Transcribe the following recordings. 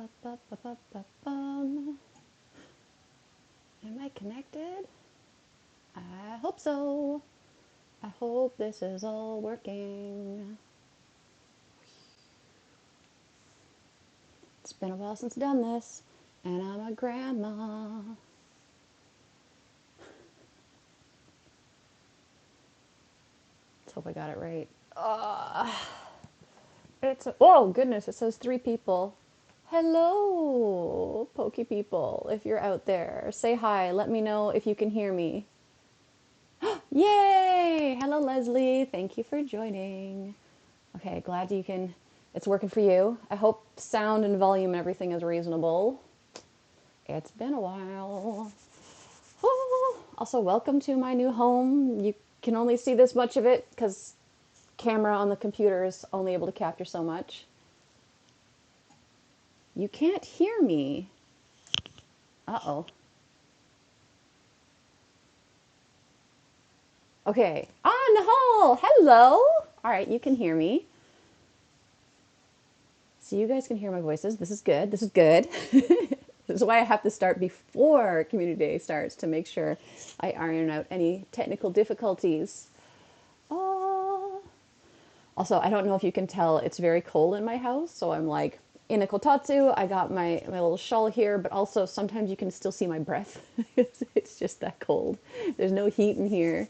Am I connected? I hope so. I hope this is all working. It's been a while since I've done this, and I'm a grandma. Let's hope I got it right. Oh goodness, it says 3 people. Hello, Pokey people. If you're out there, say hi. Let me know if you can hear me. Yay! Hello, Leslie. Thank you for joining. Okay, glad you can. It's working for you. I hope sound and volume and everything is reasonable. It's been a while. Also, welcome to my new home. You can only see this much of it because camera on the computer is only able to capture so much. You can't hear me. Uh-oh. Okay. Nahal! Hello! All right, you can hear me. So you guys can hear my voices. This is good. This is good. This is why I have to start before Community Day starts to make sure I iron out any technical difficulties. Oh. Also, I don't know if you can tell, it's very cold in my house, so I'm like in a kotatsu. I got my little shawl here, but also sometimes you can still see my breath. It's just that cold. There's no heat in here.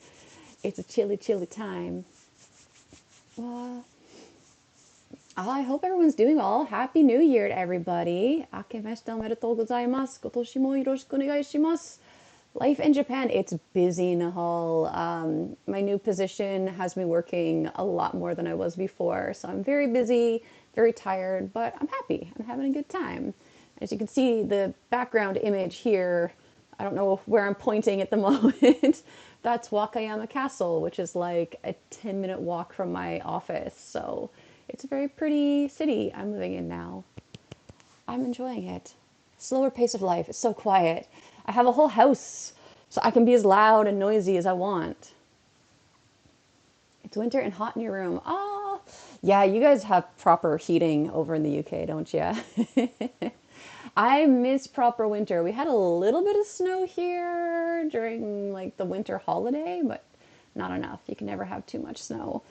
It's a chilly, chilly time. I hope everyone's doing well. Happy New Year to everybody. Akemeshite omedetou gozaimasu. Kotoshi mo yoroshiku onegai shimasu. Life in Japan, it's busy, Nahal. My new position has me working a lot more than I was before. So I'm very busy, very tired, but I'm happy. I'm having a good time. As you can see, the background image here, I don't know where I'm pointing at the moment. That's Wakayama Castle, which is like a 10-minute walk from my office. So it's a very pretty city I'm living in now. I'm enjoying it. Slower pace of life. It's so quiet. I have a whole house, so I can be as loud and noisy as I want. It's winter and hot in your room. Oh, yeah, you guys have proper heating over in the UK, don't you? I miss proper winter. We had a little bit of snow here during like the winter holiday, but not enough. You can never have too much snow.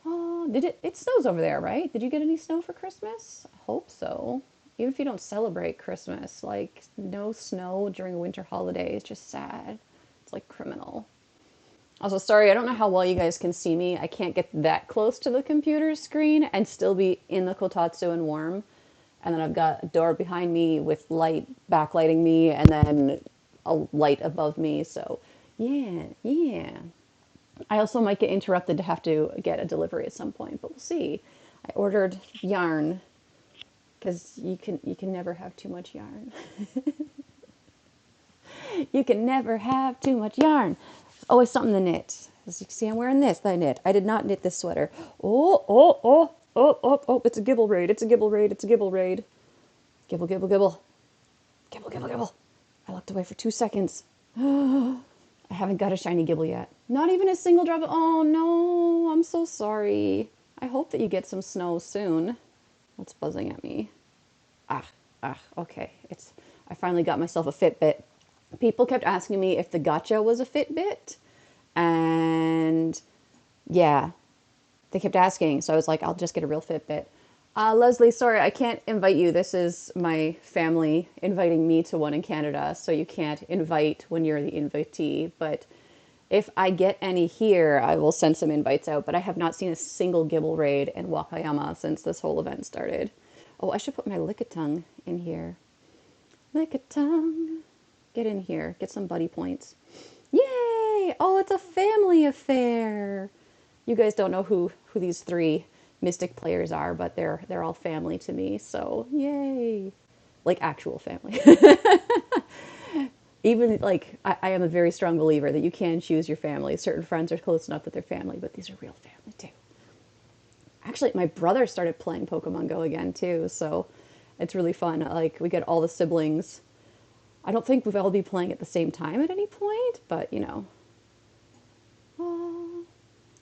Oh, it snows over there, right? Did you get any snow for Christmas? I hope so. Even if you don't celebrate Christmas, like no snow during a winter holiday is just sad. It's like criminal. Also, sorry, I don't know how well you guys can see me. I can't get that close to the computer screen and still be in the kotatsu and warm. And then I've got a door behind me with light backlighting me and then a light above me. So, yeah. I also might get interrupted to have to get a delivery at some point, but we'll see. I ordered yarn because you can never have too much yarn. You can never have too much yarn. There's always something to knit. As you can see, I'm wearing this that I knit. I did not knit this sweater. Oh, it's a gibble raid. It's a gibble raid. It's a gibble raid. Gibble, gibble, gibble. Gibble, gibble, gibble. I looked away for 2 seconds. I haven't got a shiny gibble yet. Not even a single drop. Oh no, I'm so sorry. I hope that you get some snow soon. What's buzzing at me? Okay. I finally got myself a Fitbit. People kept asking me if the gotcha was a Fitbit. And yeah, they kept asking. So I was like, I'll just get a real Fitbit. Leslie, sorry, I can't invite you. This is my family inviting me to one in Canada. So you can't invite when you're the invitee. But if I get any here, I will send some invites out. But I have not seen a single gibble raid in Wakayama since this whole event started. Oh, I should put my Lickitung in here. Lickitung. Get in here. Get some buddy points. Yay! Oh, it's a family affair. You guys don't know who these 3 Mystic players are, but they're all family to me. So, yay. Like actual family. Even like I am a very strong believer that you can choose your family. Certain friends are close enough that they're family, but these are real family too. Actually, my brother started playing Pokemon Go again too, so it's really fun. Like we get all the siblings. I don't think we'll all be playing at the same time at any point, but you know.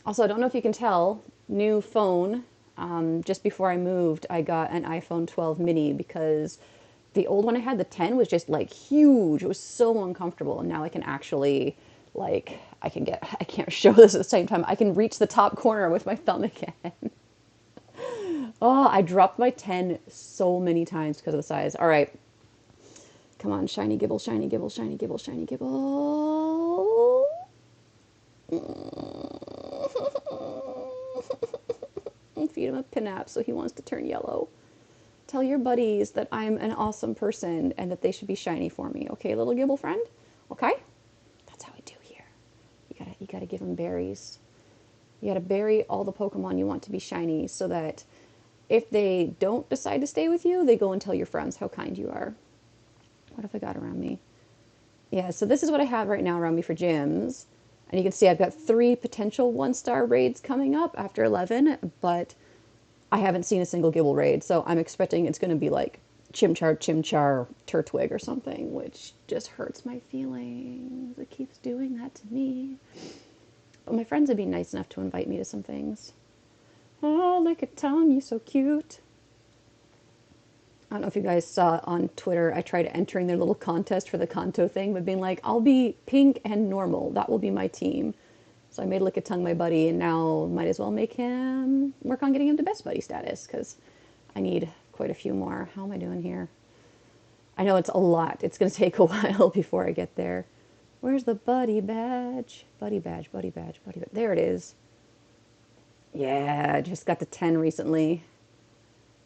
Also, I don't know if you can tell, new phone. Just before I moved, I got an iPhone 12 mini because the old one I had, the 10, was just like huge. It was so uncomfortable. And now I can actually, like, I can't show this at the same time. I can reach the top corner with my thumb again. Oh, I dropped my 10 so many times because of the size. All right. Come on, shiny gibble, shiny gibble, shiny gibble, shiny gibble. Feed him a pinap so he wants to turn yellow. Tell your buddies that I'm an awesome person and that they should be shiny for me. Okay, little gibble friend? Okay? That's how we do here. You gotta give them berries. You gotta berry all the Pokemon you want to be shiny so that if they don't decide to stay with you, they go and tell your friends how kind you are. What have I got around me? Yeah, so this is what I have right now around me for gyms. And you can see I've got 3 potential 1-star raids coming up after 11, but I haven't seen a single Gibble raid, so I'm expecting it's going to be like Chimchar, Turtwig or something, which just hurts my feelings. It keeps doing that to me. But my friends have been nice enough to invite me to some things. Oh, look at Tom, you're so cute. I don't know if you guys saw on Twitter, I tried entering their little contest for the Kanto thing, but being like, I'll be pink and normal. That will be my team. So I made Lickitung my buddy, and now might as well make him, work on getting him to best buddy status, because I need quite a few more. How am I doing here? I know it's a lot. It's going to take a while before I get there. Where's the buddy badge? Buddy badge, buddy badge, buddy badge. There it is. Yeah, I just got to 10 recently.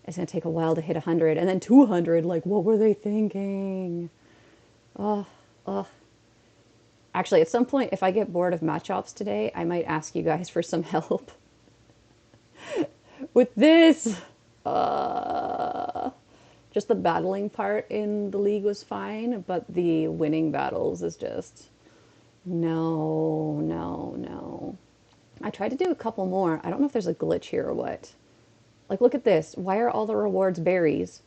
It's going to take a while to hit 100, and then 200. Like, what were they thinking? Oh, oh. Actually, at some point, if I get bored of Machops today, I might ask you guys for some help with this. Just the battling part in the league was fine, but the winning battles is just no, no, no. I tried to do a couple more. I don't know if there's a glitch here or what. Like, look at this. Why are all the rewards berries?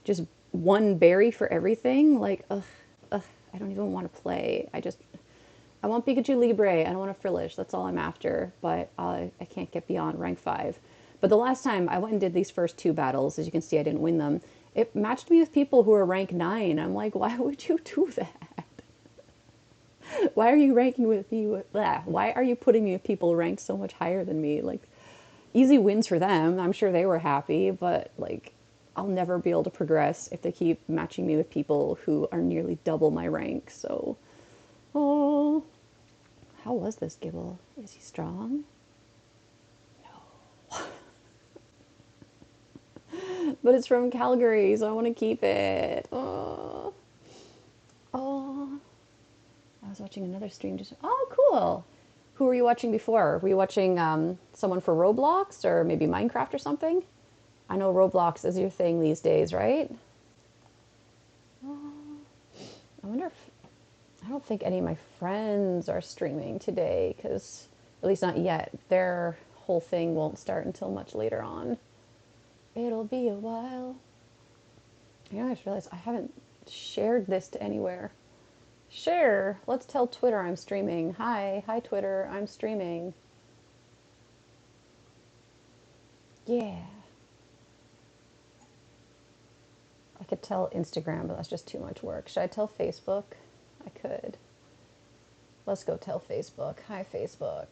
Just one berry for everything? Like, ugh, I don't even want to play. I want Pikachu Libre. I don't want a Frillish. That's all I'm after. But I can't get beyond rank 5. But the last time I went and did these first 2 battles, as you can see, I didn't win them. It matched me with people who are rank 9. I'm like, why would you do that? Why are you ranking with me? Why are you putting me with people ranked so much higher than me? Like, easy wins for them. I'm sure they were happy, but like, I'll never be able to progress if they keep matching me with people who are nearly double my rank. So, oh, how was this Gibble? Is he strong? No. But it's from Calgary, so I want to keep it. Oh. Oh. I was watching another stream just... Oh, cool. Who were you watching before? Were you watching someone for Roblox or maybe Minecraft or something? I know Roblox is your thing these days, right? Oh. I wonder if... I don't think any of my friends are streaming today because, at least not yet, their whole thing won't start until much later on. It'll be a while. You know, I just realized I haven't shared this to anywhere. Share. Let's tell Twitter I'm streaming. Hi Twitter, I'm streaming. Yeah. I could tell Instagram, but that's just too much work. Should I tell Facebook? I could. Let's go tell Facebook. Hi, Facebook.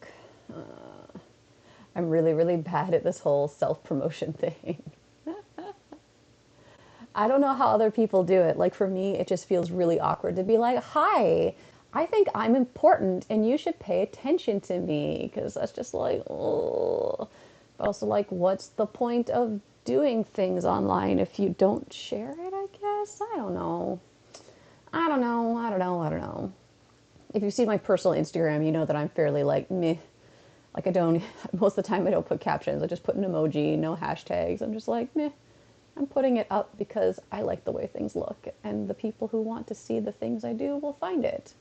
I'm really, really bad at this whole self-promotion thing. I don't know how other people do it. Like, for me, it just feels really awkward to be like, hi, I think I'm important and you should pay attention to me. Because that's just like, oh. But also, like, what's the point of doing things online if you don't share it, I guess? I don't know. I don't know. If you see my personal Instagram, you know that I'm fairly, like, meh. Like, most of the time I don't put captions. I just put an emoji, no hashtags. I'm just like, meh. I'm putting it up because I like the way things look, and the people who want to see the things I do will find it.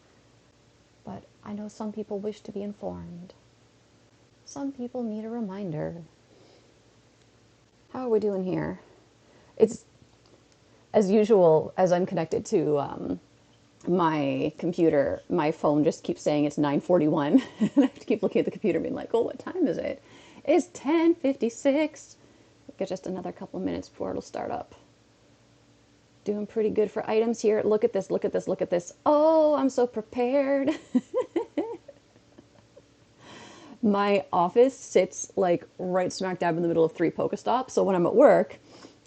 But I know some people wish to be informed. Some people need a reminder. How are we doing here? It's, as usual, as I'm connected to my computer, my phone just keeps saying it's 9:41. And I have to keep looking at the computer being like, oh, what time is it? It's 10:56. Get just another couple minutes before it'll start up. Doing pretty good for items here. Look at this, look at this, look at this. Oh, I'm so prepared. My office sits like right smack dab in the middle of 3 Pokestops. So when I'm at work,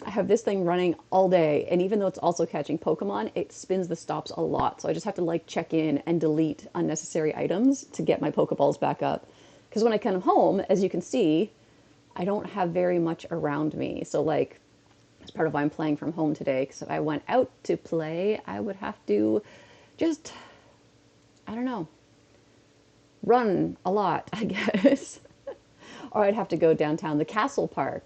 I have this thing running all day. And even though it's also catching Pokemon, it spins the stops a lot. So I just have to like check in and delete unnecessary items to get my Pokeballs back up. Because when I come home, as you can see, I don't have very much around me. So like, that's part of why I'm playing from home today. Because if I went out to play, I would have to just, I don't know, run a lot, I guess. Or I'd have to go downtown, the castle park,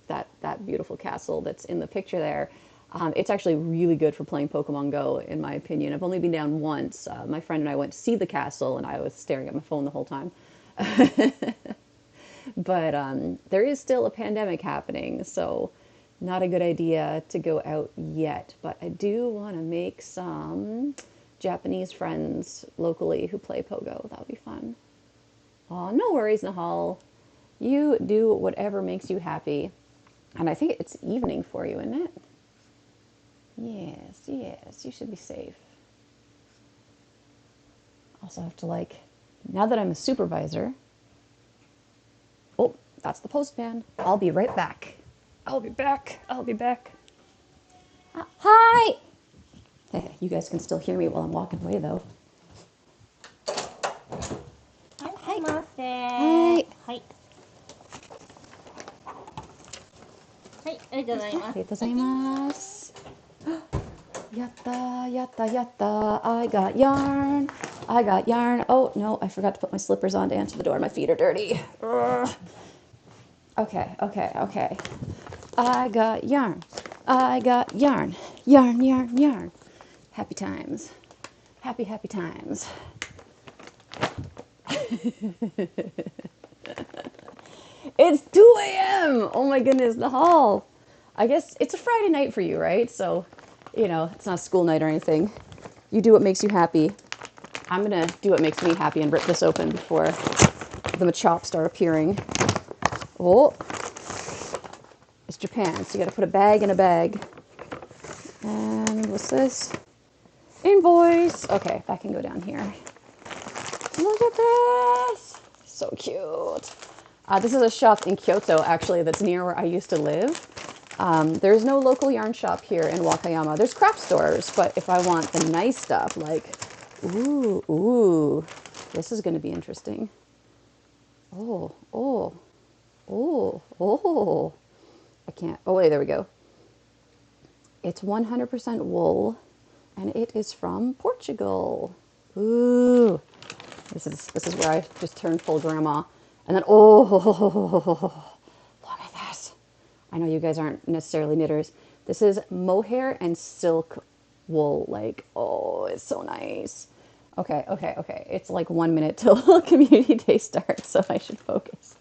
that beautiful castle that's in the picture there. It's actually really good for playing Pokemon Go, in my opinion. I've only been down once. My friend and I went to see the castle, and I was staring at my phone the whole time. But there is still a pandemic happening, so not a good idea to go out yet. But I do want to make some Japanese friends locally who play Pogo. That would be fun. Oh, no worries, Nahal. You do whatever makes you happy. And I think it's evening for you, isn't it? Yes, yes, you should be safe. Also have to like, now that I'm a supervisor. Oh, that's the postman. I'll be right back. I'll be back. I'll be back. Hi! Hey, you guys can still hear me while I'm walking away, though. Hi. Hi. Hi. はい、ありがとうございます。ありがとうございます。Yatta, yatta, yatta. I got yarn. I got yarn. Oh, no, I forgot to put my slippers on to answer the door. My feet are dirty. Ugh. Okay, okay, okay. I got yarn. I got yarn. Yarn, yarn, yarn. Happy times. Happy, happy times. It's 2 a.m. Oh my goodness, the hall. I guess it's a Friday night for you, right? So, you know, it's not school night or anything. You do what makes you happy. I'm going to do what makes me happy and rip this open before the Machop start appearing. Oh, it's Japan, so you got to put a bag in a bag. And what's this? Invoice. Okay, that can go down here. Look at this. So cute. This is a shop in Kyoto, actually, that's near where I used to live. There's no local yarn shop here in Wakayama. There's craft stores, but if I want the nice stuff, like, ooh, this is going to be interesting. Oh, I can't. Oh, wait, there we go. It's 100% wool, and it is from Portugal. Ooh, this is where I just turned full grandma. And then, oh, look at this. I know you guys aren't necessarily knitters. This is mohair and silk wool. Like, oh, it's so nice. Okay. It's like 1 minute till community day starts, so I should focus.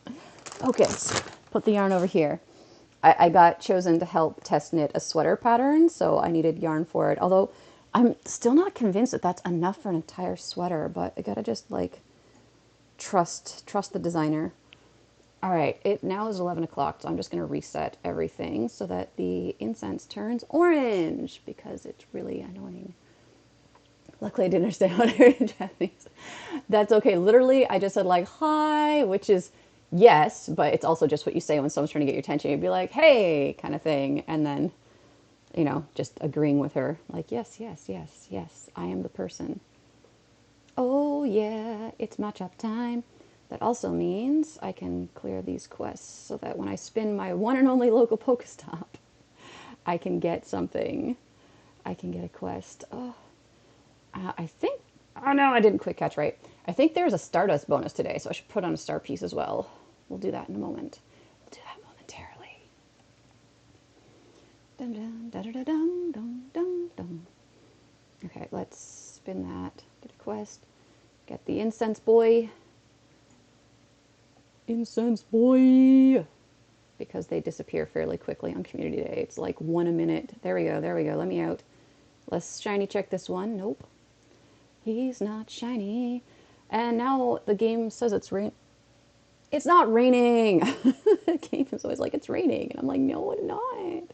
Focus. Put the yarn over here. I got chosen to help test knit a sweater pattern, so I needed yarn for it. Although I'm still not convinced that that's enough for an entire sweater, but I gotta just like trust the designer. All right, it now is 11 o'clock, so I'm just going to reset everything so that the incense turns orange because it's really annoying. Luckily, I didn't understand what I heard in Japanese. That's okay. Literally, I just said like, hi, which is yes, but it's also just what you say when someone's trying to get your attention. You'd be like, hey, kind of thing. And then, you know, just agreeing with her. Like, yes, I am the person. Oh, yeah, it's Machop time. That also means I can clear these quests so that when I spin my one and only local Pokestop, I can get something. I can get a quest. Oh, I think... Oh, no, I didn't quick catch right. I think there's a Stardust bonus today, so I should put on a star piece as well. We'll do that in a moment. We'll do that momentarily. Dum dum da da dum dum dum dum. Okay, let's spin that. Get a quest. Get the incense boy. Incense boy! Because they disappear fairly quickly on community day. It's like 1 a minute. There we go. Let me out. Let's shiny check this one. Nope. He's not shiny. And now the game says it's rain. It's not raining. The game is always like, it's raining. And I'm like, no, it's not.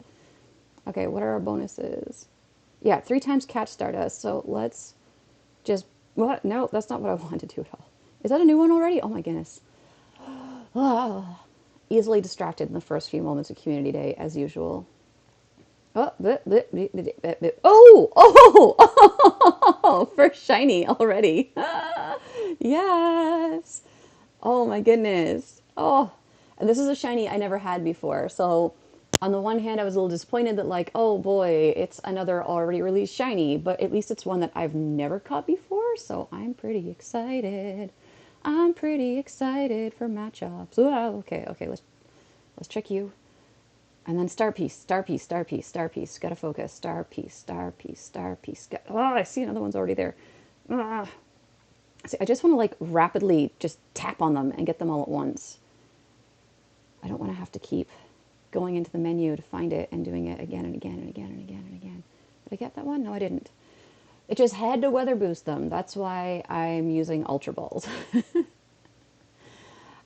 Okay, what are our bonuses? Yeah, 3 times catch Stardust. So let's just, what? No, that's not what I wanted to do at all. Is that a new one already? Oh my goodness. Ah, easily distracted in the first few moments of Community Day, as usual. Oh, oh, oh, first shiny already. Yes. Oh my goodness. Oh, and this is a shiny I never had before. So on the one hand, I was a little disappointed that like, oh boy, it's another already released shiny, but at least it's one that I've never caught before. So I'm pretty excited. I'm pretty excited for Machops. Oh, okay, okay, let's check you. And then star piece, star piece, star piece, star piece. Gotta focus. Star piece, star piece, star piece. Oh, I see another one's already there. Ah. See, I just want to like rapidly just tap on them and get them all at once. I don't want to have to keep going into the menu to find it and doing it again and again and again and again and again. Did I get that one? No, I didn't. It just had to weather boost them. That's why I'm using Ultra Balls.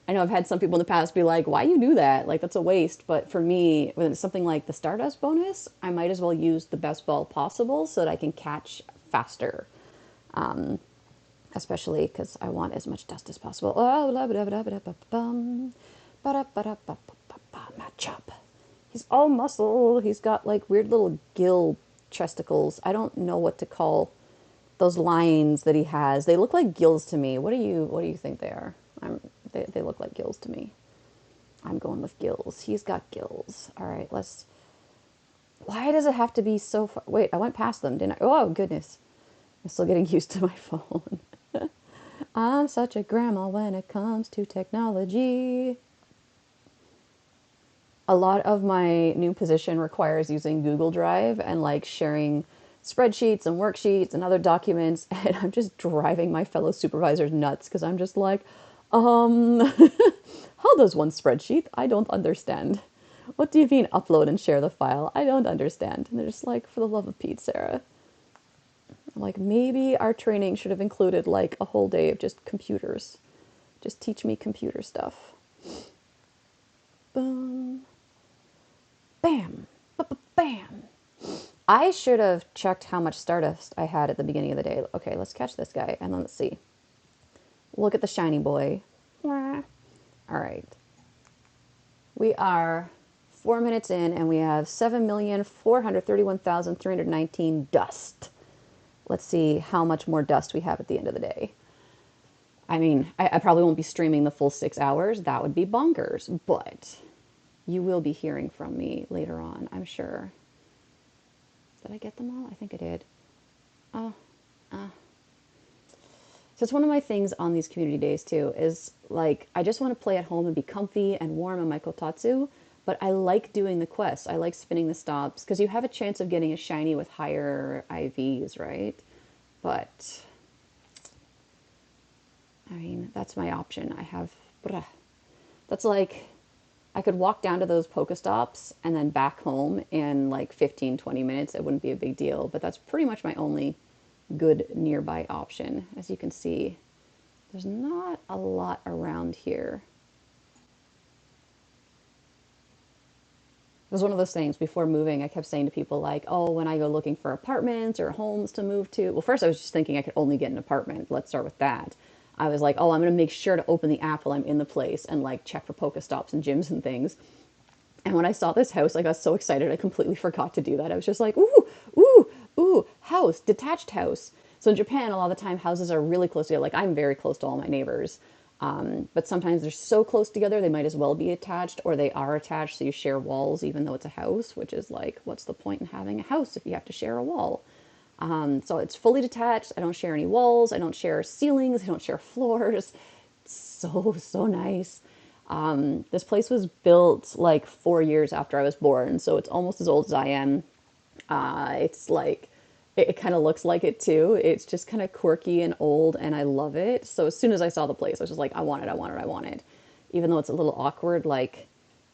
I know I've had some people in the past be like, why you do that? Like, that's a waste. But for me, when it's something like the Stardust bonus, I might as well use the best ball possible so that I can catch faster. Especially because I want as much dust as possible. Oh, Machop. He's all muscle. He's got like weird little gill chesticles. I don't know what to call those lines that he has. They look like gills to me. What do you think they are? They look like gills to me. I'm going with gills. He's got gills. All right, let's. Why does it have to be so far? Wait, I went past them, didn't I? Oh, goodness. I'm still getting used to my phone. I'm such a grandma when it comes to technology. A lot of my new position requires using Google Drive and like sharing spreadsheets and worksheets and other documents. And I'm just driving my fellow supervisors nuts because I'm just like, um, how does one spreadsheet? I don't understand. What do you mean upload and share the file? I don't understand. And they're just like, for the love of Pete, Sarah. I'm like, maybe our training should have included like a whole day of just computers. Just teach me computer stuff. Boom. Bam. Bam. I should have checked how much Stardust I had at the beginning of the day. Okay, let's catch this guy and then let's see. Look at the shiny boy. All right. We are 4 minutes in and we have 7,431,319 dust. Let's see how much more dust we have at the end of the day. I mean, I probably won't be streaming the full 6 hours. That would be bonkers. But you will be hearing from me later on, I'm sure. Did I get them all? I think I did. Oh, so it's one of my things on these community days too, is like, I just want to play at home and be comfy and warm in my kotatsu, but I like doing the quests. I like spinning the stops because you have a chance of getting a shiny with higher IVs, right? But, I mean, that's my option. I have, that's like, I could walk down to those Pokestops and then back home in like 15, 20 minutes. It wouldn't be a big deal, but that's pretty much my only good nearby option. As you can see, there's not a lot around here. It was one of those things before moving. I kept saying to people like, oh, when I go looking for apartments or homes to move to, well, first I was just thinking I could only get an apartment. Let's start with that. I was like, oh, I'm going to make sure to open the app while I'm in the place and like check for Pokestops and gyms and things. And when I saw this house, I got so excited I completely forgot to do that. I was just like, ooh, ooh, ooh, house, detached house. So in Japan, a lot of the time houses are really close together. Like I'm very close to all my neighbors. But sometimes they're so close together, they might as well be attached or they are attached. So you share walls, even though it's a house, which is like, what's the point in having a house if you have to share a wall? So it's fully detached. I don't share any walls. I don't share ceilings. I don't share floors. It's so, so nice. This place was built like 4 years after I was born, so it's almost as old as I am. It's like, it kind of looks like it too. It's just kind of quirky and old, and I love it. So as soon as I saw the place, I was just like, I want it, I want it, I want it. Even though it's a little awkward, like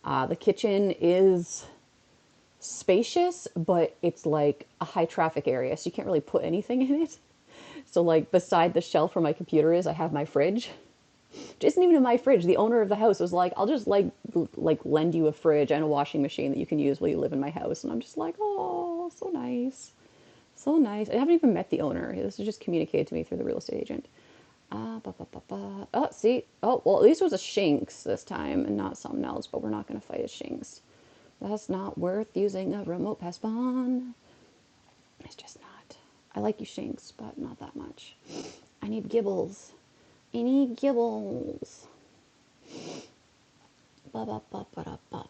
the kitchen is spacious, but it's like a high traffic area, so you can't really put anything in it. So like beside the shelf where my computer is, I have my fridge. isn't even in my fridge. The owner of the house was like, I'll just like lend you a fridge and a washing machine that you can use while you live in my house. And I'm just like, oh, so nice. So nice. I haven't even met the owner. This was just communicated to me through the real estate agent. Oh, see. Oh, well, at least it was a Shinx this time and not something else, but we're not going to fight a Shinx. That's not worth using a remote pass spawn. It's just not. I like you, Shinx, but not that much. I need Gibbles. I need Gibbles. Ba ba ba ba da ba.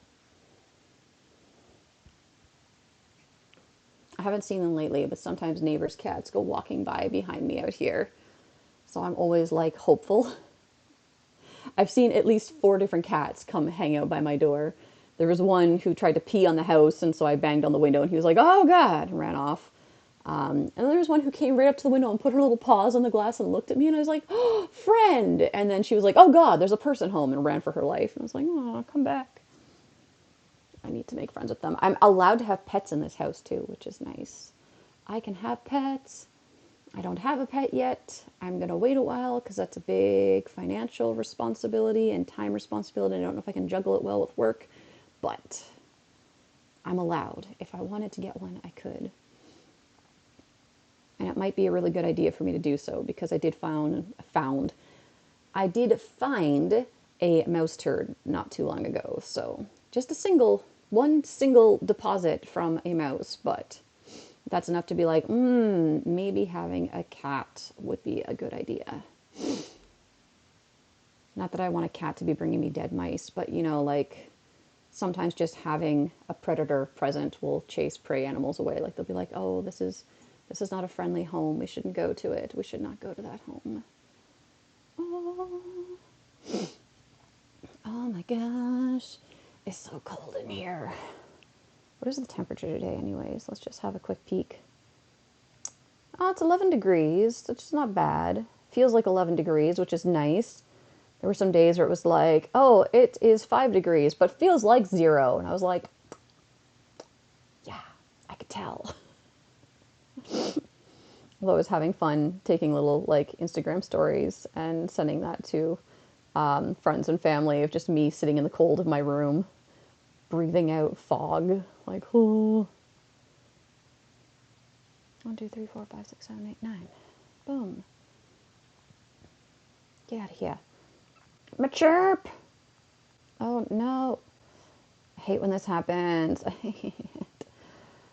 I haven't seen them lately, but sometimes neighbors' cats go walking by behind me out here. So I'm always like hopeful. I've seen at least 4 different cats come hang out by my door. There was one who tried to pee on the house, and so I banged on the window, and he was like, "Oh God," and ran off. And there was one who came right up to the window and put her little paws on the glass and looked at me, and I was like, "Oh, friend!" And then she was like, "Oh God, there's a person home," and ran for her life. And I was like, "Oh, come back." I need to make friends with them. I'm allowed to have pets in this house too, which is nice. I can have pets. I don't have a pet yet. I'm going to wait a while because that's a big financial responsibility and time responsibility. I don't know if I can juggle it well with work, but I'm allowed. If I wanted to get one, I could. And it might be a really good idea for me to do so because I did find a mouse turd not too long ago. So just one single deposit from a mouse, but that's enough to be like, maybe having a cat would be a good idea. Not that I want a cat to be bringing me dead mice, but like sometimes just having a predator present will chase prey animals away. Like they'll be like, oh, this is not a friendly home. We shouldn't go to it. We should not go to that home. Oh, oh my gosh. It's so cold in here. What is the temperature today anyways? Let's just have a quick peek. Oh, it's 11 degrees. That's just not bad. Feels like 11 degrees, which is nice. There were some days where it was like, oh, it is 5 degrees, but feels like 0. And I was like, yeah, I could tell. Although I was having fun taking little like Instagram stories and sending that to friends and family of just me sitting in the cold of my room, breathing out fog, like, oh. 1, 2, 3, 4, 5, 6, 7, 8, 9. Boom. Get out of here. Machop! Oh no. I hate when this happens. I hate it.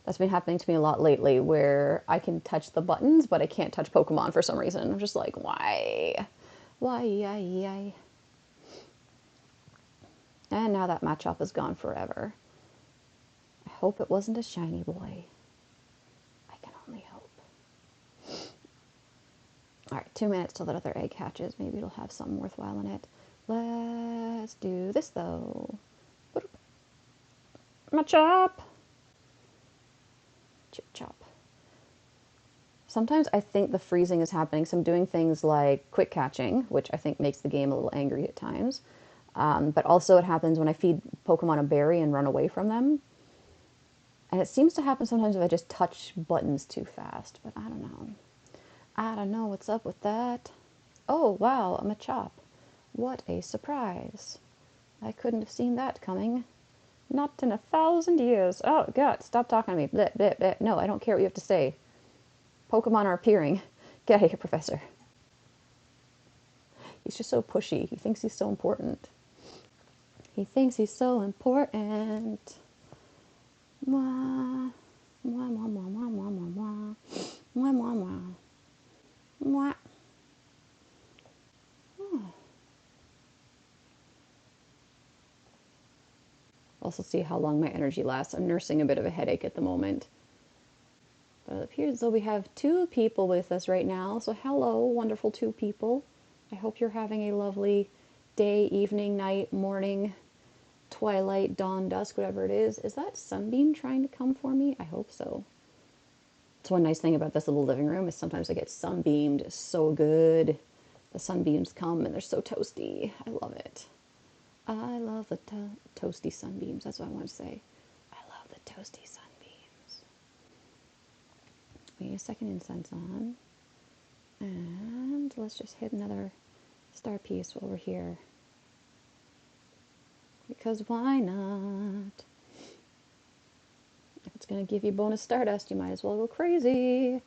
That's been happening to me a lot lately where I can touch the buttons, but I can't touch Pokemon for some reason. I'm just like, why? Why? And now that Machop is gone forever. I hope it wasn't a shiny boy. I can only hope. Alright, 2 minutes till that other egg hatches. Maybe it'll have something worthwhile in it. Let's do this though. Machop! Chip chop. Sometimes I think the freezing is happening, so I'm doing things like quick catching, which I think makes the game a little angry at times. But also it happens when I feed Pokemon a berry and run away from them. And it seems to happen sometimes if I just touch buttons too fast, but I don't know. I don't know what's up with that. Oh, wow, a Machop. What a surprise. I couldn't have seen that coming. Not in 1,000 years. Oh, God, stop talking to me. Bleh, bleh, bleh. No, I don't care what you have to say. Pokemon are appearing. Get out of here, Professor. He's just so pushy. He thinks he's so important. He thinks he's so important. Mwah. Mwah, mwah, mwah, mwah, mwah, mwah, mwah. Mwah, mwah, mwah. Mwah. Oh. Also see how long my energy lasts. I'm nursing a bit of a headache at the moment. But it appears as though we have 2 people with us right now. So hello, wonderful 2 people. I hope you're having a lovely day, evening, night, morning, twilight, dawn, dusk, whatever it is. Is that Sunbeam trying to come for me? I hope so. That's one nice thing about this little living room is sometimes I get sunbeamed so good. The sunbeams come and they're so toasty. I love it. I love the toasty sunbeams. That's what I want to say. I love the toasty sunbeams. We need a second incense on. And let's just hit another Star piece while we're here. Because why not? If it's going to give you bonus Stardust, you might as well go crazy.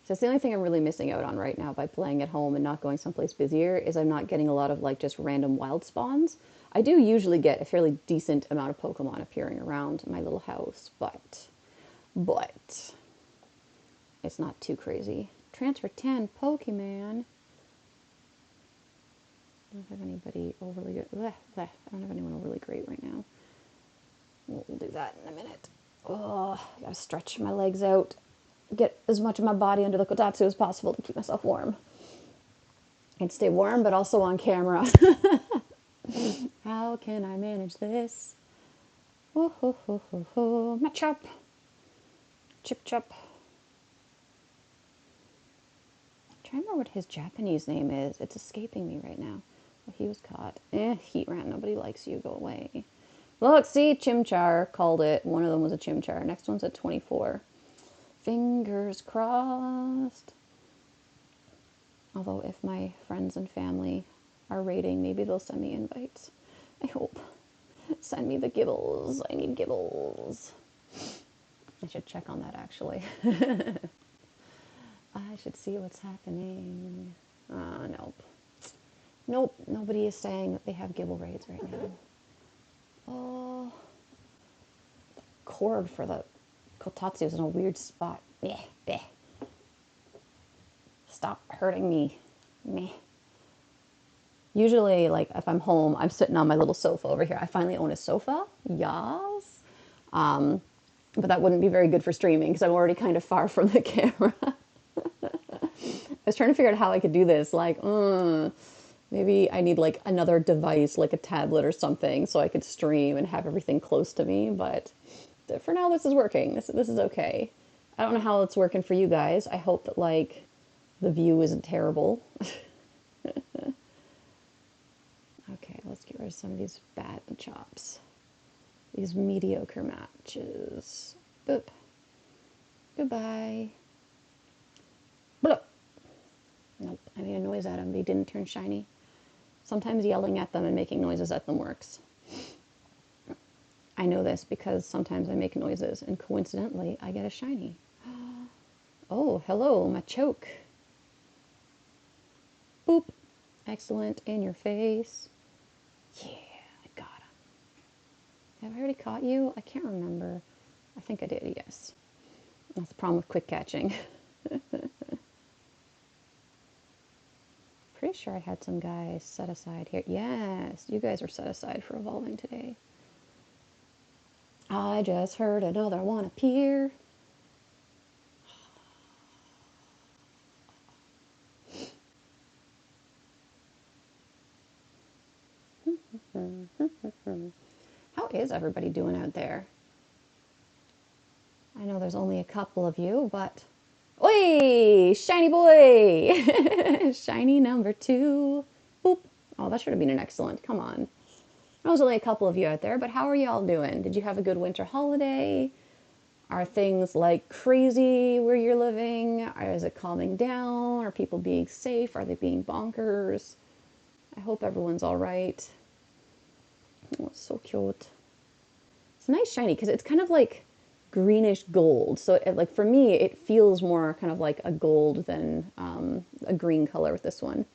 So that's the only thing I'm really missing out on right now by playing at home and not going someplace busier is I'm not getting a lot of like just random wild spawns. I do usually get a fairly decent amount of Pokemon appearing around my little house, but it's not too crazy. Transfer 10 Pokemon. I don't have anybody overly good. I don't have anyone overly great right now. We'll do that in a minute. Oh, I gotta stretch my legs out. Get as much of my body under the kotatsu as possible to keep myself warm. And stay warm, but also on camera. How can I manage this? Oh, ho, ho, ho, ho. Machop. Chip chop. I'm trying to remember what his Japanese name is. It's escaping me right now. Well, he was caught. Heat rat. Nobody likes you. Go away. Look, see, Chimchar called it. One of them was a Chimchar. Next one's at 24. Fingers crossed. Although if my friends and family are raiding, maybe they'll send me invites. I hope. Send me the gibbles. I need gibbles. I should check on that, actually. I should see what's happening. Nope. Nope, nobody is saying that they have gibble raids right now. Oh, the cord for the kotatsu is in a weird spot. Meh, meh. Stop hurting me. Meh. Usually, like, if I'm home, I'm sitting on my little sofa over here. I finally own a sofa. Yas. But that wouldn't be very good for streaming because I'm already kind of far from the camera. I was trying to figure out how I could do this. Like, maybe I need like another device, like a tablet or something, so I could stream and have everything close to me. But for now, this is working. This is okay. I don't know how it's working for you guys. I hope that like the view isn't terrible. Okay, let's get rid of some of these bad Machops. These mediocre matches. Boop. Goodbye. Bloop. Nope, I made a noise at them. They didn't turn shiny. Sometimes yelling at them and making noises at them works. I know this because sometimes I make noises and coincidentally I get a shiny. Oh, hello, Machop. Boop. Excellent. In your face. Yeah, I got him. Have I already caught you? I can't remember. I think I did, yes. That's the problem with quick catching. Pretty sure I had some guys set aside here. Yes, you guys are set aside for evolving today. I just heard another one appear. How is everybody doing out there? I know there's only a couple of you, but... Oi! Shiny boy! Shiny number 2. Boop. Oh, that should have been an excellent. Come on. There's only a couple of you out there, but how are y'all doing? Did you have a good winter holiday? Are things like crazy where you're living? Is it calming down? Are people being safe? Are they being bonkers? I hope everyone's all right. Oh, it's so cute. It's a nice shiny because it's kind of like greenish gold. So like for me, it feels more kind of like a gold than a green color with this one.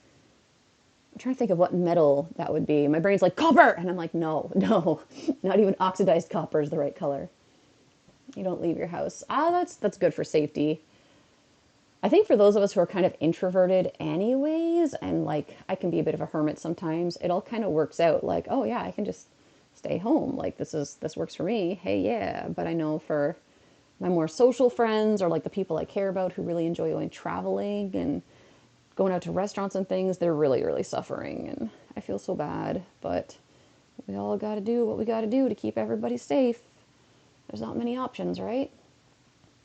I'm trying to think of what metal that would be. My brain's like, copper! And I'm like, no, not even oxidized copper is the right color. You don't leave your house. That's good for safety. I think for those of us who are kind of introverted anyways, and like I can be a bit of a hermit sometimes, it all kind of works out. Like, oh yeah, I can just stay home. Like this works for me. Hey, yeah. But I know for my more social friends or like the people I care about who really enjoy going traveling and going out to restaurants and things, they're really, really suffering. And I feel so bad. But we all got to do what we got to do to keep everybody safe. There's not many options, right?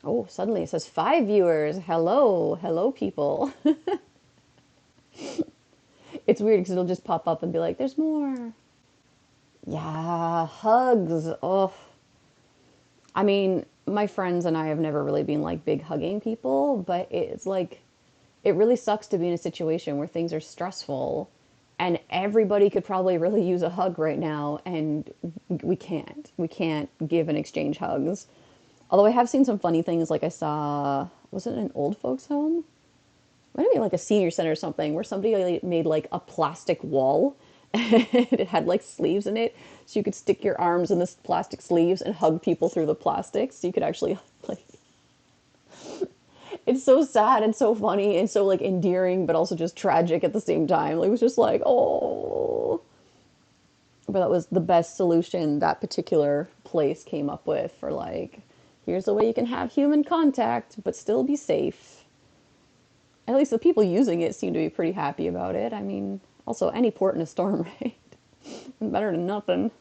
Oh, suddenly it says 5 viewers. Hello, people. It's weird because it'll just pop up and be like, there's more. Yeah, hugs. Oh, I mean, my friends and I have never really been like big hugging people, but it's like it really sucks to be in a situation where things are stressful and everybody could probably really use a hug right now, and we can't give and exchange hugs. Although I have seen some funny things, like I saw, was it an old folks home? Might be like a senior center or something, where somebody like made like a plastic wall and it had like sleeves in it, so you could stick your arms in this plastic sleeves and hug people through the plastic, so you could actually like, it's so sad and so funny and so like endearing, but also just tragic at the same time. Like, it was just like, oh. But that was the best solution that particular place came up with for like, here's a way you can have human contact but still be safe. At least the people using it seem to be pretty happy about it. I mean, also any port in a storm, right? Better than nothing.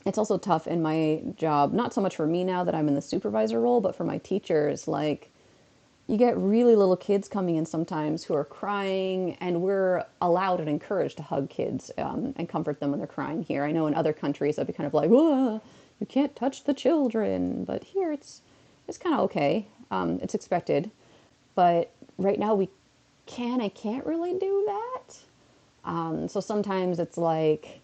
It's also tough in my job, not so much for me now that I'm in the supervisor role, but for my teachers. Like, you get really little kids coming in sometimes who are crying, and we're allowed and encouraged to hug kids and comfort them when they're crying here. I know in other countries that'd be kind of like, whoa, you can't touch the children, but here it's kind of okay. It's expected, but right now we can I can't really do that. So sometimes it's like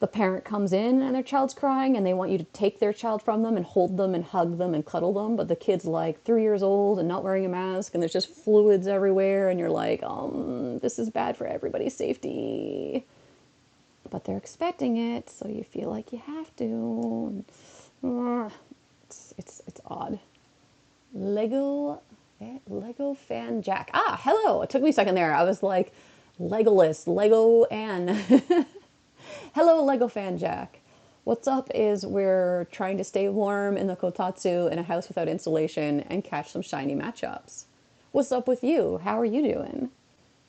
the parent comes in and their child's crying and they want you to take their child from them and hold them and hug them and cuddle them, but the kid's like 3 years old and not wearing a mask and there's just fluids everywhere, and you're like, this is bad for everybody's safety. But they're expecting it, so you feel like you have to. It's odd. Lego fan Jack. Ah, hello. It took me a second there. I was like, Legolas, Lego Ann. Hello, Lego fan Jack. What's up is we're trying to stay warm in the kotatsu in a house without insulation and catch some shiny Machops. What's up with you? How are you doing?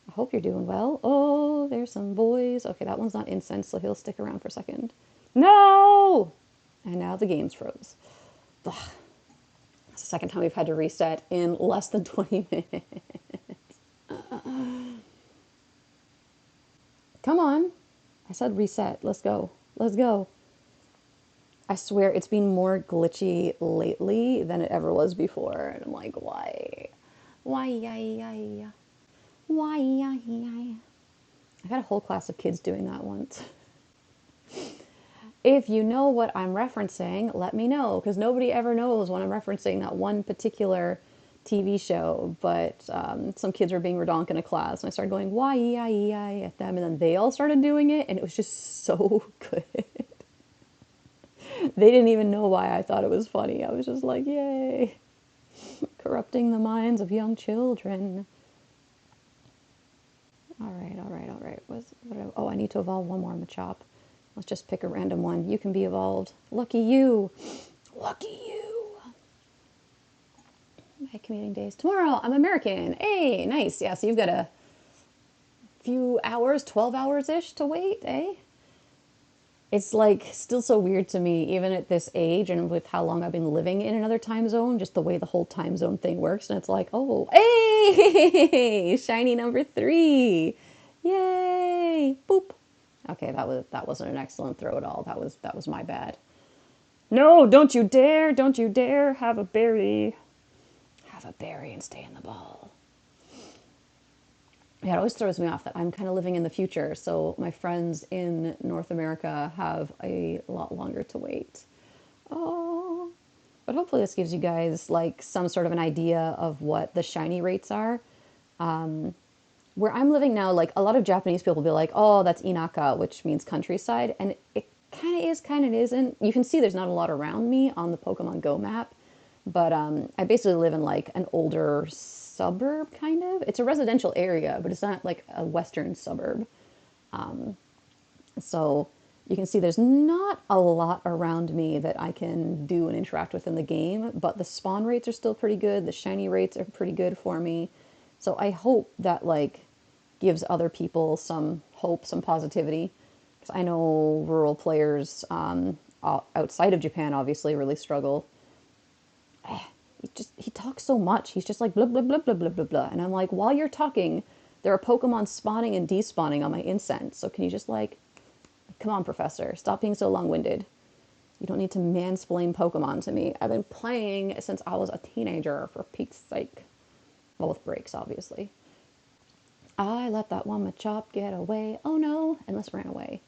I hope you're doing well. Oh, there's some boys. Okay, that one's not incense, so he'll stick around for a second. No! And now the game's froze. Ugh. It's the second time we've had to reset in less than 20 minutes. Come on. I said reset. Let's go. Let's go. I swear it's been more glitchy lately than it ever was before. And I'm like, why? Why? Why? I got a whole class of kids doing that once. If you know what I'm referencing, let me know, because nobody ever knows when I'm referencing that one particular TV show. But some kids were being redonk in a class, and I started going why at them, and then they all started doing it, and it was just so good. They didn't even know why I thought it was funny. I was just like, yay, corrupting the minds of young children. All right, all right, all right. Oh, I need to evolve one more Machop. Let's just pick a random one. You can be evolved. Lucky you. Lucky you. My commuting days. Tomorrow, I'm American. Hey, nice. Yeah, so you've got a few hours, 12 hours-ish to wait, eh? It's like still so weird to me, even at this age and with how long I've been living in another time zone, just the way the whole time zone thing works. And it's like, oh, hey, shiny number 3. Yay. Boop. Okay, that wasn't an excellent throw at all. That was my bad. No, don't you dare have a berry. Have a berry and stay in the ball. Yeah, it always throws me off that I'm kind of living in the future, so my friends in North America have a lot longer to wait. Oh, but hopefully this gives you guys like some sort of an idea of what the shiny rates are. Where I'm living now, like a lot of Japanese people will be like, oh, that's inaka, which means countryside. And it kind of is, kind of isn't. You can see there's not a lot around me on the Pokemon Go map. But I basically live in like an older suburb, kind of. It's a residential area, but it's not like a western suburb. So you can see there's not a lot around me that I can do and interact with in the game. But the spawn rates are still pretty good. The shiny rates are pretty good for me. So I hope that like gives other people some hope, some positivity. Because I know rural players outside of Japan obviously really struggle. He talks so much. He's just like blah blah blah blah blah blah blah. And I'm like, while you're talking, there are Pokemon spawning and despawning on my incense. So can you just like, come on, Professor, stop being so long-winded. You don't need to mansplain Pokemon to me. I've been playing since I was a teenager, for Pete's sake. Well, with breaks, obviously. I let that one Machop get away. Oh no, Endless ran away.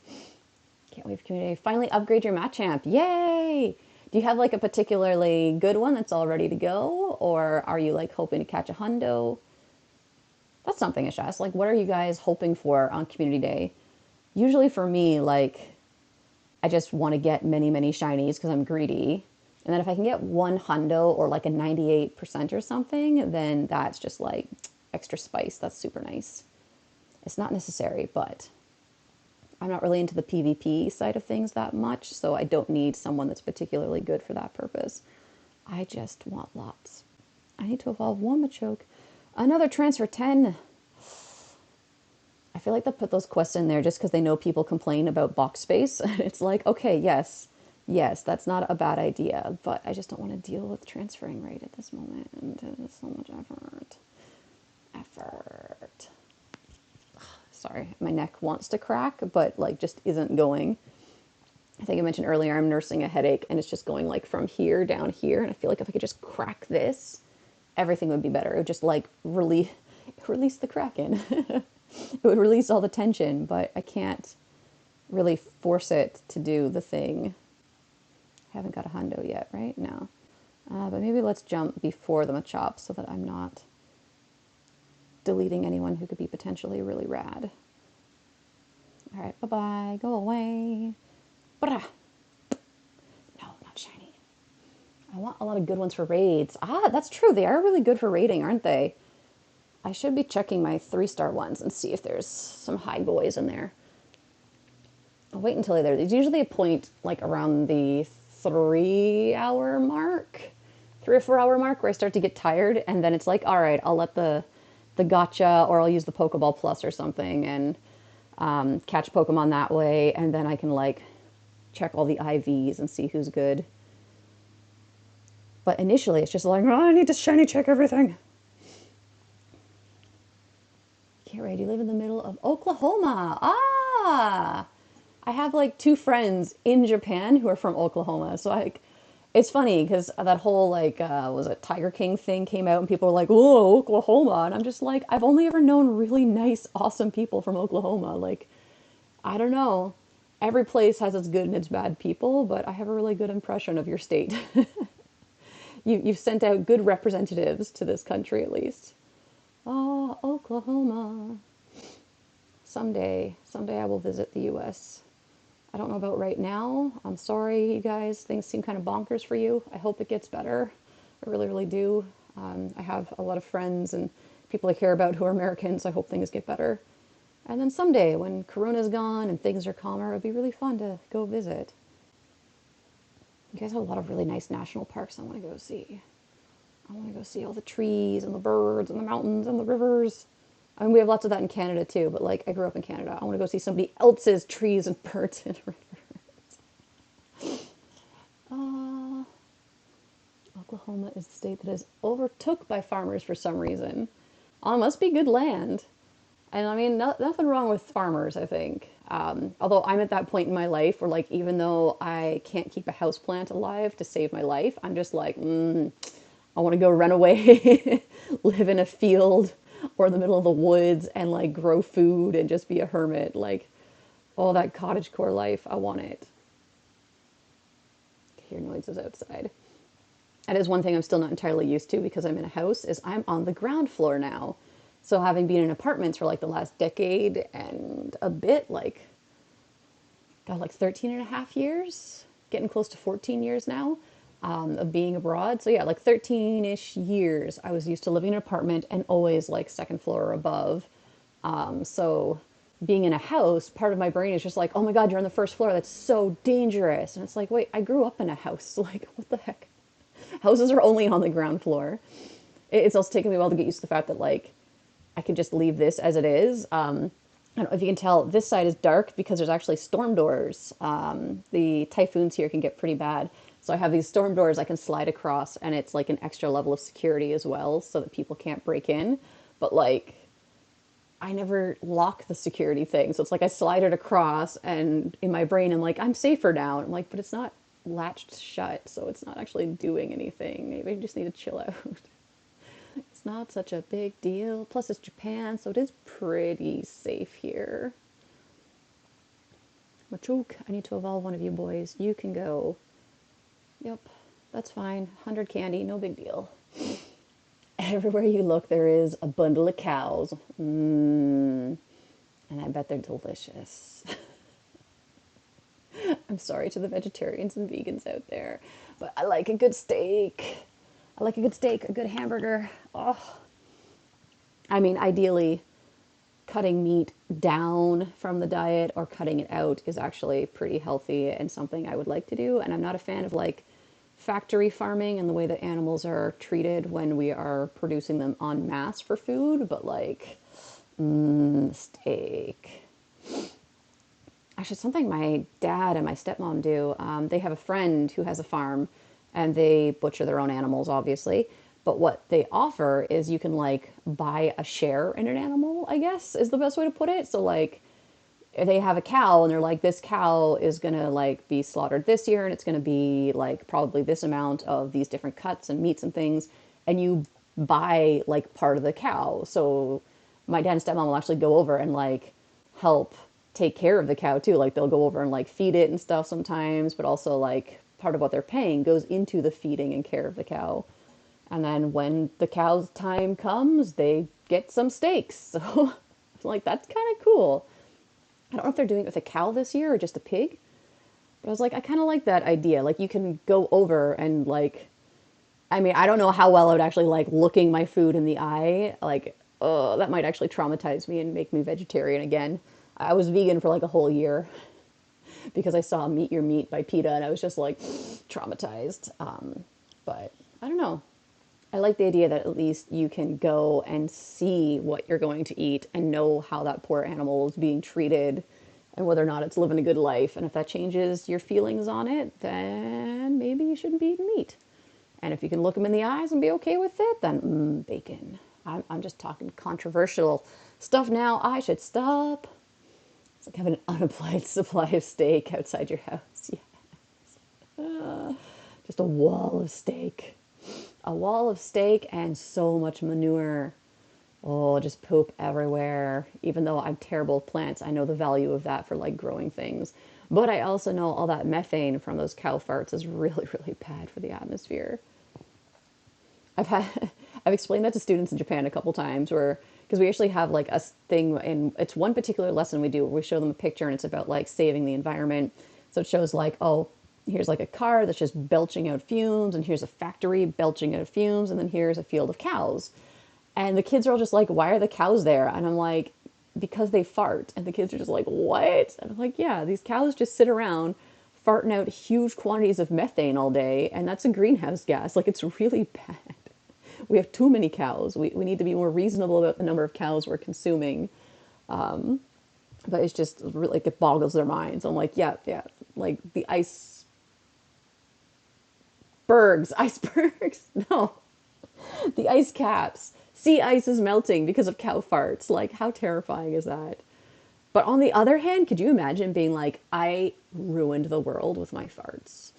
Can't wait for community. Finally upgrade your Machamp. Yay! Do you have like a particularly good one that's all ready to go? Or are you like hoping to catch a hundo? That's something I should ask. Like, what are you guys hoping for on community day? Usually for me, like, I just want to get many, many shinies because I'm greedy. And then if I can get one hundo or like a 98% or something, then that's just like extra spice. That's super nice. It's not necessary, but I'm not really into the PvP side of things that much, so I don't need someone that's particularly good for that purpose. I just want lots. I need to evolve one Machoke. Another transfer 10. I feel like they put those quests in there just because they know people complain about box space. It's like, okay, yes, that's not a bad idea, but I just don't want to deal with transferring right at this moment. And it's so much effort. Sorry, my neck wants to crack, but like just isn't going. I think I mentioned earlier I'm nursing a headache and it's just going like from here down here. And I feel like if I could just crack this, everything would be better. It would just like release the Kraken. It would release all the tension, but I can't really force it to do the thing. I haven't got a hundo yet, right? No. But maybe let's jump before the Machop so that I'm not deleting anyone who could be potentially really rad. All right, bye-bye. Go away. Brah. No, not shiny. I want a lot of good ones for raids. Ah, that's true. They are really good for raiding, aren't they? I should be checking my 3-star ones and see if there's some high boys in there. I'll wait until they're there. There's usually a point like around the 3-hour mark, 3 or 4 hour mark, where I start to get tired, and then it's like, all right, I'll let the gotcha, or I'll use the Pokeball Plus or something and catch Pokemon that way, and then I can like check all the IVs and see who's good. But initially, it's just like, oh, I need to shiny check everything. Okay, right, you live in the middle of Oklahoma. Ah! I have like 2 friends in Japan who are from Oklahoma. So it's funny because that whole like, was it Tiger King thing came out and people were like, whoa, Oklahoma. And I'm just like, I've only ever known really nice, awesome people from Oklahoma. Like, I don't know. Every place has its good and its bad people, but I have a really good impression of your state. You've sent out good representatives to this country at least. Ah, Oklahoma. Someday I will visit the U.S. I don't know about right now. I'm sorry, you guys. Things seem kind of bonkers for you. I hope it gets better. I really, really do. I have a lot of friends and people I care about who are Americans. I hope things get better. And then someday, when Corona's gone and things are calmer, it'd be really fun to go visit. You guys have a lot of really nice national parks I want to go see. I want to go see all the trees and the birds and the mountains and the rivers. I mean, we have lots of that in Canada too, but like, I grew up in Canada. I want to go see somebody else's trees and birds and rivers. Uh, Oklahoma is the state that is overtook by farmers for some reason. Oh, it must be good land. And I mean, nothing wrong with farmers, I think. Although I'm at that point in my life where, like, even though I can't keep a houseplant alive to save my life, I'm just like, I want to go run away, live in a field or in the middle of the woods and, like, grow food and just be a hermit. Like, all that cottagecore life, I want it. I hear noises outside. That is one thing I'm still not entirely used to because I'm in a house, is I'm on the ground floor now. So having been in apartments for like the last decade and a bit, like, God, like 13 and a half years, getting close to 14 years now, of being abroad. So yeah, like 13-ish years, I was used to living in an apartment and always like second floor or above. So being in a house, part of my brain is just like, oh my God, you're on the first floor. That's so dangerous. And it's like, wait, I grew up in a house. Like, what the heck? Houses are only on the ground floor. It's also taken me a while to get used to the fact that, like, I could just leave this as it is. I don't know if you can tell, this side is dark because there's actually storm doors. The typhoons here can get pretty bad. So I have these storm doors I can slide across, and it's like an extra level of security as well so that people can't break in. But, like, I never lock the security thing. So it's like I slide it across, and in my brain I'm like, I'm safer now. And I'm like, but it's not latched shut, so it's not actually doing anything. Maybe you just need to chill out. It's not such a big deal. Plus, it's Japan, so it is pretty safe here. Machop, I need to evolve one of you boys. You can go. Yep, that's fine. 100 candy, no big deal. Everywhere you look, there is a bundle of cows. Mmm. And I bet they're delicious. I'm sorry to the vegetarians and vegans out there, but I like a good steak. I like a good steak, a good hamburger. Oh, I mean, ideally, cutting meat down from the diet or cutting it out is actually pretty healthy and something I would like to do. And I'm not a fan of like factory farming and the way that animals are treated when we are producing them en masse for food, but like, steak. Actually, something my dad and my stepmom do. They have a friend who has a farm, and they butcher their own animals, obviously. But what they offer is you can like buy a share in an animal, I guess is the best way to put it. So like they have a cow and they're like, this cow is gonna like be slaughtered this year and it's gonna be like probably this amount of these different cuts and meats and things, and you buy like part of the cow. So my dad and stepmom will actually go over and like help take care of the cow too. Like they'll go over and like feed it and stuff sometimes, but also like part of what they're paying goes into the feeding and care of the cow. And then when the cow's time comes, they get some steaks. So like that's kind of cool. I don't know if they're doing it with a cow this year or just a pig. But I was like, I kind of like that idea. Like you can go over and like, I mean, I don't know how well I would actually like looking my food in the eye. Like, oh, that might actually traumatize me and make me vegetarian again. I was vegan for like a whole year because I saw Meet Your Meat by PETA and I was just like traumatized. But I don't know. I like the idea that at least you can go and see what you're going to eat and know how that poor animal is being treated and whether or not it's living a good life. And if that changes your feelings on it, then maybe you shouldn't be eating meat. And if you can look them in the eyes and be okay with it, then bacon. I'm just talking controversial stuff now. I should stop. It's like having an unapplied supply of steak outside your house. Yeah. Just a wall of steak. A wall of steak and so much manure. Oh, just poop everywhere. Even though I'm terrible with plants, I know the value of that for like growing things. But I also know all that methane from those cow farts is really, really bad for the atmosphere. I've had I've explained that to students in Japan a couple times where because we actually have like a thing and it's one particular lesson we do where we show them a picture and it's about like saving the environment. So it shows like, oh, here's like a car that's just belching out fumes and here's a factory belching out fumes and then here's a field of cows. And the kids are all just like, why are the cows there? And I'm like, because they fart. And the kids are just like, what? And I'm like, yeah, these cows just sit around farting out huge quantities of methane all day and that's a greenhouse gas. Like it's really bad. We have too many cows. We need to be more reasonable about the number of cows we're consuming. But it's just really, like, it boggles their minds. I'm like, yeah, yeah, like the icebergs, no, the ice caps. Sea ice is melting because of cow farts. Like, how terrifying is that? But on the other hand, could you imagine being like, I ruined the world with my farts?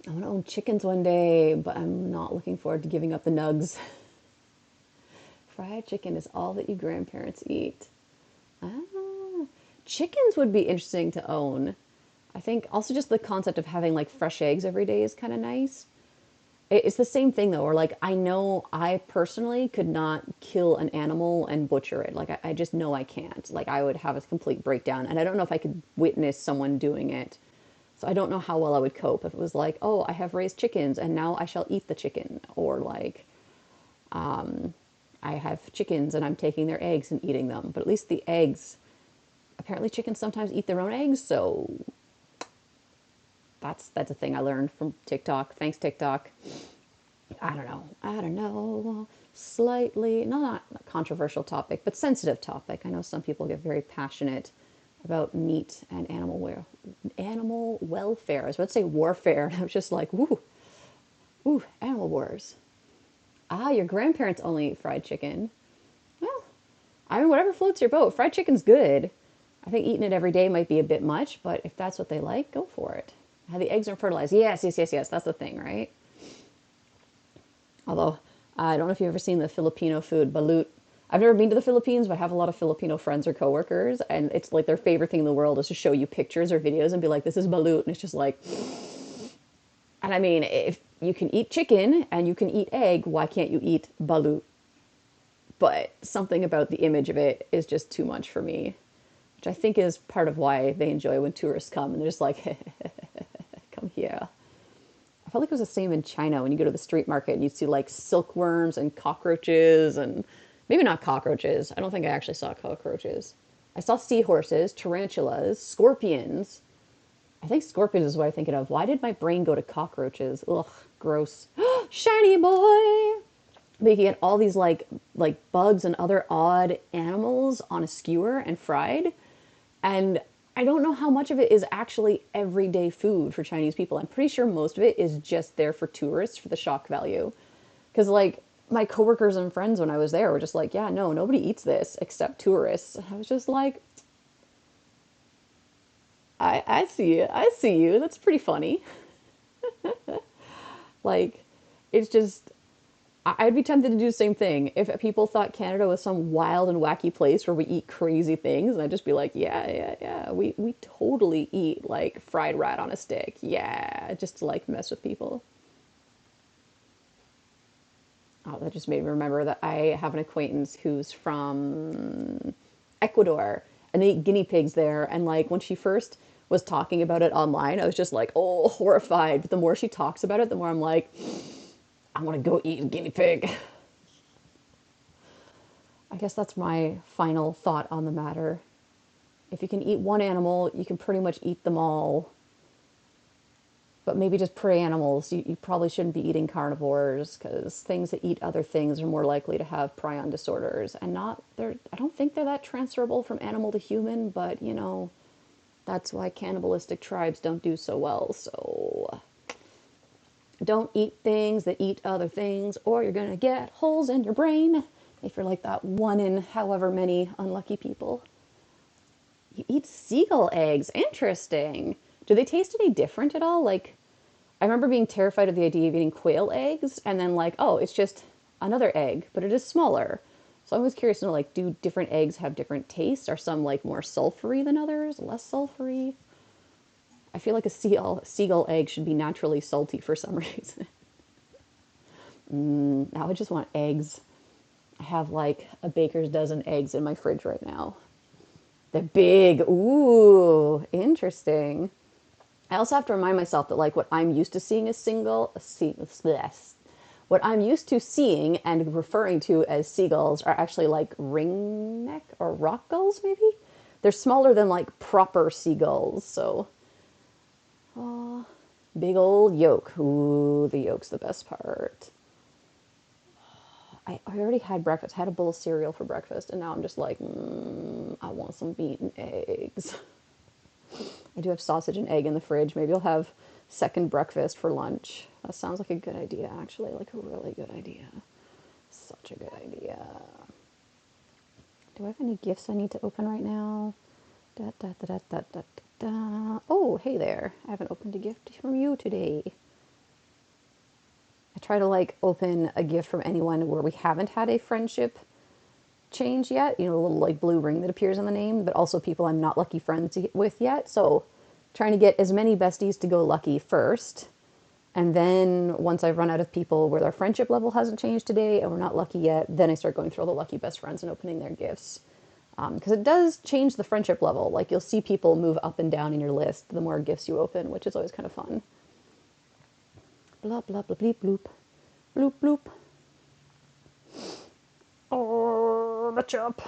I want to own chickens one day, but I'm not looking forward to giving up the nugs. Fried chicken is all that you grandparents eat. Ah, chickens would be interesting to own. I think also just the concept of having like fresh eggs every day is kind of nice. It's the same thing though, or like I know I personally could not kill an animal and butcher it. Like I just know I can't. Like I would have a complete breakdown, and I don't know if I could witness someone doing it. So I don't know how well I would cope if it was like, oh, I have raised chickens and now I shall eat the chicken, or like I have chickens and I'm taking their eggs and eating them. But at least the eggs, apparently chickens sometimes eat their own eggs, so that's a thing I learned from TikTok. Thanks, TikTok. I don't know. I don't know. Slightly, not a controversial topic, but sensitive topic. I know some people get very passionate about meat and animal welfare. I was about to say warfare, and I was just like, woo, ooh, animal wars. Ah, your grandparents only eat fried chicken. Well, I mean, whatever floats your boat. Fried chicken's good. I think eating it every day might be a bit much, but if that's what they like, go for it. How the eggs are fertilized. Yes, yes, yes, yes. That's the thing, right? Although, I don't know if you've ever seen the Filipino food, balut. I've never been to the Philippines, but I have a lot of Filipino friends or coworkers, and it's like their favorite thing in the world is to show you pictures or videos and be like, this is balut. And it's just like, and I mean, if you can eat chicken and you can eat egg, why can't you eat balut? But something about the image of it is just too much for me, which I think is part of why they enjoy when tourists come and they're just like, come here. I felt like it was the same in China when you go to the street market and you see like silkworms and cockroaches and maybe not cockroaches. I don't think I actually saw cockroaches. I saw seahorses, tarantulas, scorpions. I think scorpions is what I'm thinking of. Why did my brain go to cockroaches? Ugh, gross. Shiny boy. But you can get all these like bugs and other odd animals on a skewer and fried. And I don't know how much of it is actually everyday food for Chinese people. I'm pretty sure most of it is just there for tourists for the shock value. Because like my coworkers and friends when I was there were just like, yeah, no, nobody eats this except tourists. I was just like, I see you. I see you. That's pretty funny. Like, it's just, I'd be tempted to do the same thing if people thought Canada was some wild and wacky place where we eat crazy things, and I'd just be like, yeah, yeah, yeah, we totally eat like fried rat on a stick, yeah, just to like mess with people. Oh, that just made me remember that I have an acquaintance who's from Ecuador, and they eat guinea pigs there. And like when she first was talking about it online, I was just like, oh, horrified. But the more she talks about it, the more I'm like, I want to go eat a guinea pig. I guess that's my final thought on the matter. If you can eat one animal, you can pretty much eat them all. But maybe just prey animals. You probably shouldn't be eating carnivores because things that eat other things are more likely to have prion disorders. And not, they're, I don't think they're that transferable from animal to human, but you know, that's why cannibalistic tribes don't do so well. So don't eat things that eat other things, or you're going to get holes in your brain if you're like that one in however many unlucky people. You eat seagull eggs. Interesting. Do they taste any different at all? Like, I remember being terrified of the idea of eating quail eggs, and then like, oh, it's just another egg, but it is smaller. So I was curious to know, like, do different eggs have different tastes? Are some like more sulfury than others, less sulfury? I feel like a seagull egg should be naturally salty for some reason. Now I just want eggs. I have like a baker's dozen eggs in my fridge right now. They're big. Ooh, interesting. I also have to remind myself that like what I'm used to seeing as what I'm used to seeing and referring to as seagulls are actually like ringneck or rock gulls maybe. They're smaller than like proper seagulls, so oh, big old yolk. Ooh, the yolk's the best part. I already had breakfast. I had a bowl of cereal for breakfast, and now I'm just like, I want some beaten eggs. I do have sausage and egg in the fridge. Maybe I'll have second breakfast for lunch. That sounds like a good idea, actually. Like a really good idea. Such a good idea. Do I have any gifts I need to open right now? Da, da, da, da, da, da, da. Oh, hey there. I haven't opened a gift from you today. I try to like open a gift from anyone where we haven't had a friendship change yet, you know, a little like blue ring that appears on the name, but also people I'm not lucky friends with yet. So trying to get as many besties to go lucky first. And then once I've run out of people where their friendship level hasn't changed today and we're not lucky yet, then I start going through all the lucky best friends and opening their gifts. Because it does change the friendship level. Like you'll see people move up and down in your list the more gifts you open, which is always kind of fun. Blah, blah, blah, bleep, bloop. Bloop, bloop. Oh, Machop.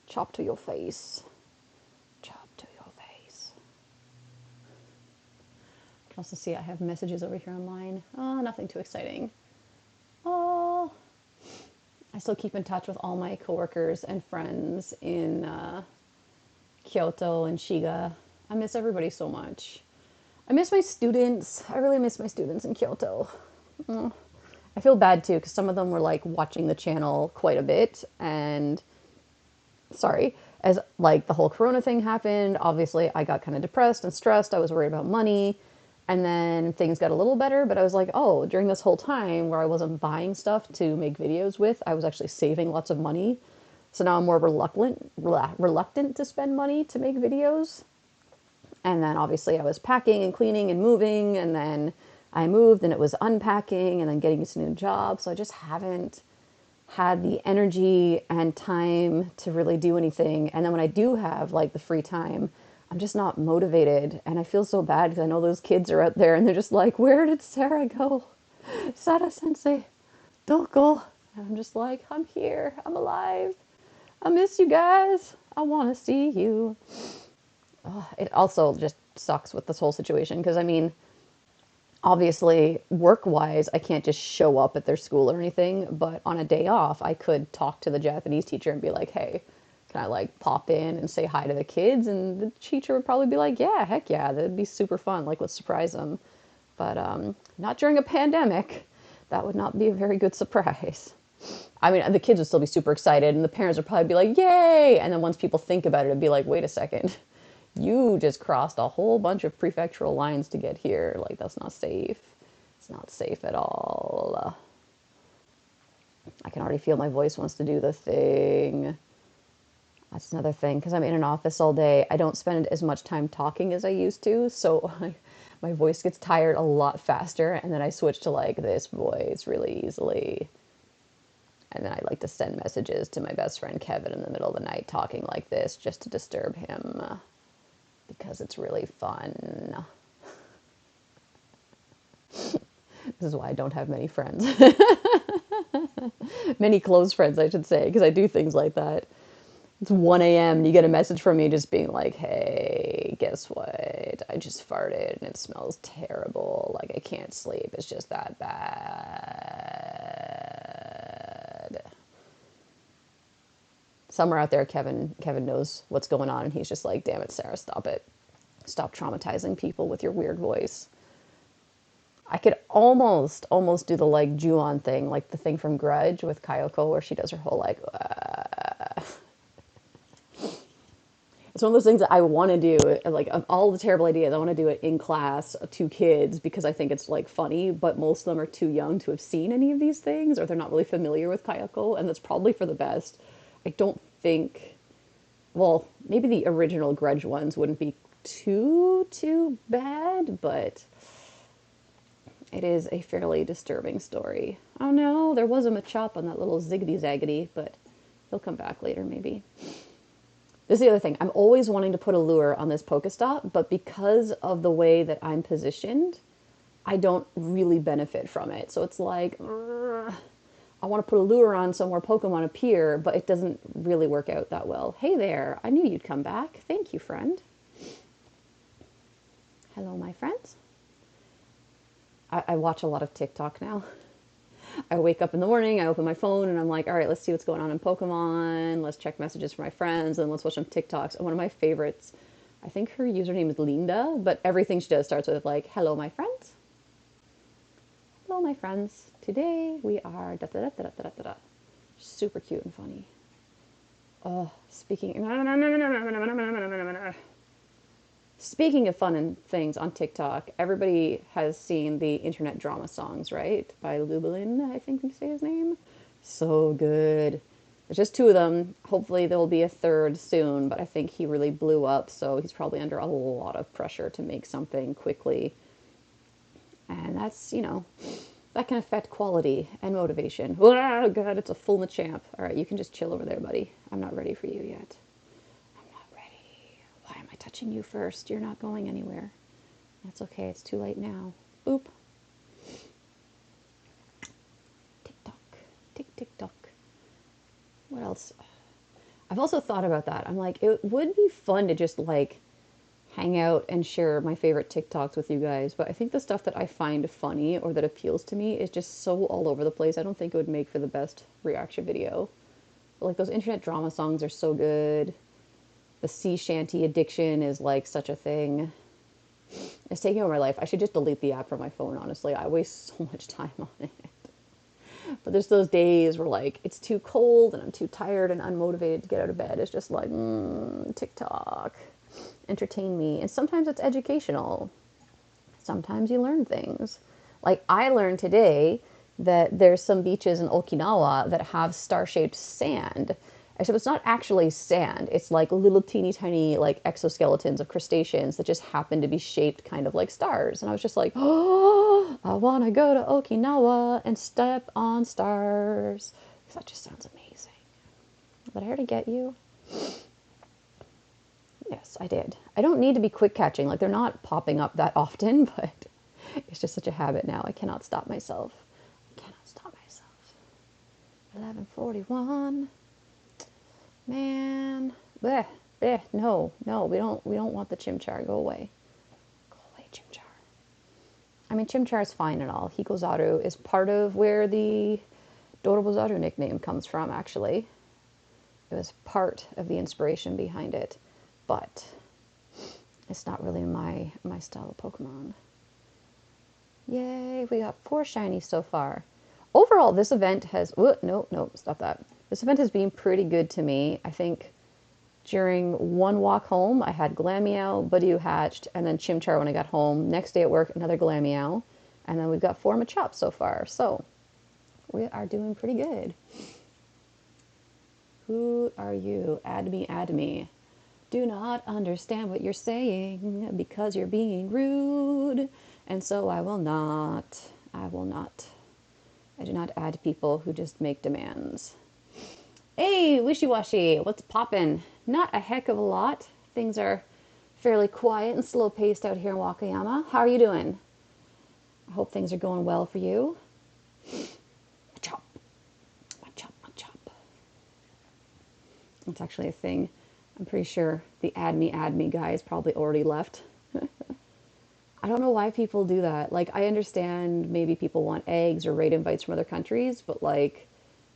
Chop to your face. Chop to your face. You can also see I have messages over here online. Oh, nothing too exciting. Oh, I still keep in touch with all my coworkers and friends in Kyoto and Shiga. I miss everybody so much. I miss my students. I really miss my students in Kyoto. Mm. I feel bad too because some of them were like watching the channel quite a bit and sorry, as like the whole corona thing happened, obviously I got kind of depressed and stressed. I was worried about money. And then things got a little better, but I was like, oh, during this whole time where I wasn't buying stuff to make videos with, I was actually saving lots of money. So now I'm more reluctant to spend money to make videos. And then obviously I was packing and cleaning and moving, and then I moved and it was unpacking and then getting used to a new job. So I just haven't had the energy and time to really do anything. And then when I do have like the free time, I'm just not motivated. And I feel so bad because I know those kids are out there and they're just like, where did Sarah go? Sada sensei, don't go. And I'm just like, I'm here. I'm alive. I miss you guys. I want to see you. It also just sucks with this whole situation because I mean, obviously, work wise, I can't just show up at their school or anything, but on a day off, I could talk to the Japanese teacher and be like, hey, can I like pop in and say hi to the kids? And the teacher would probably be like, yeah, heck yeah, that'd be super fun. Like, let's surprise them. But not during a pandemic. That would not be a very good surprise. I mean, the kids would still be super excited, and the parents would probably be like, yay! And then once people think about it, it'd be like, wait a second. You just crossed a whole bunch of prefectural lines to get here. Like, that's not safe. It's not safe at all. I can already feel my voice wants to do the thing. That's another thing, because I'm in an office all day. I don't spend as much time talking as I used to, so my voice gets tired a lot faster, and then I switch to like this voice really easily. And then I like to send messages to my best friend Kevin in the middle of the night talking like this just to disturb him because it's really fun. This is why I don't have many friends. Many close friends, I should say, because I do things like that. It's 1 a.m. and you get a message from me just being like, hey, guess what? I just farted and it smells terrible. Like, I can't sleep. It's just that bad. Somewhere out there, Kevin knows what's going on, and he's just like, damn it, Sarah, stop it. Stop traumatizing people with your weird voice. I could almost do the like Ju-on thing, like the thing from Grudge with Kyoko, where she does her whole like, it's one of those things that I want to do. Like, of all the terrible ideas, I want to do it in class to kids because I think it's like funny, but most of them are too young to have seen any of these things, or they're not really familiar with Kayako, and that's probably for the best. I don't think, well, maybe the original Grudge ones wouldn't be too bad, but it is a fairly disturbing story. Oh no, there was a Machop on that little ziggity zaggity, but he'll come back later maybe. This is the other thing. I'm always wanting to put a lure on this Pokestop, but because of the way that I'm positioned, I don't really benefit from it. So it's like, I want to put a lure on so more Pokemon appear, but it doesn't really work out that well. Hey there, I knew you'd come back. Thank you, friend. Hello, my friends. I watch a lot of TikTok now. I wake up in the morning, I open my phone, and I'm like, all right, let's see what's going on in Pokemon. Let's check messages from my friends, and let's watch some TikToks. And one of my favorites, I think her username is Linda, but everything she does starts with like, hello, my friends. Hello, my friends. Today we are da da da da da da da. Super cute and funny. Oh, Speaking of fun and things on TikTok, everybody has seen the internet drama songs, right? By Lubelin, I think you say his name. So good. There's just two of them. Hopefully there will be a third soon, but I think he really blew up, so he's probably under a lot of pressure to make something quickly. And that's, that can affect quality and motivation. Oh, God, it's a full Machamp. All right, you can just chill over there, buddy. I'm not ready for you yet. Why am I touching you first? You're not going anywhere. That's okay. It's too late now. Boop. Tick tock. Tick tick tock. What else? I've also thought about that. I'm like, it would be fun to just like hang out and share my favorite TikToks with you guys, but I think the stuff that I find funny or that appeals to me is just so all over the place. I don't think it would make for the best reaction video. But like those internet drama songs are so good. The sea shanty addiction is like such a thing. It's taking over my life. I should just delete the app from my phone, honestly. I waste so much time on it. But there's those days where like it's too cold and I'm too tired and unmotivated to get out of bed. It's just like, TikTok, entertain me. And sometimes it's educational. Sometimes you learn things. Like I learned today that there's some beaches in Okinawa that have star-shaped sand. Except it's not actually sand. It's like little teeny tiny like exoskeletons of crustaceans that just happen to be shaped kind of like stars. And I was just like, oh, I want to go to Okinawa and step on stars. That just sounds amazing. Did I already get you? Yes, I did. I don't need to be quick catching. Like they're not popping up that often, but it's just such a habit now. I cannot stop myself. I cannot stop myself. 11:41. Man. Bleh, bleh. No, we don't want the chimchar. Go away. Go away, chimchar. I mean, chimchar is fine and all. Hikozaru is part of where the Dorobozaru nickname comes from, actually. It was part of the inspiration behind it, but it's not really my style of Pokemon. Yay, we got 4 shinies so far. Overall, this event has... no, stop that. This event has been pretty good to me. I think during one walk home, I had Glameow, Budew hatched, and then Chimchar when I got home. Next day at work, another Glameow. And then we've got 4 Machop so far. So, we are doing pretty good. Who are you? Add me, add me. Do not understand what you're saying because you're being rude. And so I will not. I will not. I do not add people who just make demands. Hey, wishy-washy, what's poppin'? Not a heck of a lot. Things are fairly quiet and slow-paced out here in Wakayama. How are you doing? I hope things are going well for you. Machop. Machop, machop. That's actually a thing. I'm pretty sure the add me guy is probably already left. I don't know why people do that. Like, I understand maybe people want eggs or raid invites from other countries, but like,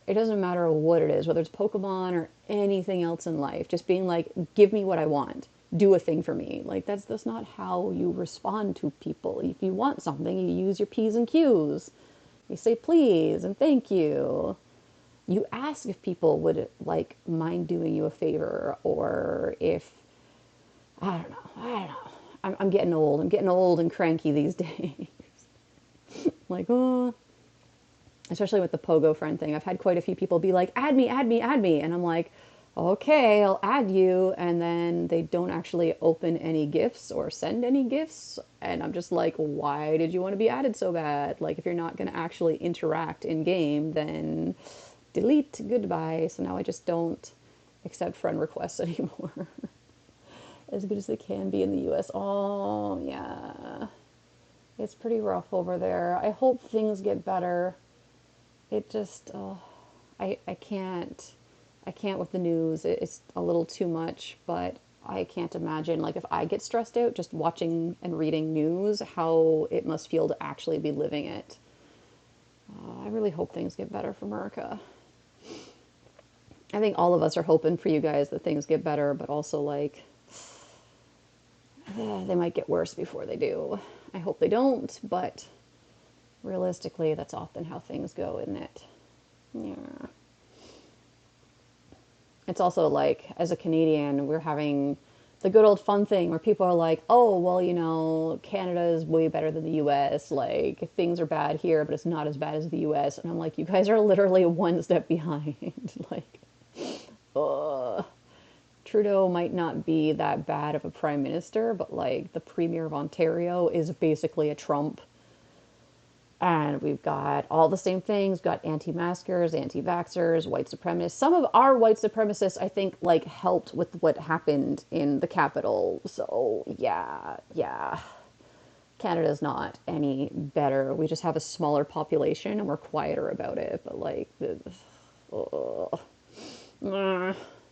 it doesn't matter what it is, whether it's Pokemon or anything else in life. Just being like, give me what I want. Do a thing for me. Like, that's not how you respond to people. If you want something, you use your P's and Q's. You say please and thank you. You ask if people would like mind doing you a favor, or if I don't know. I'm getting old. I'm getting old and cranky these days. Like, oh, especially with the Pogo friend thing. I've had quite a few people be like, add me, add me, add me. And I'm like, okay, I'll add you. And then they don't actually open any gifts or send any gifts. And I'm just like, why did you want to be added so bad? Like, if you're not going to actually interact in game, then delete, goodbye. So now I just don't accept friend requests anymore. As good as they can be in the US. Oh, yeah. It's pretty rough over there. I hope things get better. It just, I can't with the news. It's a little too much, but I can't imagine, like, if I get stressed out just watching and reading news, how it must feel to actually be living it. I really hope things get better for America. I think all of us are hoping for you guys that things get better, but also, like, they might get worse before they do. I hope they don't, but realistically, that's often how things go, isn't it? Yeah. It's also like, as a Canadian, we're having the good old fun thing where people are like, oh, well, you know, Canada is way better than the US. Like, things are bad here, but it's not as bad as the US. And I'm like, you guys are literally one step behind. Like, ugh. Trudeau might not be that bad of a prime minister, but like the premier of Ontario is basically a Trump. And we've got all the same things. We've got anti-maskers, anti-vaxxers, white supremacists. Some of our white supremacists, I think, like, helped with what happened in the Capitol. So, yeah. Canada's not any better. We just have a smaller population and we're quieter about it. But, like,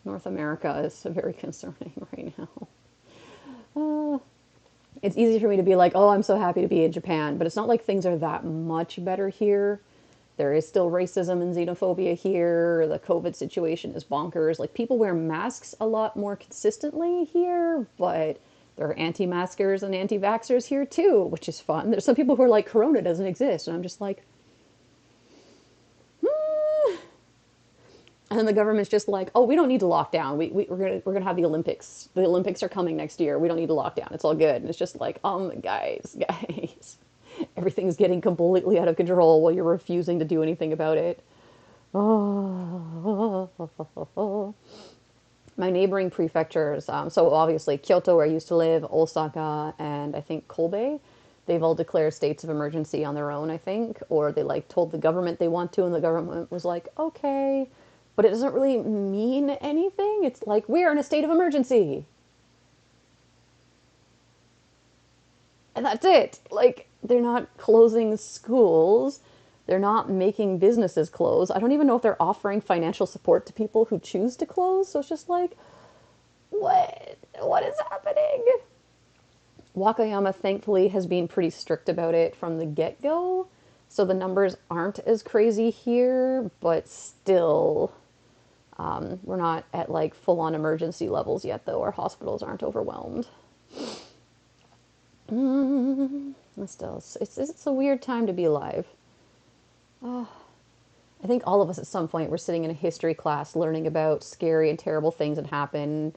North America is very concerning right now. It's easy for me to be like, oh, I'm so happy to be in Japan, but it's not like things are that much better here. There is still racism and xenophobia here. The COVID situation is bonkers. Like, people wear masks a lot more consistently here, but there are anti-maskers and anti-vaxxers here too, which is fun. There's some people who are like, Corona doesn't exist, and I'm just like, And then the government's just like, oh, we don't need to lock down. We're gonna have the Olympics. The Olympics are coming next year. We don't need to lock down. It's all good. And it's just like, guys, everything's getting completely out of control while you're refusing to do anything about it. Oh, my neighboring prefectures. So obviously Kyoto, where I used to live, Osaka, and I think Kobe. They've all declared states of emergency on their own, I think, or they like told the government they want to, and the government was like, okay, but it doesn't really mean anything. It's like we're in a state of emergency, and that's it. Like they're not closing schools. They're not making businesses close. I don't even know if they're offering financial support to people who choose to close. So it's just like, what is happening? Wakayama thankfully has been pretty strict about it from the get-go. So the numbers aren't as crazy here, but still, we're not at like full-on emergency levels yet, though. Our hospitals aren't overwhelmed. Still, it's a weird time to be alive. Oh, I think all of us at some point were sitting in a history class learning about scary and terrible things that happen.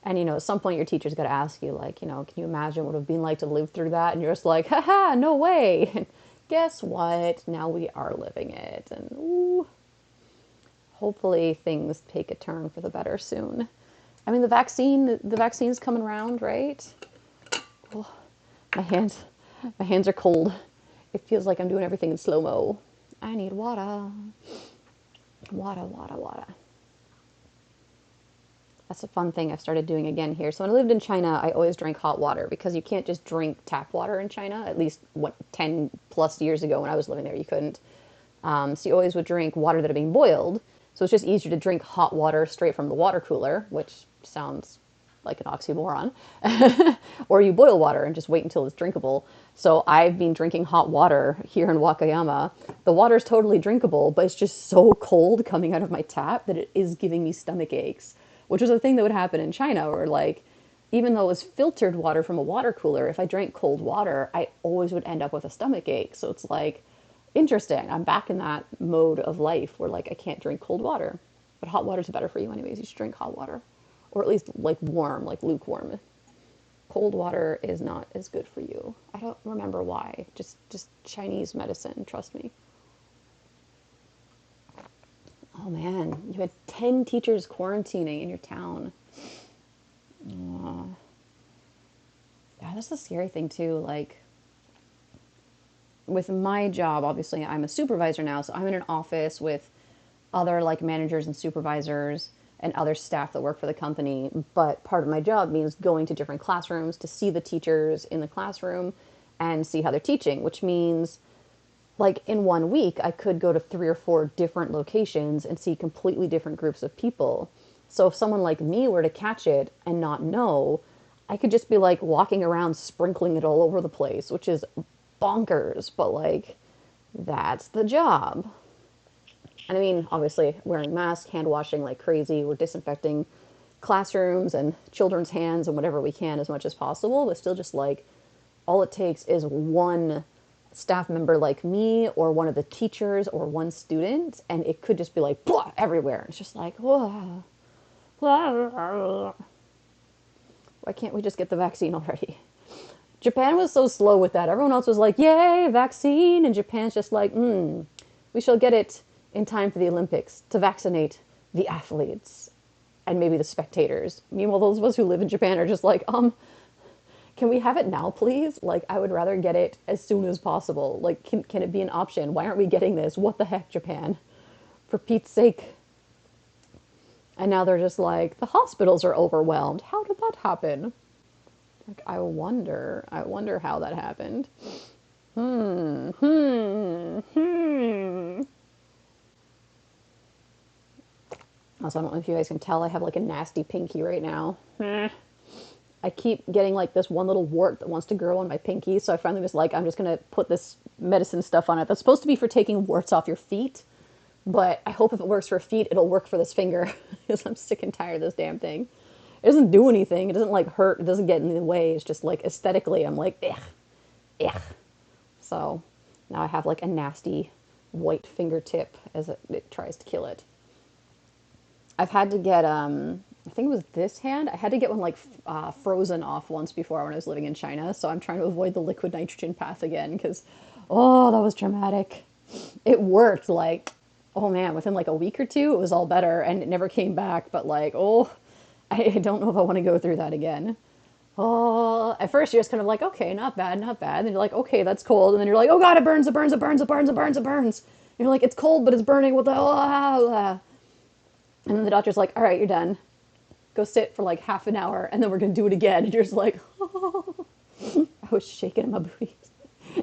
And, at some point your teacher's got to ask you, like, can you imagine what it would have been like to live through that? And you're just like, haha, no way. And guess what? Now we are living it. And ooh, hopefully things take a turn for the better soon. I mean, the vaccine's coming around, right? Oh, my hands are cold. It feels like I'm doing everything in slow-mo. I need water. Water. That's a fun thing I've started doing again here. So when I lived in China, I always drank hot water because you can't just drink tap water in China. At least 10 plus years ago when I was living there, you couldn't. So you always would drink water that had been boiled. So it's just easier to drink hot water straight from the water cooler, which sounds like an oxymoron. Or you boil water and just wait until it's drinkable. So I've been drinking hot water here in Wakayama. The water's totally drinkable, but it's just so cold coming out of my tap that it is giving me stomach aches, which was a thing that would happen in China where, like, even though it was filtered water from a water cooler, if I drank cold water, I always would end up with a stomach ache. So it's like, interesting. I'm back in that mode of life where, like, I can't drink cold water. But hot water's better for you anyways. You should drink hot water. Or at least, like, warm, like lukewarm. Cold water is not as good for you. I don't remember why. Just Chinese medicine, trust me. Oh man, you had 10 teachers quarantining in your town. Aw. Yeah, that's the scary thing too. Like, with my job, obviously, I'm a supervisor now, so I'm in an office with other like managers and supervisors and other staff that work for the company. But part of my job means going to different classrooms to see the teachers in the classroom and see how they're teaching, which means like in one week, I could go to 3 or 4 different locations and see completely different groups of people. So if someone like me were to catch it and not know, I could just be like walking around sprinkling it all over the place, which is bonkers, but like that's the job. And I mean, obviously, wearing masks, hand washing like crazy, we're disinfecting classrooms and children's hands and whatever we can as much as possible, but still just like all it takes is one staff member like me or one of the teachers or one student, and it could just be like blah, everywhere. It's just like, whoa. Why can't we just get the vaccine already? Japan was so slow with that. Everyone else was like, yay, vaccine. And Japan's just like, we shall get it in time for the Olympics to vaccinate the athletes and maybe the spectators. Meanwhile, those of us who live in Japan are just like, can we have it now, please? Like, I would rather get it as soon as possible. Like, can it be an option? Why aren't we getting this? What the heck, Japan? For Pete's sake. And now they're just like, the hospitals are overwhelmed. How did that happen? Like, I wonder how that happened. Also, I don't know if you guys can tell, I have like a nasty pinky right now. I keep getting like this one little wart that wants to grow on my pinky, so I finally was like, I'm just gonna put this medicine stuff on it. That's supposed to be for taking warts off your feet, but I hope if it works for feet, it'll work for this finger, because I'm sick and tired of this damn thing. It doesn't do anything. It doesn't like hurt. It doesn't get in the way. It's just like aesthetically, I'm like, ugh. So now I have like a nasty white fingertip as it tries to kill it. I've had to get I think it was this hand. I had to get one like frozen off once before when I was living in China. So I'm trying to avoid the liquid nitrogen path again because, oh, that was traumatic. It worked like, oh man, within like a week or two, it was all better and it never came back. But like, oh, I don't know if I want to go through that again. Oh, at first you're just kind of like, okay, not bad, not bad. Then you're like, okay, that's cold. And then you're like, oh God, it burns, it burns, it burns, it burns, it burns, it burns. And you're like, it's cold, but it's burning. What the hell? And then the doctor's like, all right, you're done. Go sit for like half an hour, and then we're going to do it again. And you're just like, oh. I was shaking in my booties.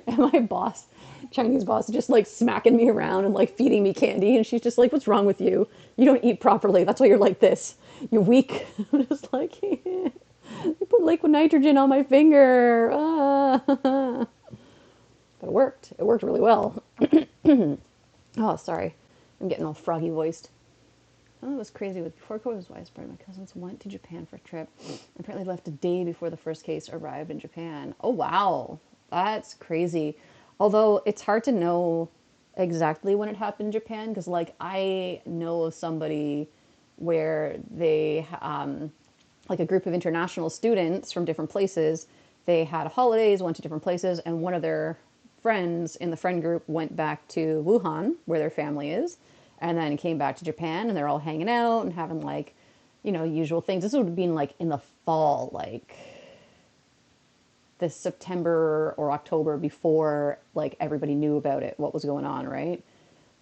And my boss, Chinese boss, just like smacking me around and like feeding me candy. And she's just like, what's wrong with you? You don't eat properly. That's why you're like this. You're weak. I'm just like, you put liquid nitrogen on my finger. Ah. But it worked. It worked really well. Oh, sorry. I'm getting all froggy voiced. Oh, it was crazy. Before COVID was widespread, my cousins went to Japan for a trip. Apparently left a day before the first case arrived in Japan. Oh, wow. That's crazy. Although it's hard to know exactly when it happened in Japan because, like, I know of somebody where they, like a group of international students from different places, they had holidays, went to different places, and one of their friends in the friend group went back to Wuhan, where their family is, and then came back to Japan, and they're all hanging out and having like, usual things. This would have been like in the fall, like this September or October before like everybody knew about it, what was going on, right?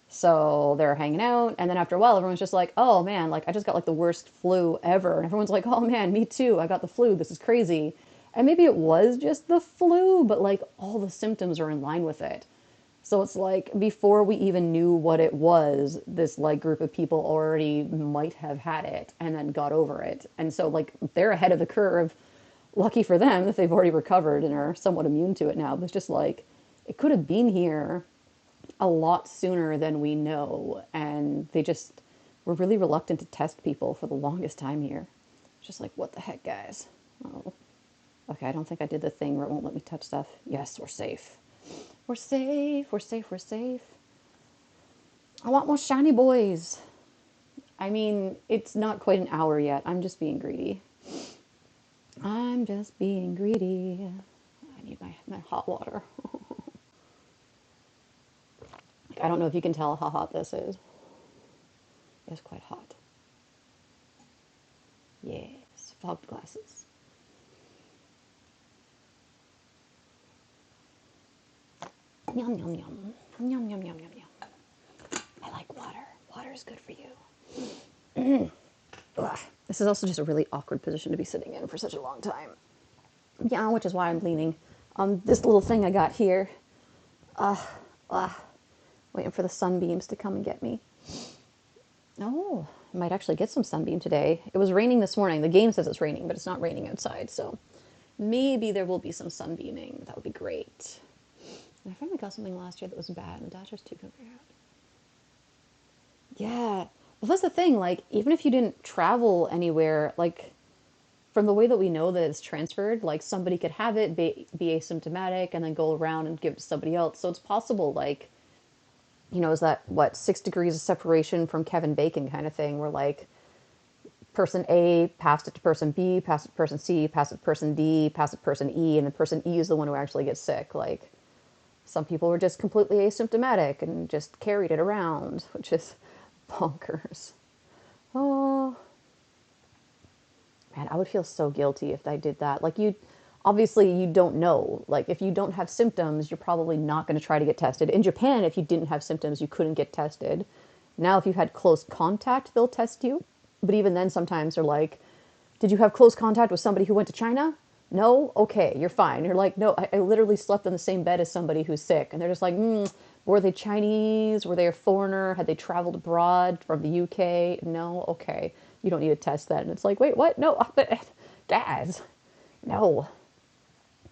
So they're hanging out, and then after a while, everyone's just like, "Oh man, like I just got like the worst flu ever," and everyone's like, "Oh man, me too. I got the flu. This is crazy." And maybe it was just the flu, but like all the symptoms are in line with it. So it's like before we even knew what it was, this like group of people already might have had it and then got over it. And so like they're ahead of the curve. Lucky for them that they've already recovered and are somewhat immune to it now. But it's just like it could have been here a lot sooner than we know, and they just were really reluctant to test people for the longest time here. Just like, what the heck, guys? Oh, okay, I don't think I did the thing where it won't let me touch stuff. Yes, we're safe. We're safe, we're safe, we're safe. I want more shiny boys. I mean, it's not quite an hour yet. I'm just being greedy. I'm just being greedy. I need my hot water. I don't know if you can tell how hot this is. It's quite hot. Yes, fogged glasses. Yum, yum, yum. Yum, yum, yum, yum, yum. I like water. Water is good for you. Ugh. This is also just a really awkward position to be sitting in for such a long time. Yeah, which is why I'm leaning on this little thing I got here. Uh, Waiting for the sunbeams to come and get me. Oh, I might actually get some sunbeam today. It was raining this morning. The game says it's raining, but it's not raining outside, so maybe there will be some sunbeaming. That would be great. And I finally got something last year that was bad, and Dodgers too could figure out. Yeah. Well, that's the thing. Like, even if you didn't travel anywhere, like, from the way that we know that it's transferred, like, somebody could have it, be asymptomatic, and then go around and give it to somebody else. So it's possible, like, is that, what, 6 degrees of separation from Kevin Bacon kind of thing, where, like, person A passed it to person B, passed it to person C, passed it to person D, passed it to person E, and the person E is the one who actually gets sick. Like, some people were just completely asymptomatic and just carried it around, which is bonkers. Oh, man, I would feel so guilty if I did that. Like, obviously, you don't know. Like, if you don't have symptoms, you're probably not going to try to get tested. In Japan, if you didn't have symptoms, you couldn't get tested. Now, if you had close contact, they'll test you. But even then, sometimes they're like, did you have close contact with somebody who went to China? No? Okay, you're fine. You're like, no, I literally slept in the same bed as somebody who's sick. And they're just like, were they Chinese? Were they a foreigner? Had they traveled abroad from the UK? No? Okay. You don't need to test that. And it's like, wait, what? No, guys, no.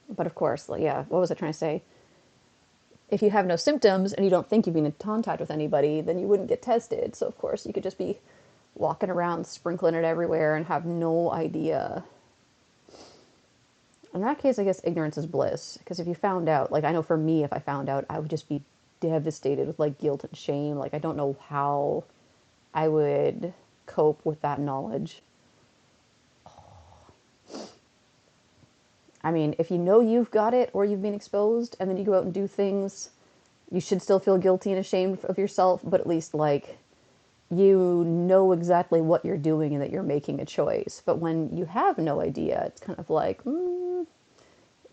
But of course, like, yeah, what was I trying to say? If you have no symptoms and you don't think you've been in contact with anybody, then you wouldn't get tested. So of course, you could just be walking around sprinkling it everywhere and have no idea. In that case, I guess ignorance is bliss. Because if you found out, like, I know for me, if I found out, I would just be devastated with, like, guilt and shame. Like, I don't know how I would cope with that knowledge. I mean, if you know you've got it or you've been exposed and then you go out and do things, you should still feel guilty and ashamed of yourself, but at least like you know exactly what you're doing and that you're making a choice. But when you have no idea, it's kind of like,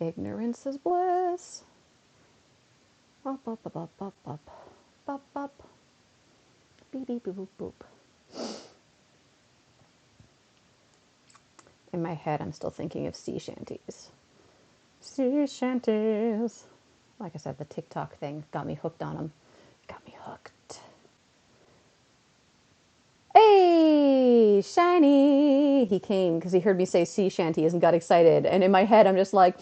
ignorance is bliss. Up, up, up, up, up, up, up, up, beep, beep, boop, boop, boop. In my head, I'm still thinking of sea shanties. Sea shanties. Like I said, the TikTok thing got me hooked on them. Got me hooked. Hey, shiny! He came because he heard me say sea shanties and got excited. And in my head, I'm just like,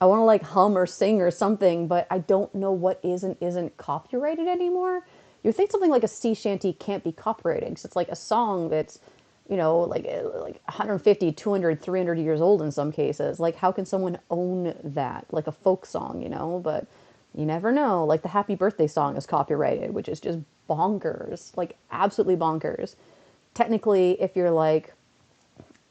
I want to like hum or sing or something, but I don't know what is and isn't copyrighted anymore. You would think something like a sea shanty can't be copyrighted because it's like a song that's, like 150, 200, 300 years old in some cases. Like, how can someone own that? Like a folk song, But you never know. Like the Happy Birthday song is copyrighted, which is just bonkers. Like, absolutely bonkers. Technically, if you're like,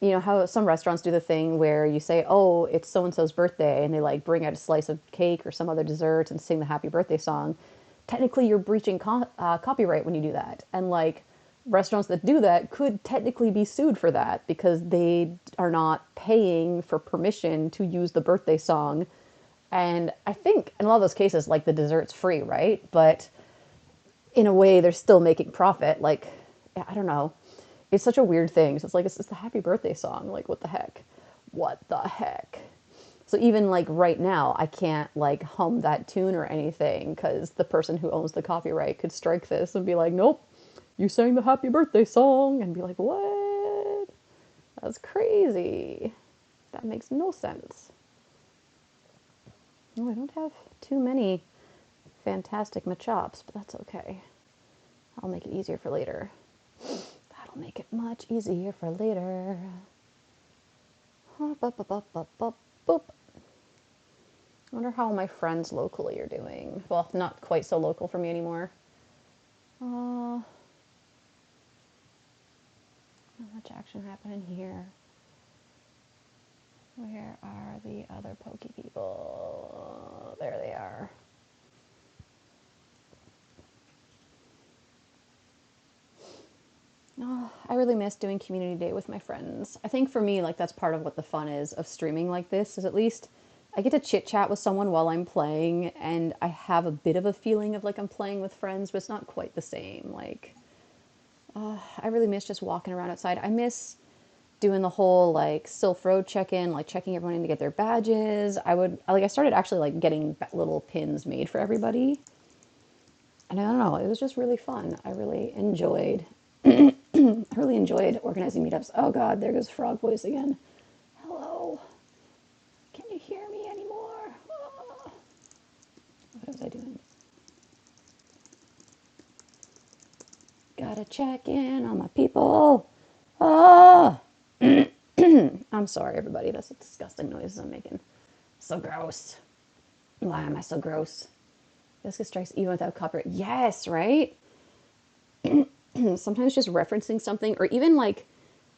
how some restaurants do the thing where you say, oh, it's so and so's birthday, and they like bring out a slice of cake or some other dessert and sing the happy birthday song. Technically, you're breaching copyright when you do that. And like restaurants that do that could technically be sued for that because they are not paying for permission to use the birthday song. And I think in a lot of those cases, like the dessert's free, right? But in a way, they're still making profit. Like, I don't know. It's such a weird thing. So it's like, it's the happy birthday song. Like, what the heck? What the heck? So even like right now, I can't like hum that tune or anything because the person who owns the copyright could strike this and be like, nope, you sang the happy birthday song. And be like, what? That's crazy. That makes no sense. No, I don't have too many fantastic Machops, but that's okay. I'll make it easier for later. That'll make it much easier for later. Hop, up, up, up, up, up, boop. I wonder how my friends locally are doing. Well, not quite so local for me anymore. Not much action happening here. Where are the other Poke people? There they are. Oh, I really miss doing community day with my friends. I think for me, like that's part of what the fun is of streaming like this, is at least I get to chit chat with someone while I'm playing, and I have a bit of a feeling of like I'm playing with friends, but it's not quite the same. Like, I really miss just walking around outside. I miss doing the whole like Sylph Road check-in, like checking everyone in to get their badges. I started actually like getting little pins made for everybody. And I don't know, it was just really fun. I really enjoyed organizing meetups. Oh God, there goes Frog Voice again. Hello. Can you hear me anymore? Oh. What was I doing? Gotta check in on my people. Oh. I'm sorry, everybody. That's a disgusting noise I'm making. So gross. Why am I so gross? This gets strikes even without copyright. Yes, right? Sometimes just referencing something, or even like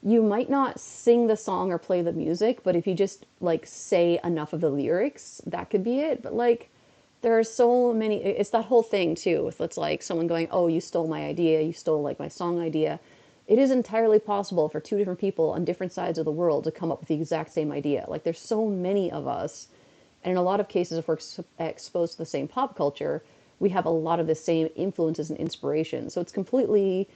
you might not sing the song or play the music, but if you just like say enough of the lyrics, that could be it. But like there are so many, it's that whole thing too. If it's like someone going, oh, you stole my idea, you stole like my song idea. It is entirely possible for two different people on different sides of the world to come up with the exact same idea. Like there's so many of us. And in a lot of cases, if we're exposed to the same pop culture, we have a lot of the same influences and inspiration. So it's completely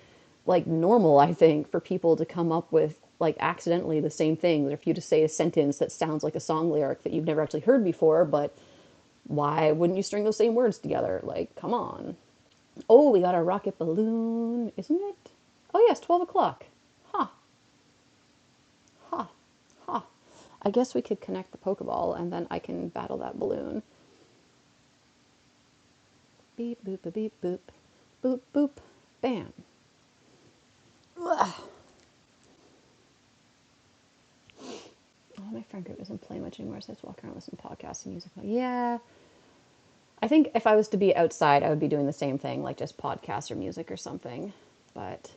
like normal, I think, for people to come up with like accidentally the same things, or for you to say a sentence that sounds like a song lyric that you've never actually heard before, but why wouldn't you string those same words together? Like, come on. Oh, we got a rocket balloon, isn't it? Oh, yes, 12 o'clock. Huh. Huh. Huh. I guess we could connect the Pokeball and then I can battle that balloon. Beep, boop, boop, beep, boop. Boop, boop. Bam. Ugh. Oh, my friend group doesn't play much anymore, so I just walk around listening to podcasts and music. Yeah. I think if I was to be outside, I would be doing the same thing, like just podcasts or music or something. But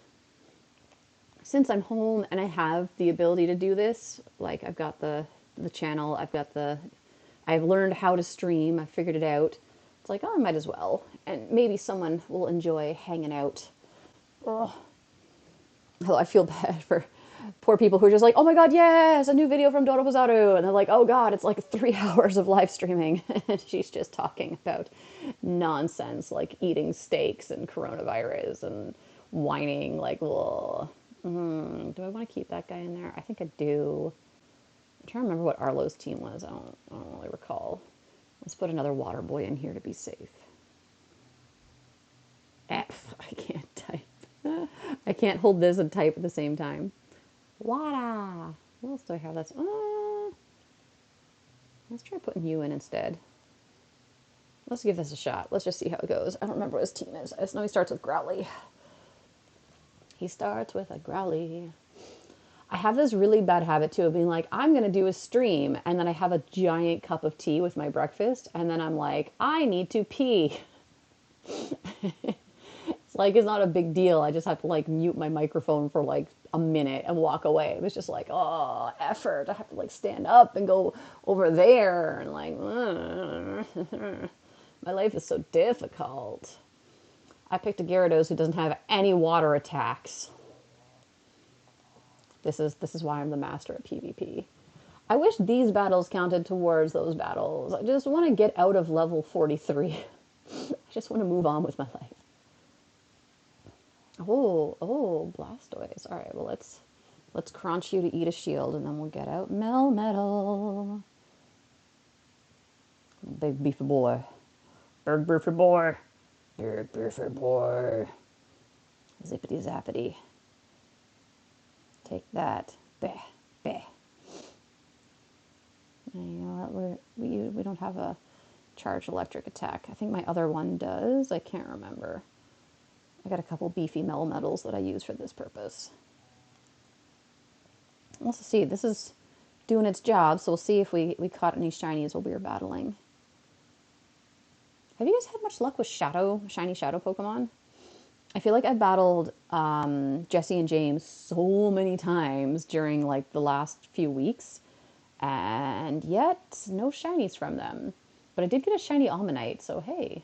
since I'm home and I have the ability to do this, like I've got the channel, I've learned how to stream, I figured it out. It's like, oh, I might as well. And maybe someone will enjoy hanging out. Oh, I feel bad for poor people who are just like, oh my god, yes, a new video from Doro Pozaru. And they're like, oh god, it's like 3 hours of live streaming. And she's just talking about nonsense like eating steaks and coronavirus and whining like, oh, do I want to keep that guy in there? I think I do. I'm trying to remember what Arlo's team was. I don't really recall. Let's put another water boy in here to be safe. F. I can't type. I can't hold this and type at the same time. Water. What else do I have? Let's try putting you in instead. Let's give this a shot. Let's just see how it goes. I don't remember what his team is. I just know he starts with Growly. He starts with a Growly. I have this really bad habit too of being like, I'm going to do a stream, and then I have a giant cup of tea with my breakfast, and then I'm like, I need to pee. It's like, it's not a big deal. I just have to like mute my microphone for like a minute and walk away. It was just like, oh, effort. I have to like stand up and go over there and like, my life is so difficult. I picked a Gyarados who doesn't have any water attacks. This is why I'm the master at PvP. I wish these battles counted towards those battles. I just want to get out of level 43. I just want to move on with my life. Oh, Blastoise. All right, well, let's crunch you to eat a shield, and then we'll get out Melmetal. Big beefy boy. Big beefy boy. Big beefy boy. Zippity zappity. Take that. Bah, bah. You know what? We don't have a charged electric attack. I think my other one does. I can't remember. I got a couple beefy Melmetals that I use for this purpose. Let's see. This is doing its job, so we'll see if we caught any shinies while we were battling. Have you guys had much luck with shiny shadow Pokemon? I feel like I've battled Jesse and James so many times during like the last few weeks, and yet no shinies from them. But I did get a shiny Almanite, so hey.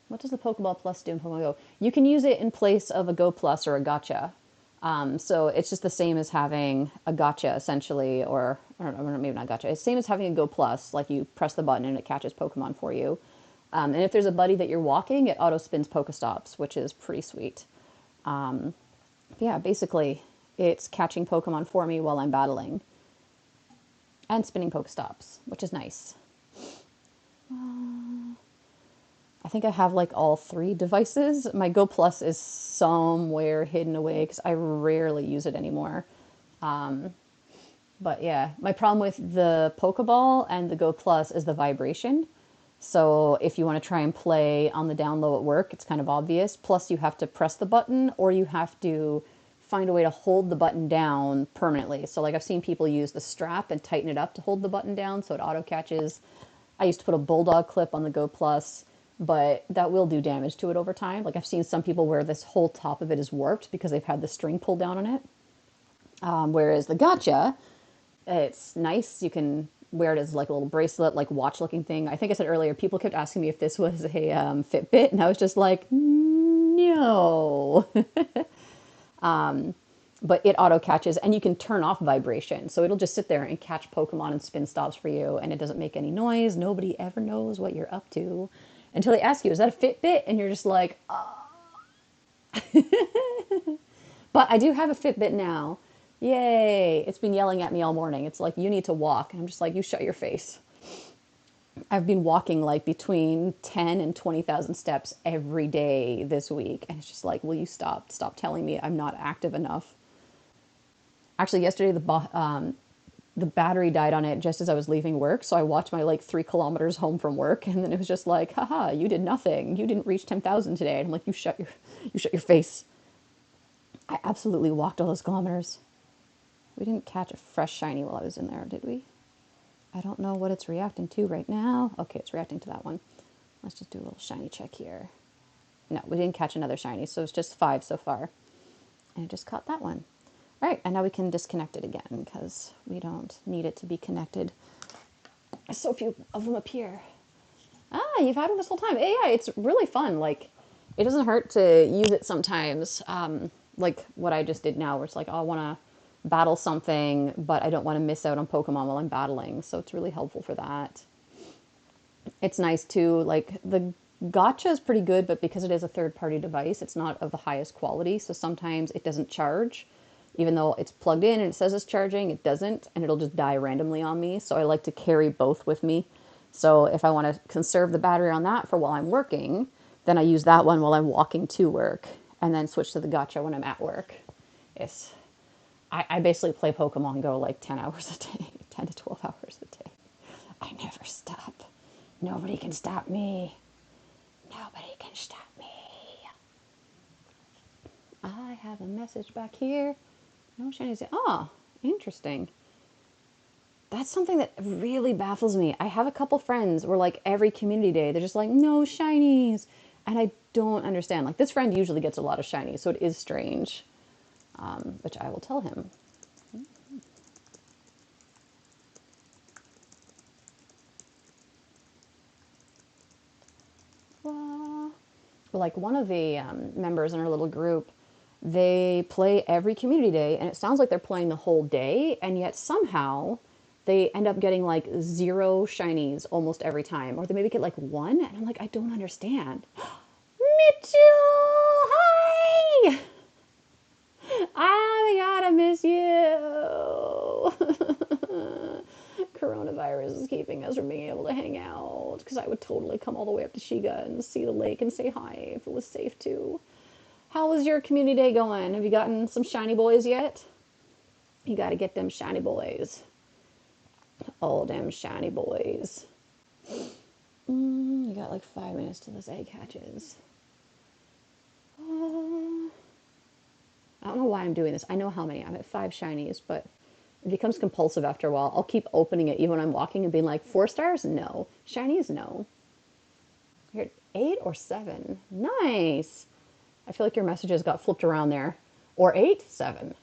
What does the Pokeball Plus do in Pokemon Go? You can use it in place of a Go Plus or a Gotcha. So it's just the same as having a Gotcha, essentially, or I don't know, maybe not Gotcha. It's the same as having a Go Plus. Like you press the button and it catches Pokemon for you. And if there's a buddy that you're walking, it auto spins Pokestops, which is pretty sweet. Yeah, basically, it's catching Pokemon for me while I'm battling. And spinning Pokestops, which is nice. I think I have like all 3 devices. My Go Plus is somewhere hidden away because I rarely use it anymore. But yeah, my problem with the Pokeball and the Go Plus is the vibration. So if you want to try and play on the down low at work, it's kind of obvious. Plus you have to press the button or you have to find a way to hold the button down permanently. So like I've seen people use the strap and tighten it up to hold the button down so it auto catches. I used to put a Bulldog clip on the Go Plus, but that will do damage to it over time. Like I've seen some people where this whole top of it is warped because they've had the string pulled down on it. Whereas the Gotcha, it's nice. You can wear it as like a little bracelet, like watch looking thing. I think I said earlier, people kept asking me if this was a Fitbit, and I was just like, no. But it auto catches, and you can turn off vibration. So it'll just sit there and catch Pokemon and spin stops for you, and it doesn't make any noise. Nobody ever knows what you're up to until they ask you, is that a Fitbit? And you're just like, oh. But I do have a Fitbit now. Yay. It's been yelling at me all morning. It's like, you need to walk. And I'm just like, you shut your face. I've been walking like between 10 and 20,000 steps every day this week. And it's just like, will you stop? Stop telling me I'm not active enough. Actually, yesterday the battery died on it just as I was leaving work. So I walked my like 3 kilometers home from work. And then it was just like, haha, you did nothing. You didn't reach 10,000 today. And I'm like, you shut your face. I absolutely walked all those kilometers. We didn't catch a fresh shiny while I was in there, did we? I don't know what it's reacting to right now. Okay, it's reacting to that one. Let's just do a little shiny check here. No, we didn't catch another shiny, so it's just 5 so far. And I just caught that one. All right, and now we can disconnect it again because we don't need it to be connected. There's so few of them appear. Ah, you've had them this whole time. Yeah, it's really fun. Like, it doesn't hurt to use it sometimes. Like what I just did now, where it's like, oh, I want to battle something, but I don't want to miss out on Pokemon while I'm battling. So it's really helpful for that. It's nice too. Like the gotcha is pretty good, but because it is a third-party device, it's not of the highest quality. So sometimes it doesn't charge, even though it's plugged in and it says it's charging. It doesn't, and it'll just die randomly on me. So I like to carry both with me. So if I want to conserve the battery on that for while I'm working, then I use that one while I'm walking to work, and then switch to the gotcha when I'm at work. It's I basically play Pokemon Go like 10 hours a day, 10 to 12 hours a day. I never stop. Nobody can stop me. Nobody can stop me. I have a message back here. No shinies. Oh, interesting. That's something that really baffles me. I have a couple friends where, like, every community day, they're just like, no shinies. And I don't understand. Like, this friend usually gets a lot of shinies, so it is strange, which I will tell him. Well, like, one of the members in our little group, they play every community day, and it sounds like they're playing the whole day, and yet somehow they end up getting like zero shinies almost every time, or they maybe get like one, and I'm like, I don't understand. Mitchell, hi! I gotta miss you. Coronavirus is keeping us from being able to hang out because I would totally come all the way up to Shiga and see the lake and say hi if it was safe to. How was your community day going? Have you gotten some shiny boys yet? You gotta get them shiny boys. All them shiny boys. You got like 5 minutes till this egg hatches. I don't know why I'm doing this. I know how many. I'm at 5 shinies, but it becomes compulsive after a while. I'll keep opening it even when I'm walking and being like, 4 stars? No. Shinies? No. You're at 8 or 7. Nice. I feel like your messages got flipped around there. Or 8? 7.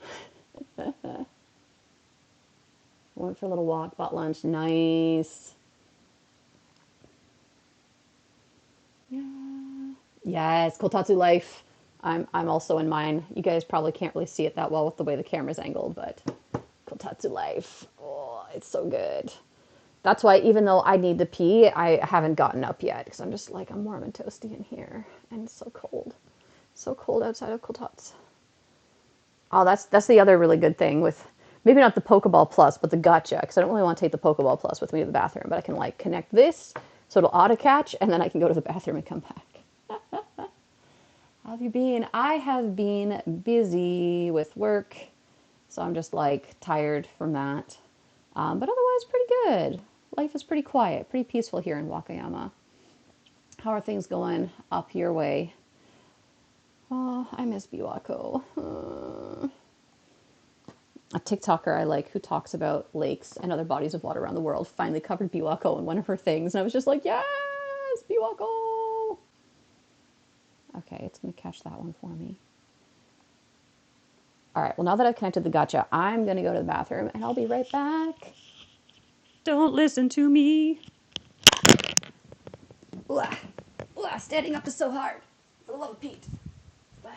Went for a little walk, bought lunch. Nice. Yeah. Yes, Kotatsu Life. I'm also in mine. You guys probably can't really see it that well with the way the camera's angled, but Kotatsu Life. Oh, it's so good. That's why even though I need to pee, I haven't gotten up yet because I'm just like, I'm warm and toasty in here, and it's so cold. So cold outside of Kotatsu. Oh, that's the other really good thing with maybe not the Pokeball Plus, but the Gotcha, because I don't really want to take the Pokeball Plus with me to the bathroom, but I can like connect this so it'll auto catch, and then I can go to the bathroom and come back. How have you been? I have been busy with work, so I'm just like tired from that. But otherwise, pretty good. Life is pretty quiet, pretty peaceful here in Wakayama. How are things going up your way? Oh, I miss Biwako. A TikToker I like who talks about lakes and other bodies of water around the world finally covered Biwako in one of her things, and I was just like, yes, Biwako! Okay, it's going to catch that one for me. All right, well, now that I've connected the gotcha, I'm going to go to the bathroom, and I'll be right back. Don't listen to me. Ooh, standing up is so hard. For the love of Pete. Bye.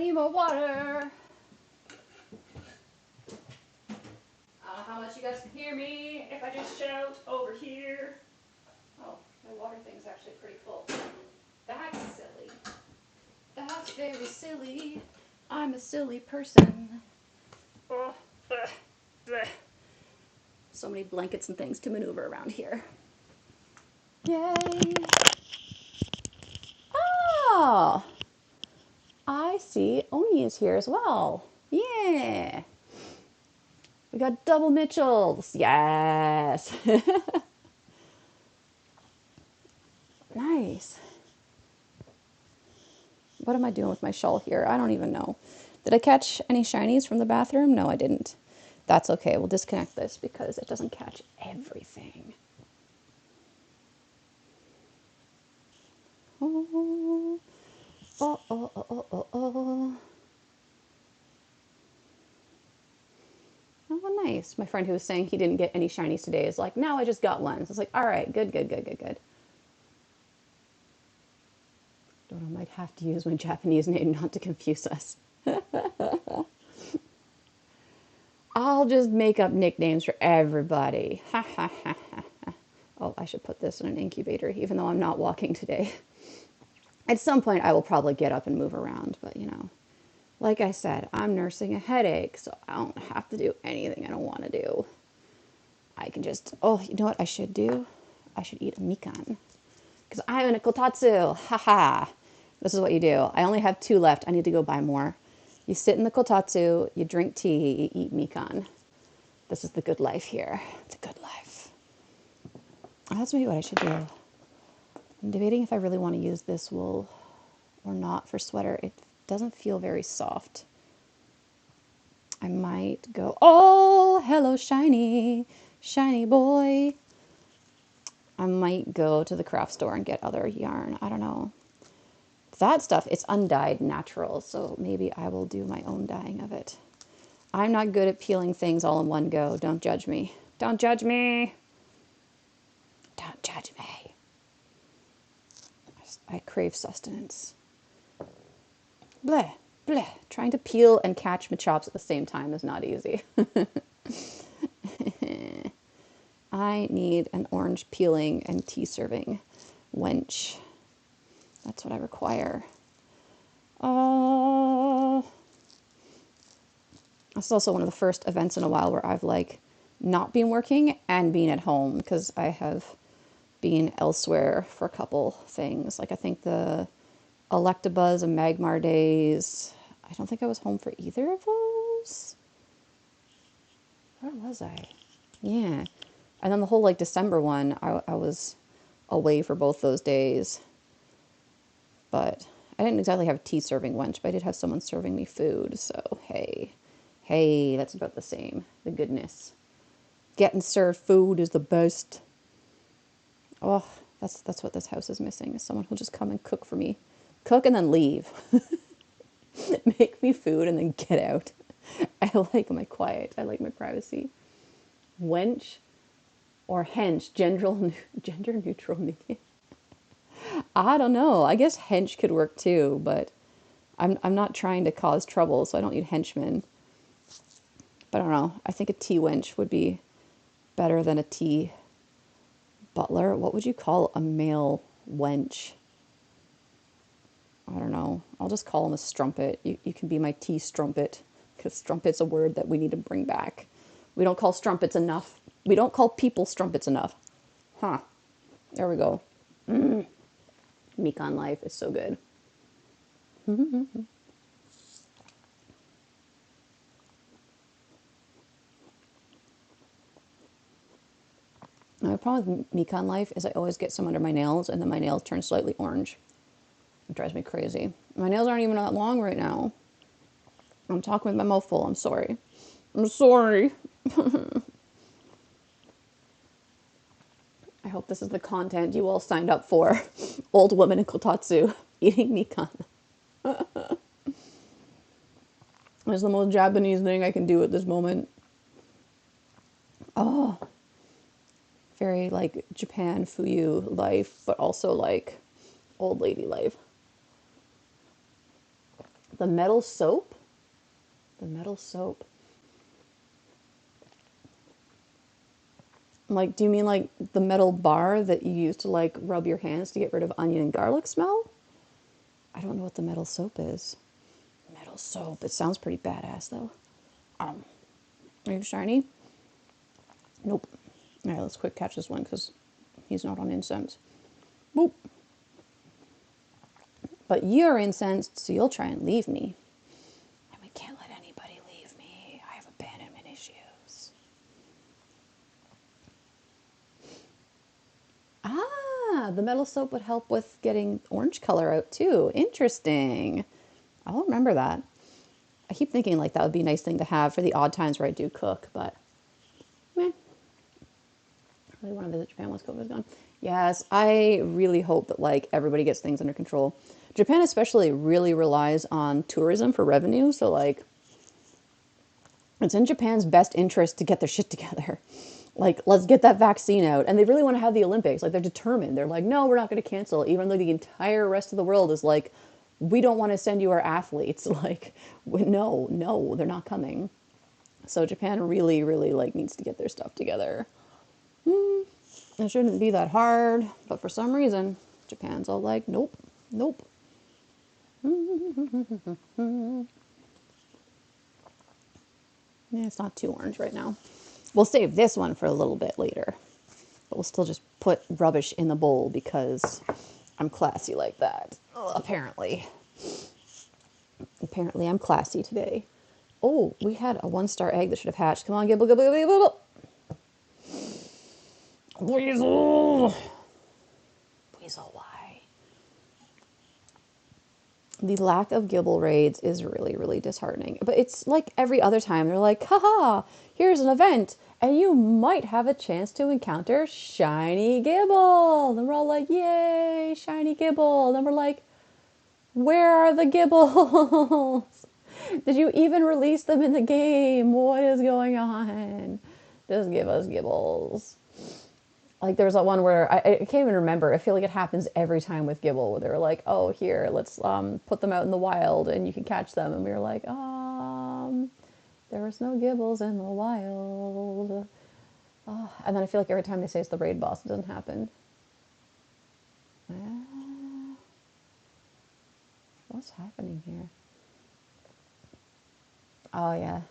need more water. I don't know how much you guys can hear me if I just shout over here. Oh, my water thing's actually pretty full. That's silly. That's very silly. I'm a silly person. Oh, bleh, bleh. So many blankets and things to maneuver around here. Yay. Oh, I see Oni is here as well. Yeah. We got double Mitchells. Yes. Nice. What am I doing with my shawl here? I don't even know. Did I catch any shinies from the bathroom? No, I didn't. That's okay. We'll disconnect this because it doesn't catch everything. Oh, oh, oh, oh, oh, oh, oh. Oh, nice. My friend who was saying he didn't get any shinies today is like, no, I just got one. So I was like, all right, good, good, good, good, good. Dora might have to use my Japanese name not to confuse us. I'll just make up nicknames for everybody. Ha ha ha ha. Oh, I should put this in an incubator, even though I'm not walking today. At some point, I will probably get up and move around, but you know, like I said, I'm nursing a headache, so I don't have to do anything I don't want to do. I can just, oh, you know what I should do? I should eat a mikan. Because I'm in a kotatsu. Haha. This is what you do. I only have 2 left. I need to go buy more. You sit in the kotatsu, you drink tea, you eat mikan. This is the good life here. It's a good life. That's maybe what I should do. I'm debating if I really want to use this wool or not for sweater. It doesn't feel very soft. I might go, oh, hello, shiny, shiny boy. I might go to the craft store and get other yarn. I don't know. That stuff, it's undyed natural, so maybe I will do my own dyeing of it. I'm not good at peeling things all in one go. Don't judge me. Don't judge me. Don't judge me. I crave sustenance. Bleh, bleh. Trying to peel and catch Machops at the same time is not easy. I need an orange peeling and tea serving wench. That's what I require. Oh. It's also one of the first events in a while where I've like not been working and being at home because I have been elsewhere for a couple things. Like I think the Electabuzz and Magmar days. I don't think I was home for either of those. Where was I? Yeah. And then the whole like December one, I was away for both those days. But I didn't exactly have a tea serving wench, but I did have someone serving me food. So, hey. Hey, that's about the same. The goodness. Getting served food is the best. Oh, that's what this house is missing. Is someone who'll just come and cook for me. Cook and then leave. Make me food and then get out. I like my quiet. I like my privacy. Wench or hench, gender neutral name. I don't know. I guess hench could work too, but I'm not trying to cause trouble, so I don't need henchmen. But I don't know. I think a tea wench would be better than a tea butler. What would you call a male wench? I don't know. I'll just call him a strumpet. You can be my tea strumpet, because strumpet's a word that we need to bring back. We don't call strumpets enough. We don't call people strumpets enough. Huh. There we go. Mikan life is so good. My problem with Mikan life is I always get some under my nails, and then my nails turn slightly orange. It drives me crazy. My nails aren't even that long right now. I'm talking with my mouth full. I'm sorry. I'm sorry. I hope this is the content you all signed up for. Old woman in kotatsu eating mikan. It's the most Japanese thing I can do at this moment. Oh, very like Japan Fuyu life, but also like old lady life. The metal soap? The metal soap. Like, do you mean like the metal bar that you use to like rub your hands to get rid of onion and garlic smell? I don't know what the metal soap is. Metal soap. It sounds pretty badass though. Um, are you shiny? Nope. All right, let's quick catch this one because he's not on incense. Boop. But you're incensed, so you'll try and leave me. And we can't let anybody leave me. I have abandonment issues. Ah, the metal soap would help with getting orange color out too. Interesting. I'll remember that. I keep thinking like that would be a nice thing to have for the odd times where I do cook, but meh. I really want to visit Japan once COVID is gone. Yes, I really hope that like everybody gets things under control. Japan especially really relies on tourism for revenue, so like it's in Japan's best interest to get their shit together. Like, let's get that vaccine out. And they really want to have the Olympics. Like, they're determined. They're like, no, we're not going to cancel, even though the entire rest of the world is like, we don't want to send you our athletes. Like, no, they're not coming. So Japan really, really like needs to get their stuff together. It shouldn't be that hard, but for some reason, Japan's all like, nope, nope. Yeah, it's not too orange right now. We'll save this one for a little bit later. But we'll still just put rubbish in the bowl because I'm classy like that. Ugh, apparently. Apparently I'm classy today. Oh, we had a 1-star egg that should have hatched. Come on, gibble, gibble, gibble, gibble. Weasel! Weasel, why? The lack of gibble raids is really, really disheartening. But it's like every other time. They're like, haha, here's an event, and you might have a chance to encounter shiny gibble. And we're all like, yay, shiny gibble. And we're like, where are the gibbles? Did you even release them in the game? What is going on? Just give us gibbles. Like there's that one where I can't even remember. I feel like it happens every time with Gibble, where they're like, "Oh, here, let's put them out in the wild and you can catch them," and we were like, there was no Gibbles in the wild." Oh, and then I feel like every time they say it's the raid boss, it doesn't happen. What's happening here? Oh yeah,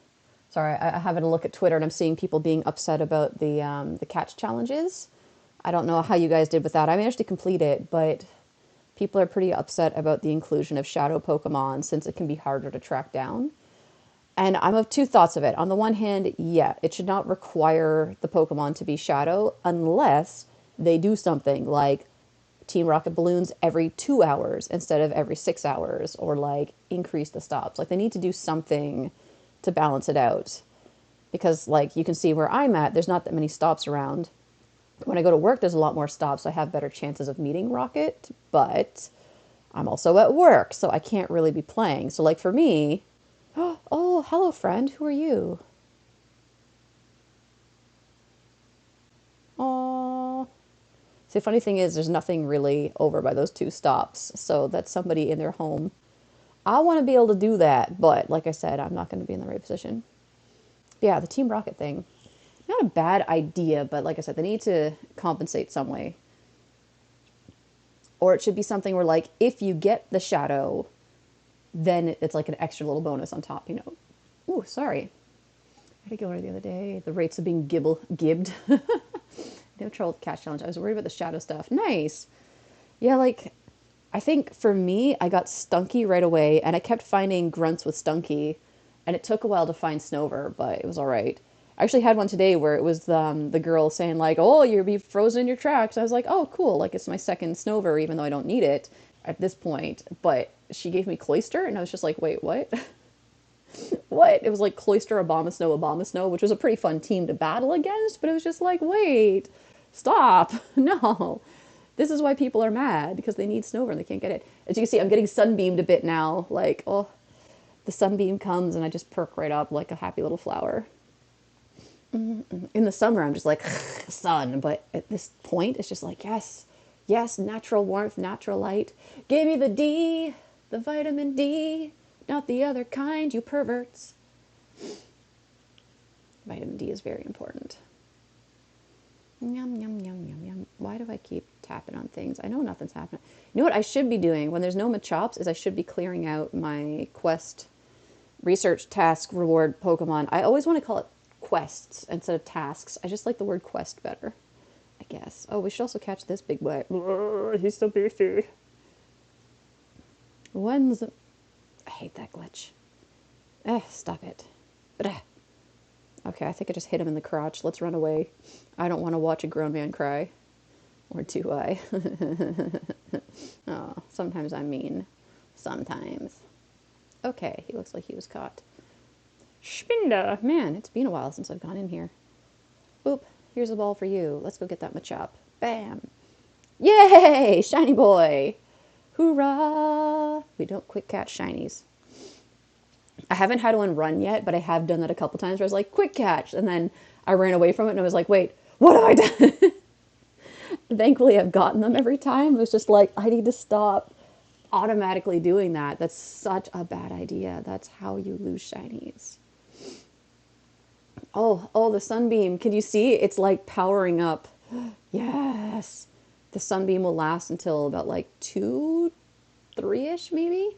sorry. I having a look at Twitter and I'm seeing people being upset about the catch challenges. I don't know how you guys did with that. I managed to complete it, but people are pretty upset about the inclusion of shadow Pokemon since it can be harder to track down. And I'm of two thoughts of it. On the one hand, yeah, it should not require the Pokemon to be shadow unless they do something like Team Rocket balloons every 2 hours instead of every 6 hours, or like increase the stops. Like they need to do something to balance it out. Because like you can see where I'm at, there's not that many stops around. When I go to work, there's a lot more stops, so I have better chances of meeting Rocket, but I'm also at work, so I can't really be playing. So, like, for me, oh, hello, friend, who are you? Oh. See, the funny thing is, there's nothing really over by those two stops, so that's somebody in their home. I want to be able to do that, but like I said, I'm not going to be in the right position. But yeah, the Team Rocket thing. Not a bad idea, but like I said, they need to compensate some way. Or it should be something where, like, if you get the shadow, then it's like an extra little bonus on top, you know. Ooh, sorry. I had to go over the other day. The rates of being gibbed. No trouble with the catch challenge. I was worried about the shadow stuff. Nice. Yeah, like, I think for me, I got Stunky right away, and I kept finding grunts with Stunky, and it took a while to find Snover, but it was all right. I actually had one today where it was the girl saying like, "Oh, you'll be frozen in your tracks." I was like, "Oh, cool!" Like it's my second Snover, even though I don't need it at this point. But she gave me Cloyster, and I was just like, "Wait, what? What?" It was like Cloyster, Abomasnow, which was a pretty fun team to battle against. But it was just like, "Wait, stop! No, this is why people are mad because they need Snover and they can't get it." As you can see, I'm getting sunbeamed a bit now. Like, oh, the sunbeam comes and I just perk right up like a happy little flower. In the summer, I'm just like, sun. But at this point, it's just like, yes, yes, natural warmth, natural light. Give me the D, the vitamin D. Not the other kind, you perverts. Vitamin D is very important. Yum, yum, yum, yum, yum. Why do I keep tapping on things? I know nothing's happening. You know what I should be doing when there's no Machops is I should be clearing out my quest research task reward Pokemon. I always want to call it quests instead of tasks. I just like the word quest better, I guess. Oh, we should also catch this big boy. He's so beefy. When's... I hate that glitch. Stop it. Okay, I think I just hit him in the crotch. Let's run away. I don't want to watch a grown man cry. Or do I? Oh, sometimes I'm mean. Sometimes. Okay, he looks like he was caught. Spinda! Man, it's been a while since I've gone in here. Oop, here's a ball for you. Let's go get that Machop. Bam! Yay! Shiny boy! Hoorah! We don't quick catch shinies. I haven't had one run yet, but I have done that a couple times where I was like, quick catch! And then I ran away from it and I was like, wait, what have I done? Thankfully, I've gotten them every time. It was just like, I need to stop automatically doing that. That's such a bad idea. That's how you lose shinies. Oh, the sunbeam. Can you see? It's like powering up. Yes. The sunbeam will last until about like 2, 3-ish maybe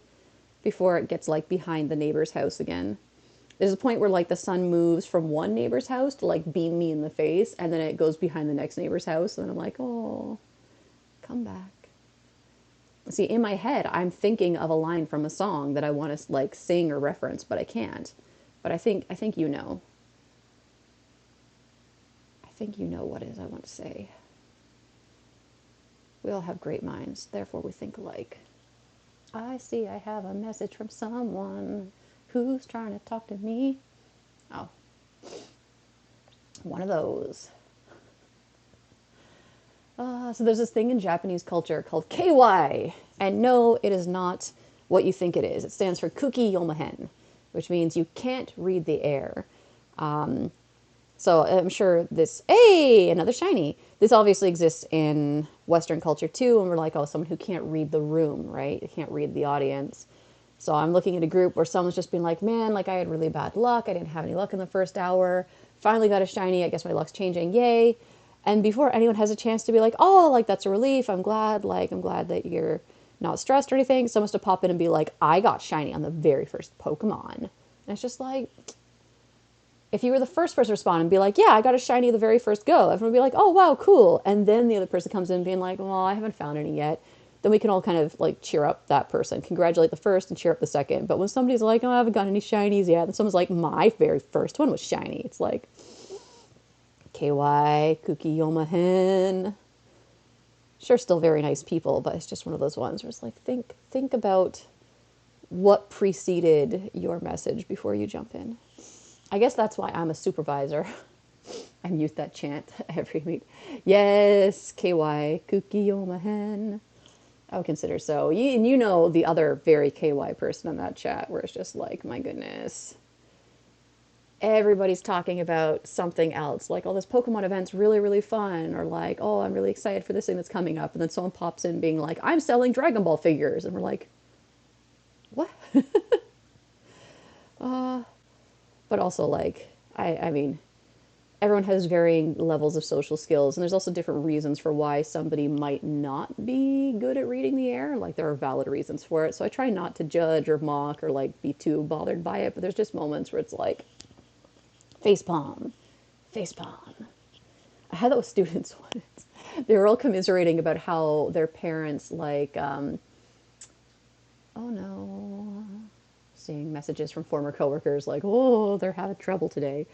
before it gets like behind the neighbor's house again. There's a point where like the sun moves from one neighbor's house to like beam me in the face, and then it goes behind the next neighbor's house, and then I'm like, oh, come back. See, in my head, I'm thinking of a line from a song that I want to like sing or reference, but I can't. But I think you know. I think you know what it is I want to say. We all have great minds, therefore we think alike. I see I have a message from someone who's trying to talk to me. Oh. One of those. So there's this thing in Japanese culture called KY. And no, it is not what you think it is. It stands for Kuki Yomahen, which means you can't read the air. So I'm sure this, hey, another shiny. This obviously exists in Western culture too, and we're like, oh, someone who can't read the room, right? You can't read the audience. So I'm looking at a group where someone's just been like, man, like I had really bad luck. I didn't have any luck in the first hour. Finally got a shiny. I guess my luck's changing. Yay. And before anyone has a chance to be like, oh, like that's a relief. I'm glad that you're not stressed or anything. Someone has to pop in and be like, I got shiny on the very first Pokemon. And it's just like, if you were the first person to respond and be like, yeah, I got a shiny the very first go, everyone would be like, oh, wow, cool. And then the other person comes in being like, well, I haven't found any yet. Then we can all kind of like cheer up that person, congratulate the first and cheer up the second. But when somebody's like, oh, I haven't got any shinies yet, and someone's like, my very first one was shiny. It's like, KY, Kuki Yomahen. Sure, still very nice people, but it's just one of those ones where it's like, think about what preceded your message before you jump in. I guess that's why I'm a supervisor. I mute that chant every week. Yes, KY, Kuki Yomahen. I would consider so. And you know the other very KY person in that chat where it's just like, my goodness. Everybody's talking about something else. Like, oh, this Pokemon event's really, really fun. Or like, oh, I'm really excited for this thing that's coming up. And then someone pops in being like, I'm selling Dragon Ball figures. And we're like, what? But also like, I mean, everyone has varying levels of social skills, and there's also different reasons for why somebody might not be good at reading the air. Like, there are valid reasons for it. So I try not to judge or mock or like be too bothered by it, but there's just moments where it's like, facepalm. I had that with students once. They were all commiserating about how their parents like, oh no, seeing messages from former coworkers like, oh, they're having trouble today.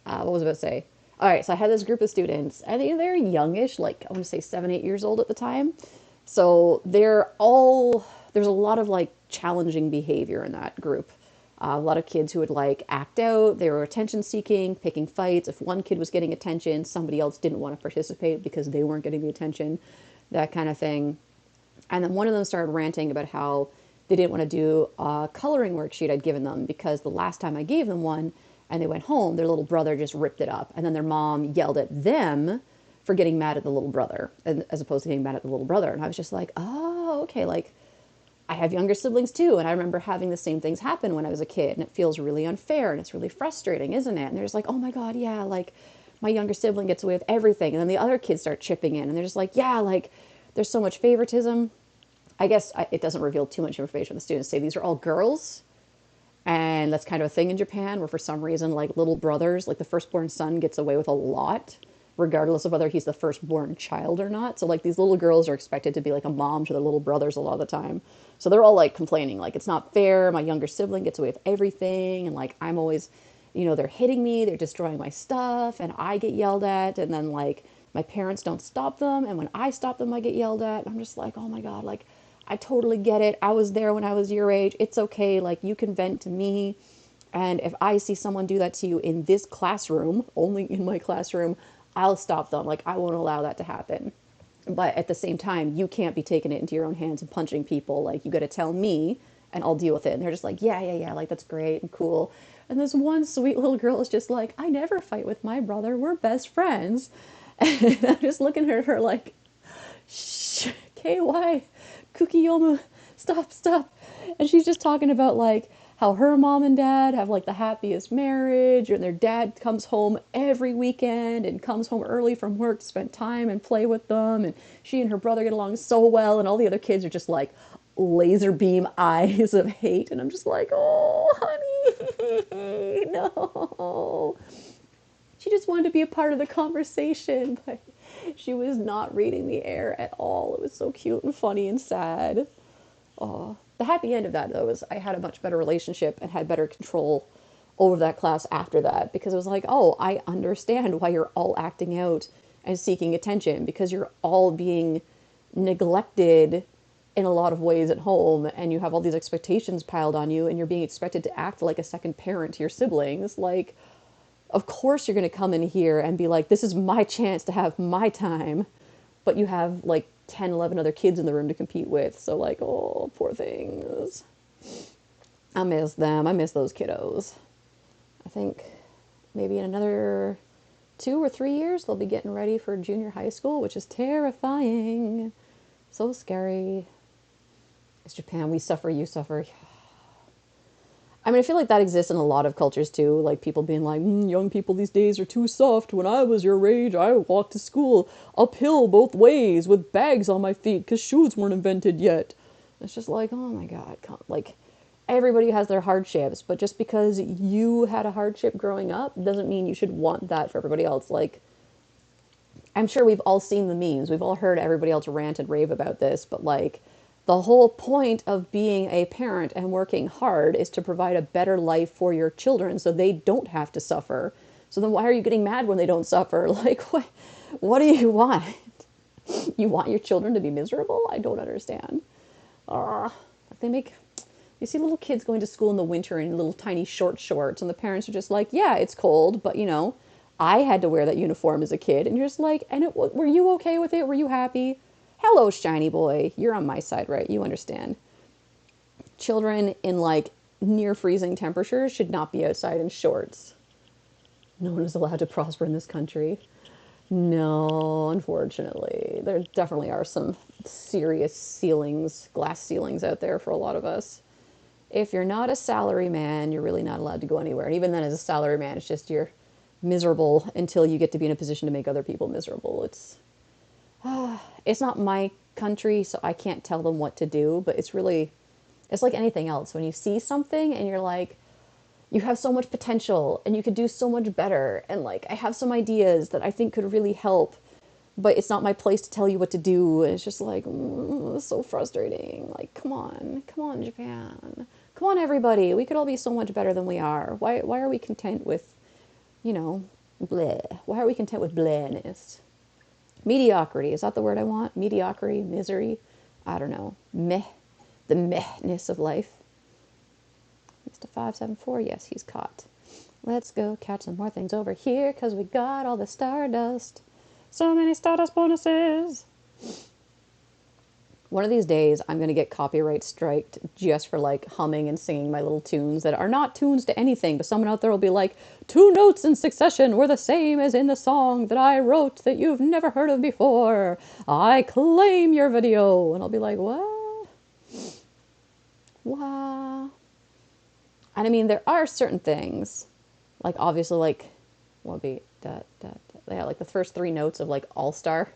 What was I about to say? All right, so I had this group of students. I think they're youngish, like I want to say 7, 8 years old at the time. So there's a lot of like challenging behavior in that group. A lot of kids who would like act out. They were attention seeking, picking fights. If one kid was getting attention, somebody else didn't want to participate because they weren't getting the attention, that kind of thing. And then one of them started ranting about how they didn't want to do a coloring worksheet I'd given them because the last time I gave them one, and they went home, their little brother just ripped it up. And then their mom yelled at them for getting mad at the little brother, as opposed to getting mad at the little brother. And I was just like, oh, okay, like, I have younger siblings too, and I remember having the same things happen when I was a kid, and it feels really unfair and it's really frustrating, isn't it? And they're just like, oh my God, yeah, like my younger sibling gets away with everything. And then the other kids start chipping in, and they're just like, yeah, like there's so much favoritism. I guess it doesn't reveal too much information. The students say these are all girls, and that's kind of a thing in Japan where for some reason, like little brothers, like the firstborn son gets away with a lot, regardless of whether he's the firstborn child or not. So like these little girls are expected to be like a mom to their little brothers a lot of the time. So they're all like complaining, like it's not fair. My younger sibling gets away with everything, and like I'm always, they're hitting me, they're destroying my stuff, and I get yelled at, and then like my parents don't stop them, and when I stop them, I get yelled at. I'm just like, oh my God, like I totally get it. I was there when I was your age. It's okay. Like you can vent to me. And if I see someone do that to you in this classroom, only in my classroom, I'll stop them. Like I won't allow that to happen. But at the same time, you can't be taking it into your own hands and punching people. Like you got to tell me and I'll deal with it. And they're just like, yeah, yeah, yeah. Like that's great and cool. And this one sweet little girl is just like, I never fight with my brother. We're best friends. And I'm just looking at her like, shh, KY, Kukiyomu, stop, stop. And she's just talking about like how her mom and dad have like the happiest marriage, and their dad comes home every weekend and comes home early from work to spend time and play with them. And she and her brother get along so well, and all the other kids are just like laser beam eyes of hate. And I'm just like, oh, honey, no. She just wanted to be a part of the conversation, but she was not reading the air at all. It was so cute and funny and sad. Oh, the happy end of that though is I had a much better relationship and had better control over that class after that, because it was like, oh, I understand why you're all acting out and seeking attention, because you're all being neglected in a lot of ways at home, and you have all these expectations piled on you, and you're being expected to act like a second parent to your siblings. Like, of course you're going to come in here and be like, this is my chance to have my time, but you have like 10, 11 other kids in the room to compete with. So like, oh, poor things. I miss them. I miss those kiddos. I think maybe in another 2 or 3 years they'll be getting ready for junior high school, which is terrifying. So scary. It's Japan. We suffer, you suffer. I mean, I feel like that exists in a lot of cultures too. Like people being like, young people these days are too soft. When I was your age, I walked to school uphill both ways with bags on my feet because shoes weren't invented yet. It's just like, oh my God. Like, everybody has their hardships, but just because you had a hardship growing up doesn't mean you should want that for everybody else. Like, I'm sure we've all seen the memes. We've all heard everybody else rant and rave about this, but like, the whole point of being a parent and working hard is to provide a better life for your children so they don't have to suffer. So then why are you getting mad when they don't suffer? Like, what do you want? You want your children to be miserable? I don't understand. They make, you see little kids going to school in the winter in little tiny short shorts, and the parents are just like, yeah, it's cold, but I had to wear that uniform as a kid. And you're just like, and were you okay with it? Were you happy? Hello, shiny boy. You're on my side, right? You understand. Children in like near freezing temperatures should not be outside in shorts. No one is allowed to prosper in this country. No, unfortunately. There definitely are some serious ceilings, glass ceilings out there for a lot of us. If you're not a salary man, you're really not allowed to go anywhere. And even then, as a salary man, it's just you're miserable until you get to be in a position to make other people miserable. It's not my country, so I can't tell them what to do, but it's like anything else. When you see something and you're like, you have so much potential and you could do so much better, and like, I have some ideas that I think could really help, but it's not my place to tell you what to do. And it's just like, it's so frustrating. Like, come on, Japan. Come on, everybody. We could all be so much better than we are. Why are we content with, bleh? Why are we content with blehness? Mediocrity, is that the word I want? Mediocrity, misery, I don't know. Meh, the mehness of life. Mr. 574, yes, he's caught. Let's go catch some more things over here, because we got all the stardust. So many stardust bonuses. One of these days, I'm going to get copyright striked just for like humming and singing my little tunes that are not tunes to anything, but someone out there will be like, 2 notes in succession were the same as in the song that I wrote that you've never heard of before. I claim your video. And I'll be like, what? Wow. And I mean, there are certain things, like obviously, like what would be yeah, like the first three notes of like All Star,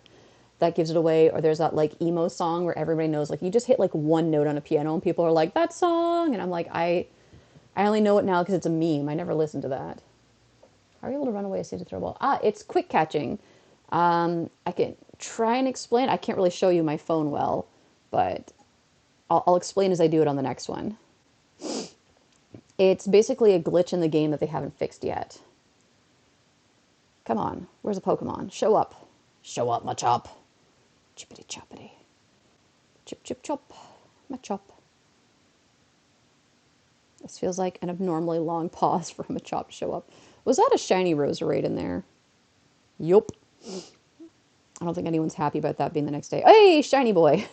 that gives it away. Or there's that like emo song where everybody knows like you just hit like one note on a piano and people are like that song, and I'm like I only know it now because it's a meme. I never listened to that. How are you able to run away as soon as you throw a ball? Ah, it's quick catching. I can try and explain. I can't really show you my phone well, but I'll explain as I do it on the next one. It's basically a glitch in the game that they haven't fixed yet. Come on, where's a Pokemon? Show up. Show up, Machop. Chippity choppity. Chip chip chop. Machop. This feels like an abnormally long pause for a Machop to show up. Was that a shiny Roserade in there? Yup. I don't think anyone's happy about that being the next day. Hey, shiny boy.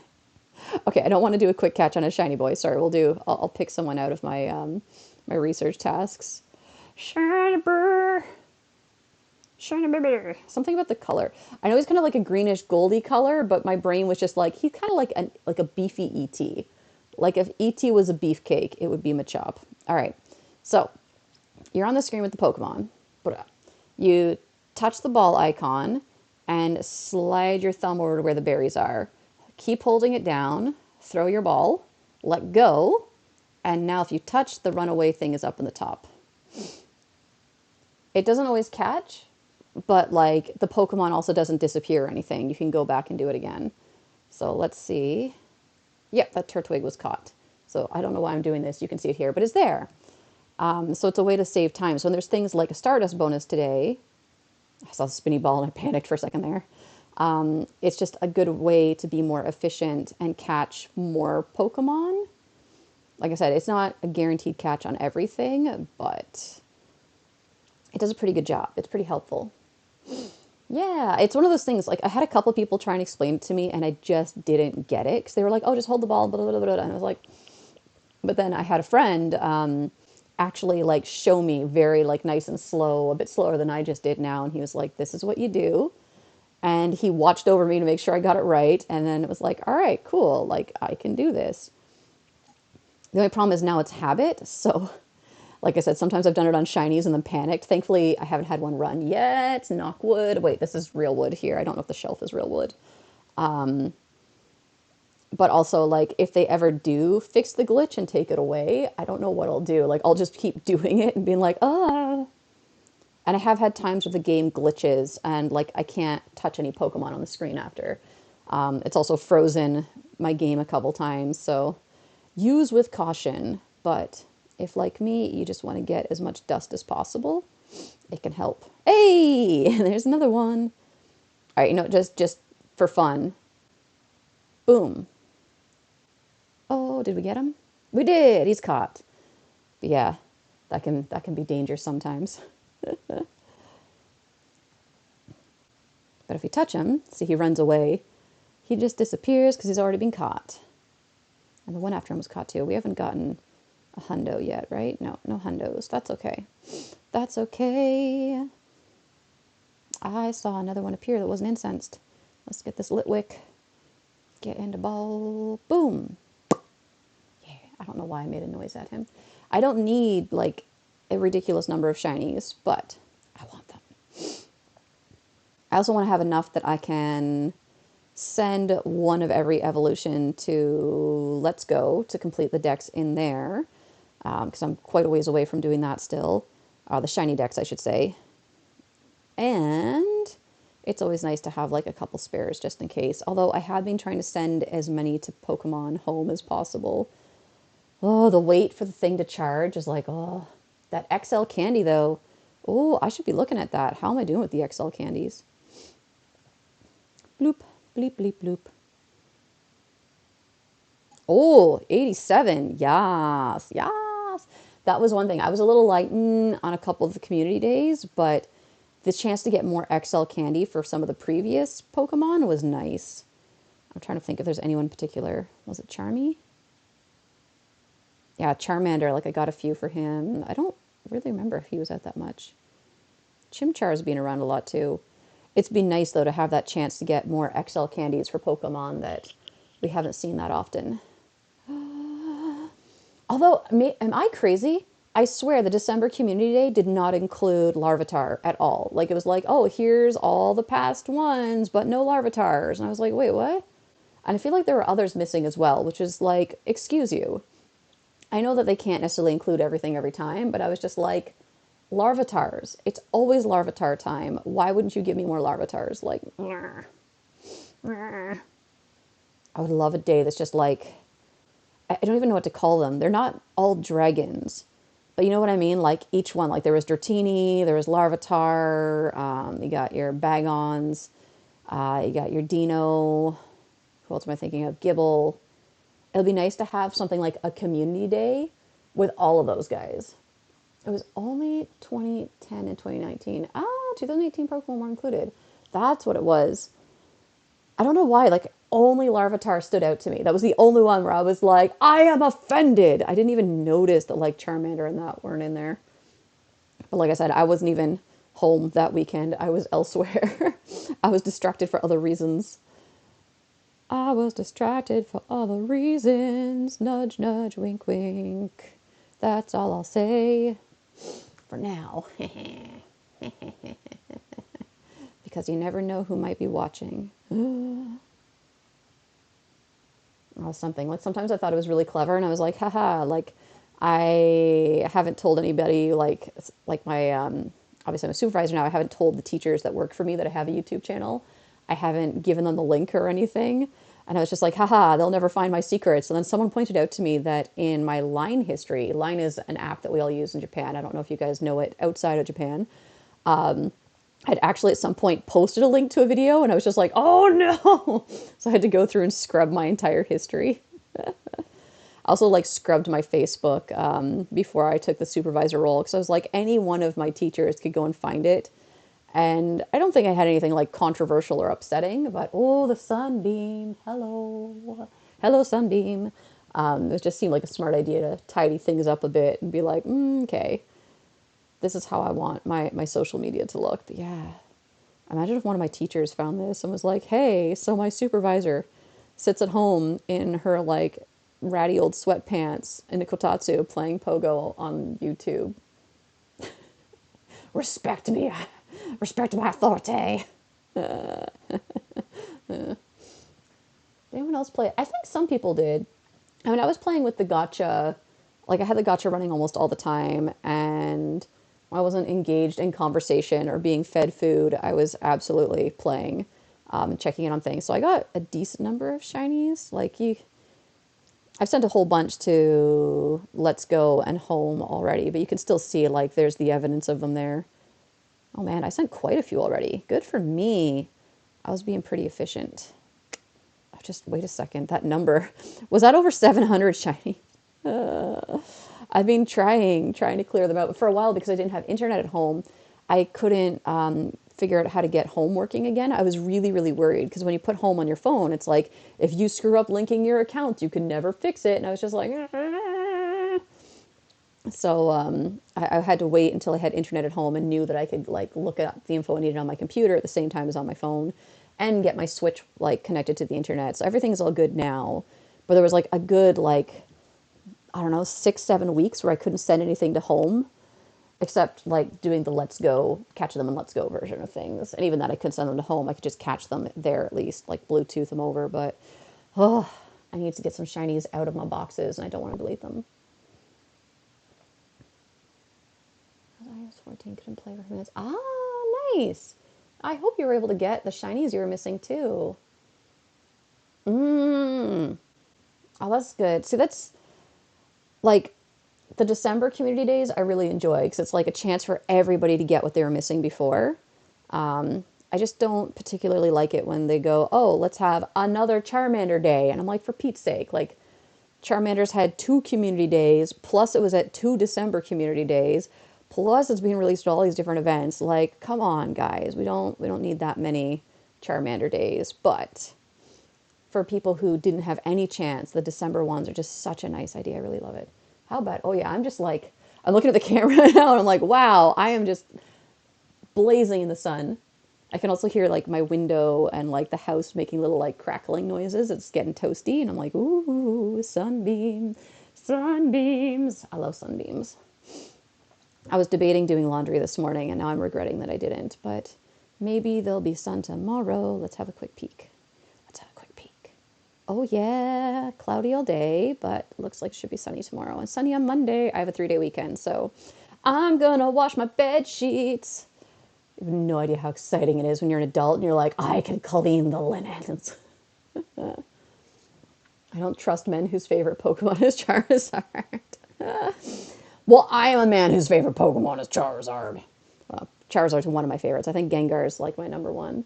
Okay, I don't want to do a quick catch on a shiny boy. Sorry, I'll pick someone out of my my research tasks. Shiny boy. Shiny baby. Something about the color. I know he's kind of like a greenish goldy color, but my brain was just like he's kind of like a beefy ET. Like if ET was a beefcake, it would be Machop. All right. So, you're on the screen with the Pokemon. You touch the ball icon and slide your thumb over to where the berries are. Keep holding it down, throw your ball, let go, and now if you touch, the runaway thing is up in the top. It doesn't always catch, but like the Pokemon also doesn't disappear or anything. You can go back and do it again. So let's see. Yep, that Turtwig was caught. So I don't know why I'm doing this. You can see it here, but it's there. So it's a way to save time. So when there's things like a Stardust bonus today, I saw the spinny ball and I panicked for a second there. It's just a good way to be more efficient and catch more Pokemon. Like I said, it's not a guaranteed catch on everything, but it does a pretty good job. It's pretty helpful. Yeah, it's one of those things. Like I had a couple people try and explain it to me, and I just didn't get it because they were like, "Oh, just hold the ball," blah, blah, blah, blah. And I was like, but then I had a friend actually like show me very like nice and slow, a bit slower than I just did now, and he was like, "This is what you do," and he watched over me to make sure I got it right, and then it was like, "All right, cool, like I can do this." The only problem is now it's habit, so like I said, sometimes I've done it on shinies and then panicked. Thankfully, I haven't had one run yet. Knock wood. Wait, this is real wood here. I don't know if the shelf is real wood. But also, like, if they ever do fix the glitch and take it away, I don't know what I'll do. Like, I'll just keep doing it and being like, ah. And I have had times where the game glitches and, like, I can't touch any Pokemon on the screen after. It's also frozen my game a couple times, so use with caution. But if, like me, you just want to get as much dust as possible, it can help. Hey, there's another one. All right, just for fun. Boom. Oh, did we get him? We did. He's caught. But yeah, that can be dangerous sometimes. But if we touch him, see he runs away. He just disappears because he's already been caught. And the one after him was caught too. We haven't gotten a hundo yet, right? No, no hundos. That's okay. That's okay. I saw another one appear that wasn't incensed. Let's get this Litwick. Get into ball. Boom. Yeah, I don't know why I made a noise at him. I don't need, like, a ridiculous number of shinies, but I want them. I also want to have enough that I can send one of every evolution to Let's Go to complete the decks in there, because I'm quite a ways away from doing that still. The shiny decks, I should say. And it's always nice to have like a couple spares just in case. Although I have been trying to send as many to Pokemon home as possible. Oh, the wait for the thing to charge is like, oh, that XL candy though. Oh, I should be looking at that. How am I doing with the XL candies? Bloop, bleep, bleep, bloop. Oh, 87. Yes, yes. That was one thing. I was a little like, on a couple of the community days, but the chance to get more XL candy for some of the previous Pokemon was nice. I'm trying to think if there's anyone in particular. Was it Charmy? Yeah, Charmander. Like, I got a few for him. I don't really remember if he was at that much. Chimchar's been around a lot, too. It's been nice, though, to have that chance to get more XL candies for Pokemon that we haven't seen that often. Although, am I crazy? I swear the December Community Day did not include Larvitar at all. Like, it was like, oh, here's all the past ones, but no Larvitars. And I was like, wait, what? And I feel like there were others missing as well, which is like, excuse you. I know that they can't necessarily include everything every time, but I was just like, Larvitars. It's always Larvitar time. Why wouldn't you give me more Larvitars? Like, I would love a day that's just like, I don't even know what to call them. They're not all dragons, but you know what I mean? Like each one, like there was Dratini, there was Larvitar, you got your Bagons, you got your Dino. Who else am I thinking of? Gibble. It'll be nice to have something like a community day with all of those guys. It was only 2010 and 2019. 2018 Pokemon were included. That's what it was. I don't know why, like, only Larvitar stood out to me. That was the only one where I was like, I am offended. I didn't even notice that, like, Charmander and that weren't in there. But like I said, I wasn't even home that weekend. I was elsewhere. I was distracted for other reasons. I was distracted for other reasons. Nudge, nudge, wink, wink. That's all I'll say for now. Because you never know who might be watching. Or something. Like sometimes I thought it was really clever and I was like, haha, like I haven't told anybody like my obviously I'm a supervisor now. I haven't told the teachers that work for me that I have a YouTube channel. I haven't given them the link or anything. And I was just like, haha, they'll never find my secrets. And then someone pointed out to me that in my Line history, Line is an app that we all use in Japan. I don't know if you guys know it outside of Japan. I'd actually at some point posted a link to a video and I was just like, oh no. So I had to go through and scrub my entire history. I also like scrubbed my Facebook before I took the supervisor role because I was like, any one of my teachers could go and find it. And I don't think I had anything like controversial or upsetting, but oh, the sunbeam, hello, hello, sunbeam. It just seemed like a smart idea to tidy things up a bit and be like, okay, this is how I want my social media to look. But yeah, imagine if one of my teachers found this and was like, hey, so my supervisor sits at home in her like ratty old sweatpants in a kotatsu playing Pogo on YouTube. Respect me. Respect my authority. Did anyone else play it? I think some people did. I mean, I was playing with the gacha. Like, I had the gacha running almost all the time, and I wasn't engaged in conversation or being fed food. I was absolutely playing and checking in on things. So I got a decent number of shinies. I've sent a whole bunch to Let's Go and Home already, but you can still see, like, there's the evidence of them there. Oh man, I sent quite a few already. Good for me. I was being pretty efficient. Oh, just wait a second. That number, was that over 700 shiny? I've been trying to clear them out. But for a while, because I didn't have internet at home, I couldn't figure out how to get home working again. I was really, really worried because when you put home on your phone, it's like, if you screw up linking your account, you can never fix it. And I was just like, so I had to wait until I had internet at home and knew that I could like look up the info I needed on my computer at the same time as on my phone and get my Switch like connected to the internet. So everything's all good now. But there was like a good like, I don't know, 6-7 weeks where I couldn't send anything to home except like doing the Let's Go, catch them and Let's Go version of things. And even that I couldn't send them to home. I could just catch them there at least, like Bluetooth them over. But I need to get some shinies out of my boxes and I don't want to delete them. iOS 14 couldn't play for minutes. Ah, nice. I hope you were able to get the shinies you were missing too. Oh, that's good. See, that's like the December community days I really enjoy because it's like a chance for everybody to get what they were missing before. I just don't particularly like it when they go, oh, let's have another Charmander day. And I'm like, for Pete's sake, like Charmander's had 2 community days, plus it was at 2 December community days, plus it's being released at all these different events. Like, come on, guys, we don't need that many Charmander days. But for people who didn't have any chance, the December ones are just such a nice idea. I really love it. How about, oh yeah, I'm just like, I'm looking at the camera now and I'm like, wow, I am just blazing in the sun. I can also hear like my window and like the house making little like crackling noises. It's getting toasty and I'm like, ooh, sunbeam, Sunbeams. I love sunbeams. I was debating doing laundry this morning, and now I'm regretting that I didn't, but maybe there'll be sun tomorrow. Let's have a quick peek. Let's have a quick peek. Oh, yeah, cloudy all day, but looks like it should be sunny tomorrow. And sunny on Monday. I have a 3-day weekend, so I'm gonna wash my bed sheets. You have no idea how exciting it is when you're an adult and you're like, I can clean the linens. I don't trust men whose favorite Pokemon is Charizard. Well, I am a man whose favorite Pokemon is Charizard. Charizard's one of my favorites. I think Gengar is like my number one.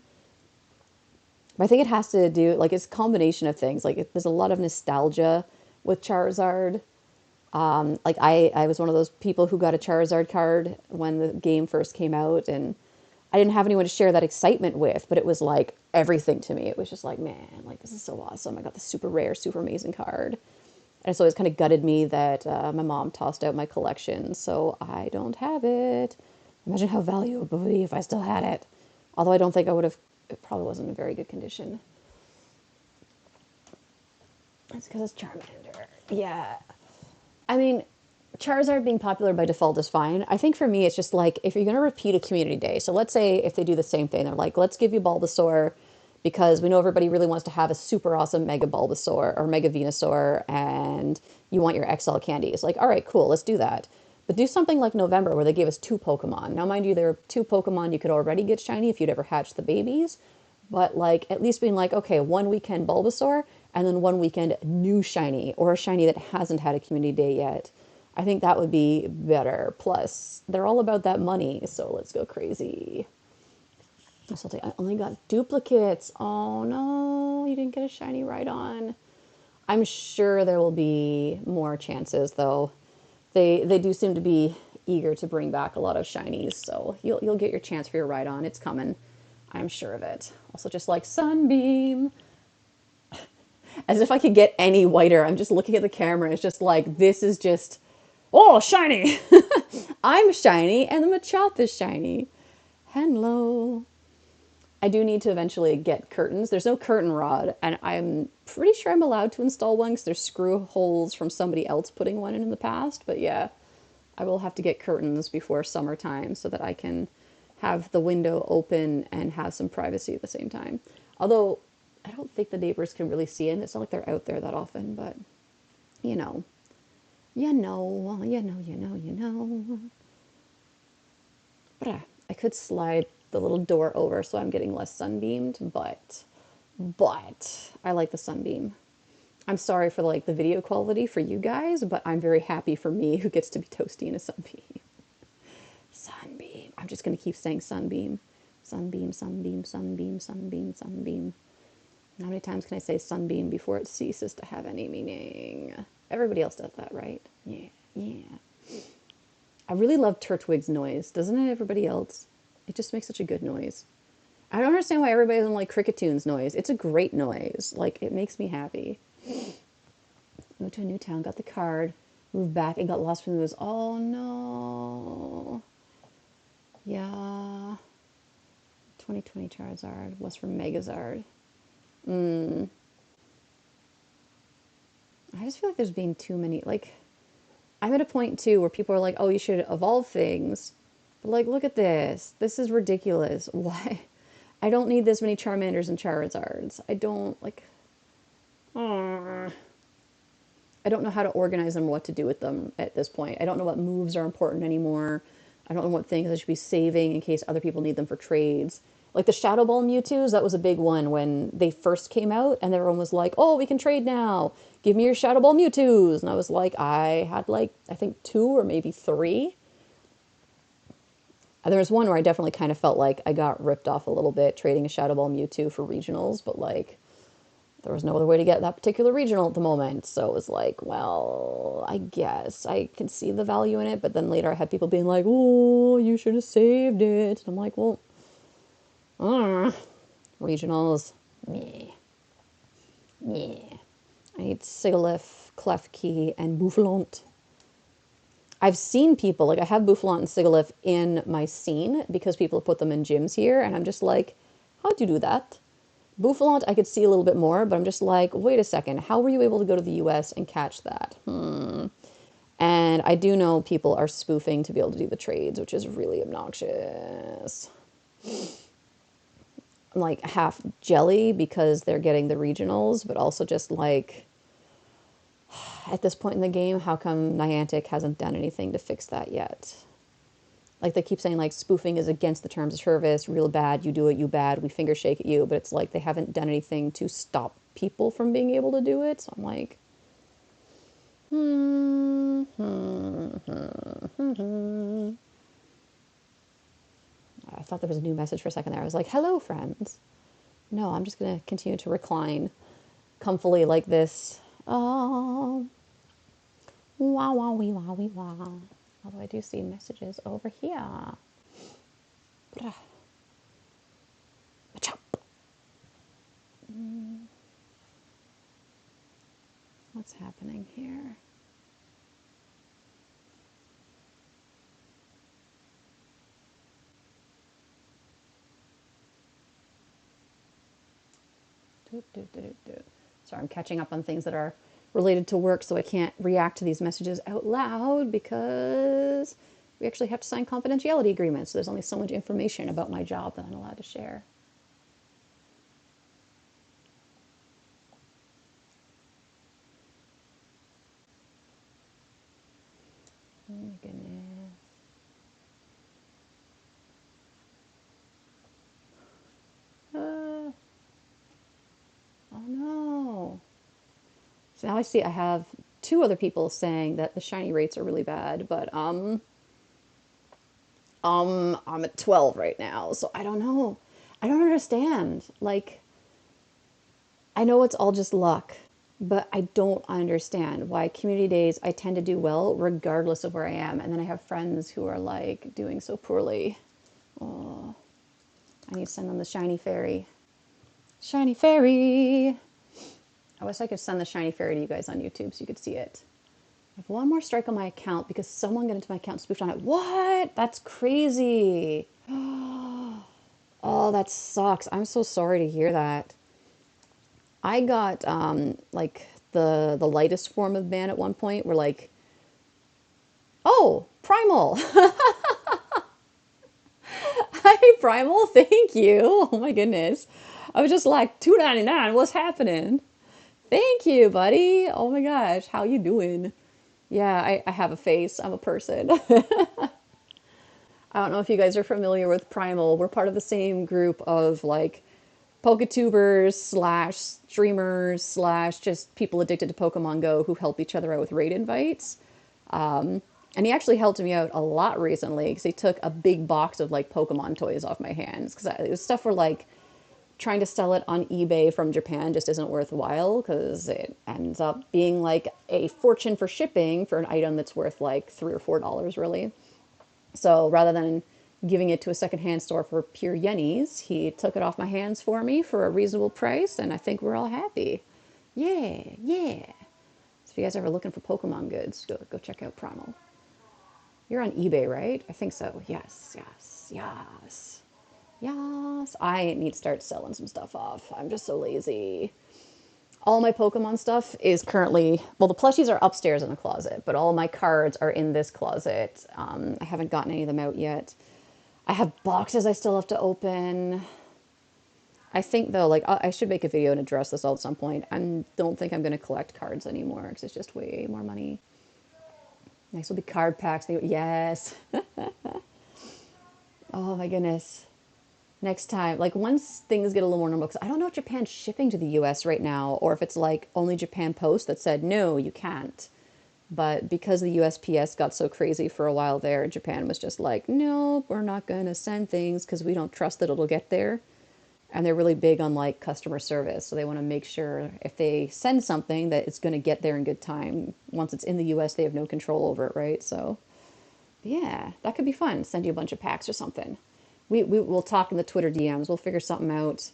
But I think it has to do, like, it's a combination of things. Like, there's a lot of nostalgia with Charizard. Like, I was one of those people who got a Charizard card when the game first came out, and I didn't have anyone to share that excitement with, but it was like everything to me. It was just like, man, like, this is so awesome. I got the super rare, super amazing card. And so it's kind of gutted me that my mom tossed out my collection, so I don't have it. Imagine how valuable it would be if I still had it. Although I don't think I would have, it probably wasn't in very good condition. It's because it's Charmander. Yeah. I mean, Charizard being popular by default is fine. I think for me, it's just like if you're going to repeat a community day. So let's say if they do the same thing, they're like, let's give you Bulbasaur because we know everybody really wants to have a super awesome Mega Bulbasaur or Mega Venusaur and you want your XL candies. Like, all right, cool, let's do that. But do something like November where they gave us 2 Pokemon. Now, mind you, there are 2 Pokemon you could already get shiny if you'd ever hatched the babies. But like at least being like, okay, one weekend Bulbasaur and then one weekend new shiny or a shiny that hasn't had a community day yet. I think that would be better. Plus, they're all about that money, so let's go crazy. I only got duplicates. Oh no, you didn't get a shiny right on. I'm sure there will be more chances though. They do seem to be eager to bring back a lot of shinies, so you'll get your chance for your ride on. It's coming. I'm sure of it. Also just like Sunbeam. As if I could get any whiter. I'm just looking at the camera. It's just like this is just oh, shiny. I'm shiny and the Machop is shiny. Hello. I do need to eventually get curtains. There's no curtain rod, and I'm pretty sure I'm allowed to install one because there's screw holes from somebody else putting one in the past. But yeah, I will have to get curtains before summertime so that I can have the window open and have some privacy at the same time. Although I don't think the neighbors can really see it. It's not like they're out there that often, but you know, you know. But I could slide the little door over so I'm getting less sunbeamed, but I like the sunbeam. I'm sorry for like the video quality for you guys, but I'm very happy for me who gets to be toasty in a sunbeam. Sunbeam. I'm just gonna keep saying sunbeam. Sunbeam, sunbeam, sunbeam, sunbeam, sunbeam. How many times can I say sunbeam before it ceases to have any meaning? Everybody else does that, right? Yeah, yeah. I really love Turtwig's noise, doesn't it, everybody else? It just makes such a good noise. I don't understand why everybody doesn't like Cricketune noise. It's a great noise. Like, it makes me happy. Moved to a new town, got the card, moved back, and got lost from the news. Oh, no. Yeah. 2020 Charizard was from Megazard. I just feel like there's been too many. Like, I'm at a point, too, where people are like, oh, you should evolve things. But, like, look at this. This is ridiculous. Why? I don't need this many Charmanders and Charizards. I don't, like... I don't know how to organize them, what to do with them at this point. I don't know what moves are important anymore. I don't know what things I should be saving in case other people need them for trades. Like the Shadow Ball Mewtwo's, that was a big one when they first came out, and everyone was like, oh, we can trade now. Give me your Shadow Ball Mewtwo's. And I was like, I had like, I think 2 or maybe 3. There was one where I definitely kind of felt like I got ripped off a little bit trading a Shadow Ball Mewtwo for regionals, but like, there was no other way to get that particular regional at the moment. So it was like, well, I guess I can see the value in it. But then later I had people being like, oh, you should have saved it. And I'm like, well, regionals, meh, meh. I need Sigilyph, Klefki, and Bouffalant. I've seen people, like I have Bouffalant and Sigilyph in my scene because people have put them in gyms here. And I'm just like, how'd you do that? Boufflant, I could see a little bit more, but I'm just like, wait a second, how were you able to go to the US and catch that? And I do know people are spoofing to be able to do the trades, which is really obnoxious. I'm like half jelly because they're getting the regionals, but also just like at this point in the game, how come Niantic hasn't done anything to fix that yet? Like they keep saying like spoofing is against the terms of service, real bad, you do it, you bad, we finger shake at you, but it's like they haven't done anything to stop people from being able to do it. So I'm like, I thought there was a new message for a second there. I was like, hello, friends. No, I'm just going to continue to recline comfily like this. Oh, wow, wow, wee, wow, wee, wow. Although I do see messages over here. Machop. What's happening here? Sorry, I'm catching up on things that are related to work, so I can't react to these messages out loud because we actually have to sign confidentiality agreements. So there's only so much information about my job that I'm allowed to share. Oh my goodness. Uh, oh no. So now I see I have two other people saying that the shiny rates are really bad, but I'm at 12 right now, so I don't know. I don't understand. Like, I know it's all just luck, but I don't understand why community days I tend to do well regardless of where I am, and then I have friends who are like doing so poorly. Oh, I need to send them the shiny fairy. Shiny fairy. I wish I could send the shiny fairy to you guys on YouTube so you could see it. I have one more strike on my account because someone got into my account and spoofed on it. What? That's crazy. Oh, that sucks. I'm so sorry to hear that. I got like the lightest form of ban at one point where like, oh, Primal. Hi Primal, thank you. Oh my goodness. I was just like 2.99. What's happening? Thank you, buddy. Oh my gosh, how you doing? Yeah, I have a face. I'm a person. I don't know if you guys are familiar with Primal. We're part of the same group of like Poketubers slash streamers slash just people addicted to Pokemon Go who help each other out with raid invites. And he actually helped me out a lot recently because he took a big box of like Pokemon toys off my hands because it was stuff where like trying to sell it on eBay from Japan just isn't worthwhile because it ends up being like a fortune for shipping for an item that's worth like $3 or $4 really. So rather than giving it to a secondhand store for pure yennies, he took it off my hands for me for a reasonable price, and I think we're all happy. Yeah, yeah. So if you guys are ever looking for Pokemon goods, go check out Primal. You're on eBay, right? I think so. Yes, yes, yes. Yes. I need to start selling some stuff off. I'm just so lazy. All my Pokemon stuff is currently, well, the plushies are upstairs in the closet, but all my cards are in this closet. I haven't gotten any of them out yet. I have boxes I still have to open. I think though, like I should make a video and address this all at some point. I don't think I'm going to collect cards anymore because it's just way more money. Next will be card packs. Yes. Oh my goodness. Next time, like once things get a little more normal, because I don't know if Japan's shipping to the US right now or if it's like only Japan Post that said, no, you can't. But because the USPS got so crazy for a while there, Japan was just like, no, we're not going to send things because we don't trust that it'll get there. And they're really big on like customer service. So they want to make sure if they send something that it's going to get there in good time. Once it's in the US, they have no control over it, right? So yeah, that could be fun. Send you a bunch of packs or something. We'll talk in the Twitter DMs. We'll figure something out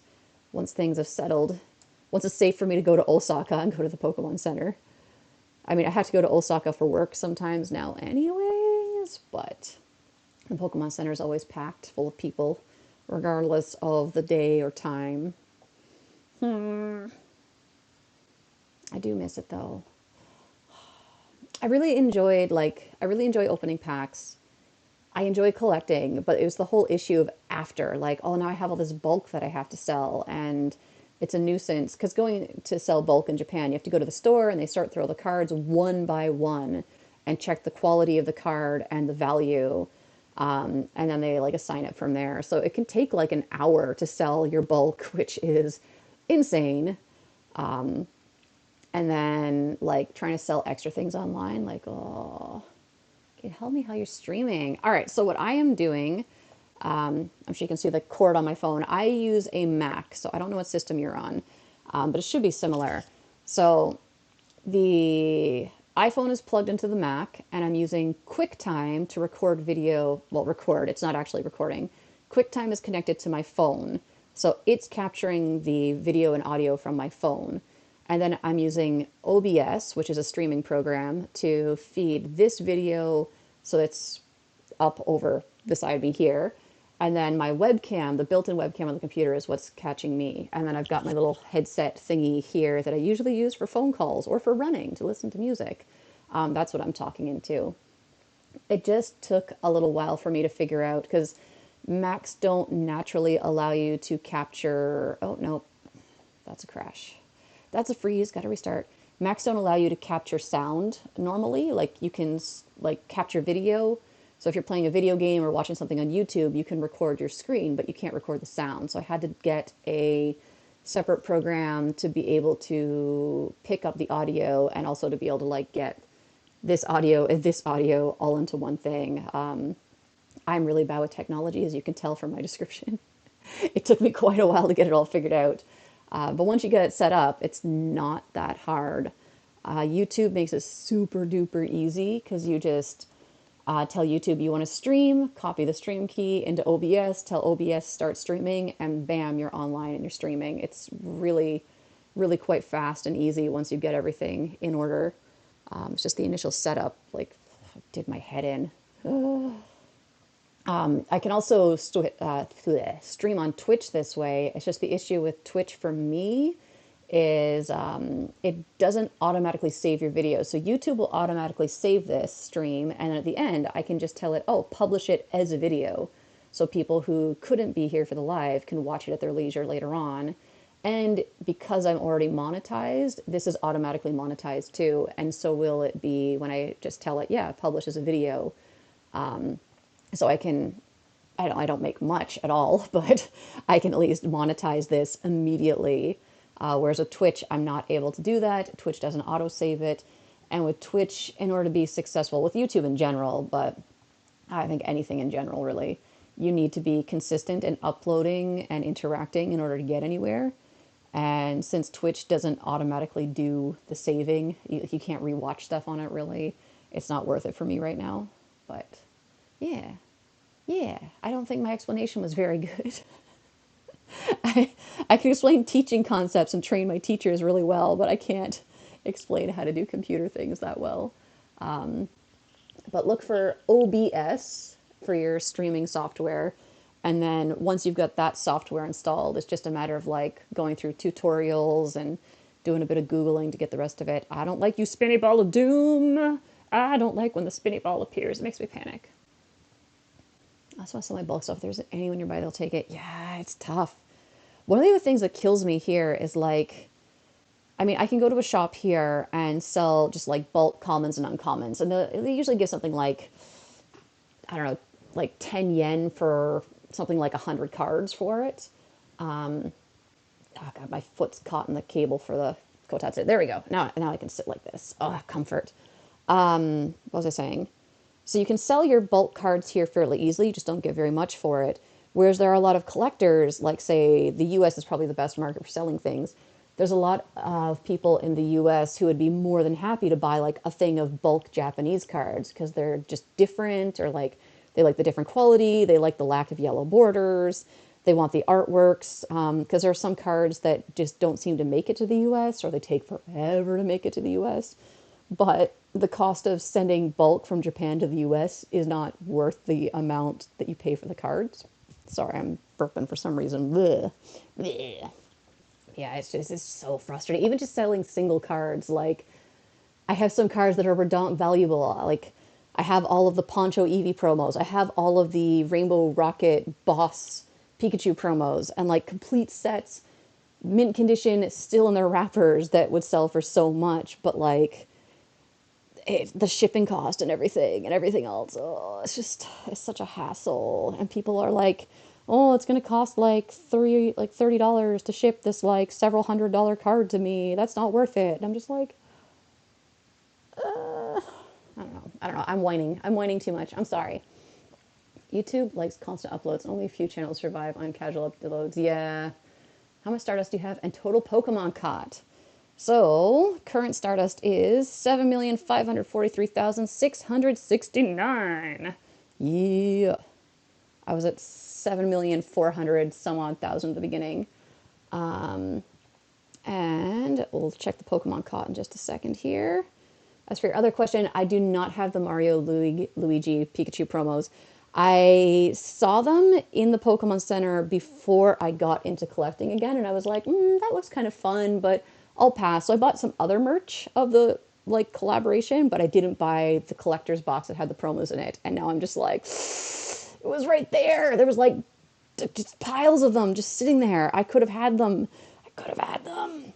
once things have settled. Once it's safe for me to go to Osaka and go to the Pokemon Center. I mean, I have to go to Osaka for work sometimes now, anyways, but the Pokemon Center is always packed full of people, regardless of the day or time. Hmm. I do miss it though. I really enjoy opening packs. I enjoy collecting, but it was the whole issue of after, like, oh, now I have all this bulk that I have to sell, and it's a nuisance because going to sell bulk in Japan, you have to go to the store and they start throw the cards one by one and check the quality of the card and the value, and then they like assign it from there. So it can take like an hour to sell your bulk, which is insane. And then like trying to sell extra things online, like, oh, can you help me how you're streaming? All right, so what I am doing, I'm sure you can see the cord on my phone. I use a Mac, so I don't know what system you're on, but it should be similar. So the iPhone is plugged into the Mac, and I'm using QuickTime to record video. Well, record, it's not actually recording. QuickTime is connected to my phone, so it's capturing the video and audio from my phone. And then I'm using OBS, which is a streaming program, to feed this video so it's up over the side of me here. And then my webcam, the built-in webcam on the computer, is what's catching me. And then I've got my little headset thingy here that I usually use for phone calls or for running to listen to music. That's what I'm talking into. It just took a little while for me to figure out because Macs don't naturally allow you to capture. Oh, no, that's a crash. That's a freeze, got to restart. Macs don't allow you to capture sound normally. Like you can like capture video. So if you're playing a video game or watching something on YouTube, you can record your screen, but you can't record the sound. So I had to get a separate program to be able to pick up the audio and also to be able to like get this audio and this audio all into one thing. I'm really bad with technology, as you can tell from my description. It took me quite a while to get it all figured out. But once you get it set up, it's not that hard. YouTube makes it super duper easy because you just tell YouTube you want to stream, copy the stream key into OBS, tell OBS start streaming, and bam, you're online and you're streaming. It's really, really quite fast and easy once you get everything in order. It's just the initial setup, like, did my head in. I can also stream on Twitch this way. It's just the issue with Twitch for me is it doesn't automatically save your video. So YouTube will automatically save this stream, and at the end, I can just tell it, oh, publish it as a video. So people who couldn't be here for the live can watch it at their leisure later on. And because I'm already monetized, this is automatically monetized too. And so will it be when I just tell it, yeah, publish as a video. So I don't make much at all, but I can at least monetize this immediately. Whereas with Twitch, I'm not able to do that. Twitch doesn't auto-save it. And with Twitch, in order to be successful, with YouTube in general, but I think anything in general really, you need to be consistent in uploading and interacting in order to get anywhere. And since Twitch doesn't automatically do the saving, you can't rewatch stuff on it really. It's not worth it for me right now. But yeah. Yeah, I don't think my explanation was very good. I, I can explain teaching concepts and train my teachers really well, but I can't explain how to do computer things that well. But look for OBS for your streaming software. And then once you've got that software installed, it's just a matter of like going through tutorials and doing a bit of Googling to get the rest of it. I don't like you, spinny ball of doom. I don't like when the spinny ball appears. It makes me panic. I just want to sell my bulk stuff. If there's anyone nearby that'll take it. Yeah, it's tough. One of the other things that kills me here is like, I mean, I can go to a shop here and sell just like bulk commons and uncommons. And they usually give something like, I don't know, like 10 yen for something like 100 cards for it. Oh God, my foot's caught in the cable for the kotatsu. There we go. Now I can sit like this. Oh, comfort. What was I saying? So you can sell your bulk cards here fairly easily. You just don't get very much for it. Whereas there are a lot of collectors, like say the US is probably the best market for selling things. There's a lot of people in the US who would be more than happy to buy like a thing of bulk Japanese cards because they're just different, or like they like the different quality, they like the lack of yellow borders, they want the artworks, because there are some cards that just don't seem to make it to the US, or they take forever to make it to the US. But the cost of sending bulk from Japan to the US is not worth the amount that you pay for the cards. Sorry, I'm burping for some reason. Blech. Blech. Yeah, it's so frustrating. Even just selling single cards, like I have some cards that are redundant valuable. Like I have all of the Poncho Eevee promos. I have all of the Rainbow Rocket Boss Pikachu promos and like complete sets, mint condition, still in their wrappers that would sell for so much. But like the shipping cost and everything else. Oh, it's such a hassle. And people are like, oh, it's gonna cost like $30 to ship this like several $100 card to me. That's not worth it. And I'm just like, I don't know. I don't know. I'm whining. I'm whining too much. I'm sorry. YouTube likes constant uploads. Only a few channels survive on casual uploads. Yeah. How much Stardust do you have? And total Pokemon caught. So, current Stardust is 7,543,669. Yeah. I was at 7,400,000 some odd thousand at the beginning. And we'll check the Pokemon caught in just a second here. As for your other question, I do not have the Mario, Luigi, Pikachu promos. I saw them in the Pokemon Center before I got into collecting again, and I was like, that looks kind of fun, but I'll pass. So I bought some other merch of the like collaboration, but I didn't buy the collector's box that had the promos in it. And now I'm just like, it was right there. There was like just piles of them just sitting there. I could have had them. I could have had them.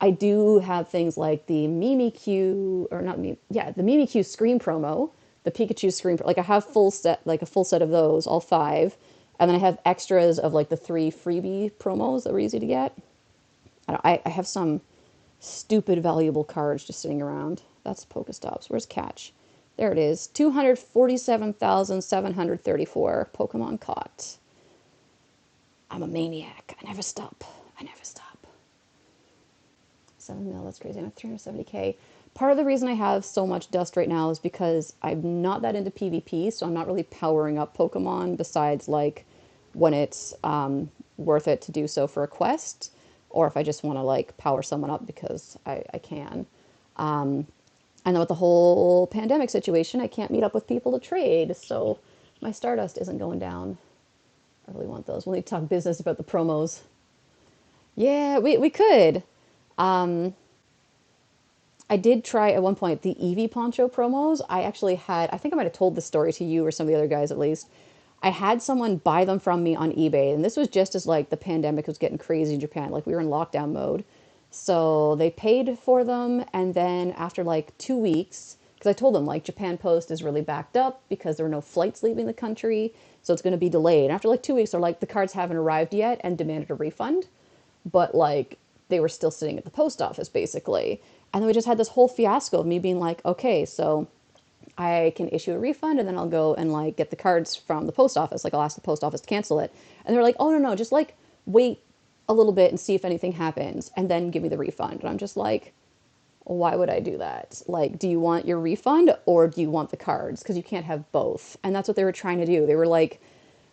I do have things like the Mimikyu, or not Mimi, yeah, the Mimikyu Scream promo, the Pikachu Scream, like I have full set, like a full set of those, all five, and then I have extras of like the 3 freebie promos that were easy to get. I have some stupid valuable cards just sitting around. That's Pokestops. Where's Catch? There it is. 247,734 Pokemon caught. I'm a maniac. I never stop. I never stop. 7 mil, that's crazy. I'm at 370K. Part of the reason I have so much dust right now is because I'm not that into PvP, so I'm not really powering up Pokemon besides like when it's worth it to do so for a quest, or if I just want to like power someone up because I can. And then with the whole pandemic situation, I can't meet up with people to trade, so my Stardust isn't going down. I really want those. We'll need to talk business about the promos. Yeah, we could. I did try at one point the Eevee Poncho promos. I actually had, I think I might have told this story to you or some of the other guys at least. I had someone buy them from me on eBay, and this was just as like the pandemic was getting crazy in Japan. Like we were in lockdown mode. So they paid for them, and then after like 2 weeks, because I told them like Japan Post is really backed up because there were no flights leaving the country, so it's going to be delayed. And after like 2 weeks, they're like, the cards haven't arrived yet, and demanded a refund. But like they were still sitting at the post office basically. And then we just had this whole fiasco of me being like, okay, so I can issue a refund and then I'll go and like get the cards from the post office. Like I'll ask the post office to cancel it. And they're like, oh no, just like wait a little bit and see if anything happens and then give me the refund. And I'm just like, why would I do that? Like, do you want your refund or do you want the cards? Because you can't have both. And that's what they were trying to do. They were like,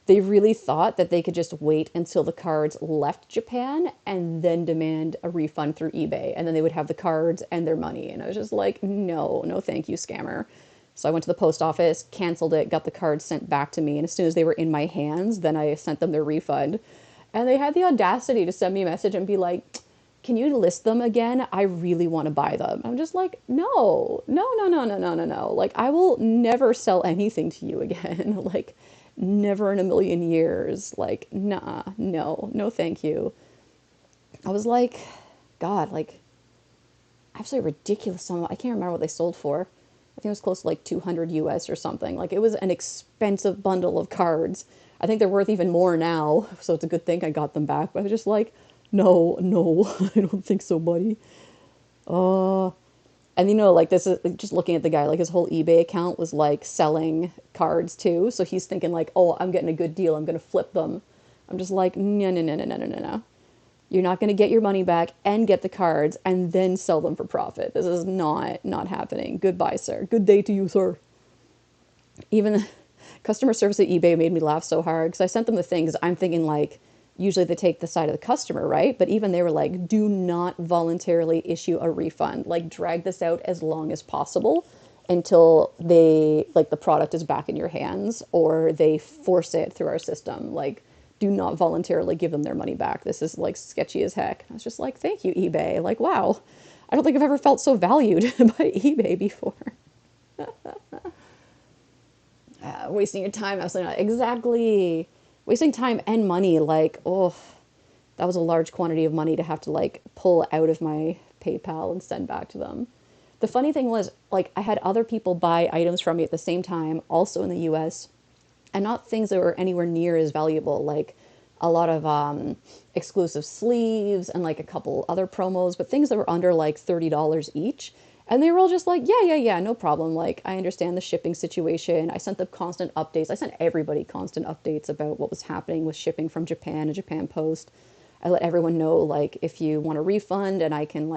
they really thought that they could just wait until the cards left Japan and then demand a refund through eBay. And then they would have the cards and their money. And I was just like, no, thank you, scammer. So I went to the post office, canceled it, got the cards sent back to me. And as soon as they were in my hands, then I sent them their refund. And they had the audacity to send me a message and be like, can you list them again? I really want to buy them. I'm just like, no. Like, I will never sell anything to you again. Like, never in a million years. Like, nah, no, thank you. I was like, God, like, absolutely ridiculous sum. I can't remember what they sold for. I think it was close to like 200 US or something. Like, it was an expensive bundle of cards. I think they're worth even more now, so it's a good thing I got them back. But I was just like, no, I don't think so, buddy. Uh, and you know, like this is just looking at the guy, like his whole eBay account was like selling cards too. So he's thinking like, oh, I'm getting a good deal. I'm going to flip them. I'm just like, no. You're not going to get your money back and get the cards and then sell them for profit. This is not happening. Goodbye, sir. Good day to you, sir. Even the customer service at eBay made me laugh so hard because I sent them the thing because I'm thinking like, usually they take the side of the customer, right? But even they were like, do not voluntarily issue a refund. Like, drag this out as long as possible until they, like, the product is back in your hands or they force it through our system. Like, do not voluntarily give them their money back. This is like sketchy as heck. I was just like, thank you, eBay. Like, wow. I don't think I've ever felt so valued by eBay before. Wasting your time, absolutely not. Exactly. Wasting time and money, like, oh, that was a large quantity of money to have to like pull out of my PayPal and send back to them. The funny thing was, like, I had other people buy items from me at the same time, also in the US, and not things that were anywhere near as valuable, like a lot of exclusive sleeves and like a couple other promos, but things that were under like $30 each. And they were all just like, yeah, yeah, yeah, no problem. Like, I understand the shipping situation. I sent them constant updates. I sent everybody constant updates about what was happening with shipping from Japan to Japan Post. I let everyone know, like, if you want a refund and I can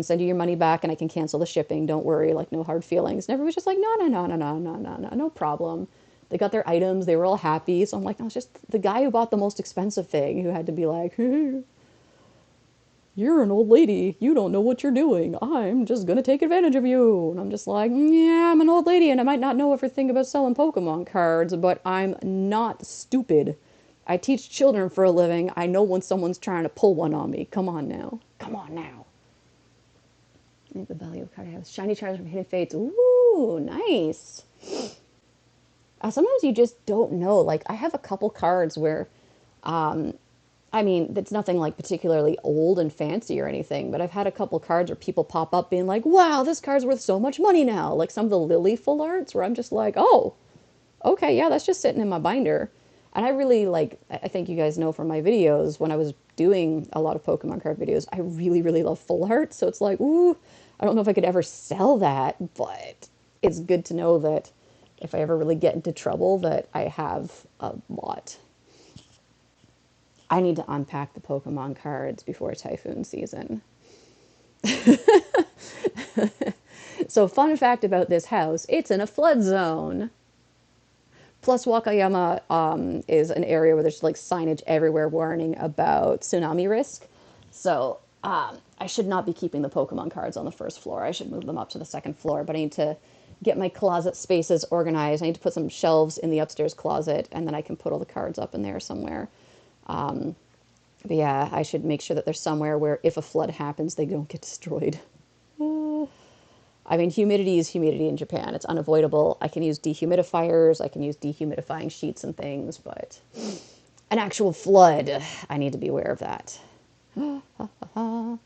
send you your money back and I can cancel the shipping. Don't worry, like, no hard feelings. And everyone was just like, no, no, no, no, no, no, no, no, no problem. They got their items. They were all happy. So I'm like, no, it's just the guy who bought the most expensive thing who had to be like, you're an old lady. You don't know what you're doing. I'm just going to take advantage of you. And I'm just like, yeah, I'm an old lady and I might not know everything about selling Pokemon cards, but I'm not stupid. I teach children for a living. I know when someone's trying to pull one on me. Come on now. Come on now. I think the value of card I have. Shiny Charizard from Hidden Fates. Ooh, nice. Sometimes you just don't know. Like, I have a couple cards where I mean, it's nothing like particularly old and fancy or anything, but I've had a couple cards where people pop up being like, wow, this card's worth so much money now. Like some of the Lily full arts where I'm just like, oh, okay, yeah, that's just sitting in my binder. And I really like, I think you guys know from my videos, when I was doing a lot of Pokemon card videos, I really, really love full art. So it's like, ooh, I don't know if I could ever sell that, but it's good to know that if I ever really get into trouble, that I have a lot. I need to unpack the Pokemon cards before Typhoon season. So, fun fact about this house, it's in a flood zone. Plus, Wakayama is an area where there's like signage everywhere warning about tsunami risk. So, I should not be keeping the Pokemon cards on the first floor. I should move them up to the second floor, but I need to get my closet spaces organized. I need to put some shelves in the upstairs closet, and then I can put all the cards up in there somewhere. But yeah, I should make sure that there's somewhere where if a flood happens, they don't get destroyed. I mean, humidity is humidity in Japan. It's unavoidable. I can use dehumidifiers. I can use dehumidifying sheets and things, but an actual flood, I need to be aware of that. I've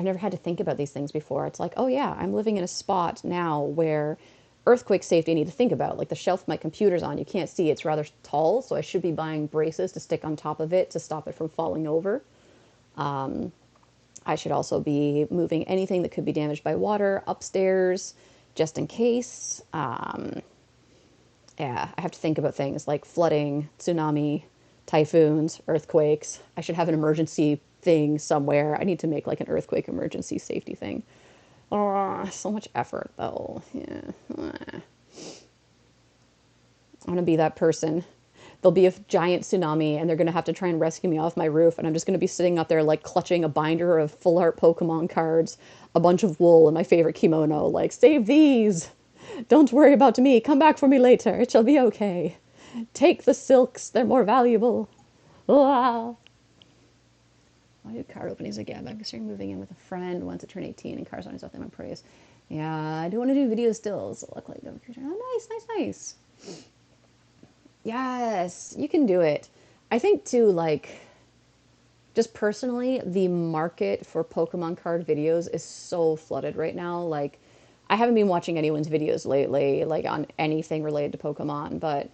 never had to think about these things before. It's like, oh yeah, I'm living in a spot now where earthquake safety I need to think about. Like the shelf my computer's on, you can't see, it's rather tall, so I should be buying braces to stick on top of it to stop it from falling over. I should also be moving anything that could be damaged by water upstairs, just in case. Yeah, I have to think about things like flooding, tsunami, typhoons, earthquakes. I should have an emergency thing somewhere. I need to make like an earthquake emergency safety thing. Oh, so much effort though. Yeah. I'm gonna be that person. There'll be a giant tsunami and they're gonna have to try and rescue me off my roof, and I'm just gonna be sitting out there like clutching a binder of full art Pokemon cards, a bunch of wool, and my favorite kimono, like, save these! Don't worry about me, come back for me later, it shall be okay. Take the silks, they're more valuable. Wow. I'll do card openings again, but I'm considering moving in with a friend once I turn 18 and cards on his off them on praise. Yeah, I do want to do video stills. Look like them. Oh, nice, nice, nice. Yes, you can do it. I think too, like, just personally, the market for Pokemon card videos is so flooded right now. Like, I haven't been watching anyone's videos lately, like on anything related to Pokemon, but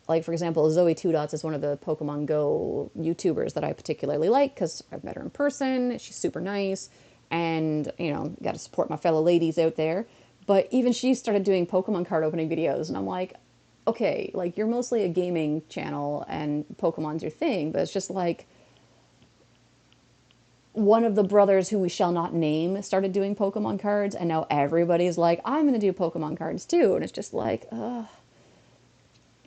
like, for example, Zoe Two Dots is one of the Pokemon Go YouTubers that I particularly like because I've met her in person. She's super nice, and you know, got to support my fellow ladies out there. But even she started doing Pokemon card opening videos, and I'm like, okay, like, you're mostly a gaming channel and Pokemon's your thing, but it's just like one of the brothers who we shall not name started doing Pokemon cards, and now everybody's like, I'm going to do Pokemon cards too, and it's just like, ugh.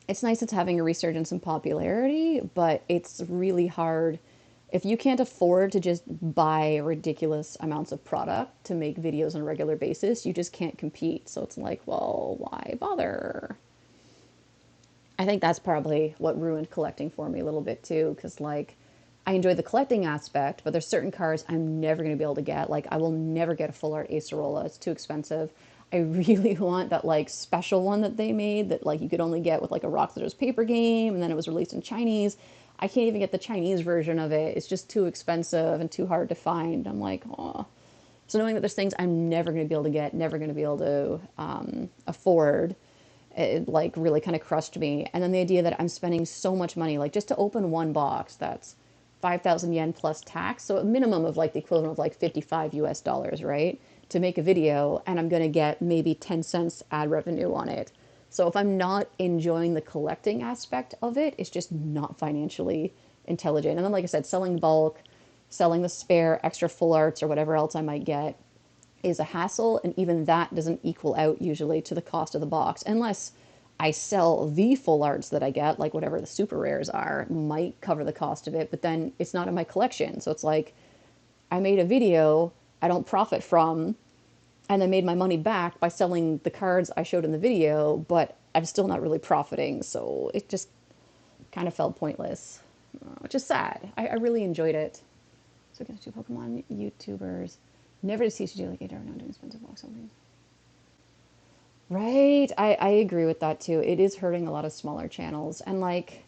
It's nice it's having a resurgence in popularity, but it's really hard. If you can't afford to just buy ridiculous amounts of product to make videos on a regular basis, you just can't compete. So it's like, well, why bother? I think that's probably what ruined collecting for me a little bit too, because like I enjoy the collecting aspect, but there's certain cards I'm never going to be able to get. Like I will never get a full art Acerola; it's too expensive. I really want that like special one that they made that like you could only get with like a Rock Scissors paper game, and then it was released in Chinese. I can't even get the Chinese version of it. It's just too expensive and too hard to find. I'm like, oh. So knowing that there's things I'm never going to be able to get, never going to be able to afford, it like really kind of crushed me. And then the idea that I'm spending so much money, like just to open one box, that's 5,000 yen plus tax. So a minimum of like the equivalent of like 55 US dollars, right? To make a video, and I'm going to get maybe 10 cents ad revenue on it. So if I'm not enjoying the collecting aspect of it, it's just not financially intelligent. And then, like I said, selling bulk, selling the spare extra full arts or whatever else I might get is a hassle, and even that doesn't equal out usually to the cost of the box unless I sell the full arts that I get, like whatever the super rares are, might cover the cost of it, but then it's not in my collection. So it's like I made a video I don't profit from, and I made my money back by selling the cards I showed in the video, but I'm still not really profiting. So it just kind of felt pointless, which is sad. I really enjoyed it. So against two Pokemon YouTubers. Never to see you do like 8 hour non doing expensive box openings. Right. I agree with that too. It is hurting a lot of smaller channels. And like,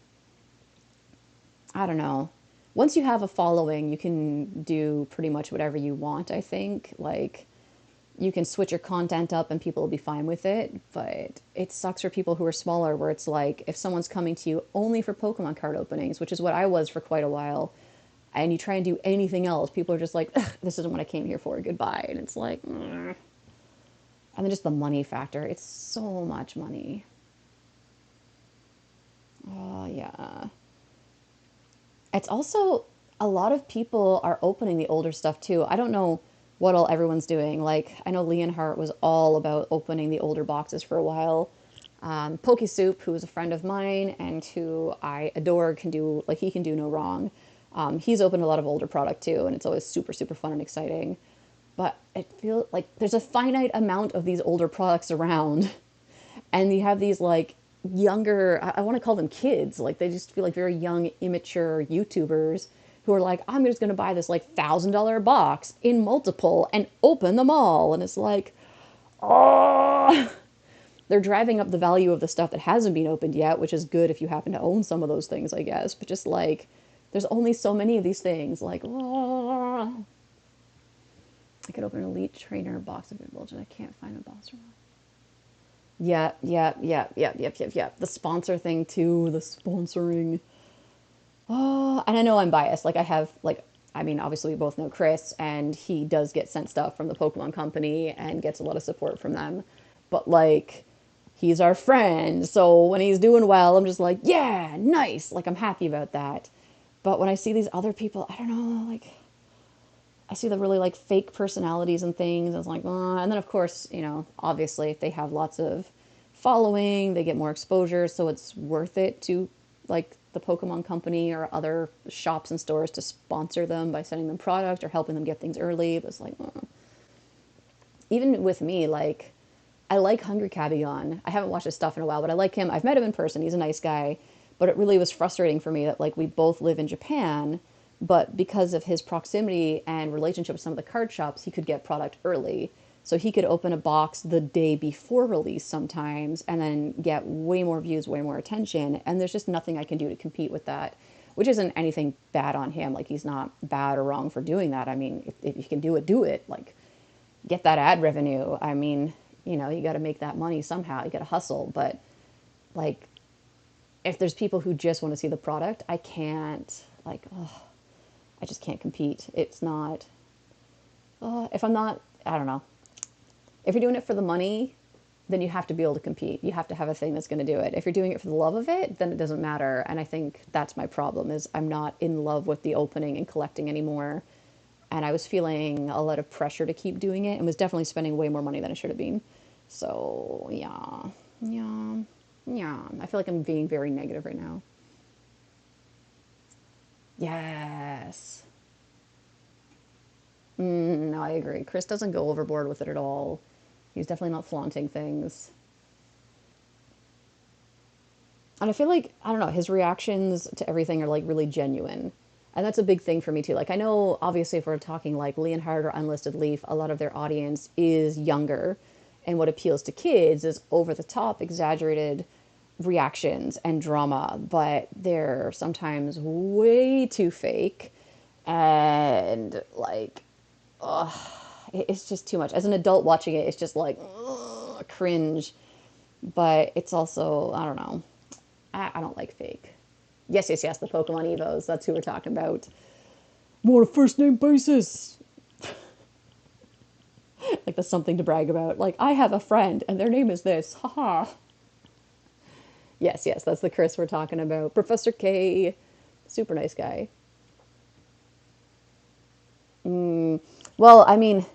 I don't know. Once you have a following, you can do pretty much whatever you want, I think. Like, you can switch your content up and people will be fine with it. But it sucks for people who are smaller, where it's like, if someone's coming to you only for Pokemon card openings, which is what I was for quite a while, and you try and do anything else, people are just like, this isn't what I came here for. Goodbye. And it's like, mm. And then just the money factor. It's so much money. Oh, yeah. It's also a lot of people are opening the older stuff too. I don't know what all everyone's doing. Like, I know Leonhardt was all about opening the older boxes for a while. Poke Soup, who is a friend of mine and who I adore, can do, like, he can do no wrong. He's opened a lot of older product too, and it's always super, super fun and exciting. But I feel like there's a finite amount of these older products around, and you have these like younger, I want to call them kids, like they just feel like very young, immature YouTubers who are like, I'm just going to buy this like $1,000 box in multiple and open them all. And it's like, oh, they're driving up the value of the stuff that hasn't been opened yet, which is good if you happen to own some of those things, I guess. But just like, there's only so many of these things. Like, oh, I could open an Elite Trainer box of Bulge and I can't find a boss. Yeah, yeah, yeah, yeah, yep, yep, yep. The sponsor thing too, the sponsoring. Oh, and I know I'm biased. Like I have like I mean, obviously we both know Chris and he does get sent stuff from the Pokemon company and gets a lot of support from them. But like he's our friend, so when he's doing well, I'm just like, yeah, nice. Like I'm happy about that. But when I see these other people, I don't know, like I see the really like fake personalities and things. I was like, and then of course, you know, obviously if they have lots of following, they get more exposure, so it's worth it to like the Pokemon company or other shops and stores to sponsor them by sending them product or helping them get things early. It was like, even with me, like I like Hungry Cabion. I haven't watched his stuff in a while, but I like him. I've met him in person. He's a nice guy. But it really was frustrating for me that like we both live in Japan, but because of his proximity and relationship with some of the card shops, he could get product early. So he could open a box the day before release sometimes and then get way more views, way more attention. And there's just nothing I can do to compete with that, which isn't anything bad on him. Like he's not bad or wrong for doing that. I mean, if you can do it, do it. Like get that ad revenue. I mean, you know, you got to make that money somehow. You got to hustle. But like, if there's people who just want to see the product, I can't, like, oh, I just can't compete. It's not, if I'm not, I don't know. If you're doing it for the money, then you have to be able to compete. You have to have a thing that's going to do it. If you're doing it for the love of it, then it doesn't matter. And I think that's my problem is I'm not in love with the opening and collecting anymore. And I was feeling a lot of pressure to keep doing it and was definitely spending way more money than I should have been. So, yeah, yeah, yeah. I feel like I'm being very negative right now. Yes. No, I agree. Chris doesn't go overboard with it at all. He's definitely not flaunting things. And I feel like, I don't know, his reactions to everything are like really genuine. And that's a big thing for me too. Like I know obviously if we're talking like Leonhard or Unlisted Leaf, a lot of their audience is younger. And what appeals to kids is over the top, exaggerated reactions and drama, but they're sometimes way too fake and like it's just too much. As an adult watching it, it's just like ugh, cringe. But it's also, I don't know. I don't like fake. Yes, yes, yes. The Pokemon Evos. That's who we're talking about. More on a first name basis. Like that's something to brag about. Like I have a friend and their name is this. Haha. Yes, yes. That's the Chris we're talking about. Professor K. Super nice guy. Well, I mean,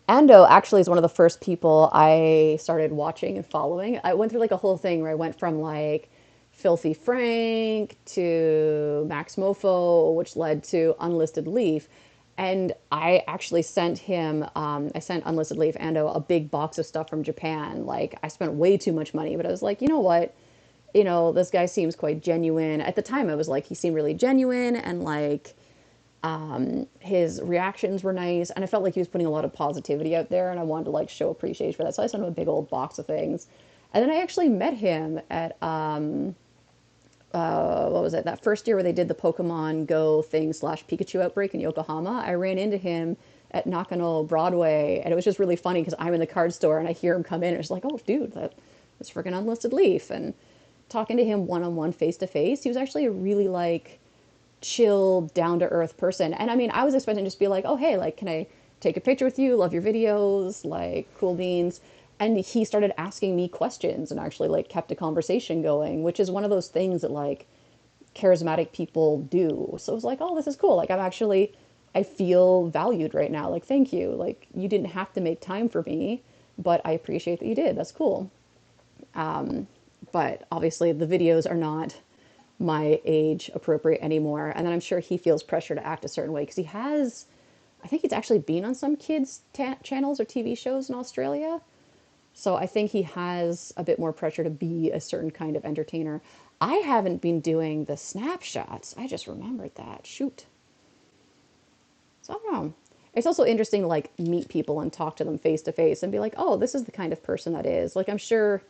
Ando actually is one of the first people I started watching and following. I went through like a whole thing where I went from like Filthy Frank to Max Mofo, which led to Unlisted Leaf. And I actually sent him, I sent Unlisted Leaf Ando a big box of stuff from Japan. Like, I spent way too much money, but I was like, you know what? This guy seems quite genuine. At the time, I was like, he seemed really genuine and like, his reactions were nice, and I felt like he was putting a lot of positivity out there, and I wanted to like show appreciation for that. So I sent him a big old box of things, and then I actually met him at what was it, that first year where they did the Pokemon Go thing slash Pikachu outbreak in Yokohama. I ran into him at Nakano Broadway, and it was just really funny because I'm in the card store and I hear him come in, and it's like, oh, dude, that's freaking Unlisted Leaf, and talking to him one on one, face to face, he was actually a really like chill, down to earth person. And I mean, I was expecting to just be like, oh, hey, like, can I take a picture with you? Love your videos, like, cool beans. And he started asking me questions and actually, like, kept a conversation going, which is one of those things that, like, charismatic people do. So it was like, oh, this is cool. Like, I feel valued right now. Like, thank you. Like, you didn't have to make time for me, but I appreciate that you did. That's cool. But obviously, the videos are not my age appropriate anymore. And then I'm sure he feels pressure to act a certain way because I think he's actually been on some kids' channels or TV shows in Australia. So I think he has a bit more pressure to be a certain kind of entertainer. I haven't been doing the snapshots. I just remembered that. Shoot. So I don't know. It's also interesting to like meet people and talk to them face to face and be like, oh, this is the kind of person that is. Like I'm sure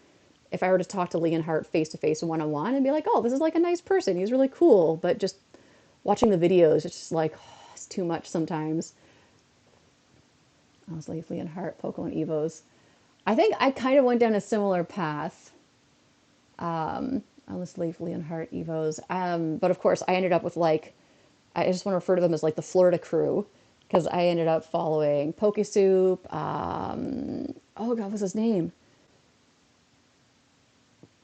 if I were to talk to Leonhardt face to face one on one and be like, oh, this is like a nice person. He's really cool. But just watching the videos, it's just like, oh, it's too much sometimes. I was like, Leonhardt, Pokemon Evos. I think I kind of went down a similar path. I'll just leave Leonhardt Evos. But of course, I ended up with like, I just want to refer to them as like the Florida crew because I ended up following Pokesoup. Oh God, what's his name?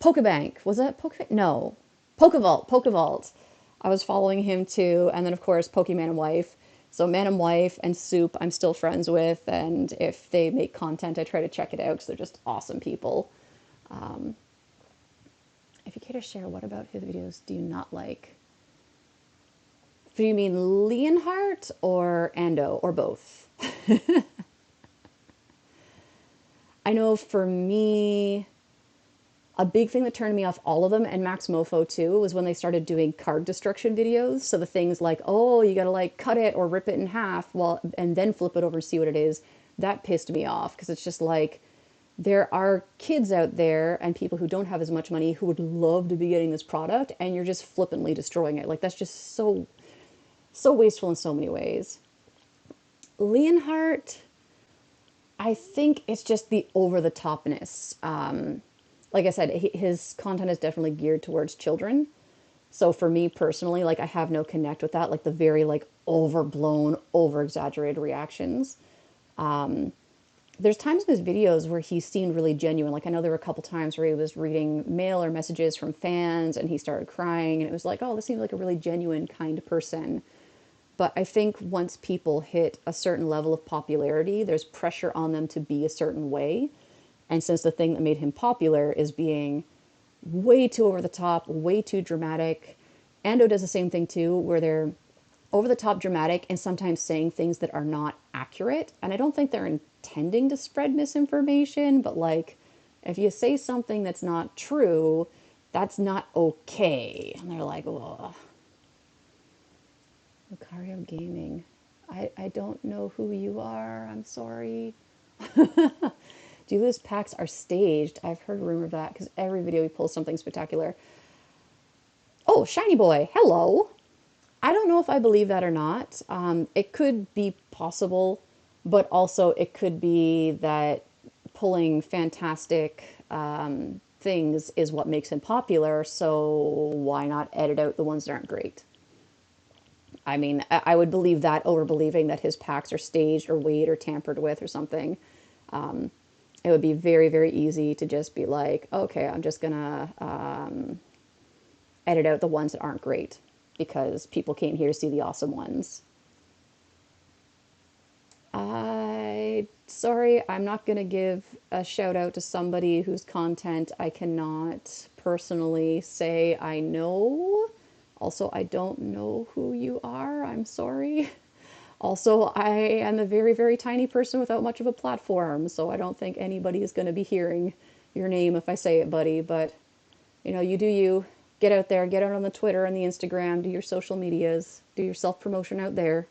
Pokebank. Was that Pokebank? No. Pokevault. Pokevault. I was following him too. And then, of course, Pokemon and Wife. So, Man and Wife and Soup, I'm still friends with. And if they make content, I try to check it out because they're just awesome people. If you care to share, what about his videos do you not like? Do you mean Leonhardt or Ando or both? I know for me, a big thing that turned me off all of them and Max Mofo too was when they started doing card destruction videos. So the things like, oh, you gotta like cut it or rip it in half while and then flip it over and see what it is. That pissed me off because it's just like there are kids out there and people who don't have as much money who would love to be getting this product and you're just flippantly destroying it. Like that's just so wasteful in so many ways. Leonhardt, I think it's just the over the topness. Like I said, his content is definitely geared towards children. So for me personally, like I have no connect with that, like the very like overblown, over exaggerated reactions. There's times in his videos where he seemed really genuine. Like I know there were a couple times where he was reading mail or messages from fans and he started crying and it was like, oh, this seems like a really genuine kind person. But I think once people hit a certain level of popularity, there's pressure on them to be a certain way. And since the thing that made him popular is being way too over the top, way too dramatic, Ando does the same thing too, where they're over the top dramatic and sometimes saying things that are not accurate. And I don't think they're intending to spread misinformation, but like if you say something that's not true, That's not okay. And they're like, oh, Lucario Gaming. I don't know who you are. I'm sorry. Julius packs are staged. I've heard a rumor of that because every video he pulls something spectacular. Oh, Shiny Boy. Hello. I don't know if I believe that or not. It could be possible, but also it could be that pulling fantastic things is what makes him popular, so why not edit out the ones that aren't great? I mean, I would believe that over believing that his packs are staged or weighed or tampered with or something. It would be very, very easy to just be like, okay, I'm just gonna edit out the ones that aren't great because people came here to see the awesome ones. Sorry, I'm not going to give a shout out to somebody whose content I cannot personally say I know. Also, I don't know who you are. I'm sorry. Also, I am a very, very tiny person without much of a platform, so I don't think anybody is going to be hearing your name if I say it, buddy. But, you know, you do you. Get out there, get out on the Twitter and the Instagram, do your social medias, do your self promotion out there.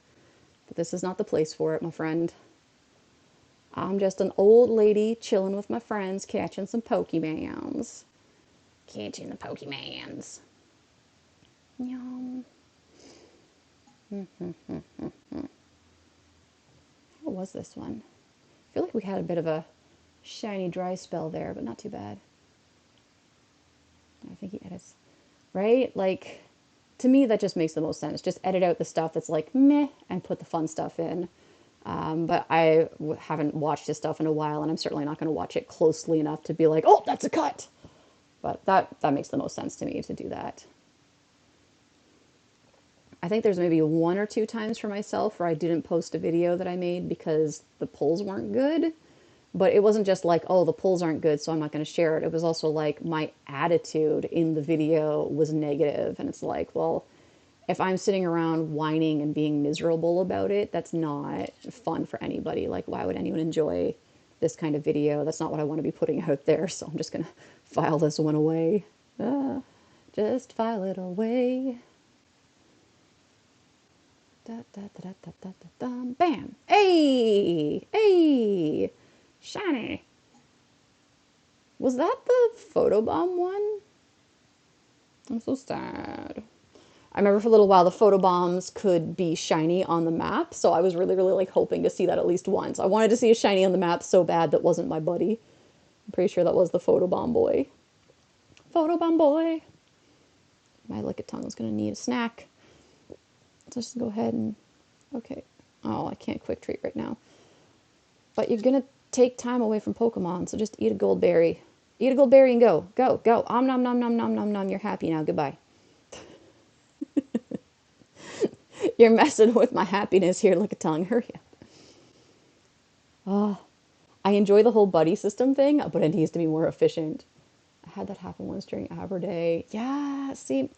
But this is not the place for it, my friend. I'm just an old lady chilling with my friends, catching some Pokemons. Catching the Pokemons. Yum. How was this one? I feel like we had a bit of a shiny dry spell there, but not too bad. I think he edits. Right? Like, to me, that just makes the most sense. Just edit out the stuff that's like meh and put the fun stuff in. But I haven't watched his stuff in a while, and I'm certainly not going to watch it closely enough to be like, oh, that's a cut. But that makes the most sense to me to do that. I think there's maybe one or two times for myself where I didn't post a video that I made because the polls weren't good. But it wasn't just like, oh, the polls aren't good, so I'm not going to share it. It was also like my attitude in the video was negative. And it's like, well, if I'm sitting around whining and being miserable about it, that's not fun for anybody. Like, why would anyone enjoy this kind of video? That's not what I want to be putting out there. So I'm just going to file this one away. Just file it away. Da, da, da, da, da, da, da, bam. Hey! Hey! Shiny. Was that the photobomb one? I'm so sad. I remember for a little while the photobombs could be shiny on the map, so I was really, really like hoping to see that at least once. I wanted to see a shiny on the map so bad that wasn't my buddy. I'm pretty sure that was the photobomb boy. Photobomb boy. My tongue is gonna need a snack. So just go ahead and okay. Oh, I can't quick treat right now. But you're gonna take time away from Pokemon, so just eat a gold berry. Eat a gold berry and go. Go, go. Om nom nom nom nom nom nom. You're happy now. Goodbye. You're messing with my happiness here, tongue. Hurry up. Oh, I enjoy the whole buddy system thing, but it needs to be more efficient. I had that happen once during Aber Day. Yeah, see,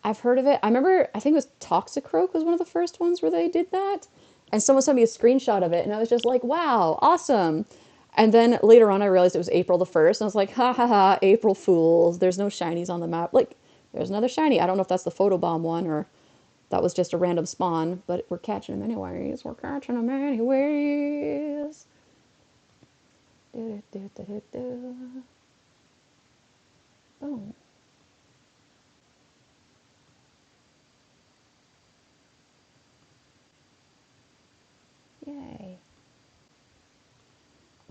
I've heard of it. I remember, I think it was Toxicroak was one of the first ones where they did that. And someone sent me a screenshot of it, and I was just like, wow, awesome. And then later on, I realized it was April the 1st, and I was like, ha ha ha, April Fools. There's no shinies on the map. Like, there's another shiny. I don't know if that's the photobomb one or that was just a random spawn, but we're catching them anyways. We're catching them anyways. Do, do, do, do, do. Boom. Yay.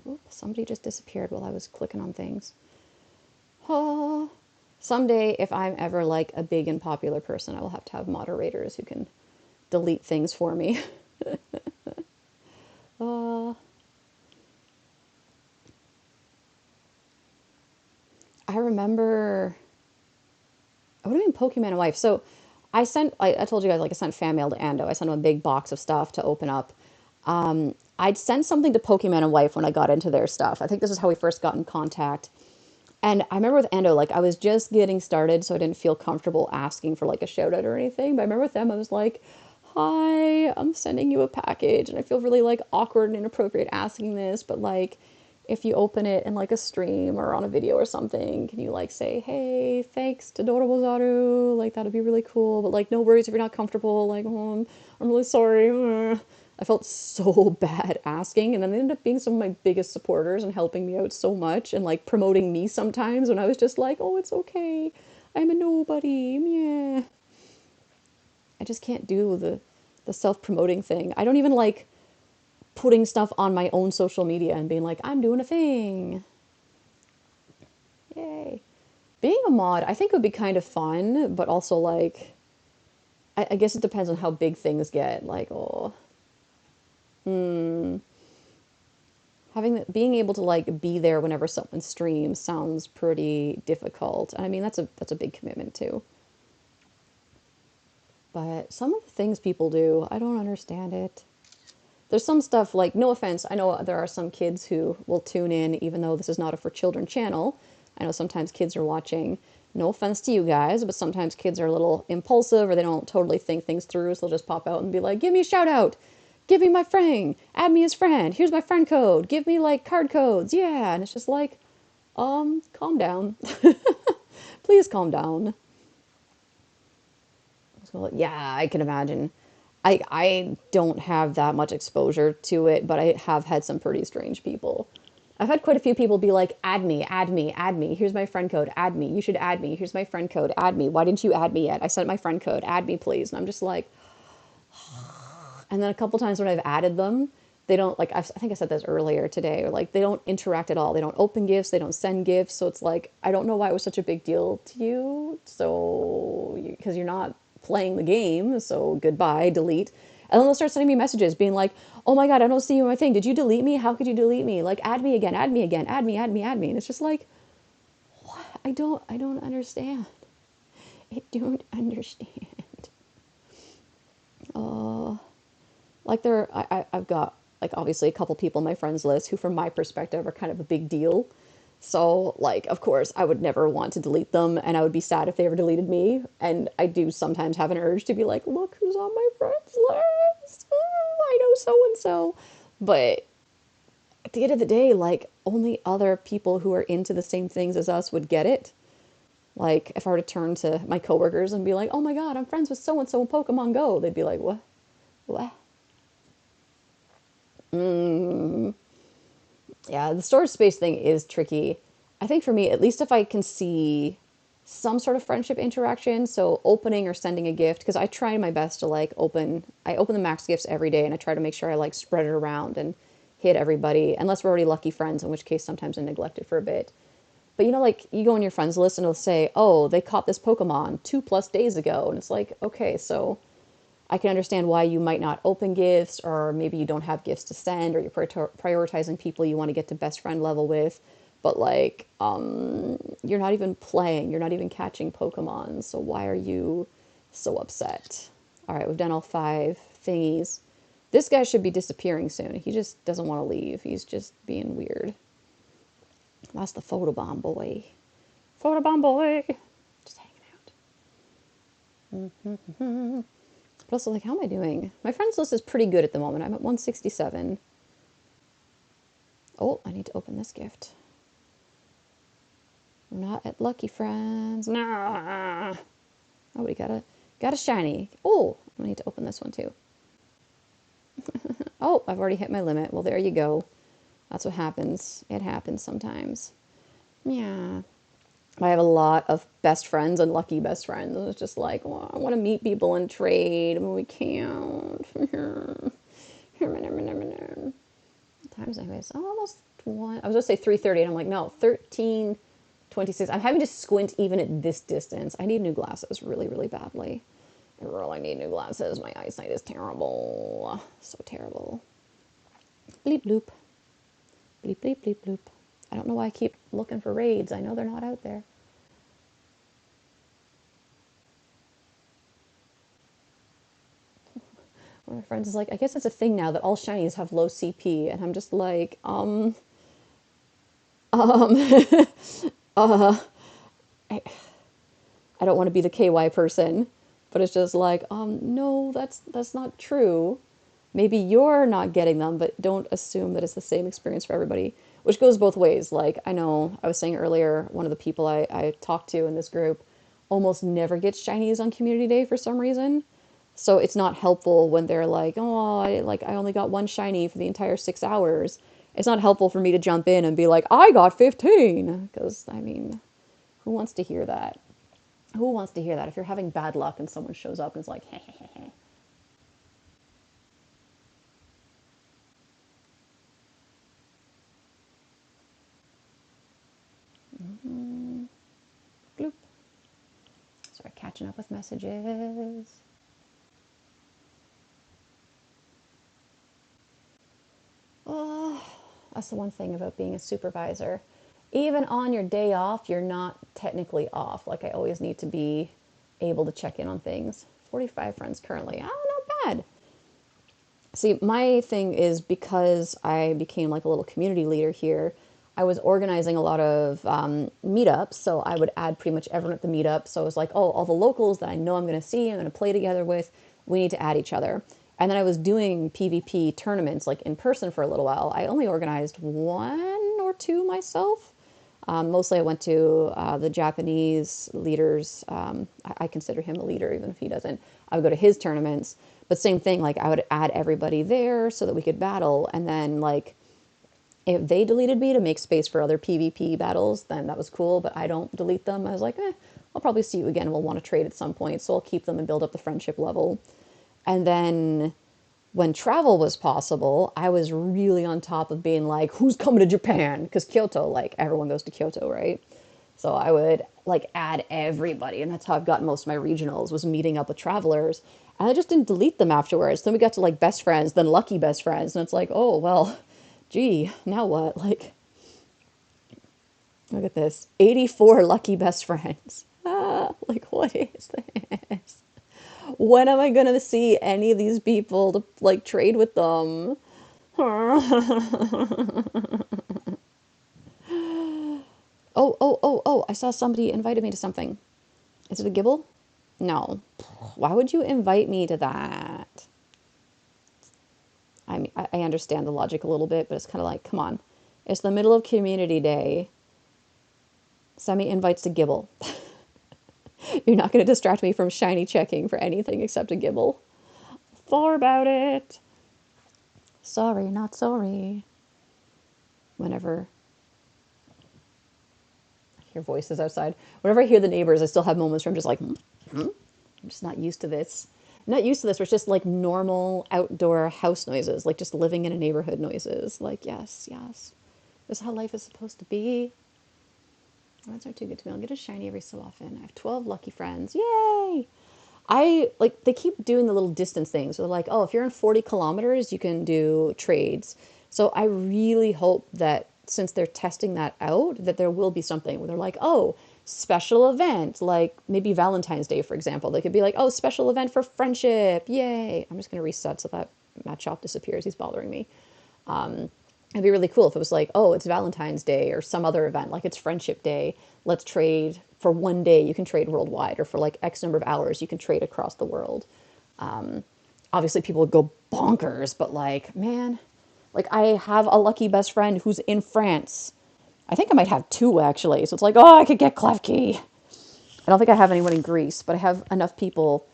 Oop, somebody just disappeared while I was clicking on things. Oh, someday, if I'm ever like a big and popular person, I will have to have moderators who can delete things for me. uh, I remember. What do you mean, Pokemon and Wife? So I told you guys, like, I sent fan mail to Ando. I sent him a big box of stuff to open up. I'd sent something to Pokemon and Wife when I got into their stuff. I think this is how we first got in contact. And I remember with Ando, like, I was just getting started, so I didn't feel comfortable asking for, like, a shout out or anything. But I remember with them, I was like, hi, I'm sending you a package. And I feel really, like, awkward and inappropriate asking this, but, like, if you open it in like a stream or on a video or something, can you like say, hey, thanks to Dorable Zaru? Like that'd be really cool. But like, no worries if you're not comfortable. Like, oh, I'm really sorry. I felt so bad asking, and then they ended up being some of my biggest supporters and helping me out so much and like promoting me sometimes when I was just like, oh, it's okay. I'm a nobody. Yeah. I just can't do the self-promoting thing. I don't even like putting stuff on my own social media and being like, I'm doing a thing. Yay. Being a mod, I think would be kind of fun, but also like, I guess it depends on how big things get. Like, oh, being able to like be there whenever someone streams sounds pretty difficult. I mean, that's a big commitment too. But some of the things people do, I don't understand it. There's some stuff like, no offense, I know there are some kids who will tune in even though this is not a for children channel. I know sometimes kids are watching. No offense to you guys, but sometimes kids are a little impulsive or they don't totally think things through, so they'll just pop out and be like, give me a shout out, give me my friend, add me as friend, here's my friend code, give me like card codes, yeah. And it's just like, calm down. Please calm down. So, yeah, I can imagine. I don't have that much exposure to it, but I have had some pretty strange people. I've had quite a few people be like, add me, add me, add me. Here's my friend code, add me. You should add me. Here's my friend code, add me. Why didn't you add me yet? I sent my friend code, add me, please. And I'm just like, and then a couple times when I've added them, they don't, like, I think I said this earlier today, or like, they don't interact at all. They don't open gifts, they don't send gifts. So it's like, I don't know why it was such a big deal to you. So, because you're not playing the game. So goodbye, delete. And then they'll start sending me messages being like, oh my God, I don't see you in my thing. Did you delete me? How could you delete me? Like, add me again, add me again, add me, add me, add me. And it's just like, what? I don't understand. I don't understand. Uh, like I've got like obviously a couple people on my friends list who from my perspective are kind of a big deal. So like of course I would never want to delete them and I would be sad if they ever deleted me. And I do sometimes have an urge to be like, look who's on my friends list. I know so and so. But at the end of the day, like only other people who are into the same things as us would get it. Like if I were to turn to my coworkers and be like, "Oh my God, I'm friends with so and so in Pokemon Go," they'd be like, "What? What?" Yeah, the storage space thing is tricky. I think for me, at least if I can see some sort of friendship interaction, so opening or sending a gift, because I try my best to like I open the max gifts every day and I try to make sure I like spread it around and hit everybody, unless we're already lucky friends, in which case sometimes I neglect it for a bit. But you know, like you go on your friends list and it'll say, oh, they caught this Pokemon 2+ days ago. And it's like, okay, so I can understand why you might not open gifts, or maybe you don't have gifts to send, or you're prioritizing people you want to get to best friend level with. But like, you're not even playing, you're not even catching Pokemon. So why are you so upset? All right, we've done all 5 thingies. This guy should be disappearing soon. He just doesn't want to leave. He's just being weird. That's the photobomb boy. Photobomb boy. Just hanging out. But also, like, how am I doing? My friends list is pretty good at the moment. I'm at 167. Oh, I need to open this gift. We're not at lucky friends. Nah. Oh, we got a shiny. Oh, I need to open this one too. Oh, I've already hit my limit. Well, there you go. That's what happens. It happens sometimes. Yeah. I have a lot of best friends and lucky best friends. And it's just like, well, I want to meet people and trade, but we can't. Times anyways. Oh, almost one. I was gonna say 3:30, and I'm like, no, 13:26. I'm having to squint even at this distance. I need new glasses really, really badly. I really need new glasses. My eyesight is terrible. So terrible. Bleep bloop. Bleep bleep bleep bloop. I don't know why I keep looking for raids. I know they're not out there. One of my friends is like, I guess it's a thing now that all shinies have low CP, and I'm just like, um, uh, I, I don't want to be the KY person, but it's just like, no, that's not true. Maybe you're not getting them, but don't assume that it's the same experience for everybody. which goes both ways. Like, I know I was saying earlier, one of the people I talked to in this group almost never gets shinies on community day for some reason. So it's not helpful when they're like, oh, I only got one shiny for the entire 6 hours. It's not helpful for me to jump in and be like, I got 15. Because, I mean, who wants to hear that? Who wants to hear that? If you're having bad luck and someone shows up and is like, hey, hey, hey, hey. Gloop. Start catching up with messages. Oh, that's the one thing about being a supervisor. Even on your day off, you're not technically off. Like, I always need to be able to check in on things. 45 friends currently. Oh, not bad. See, my thing is because I became like a little community leader here, I was organizing a lot of meetups. So I would add pretty much everyone at the meetup. So it was like, oh, all the locals that I know I'm going to see, I'm going to play together with, we need to add each other. And then I was doing PvP tournaments like in person for a little while. I only organized one or two myself. Mostly I went to the Japanese leaders. I consider him a leader, even if he doesn't. I would go to his tournaments. But same thing, like I would add everybody there so that we could battle. And then like if they deleted me to make space for other PvP battles, then that was cool. But I don't delete them. I was like, I'll probably see you again. We'll want to trade at some point. So I'll keep them and build up the friendship level. And then when travel was possible, I was really on top of being like, who's coming to Japan? Because Kyoto, like everyone goes to Kyoto, right? So I would like add everybody, and that's how I've gotten most of my regionals was meeting up with travelers. And I just didn't delete them afterwards. Then we got to like best friends, then lucky best friends, and it's like, oh well, gee, now what? Like, look at this, 84 lucky best friends. Like what is this? When am I gonna see any of these people to like trade with them? Oh, I saw somebody invited me to something. Is it a gibble? No. Why would you invite me to that? I mean, I understand the logic a little bit, but it's kind of like, come on. It's the middle of community day. Send me invites to gibble. You're not going to distract me from shiny checking for anything except a gibble. Thor about it. Sorry, not sorry. Whenever I hear voices outside, whenever I hear the neighbors, I still have moments where I'm just like, I'm just not used to this. I'm not used to this. Where it's just like normal outdoor house noises, like just living in a neighborhood noises. Like, yes, yes. This is how life is supposed to be. Friends are too good to me. I'll get a shiny every so often. I have 12 lucky friends. Yay! I like they keep doing the little distance things. So they're like, oh, if you're in 40 kilometers, you can do trades. So I really hope that since they're testing that out, that there will be something where they're like, oh, special event, like maybe Valentine's Day, for example. They could be like, oh, special event for friendship. Yay. I'm just going to reset so that Machop disappears. He's bothering me. It'd be really cool if it was like, oh, it's Valentine's Day or some other event, like it's Friendship Day. Let's trade for one day. You can trade worldwide, or for like X number of hours, you can trade across the world. Obviously, people would go bonkers, but like, man, like I have a lucky best friend who's in France. I think I might have two actually. So it's like, oh, I could get Klefki. I don't think I have anyone in Greece, but I have enough people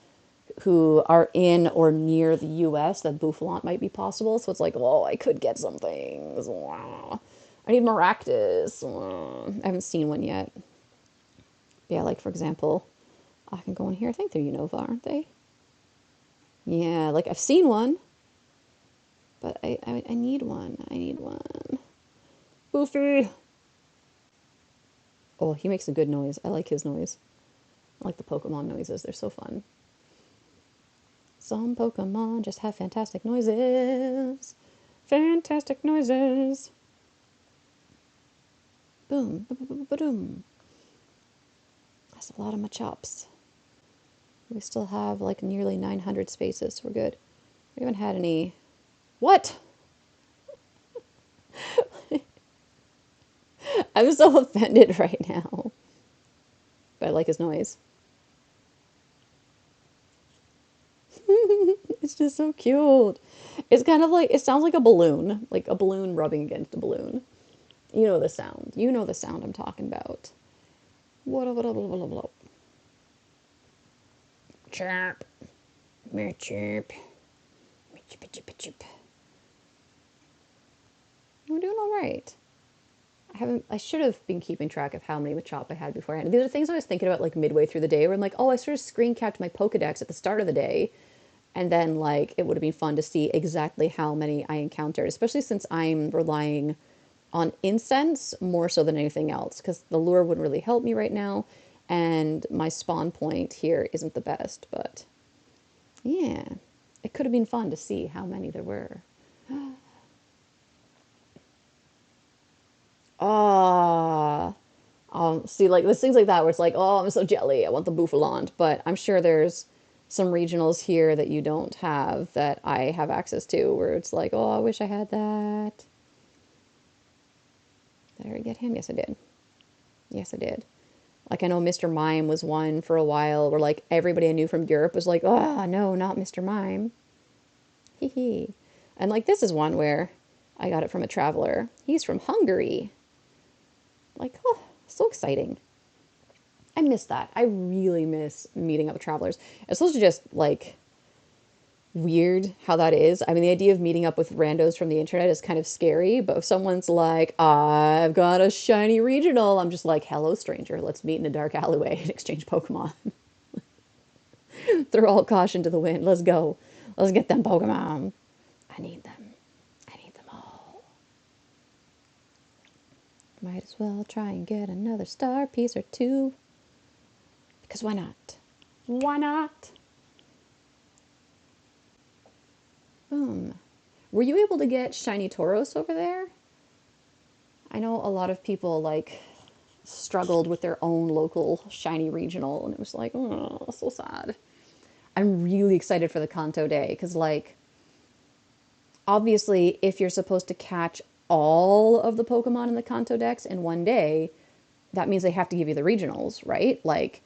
who are in or near the US that Boufflant might be possible. So it's like, oh, I could get some things. I need Maractus. I haven't seen one yet. Yeah, like for example, I can go in here. I think they're Unova, aren't they? Yeah, like I've seen one, but I need one. I need one. Boofy! Oh, he makes a good noise. I like his noise. I like the Pokemon noises. They're so fun. Some Pokemon just have fantastic noises. Fantastic noises. Boom, boom. That's a lot of Machops. We still have like nearly 900 spaces. We're good. We haven't had any. What? I'm so offended right now. But I like his noise. It's just so cute. It's kind of like, it sounds like a balloon rubbing against a balloon. You know the sound. You know the sound I'm talking about. Chirp. Chirp. Chirp. We're doing all right. I should have been keeping track of how many Machop I had beforehand. These are things I was thinking about like midway through the day where I'm like, oh, I sort of screen capped my Pokedex at the start of the day. And then like it would have been fun to see exactly how many I encountered, especially since I'm relying on incense more so than anything else, because the lure wouldn't really help me right now. And my spawn point here isn't the best, but yeah, it could have been fun to see how many there were. Ah, see, like there's things like that where it's like, oh, I'm so jelly. I want the Bouffalante, but I'm sure there's some regionals here that you don't have that I have access to, where it's like, oh, I wish I had that. Did I get him? Yes, I did. Yes, I did. Like I know Mr. Mime was one for a while, where like everybody I knew from Europe was like, oh no, not Mr. Mime. Hee hee. And like this is one where I got it from a traveler. He's from Hungary. Like, oh, so exciting. I miss that. I really miss meeting up with travelers. It's also just like weird how that is. I mean, the idea of meeting up with randos from the internet is kind of scary, but if someone's like, I've got a shiny regional, I'm just like, hello, stranger. Let's meet in a dark alleyway and exchange Pokemon. Throw all caution to the wind. Let's go. Let's get them Pokemon. I need them. I need them all. Might as well try and get another star piece or two. Because why not? Why not? Boom. Were you able to get shiny Tauros over there? I know a lot of people like struggled with their own local shiny regional, and it was like, oh, so sad. I'm really excited for the Kanto day because, like, obviously, if you're supposed to catch all of the Pokemon in the Kanto Dex in one day, that means they have to give you the regionals, right? Like,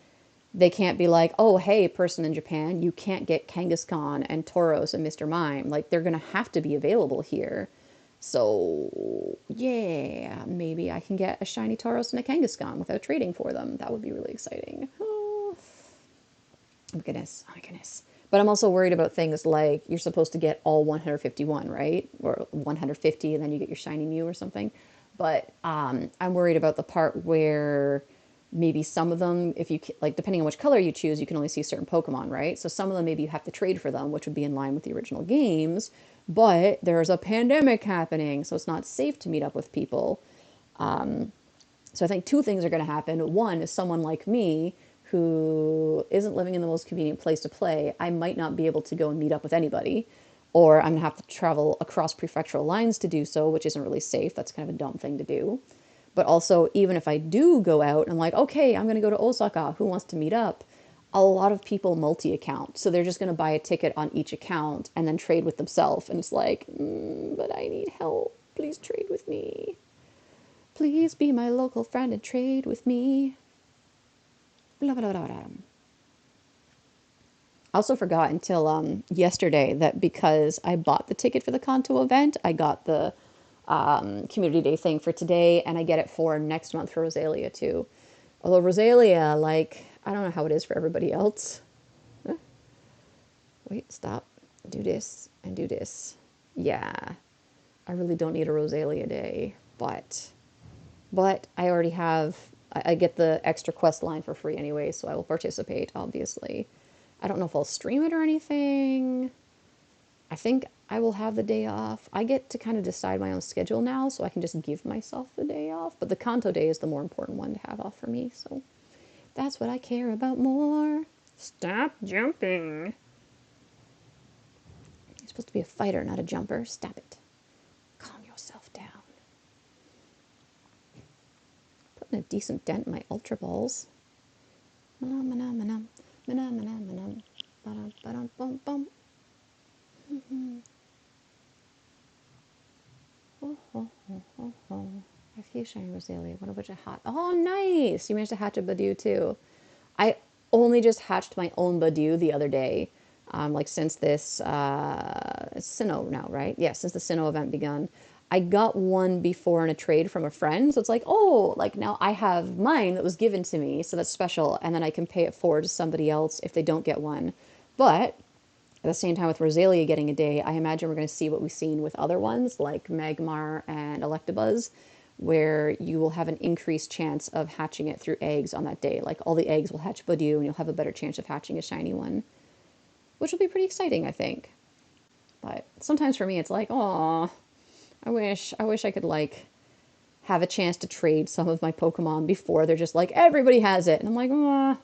they can't be like, oh, hey, person in Japan, you can't get Kangaskhan and Tauros and Mr. Mime. Like, they're going to have to be available here. So, yeah, maybe I can get a shiny Tauros and a Kangaskhan without trading for them. That would be really exciting. Oh, my goodness. Oh, my goodness. But I'm also worried about things like you're supposed to get all 151, right? Or 150, and then you get your shiny Mew or something. But I'm worried about the part where maybe some of them, if you like, depending on which color you choose, you can only see certain Pokemon, right? So some of them maybe you have to trade for them, which would be in line with the original games. But there's a pandemic happening, so it's not safe to meet up with people. So I think two things are going to happen. One is someone like me who isn't living in the most convenient place to play, I might not be able to go and meet up with anybody, or I'm going to have to travel across prefectural lines to do so, which isn't really safe. That's kind of a dumb thing to do. But also, even if I do go out and I'm like, okay, I'm going to go to Osaka, who wants to meet up? A lot of people multi-account. So they're just going to buy a ticket on each account and then trade with themselves. And it's like, but I need help. Please trade with me. Please be my local friend and trade with me. Blah, blah, blah, blah. I also forgot until yesterday that because I bought the ticket for the Kanto event, I got the community day thing for today, and I get it for next month for Rosalia too. Although Rosalia, like, I don't know how it is for everybody else. Huh? Wait, stop. Do this and do this. Yeah, I really don't need a Rosalia day, but I already have. I get the extra quest line for free anyway, so I will participate. Obviously, I don't know if I'll stream it or anything. I think I will have the day off. I get to kind of decide my own schedule now, so I can just give myself the day off. But the Kanto day is the more important one to have off for me, so that's what I care about more. Stop jumping. You're supposed to be a fighter, not a jumper. Stop it. Calm yourself down. Putting a decent dent in my Ultra Balls. Manam, manam, manam, manam. Ba-dum, ba-dum, bum, bum. Oh, oh, oh, oh, oh. A few shiny Rosalia. What about a hat? Oh, nice! You managed to hatch a Badoo too. I only just hatched my own Badoo the other day. Like since this it's Sinnoh now, right? Yeah, since the Sinnoh event begun. I got one before in a trade from a friend. So it's like, oh, like now I have mine that was given to me. So that's special. And then I can pay it forward to somebody else if they don't get one. But at the same time, with Rosalia getting a day, I imagine we're going to see what we've seen with other ones like Magmar and Electabuzz, where you will have an increased chance of hatching it through eggs on that day. Like all the eggs will hatch Budew and you'll have a better chance of hatching a shiny one, which will be pretty exciting, I think. But sometimes for me, it's like, oh, I wish I could like have a chance to trade some of my Pokemon before they're just like everybody has it, and I'm like, oh,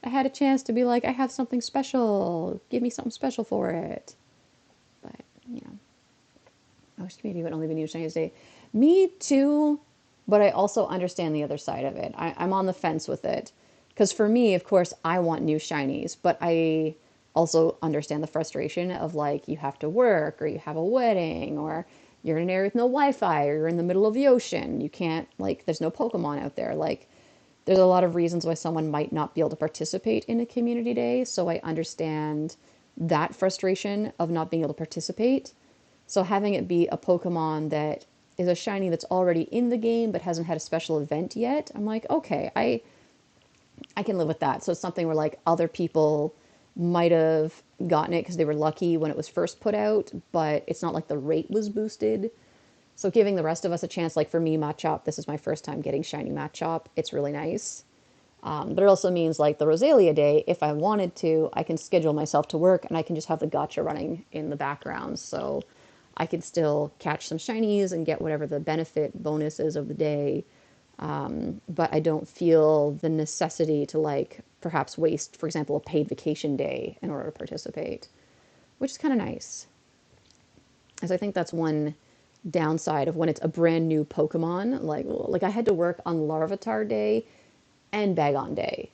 I had a chance to be like, I have something special. Give me something special for it. But you know, I wish community would only be new shinies day. Me too, but I also understand the other side of it. I'm on the fence with it because for me, of course, I want new shinies, but I also understand the frustration of like you have to work or you have a wedding or you're in an area with no Wi-Fi or you're in the middle of the ocean. You can't like there's no Pokemon out there. Like there's a lot of reasons why someone might not be able to participate in a community day. So I understand that frustration of not being able to participate. So having it be a Pokemon that is a shiny that's already in the game but hasn't had a special event yet, I'm like, okay, I can live with that. So it's something where like other people might have gotten it because they were lucky when it was first put out, but it's not like the rate was boosted. So giving the rest of us a chance, like for me, Machop, this is my first time getting shiny Machop. It's really nice. But it also means like the Rosalia day, if I wanted to, I can schedule myself to work and I can just have the gacha running in the background. So I can still catch some shinies and get whatever the benefit bonus is of the day. But I don't feel the necessity to like perhaps waste, for example, a paid vacation day in order to participate, which is kind of nice. As I think that's one downside of when it's a brand new Pokemon. Like I had to work on Larvitar Day and Bagon Day.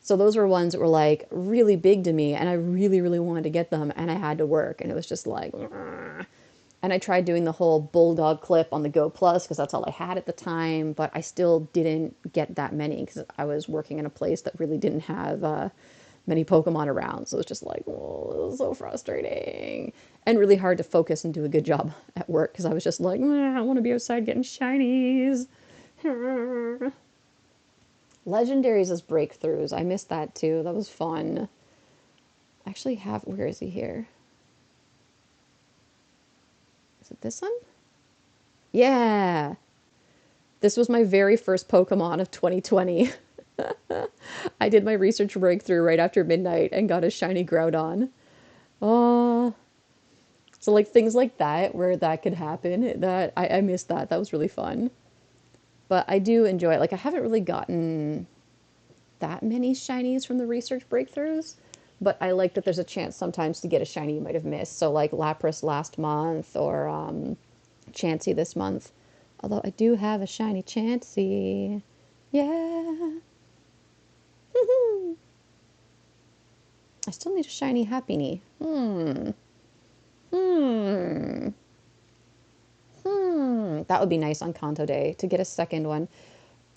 So those were ones that were like really big to me and I really, really wanted to get them and I had to work and it was just like, "Ugh." And I tried doing the whole Bulldog clip on the Go Plus because that's all I had at the time, but I still didn't get that many because I was working in a place that really didn't have many Pokemon around. So it was just like, oh, it was so frustrating and really hard to focus and do a good job at work because I was just like, I want to be outside getting shinies. Legendaries as breakthroughs. I missed that too. That was fun. I actually have, where is he here? Is it this one? Yeah. This was my very first Pokemon of 2020. I did my research breakthrough right after midnight and got a shiny Groudon. Oh, so like things like that where that could happen. That I missed that. That was really fun. But I do enjoy it. Like I haven't really gotten that many shinies from the research breakthroughs, but I like that there's a chance sometimes to get a shiny you might have missed. So like Lapras last month or Chansey this month. Although I do have a shiny Chansey. Yeah. I still need a shiny Happiny. That would be nice on Kanto Day to get a second one.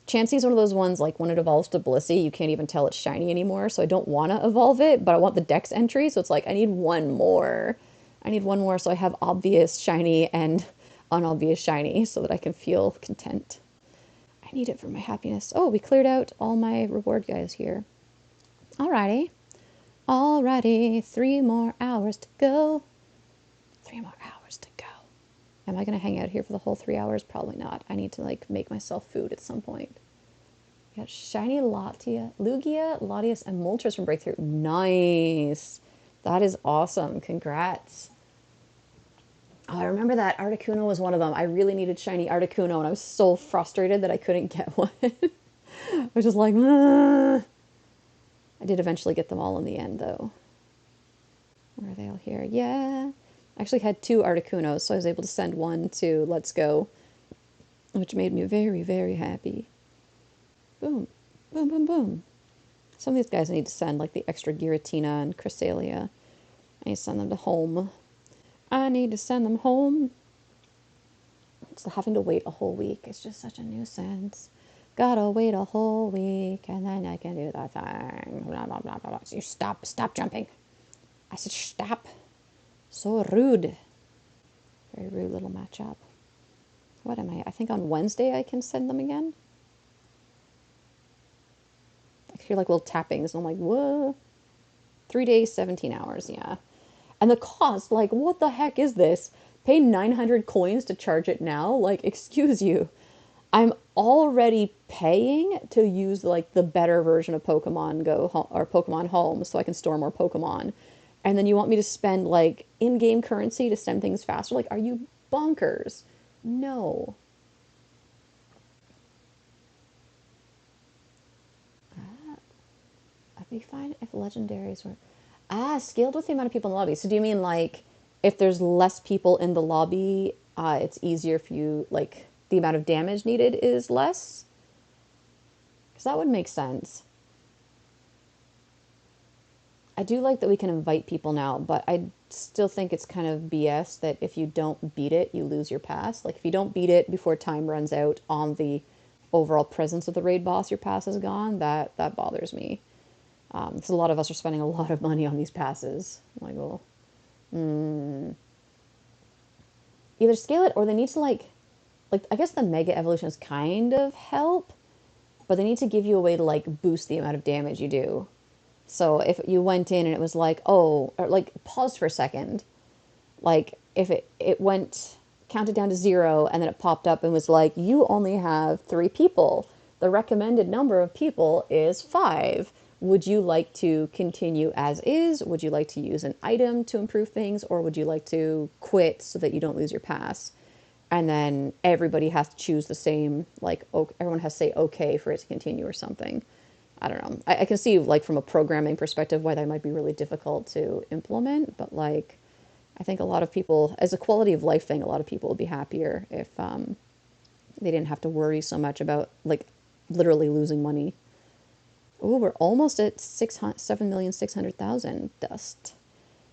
Chansey's one of those ones, like when it evolves to Blissey, you can't even tell it's shiny anymore. So I don't want to evolve it, but I want the Dex entry. So it's like, I need one more. I need one more so I have obvious shiny and unobvious shiny so that I can feel content. I need it for my happiness. Oh, we cleared out all my reward guys here. Alrighty. Alrighty. 3 more hours to go. 3 more hours to go. Am I going to hang out here for the whole 3 hours? Probably not. I need to like make myself food at some point. We got shiny Lugia, Latias, and Moltres from Breakthrough. Nice. That is awesome. Congrats. Oh, I remember that Articuno was one of them. I really needed shiny Articuno, and I was so frustrated that I couldn't get one. I was just like, "Ugh." I did eventually get them all in the end, though. Where are they all here? Yeah. I actually had 2 Articunos, so I was able to send one to Let's Go, which made me very, very happy. Boom. Boom, boom, boom. Some of these guys I need to send, like the extra Giratina and Cresselia. I need to send them to home. I need to send them home. So having to wait a whole week is just such a nuisance. Gotta wait a whole week and then I can do that thing. Blah, blah, blah, blah. So you stop jumping. I said stop. So rude. Very rude little Machop. What am I? I think on Wednesday I can send them again. I hear like little tappings, and I'm like, whoa. 3 days, 17 hours, yeah. And the cost, like, what the heck is this? Pay 900 coins to charge it now? Like, excuse you. I'm already paying to use like the better version of Pokemon Go or Pokemon Home so I can store more Pokemon. And then you want me to spend like in-game currency to send things faster? Like, are you bonkers? No. I'd be fine if legendaries were scaled with the amount of people in the lobby. So do you mean like if there's less people in the lobby, it's easier for you, like the amount of damage needed is less? Because that would make sense. I do like that we can invite people now, but I still think it's kind of BS that if you don't beat it, you lose your pass. Like if you don't beat it before time runs out on the overall presence of the raid boss, your pass is gone. That bothers me. Because a lot of us are spending a lot of money on these passes. I'm like, well, either scale it or they need to like I guess the mega evolutions kind of help, but they need to give you a way to like boost the amount of damage you do. So if you went in and it was like, oh, or like paused for a second, like if it went counted down to 0 and then it popped up and was like, you only have 3 people. The recommended number of people is 5. Would you like to continue as is? Would you like to use an item to improve things, or would you like to quit so that you don't lose your pass? And then everybody has to choose the same, like, everyone has to say okay for it to continue or something. I don't know. I can see, like, from a programming perspective, why that might be really difficult to implement, but, like, I think a lot of people, as a quality of life thing, a lot of people would be happier if they didn't have to worry so much about, like, literally losing money. Oh, we're almost at 7,600,000 dust.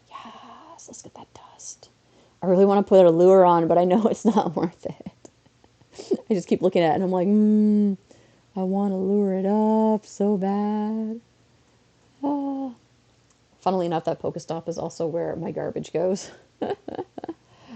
Yes, let's get that dust. I really want to put a lure on, but I know it's not worth it. I just keep looking at it and I'm like, I want to lure it up so bad. Oh. Funnily enough, that Pokestop is also where my garbage goes.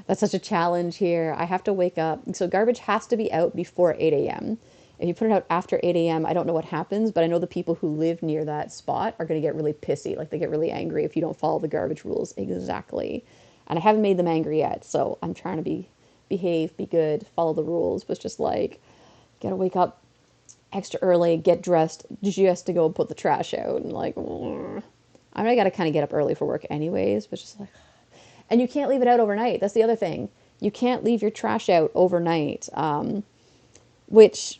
That's such a challenge here. I have to wake up. So garbage has to be out before 8 a.m. If you put it out after 8 a.m., I don't know what happens, but I know the people who live near that spot are going to get really pissy. Like they get really angry if you don't follow the garbage rules exactly. And I haven't made them angry yet, so I'm trying to behave, be good, follow the rules. But it's just like, gotta wake up extra early, get dressed just to go put the trash out, and like, I mean, I gotta kind of get up early for work anyways, but just like, and you can't leave it out overnight. That's the other thing. You can't leave your trash out overnight, which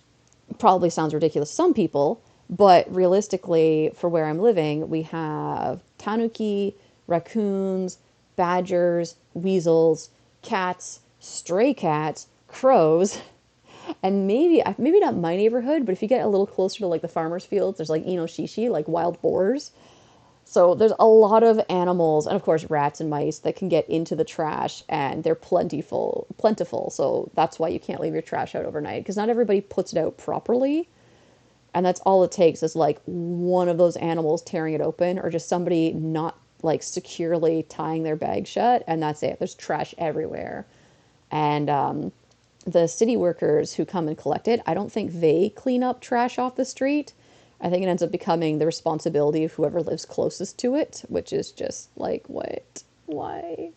probably sounds ridiculous to some people, but realistically, for where I'm living, we have tanuki, raccoons, badgers, weasels, cats, stray cats, crows, and maybe not my neighborhood, but if you get a little closer to like the farmers' fields, there's like inoshishi, like wild boars. So there's a lot of animals, and of course rats and mice that can get into the trash, and they're plentiful. So that's why you can't leave your trash out overnight, because not everybody puts it out properly, and that's all it takes is like one of those animals tearing it open, or just somebody not like securely tying their bag shut, and that's it. There's trash everywhere, and the city workers who come and collect it, I don't think they clean up trash off the street. I think it ends up becoming the responsibility of whoever lives closest to it, which is just like, what? Why?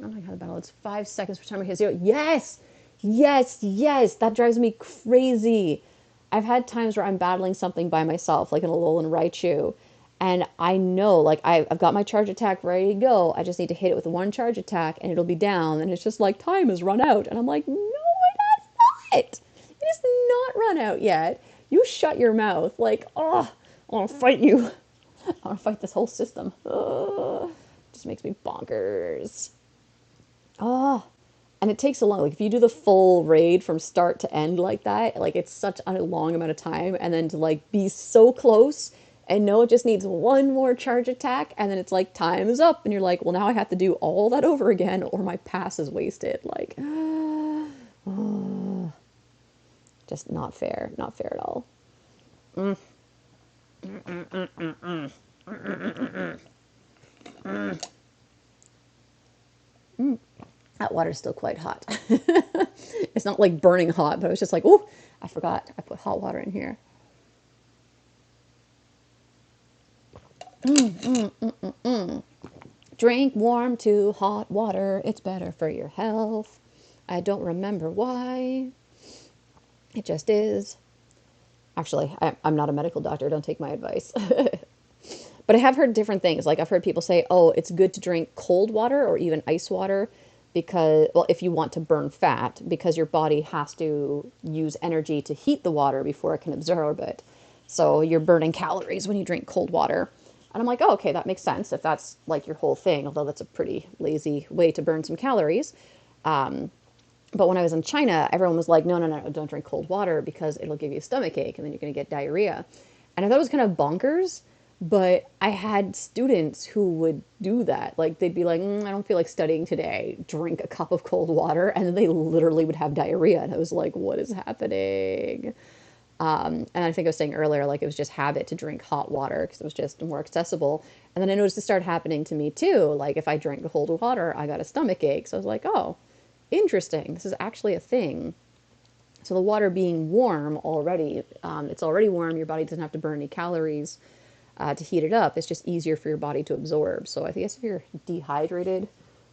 Oh my god, the battle. It's 5 seconds per timer hits 0. Yes! Yes, yes! That drives me crazy. I've had times where I'm battling something by myself, like in a Alolan Raichu, and I know, like, I've got my charge attack ready to go. I just need to hit it with one charge attack, and it'll be down, and it's just like, time has run out. And I'm like, no, it has not! It has not run out yet. You shut your mouth. Like, oh, I want to fight you. I want to fight this whole system. Oh, it just makes me bonkers. Oh, and it takes a long, like if you do the full raid from start to end like that, like it's such a long amount of time, and then to like be so close and know it just needs one more charge attack, and then it's like time is up, and you're like, well, now I have to do all that over again, or my pass is wasted. Like, oh, just not fair, not fair at all. Mm. Mm. That water's still quite hot. It's not like burning hot, but I was just like, oh, I forgot I put hot water in here. Drink warm to hot water. It's better for your health. I don't remember why. It just is. Actually, I'm not a medical doctor. Don't take my advice. But I have heard different things. Like I've heard people say, oh, it's good to drink cold water or even ice water because, well, if you want to burn fat, because your body has to use energy to heat the water before it can absorb it. So you're burning calories when you drink cold water. And I'm like, oh, okay, that makes sense if that's like your whole thing, although that's a pretty lazy way to burn some calories. But when I was in China, everyone was like, no, no, no, don't drink cold water because it'll give you a stomach ache and then you're going to get diarrhea. And I thought it was kind of bonkers, but I had students who would do that. Like they'd be like, I don't feel like studying today. Drink a cup of cold water. And then they literally would have diarrhea. And I was like, what is happening? And I think I was saying earlier, like it was just habit to drink hot water because it was just more accessible. And then I noticed it started happening to me too. Like if I drank cold water, I got a stomach ache. So I was like, oh, interesting. This is actually a thing. So the water being warm already, it's already warm. Your body doesn't have to burn any calories to heat it up. It's just easier for your body to absorb. So I guess if you're dehydrated,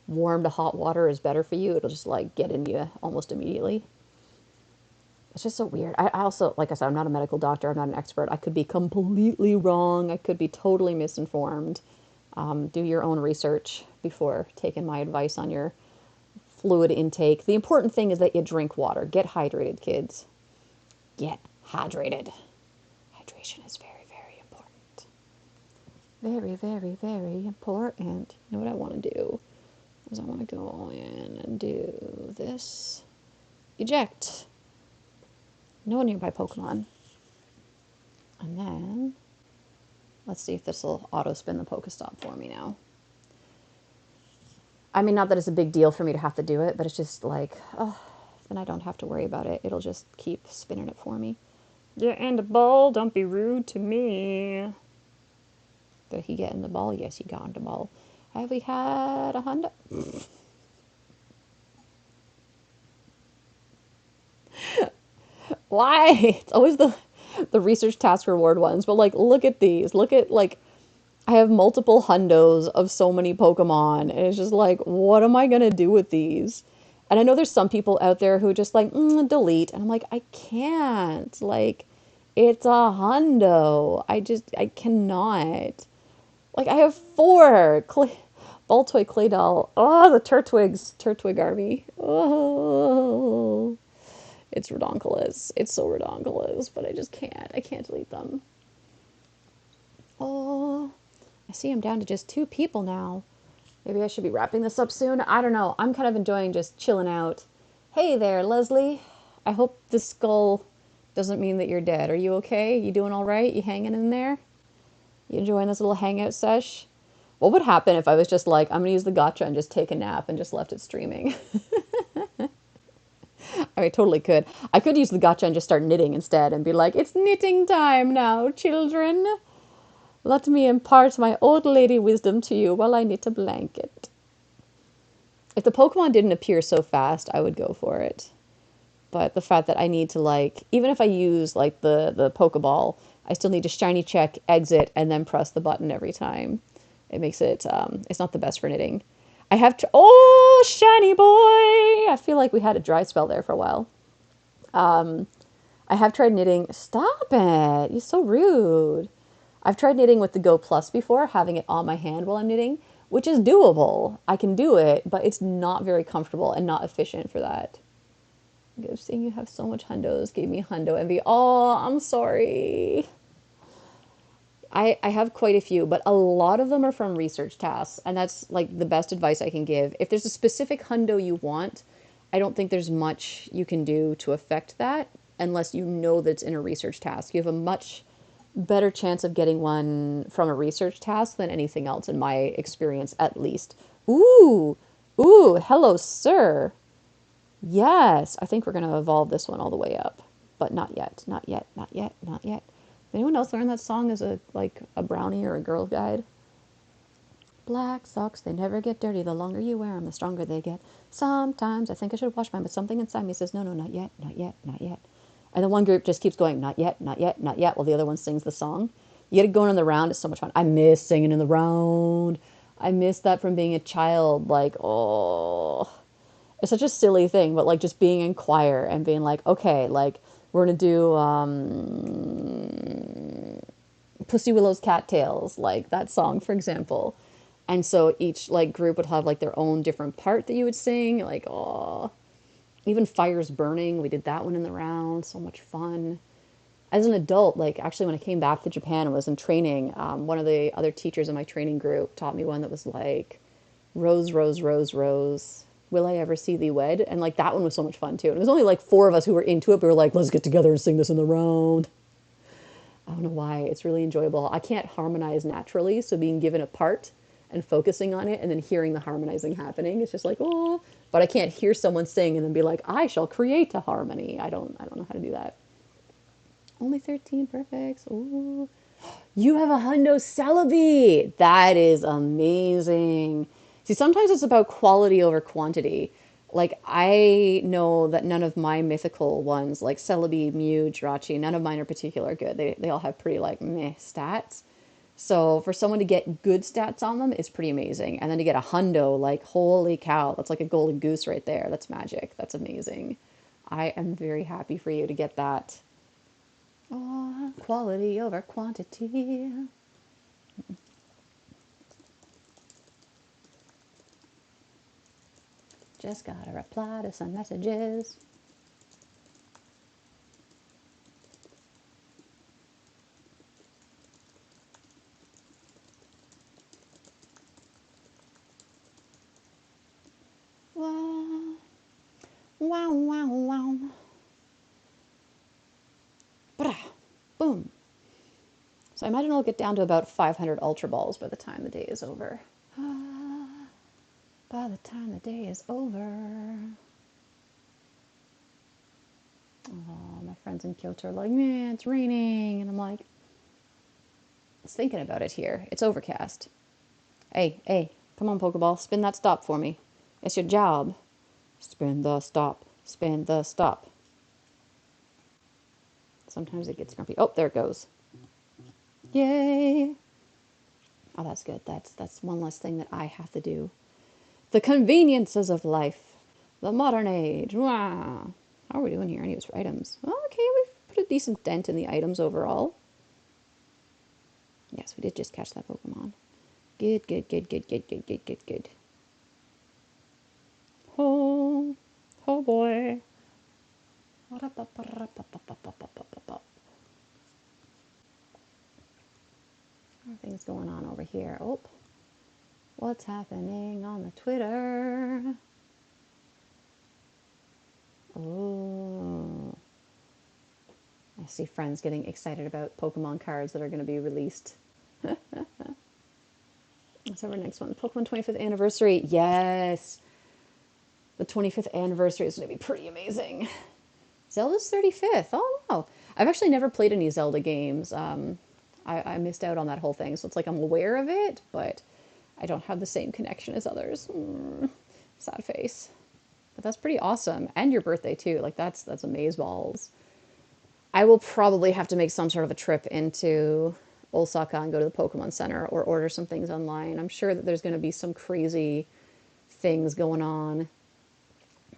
warm to hot water is better for you. It'll just like get in you almost immediately. It's just so weird. I also, like I said, I'm not a medical doctor. I'm not an expert. I could be completely wrong. I could be totally misinformed. Do your own research before taking my advice on your fluid intake. The important thing is that you drink water. Get hydrated, kids. Get hydrated. Hydration is very, very important. Very, very, very important. You know what I want to do? Is I want to go in and do this. Eject. No nearby Pokemon. And then, let's see if this will auto-spin the Pokestop for me now. I mean, not that it's a big deal for me to have to do it, but it's just like, oh, then I don't have to worry about it. It'll just keep spinning it for me. Yeah, and the ball, don't be rude to me. Did he get in the ball? Yes, he got in the ball. Have we had a Honda? Why? It's always the research task reward ones, but like, look at these. Look at, like, I have multiple hundos of so many Pokemon, and it's just like, what am I gonna do with these? And I know there's some people out there who just like, delete. And I'm like, I can't. Like, it's a hundo. I cannot. Like, I have four. Baltoy Claydol. Oh, the Turtwig army. Oh, it's redonkulous. It's so redonkulous, but I just can't. I can't delete them. Oh, I see I'm down to just two people now. Maybe I should be wrapping this up soon. I don't know. I'm kind of enjoying just chilling out. Hey there, Leslie. I hope this skull doesn't mean that you're dead. Are you okay? You doing all right? You hanging in there? You enjoying this little hangout sesh? What would happen if I was just like, I'm going to use the gotcha and just take a nap and just left it streaming? I mean, totally could. I could use the gotcha and just start knitting instead and be like, it's knitting time now, children. Let me impart my old lady wisdom to you while I knit a blanket. If the Pokemon didn't appear so fast, I would go for it. But the fact that I need to, like, even if I use like the Pokeball, I still need to shiny check, exit, and then press the button every time. It makes it, it's not the best for knitting. I have to, oh, shiny boy! I feel like we had a dry spell there for a while. I have tried knitting, stop it, you're so rude. I've tried knitting with the Go Plus before, having it on my hand while I'm knitting, which is doable. I can do it, but it's not very comfortable and not efficient for that. Seeing you have so much hundos gave me hundo envy. Oh, I'm sorry. I have quite a few, but a lot of them are from research tasks, and that's like the best advice I can give. If there's a specific hundo you want, I don't think there's much you can do to affect that unless you know that it's in a research task. You have a much better chance of getting one from a research task than anything else, in my experience, at least. Ooh, ooh, hello, sir. Yes, I think we're going to evolve this one all the way up, but not yet, not yet, not yet, not yet. Anyone else learn that song as a like a brownie or a Girl Guide? Black socks, they never get dirty. The longer you wear them, the stronger they get. Sometimes I think I should wash mine, but something inside me says, no, no, not yet, not yet, not yet. And the one group just keeps going, not yet, not yet, not yet, while the other one sings the song. You get it going in the round. It's so much fun. I miss singing in the round. I miss that from being a child. Like, oh, it's such a silly thing, but like just being in choir and being like, okay, like we're gonna do Pussy Willow's Cattails, like that song, for example. And so each like group would have like their own different part that you would sing. Like, oh, even Fires Burning, we did that one in the round. So much fun. As an adult, like actually when I came back to Japan and was in training, one of the other teachers in my training group taught me one that was like, Rose, Rose, Rose, Rose, will I ever see thee wed? And like that one was so much fun too. And it was only like four of us who were into it, but we were like, let's get together and sing this in the round. I don't know why. It's really enjoyable. I can't harmonize naturally, so being given a part and focusing on it and then hearing the harmonizing happening, it's just like, oh, but I can't hear someone sing and then be like, I shall create a harmony. I don't know how to do that. Only 13 perfects. Ooh. You have a hundo celebi. That is amazing. See, sometimes it's about quality over quantity. Like, I know that none of my mythical ones, like Celebi, Mew, Jirachi, none of mine are particular good. They all have pretty, like, meh stats. So for someone to get good stats on them is pretty amazing. And then to get a hundo, like, holy cow, that's like a golden goose right there. That's magic. That's amazing. I am very happy for you to get that. Oh, quality over quantity. Just gotta reply to some messages. Wow, wow, wow, wow. Brah, boom. So I imagine I'll get down to about 500 Ultra Balls by the time the day is over. By the time the day is over. Oh, my friends in Kyoto are like, man, it's raining. And I'm like, I was thinking about it here. It's overcast. Hey, hey, come on, Pokeball, spin that stop for me. It's your job. Spin the stop. Spin the stop. Sometimes it gets grumpy. Oh, there it goes. Yay! Oh, that's good. That's one less thing that I have to do. The conveniences of life. The modern age. Wow. How are we doing here? I need for items. Oh, okay, we've put a decent dent in the items overall. Yes, we did just catch that Pokemon. Good, good, good, good, good, good, good, good, good. Oh, oh boy. Things going on over here. Oh, what's happening on the Twitter? Oh, I see friends getting excited about Pokemon cards that are going to be released. What's our next one? Pokemon 25th anniversary. Yes, the 25th anniversary is going to be pretty amazing. Zelda's 35th. Oh wow! I've actually never played any Zelda games. I missed out on that whole thing, so it's like I'm aware of it, but I don't have the same connection as others. Sad face. But that's pretty awesome. And your birthday too. Like that's amazeballs. I will probably have to make some sort of a trip into Osaka and go to the Pokemon Center or order some things online. I'm sure that there's going to be some crazy things going on.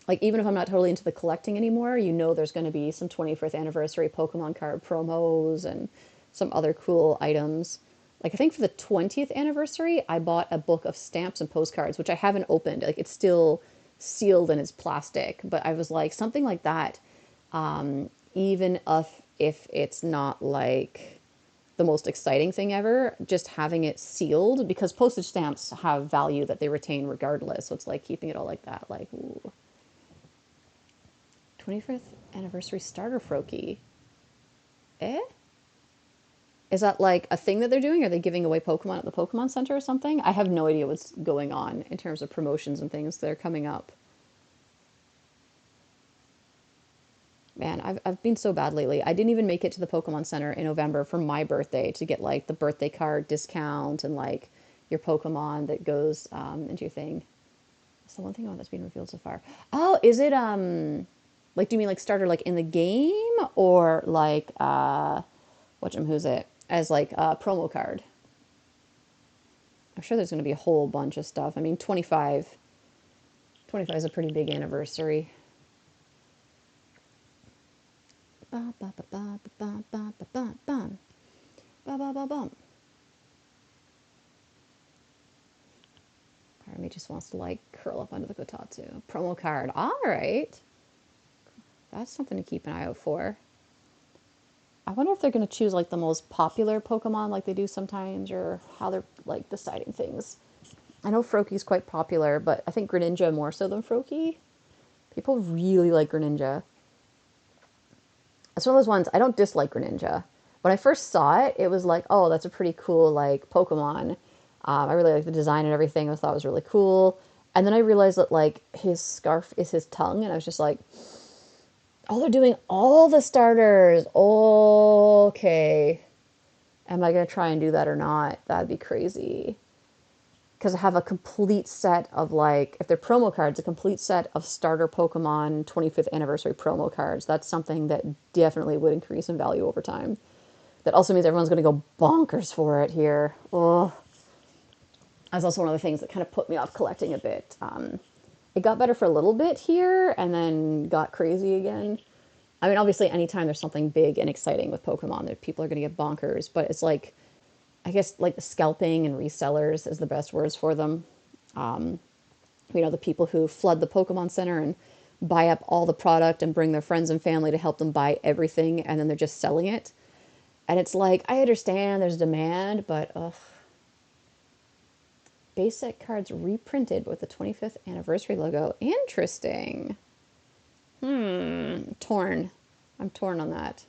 Like even if I'm not totally into the collecting anymore, you know there's going to be some 25th anniversary Pokemon card promos and some other cool items. Like I think for the 20th anniversary, I bought a book of stamps and postcards, which I haven't opened. Like it's still sealed in its plastic, but I was like something like that. Even if it's not like the most exciting thing ever, just having it sealed because postage stamps have value that they retain regardless. So it's like keeping it all like that. Like, ooh. 25th anniversary starter Froakie. Eh? Is that like a thing that they're doing? Are they giving away Pokemon at the Pokemon Center or something? I have no idea what's going on in terms of promotions and things that are coming up. Man, I've been so bad lately. I didn't even make it to the Pokemon Center in November for my birthday to get like the birthday card discount and like, your Pokemon that goes into your thing. That's the one thing that's been revealed so far. Oh, is it like do you mean like starter like in the game or like who's it as like a promo card? I'm sure there's going to be a whole bunch of stuff. I mean, 25 is a pretty big anniversary. Ba ba ba ba ba ba ba ba ba ba ba ba ba. Part of me just wants to like curl up under the kotatsu. Promo card. All right. That's something to keep an eye out for. I wonder if they're going to choose like the most popular Pokemon like they do sometimes or how they're like deciding things. I know Froakie's quite popular, but I think Greninja more so than Froakie. People really like Greninja. It's one of those ones, I don't dislike Greninja. When I first saw it, it was like, oh, that's a pretty cool like Pokemon. I really like the design and everything. I thought it was really cool. And then I realized that like his scarf is his tongue, and I was just like, oh, they're doing all the starters. Okay. Am I going to try and do that or not? That'd be crazy. Because I have a complete set of like, if they're promo cards, a complete set of starter Pokemon 25th anniversary promo cards. That's something that definitely would increase in value over time. That also means everyone's going to go bonkers for it here. Oh, that's also one of the things that kind of put me off collecting a bit. It got better for a little bit here and then got crazy again. I mean, obviously, anytime there's something big and exciting with Pokemon, that people are going to get bonkers. But it's like, I guess, like the scalping and resellers is the best words for them. The people who flood the Pokemon Center and buy up all the product and bring their friends and family to help them buy everything, and then they're just selling it. And it's like, I understand there's demand, but ugh. Basic cards reprinted with the 25th anniversary logo. Interesting. Torn. I'm torn on that.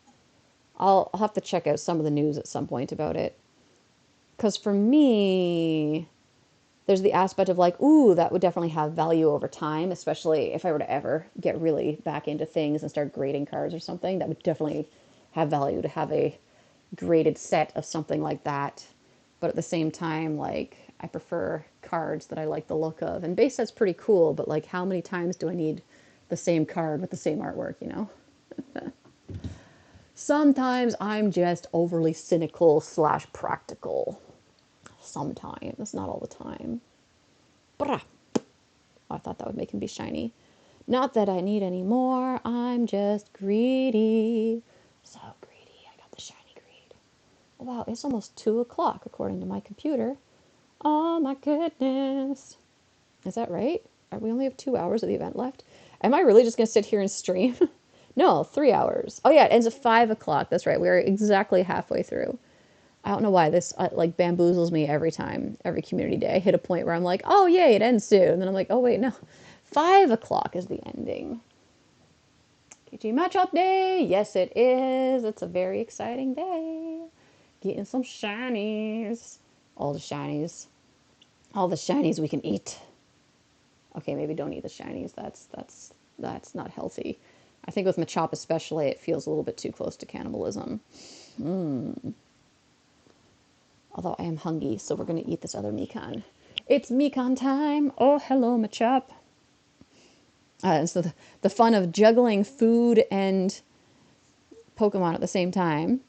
I'll have to check out some of the news at some point about it. Because for me, there's the aspect of like, ooh, that would definitely have value over time, especially if I were to ever get really back into things and start grading cards or something. That would definitely have value to have a graded set of something like that. But at the same time, like, I prefer cards that I like the look of. And base set's pretty cool, but like, how many times do I need the same card with the same artwork, you know? Sometimes I'm just overly cynical / practical. Sometimes, not all the time. Brah. I thought that would make him be shiny. Not that I need any more. I'm just greedy. So greedy. I got the shiny greed. Wow, it's almost 2 o'clock according to my computer. Oh my goodness. Is that right? We only have 2 hours of the event left. Am I really just going to sit here and stream? No, 3 hours. Oh yeah, it ends at 5 o'clock. That's right. We're exactly halfway through. I don't know why this like bamboozles me every time, every community day. I hit a point where I'm like, oh yay, it ends soon. And then I'm like, oh wait, no. 5 o'clock is the ending. KG Machop Day! Yes, it is. It's a very exciting day. Getting some shinies. All the shinies. All the shinies we can eat. Okay, maybe don't eat the shinies. That's not healthy. I think with Machop especially, it feels a little bit too close to cannibalism. Although I am hungry, so we're going to eat this other Mikan. It's Mikan time! Oh, hello, Machop. So the fun of juggling food and Pokemon at the same time.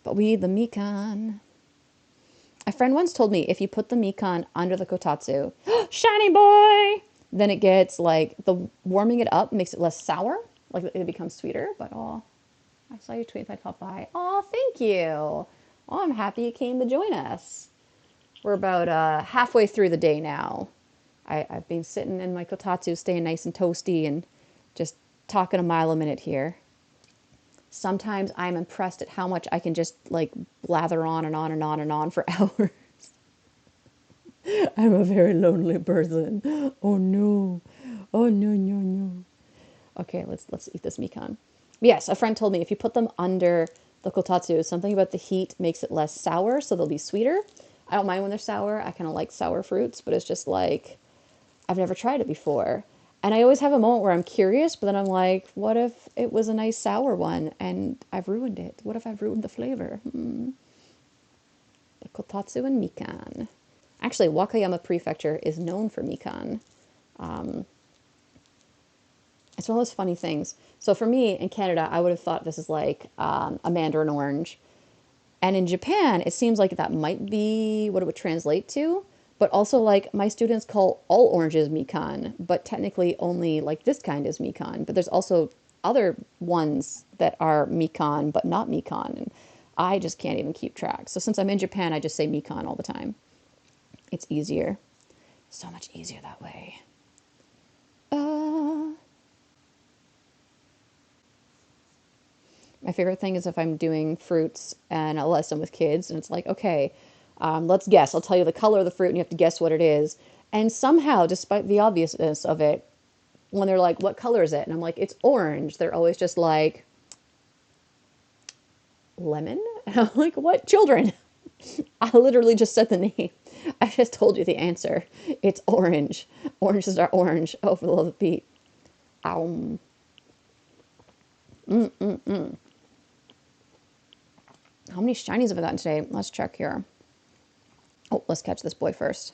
But we need the Mikan. A friend once told me if you put the Mikan under the Kotatsu, shiny boy! Then it gets like, the warming it up makes it less sour. Like it becomes sweeter. But oh, I saw you tweet that pop by. Oh, thank you. Oh, I'm happy you came to join us. We're about halfway through the day now. I've been sitting in my kotatsu, staying nice and toasty and just talking a mile a minute here. Sometimes I'm impressed at how much I can just like blather on and on and on and on for hours. I'm a very lonely person. Oh no. Oh no, no, no. Okay, let's eat this Mikan. Yes, a friend told me if you put them under the kotatsu, something about the heat makes it less sour, so they'll be sweeter. I don't mind when they're sour. I kind of like sour fruits, but it's just like, I've never tried it before. And I always have a moment where I'm curious, but then I'm like, what if it was a nice sour one and I've ruined it? What if I've ruined the flavor? The kotatsu and Mikan. Actually, Wakayama Prefecture is known for mikan. It's one of those funny things. So for me in Canada, I would have thought this is like a mandarin orange. And in Japan, it seems like that might be what it would translate to. But also, like, my students call all oranges mikan, but technically only like this kind is mikan. But there's also other ones that are mikan, but not mikan. And I just can't even keep track. So since I'm in Japan, I just say mikan all the time. It's easier. So much easier that way. Uh, My favorite thing is if I'm doing fruits and a lesson with kids, and it's like, okay, let's guess. I'll tell you the color of the fruit, and you have to guess what it is. And somehow, despite the obviousness of it, when they're like, what color is it? And I'm like, it's orange. They're always just like, lemon? And I'm like, what? Children. I literally just said the name. I just told you the answer. It's orange. Oranges are orange. Oh, for the love of Pete. Um, how many shinies have I gotten today? Let's check here. Oh, let's catch this boy first.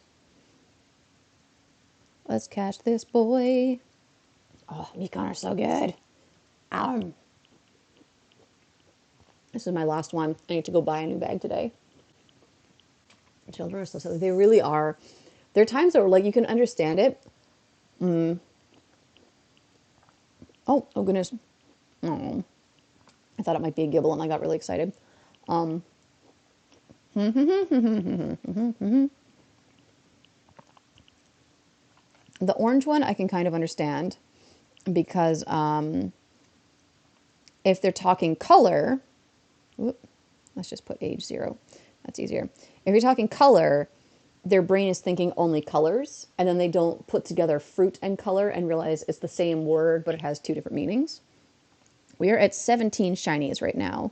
Let's catch this boy. Oh, Mikan are so good. This is my last one. I need to go buy a new bag today. Children are so silly. They really are. There are times where, like, you can understand it. Oh goodness. Oh, I thought it might be a Gibble and I got really excited. The orange one I can kind of understand because if they're talking color, whoop, let's just put age 0. That's easier. If you're talking color, their brain is thinking only colors, and then they don't put together fruit and color and realize it's the same word, but it has two different meanings. We are at 17 shinies right now.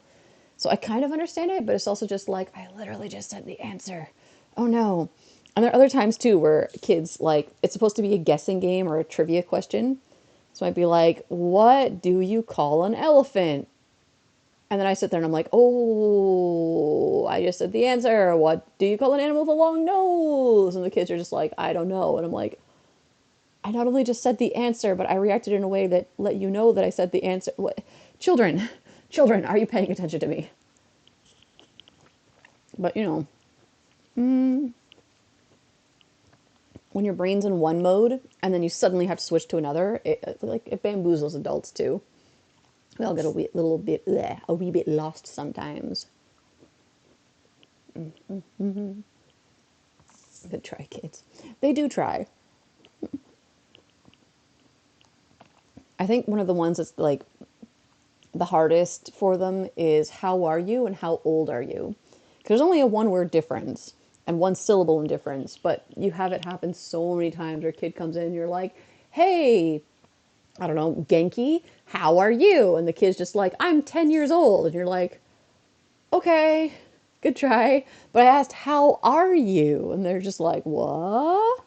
So I kind of understand it, but it's also just like, I literally just said the answer. Oh no. And there are other times too where kids, like, it's supposed to be a guessing game or a trivia question. So I'd be like, what do you call an elephant? And then I sit there and I'm like, oh, I just said the answer. What do you call an animal with a long nose? And the kids are just like, I don't know. And I'm like, I not only just said the answer, but I reacted in a way that let you know that I said the answer. What? Children, children, are you paying attention to me? But you know, when your brain's in one mode and then you suddenly have to switch to another, it bamboozles adults too. We all get a wee bit lost sometimes. Good try, kids. They do try. I think one of the ones that's like the hardest for them is how are you and how old are you? Because there's only a one word difference and one syllable in difference, but you have it happen so many times where a kid comes in and you're like, hey, I don't know, Genki, how are you? And the kid's just like, I'm 10 years old. And you're like, okay, good try. But I asked, how are you? And they're just like, what?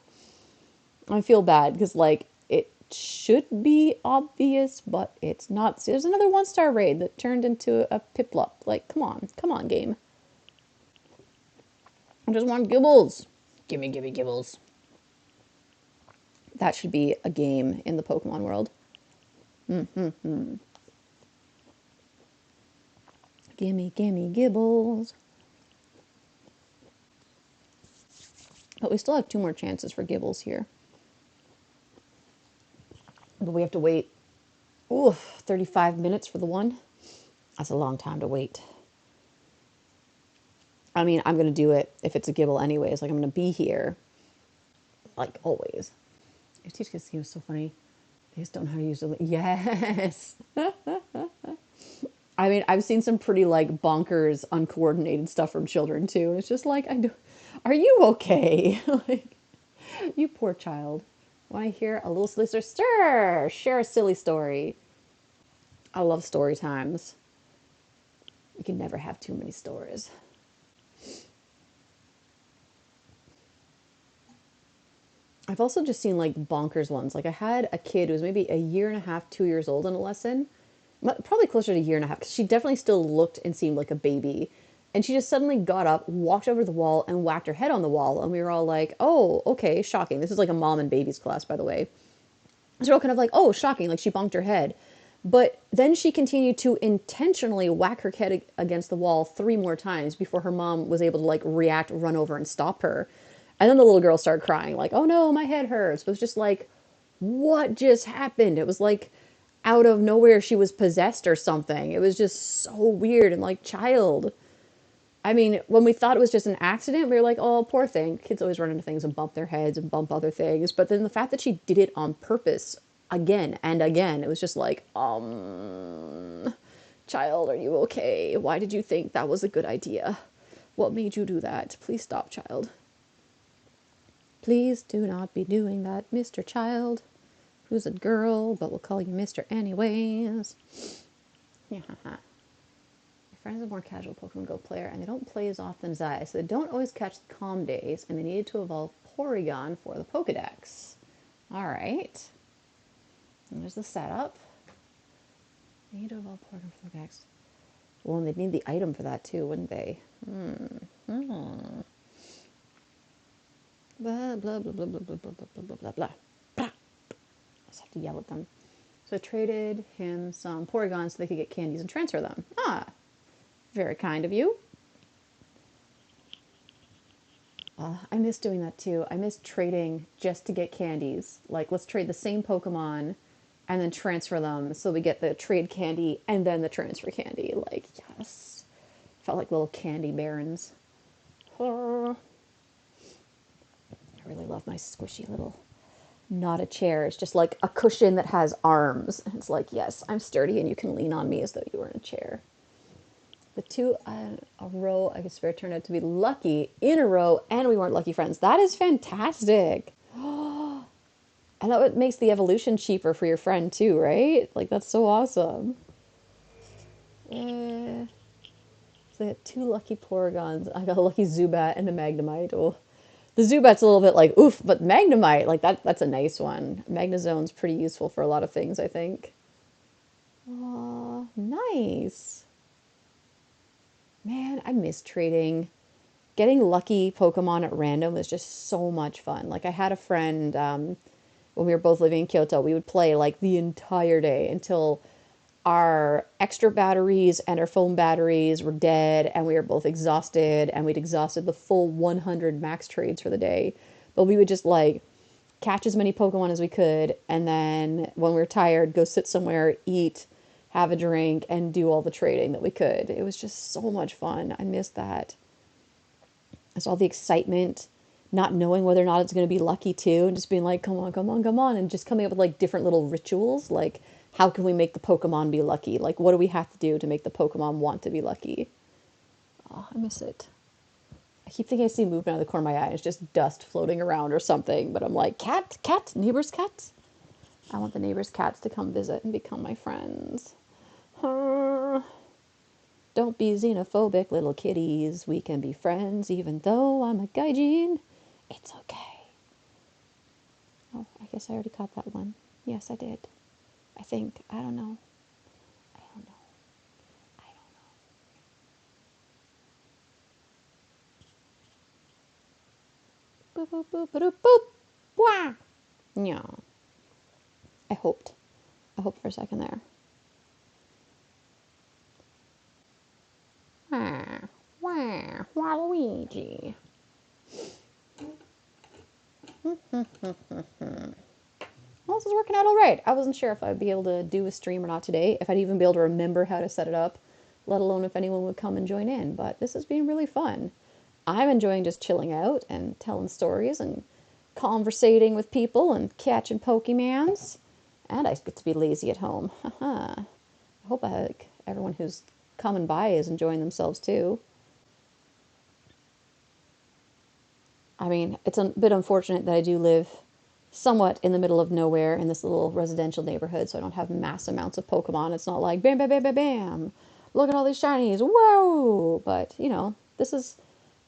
I feel bad because, like, it should be obvious, but it's not. See, there's another 1-star raid that turned into a Piplup. Like, come on, game. I just want Gibbles. Gimme, gimme, Gibbles. That should be a game in the Pokemon world. Gimme, gimme, Gibbles. But we still have 2 more chances for Gibbles here. But we have to wait, 35 minutes for the one. That's a long time to wait. I mean, I'm going to do it if it's a Gibble anyways. Like, I'm going to be here, like, always. Your teacher seems so funny. They just don't know how to use it. Yes. I mean, I've seen some pretty, like, bonkers, uncoordinated stuff from children, too. And it's just like, are you okay? Like, you poor child. Want to hear a little silly story? Sure, share a silly story. I love story times. You can never have too many stories. I've also just seen like bonkers ones. Like I had a kid who was maybe a year and a half, 2 years old in a lesson, probably closer to a year and a half, because she definitely still looked and seemed like a baby. And she just suddenly got up, walked over to the wall, and whacked her head on the wall. And we were all like, oh, okay, shocking. This is like a mom and babies class, by the way. So we're all kind of like, oh, shocking, like she bonked her head. But then she continued to intentionally whack her head against the wall 3 more times before her mom was able to like react, run over, and stop her. And then the little girl started crying, like, oh no, my head hurts. It was just like, what just happened? It was like out of nowhere she was possessed or something. It was just so weird and like child. I mean, when we thought it was just an accident, we were like, oh, poor thing. Kids always run into things and bump their heads and bump other things. But then the fact that she did it on purpose again and again, it was just like, child, are you okay? Why did you think that was a good idea? What made you do that? Please stop, child. Please do not be doing that, Mr. Child, who's a girl, but we'll call you Mr. anyways. Yeah. My friend is a more casual Pokemon Go player, and they don't play as often as I, so they don't always catch the calm days, and they needed to evolve Porygon for the Pokedex. Alright. And there's the setup. They need to evolve Porygon for the Pokedex. Well, and they'd need the item for that too, wouldn't they? Blah, blah, blah, blah, blah, blah, blah, blah, blah, blah, blah. I just have to yell at them. So I traded him some Porygons so they could get candies and transfer them. Ah, very kind of you. I miss doing that too. I miss trading just to get candies. Like, let's trade the same Pokemon and then transfer them so we get the trade candy and then the transfer candy. Like, yes. Felt like little candy barons. I really love my squishy little, not a chair. It's just like a cushion that has arms. And it's like, yes, I'm sturdy and you can lean on me as though you were in a chair. The two a row, I guess, turned out to be lucky in a row, and we weren't lucky friends. That is fantastic. And that makes the evolution cheaper for your friend too, right? Like, that's so awesome. So they had 2 lucky Porygons. I got a lucky Zubat and a Magnemite. Oh, the Zubat's a little bit like, oof, but Magnemite, like that's a nice one. Magnezone's pretty useful for a lot of things, I think. Aw, nice. Man, I miss trading. Getting lucky Pokemon at random was just so much fun. Like, I had a friend, when we were both living in Kyoto, we would play like the entire day until our extra batteries and our phone batteries were dead and we were both exhausted and we'd exhausted the full 100 max trades for the day. But we would just like catch as many Pokemon as we could, and then when we were tired, go sit somewhere, eat, have a drink, and do all the trading that we could. It was just so much fun. I miss that. It's all the excitement, not knowing whether or not it's going to be lucky too, and just being like, come on, come on, come on, and just coming up with like different little rituals, like how can we make the Pokemon be lucky? Like, what do we have to do to make the Pokemon want to be lucky? Oh, I miss it. I keep thinking I see movement out of the corner of my eye. It's just dust floating around or something, but I'm like, cat, cat, neighbor's cat. I want the neighbor's cats to come visit and become my friends. Don't be xenophobic, little kitties. We can be friends even though I'm a gaijin. It's okay. Oh, I guess I already caught that one. Yes, I did. I think. I don't know. I don't know. I don't know. Boop, boop, boop, boop, boop. Wah! Yeah. I hoped. I hoped for a second there. Wah, wah, Waluigi. Well, this is working out all right. I wasn't sure if I'd be able to do a stream or not today, if I'd even be able to remember how to set it up, let alone if anyone would come and join in. But this has been really fun. I'm enjoying just chilling out and telling stories and conversating with people and catching Pokemons. And I get to be lazy at home. I hope everyone who's coming by is enjoying themselves too. I mean, it's a bit unfortunate that I do live somewhat in the middle of nowhere in this little residential neighborhood, so I don't have mass amounts of Pokemon. It's not like bam, bam, bam, bam, bam. Look at all these shinies. Whoa! But, this is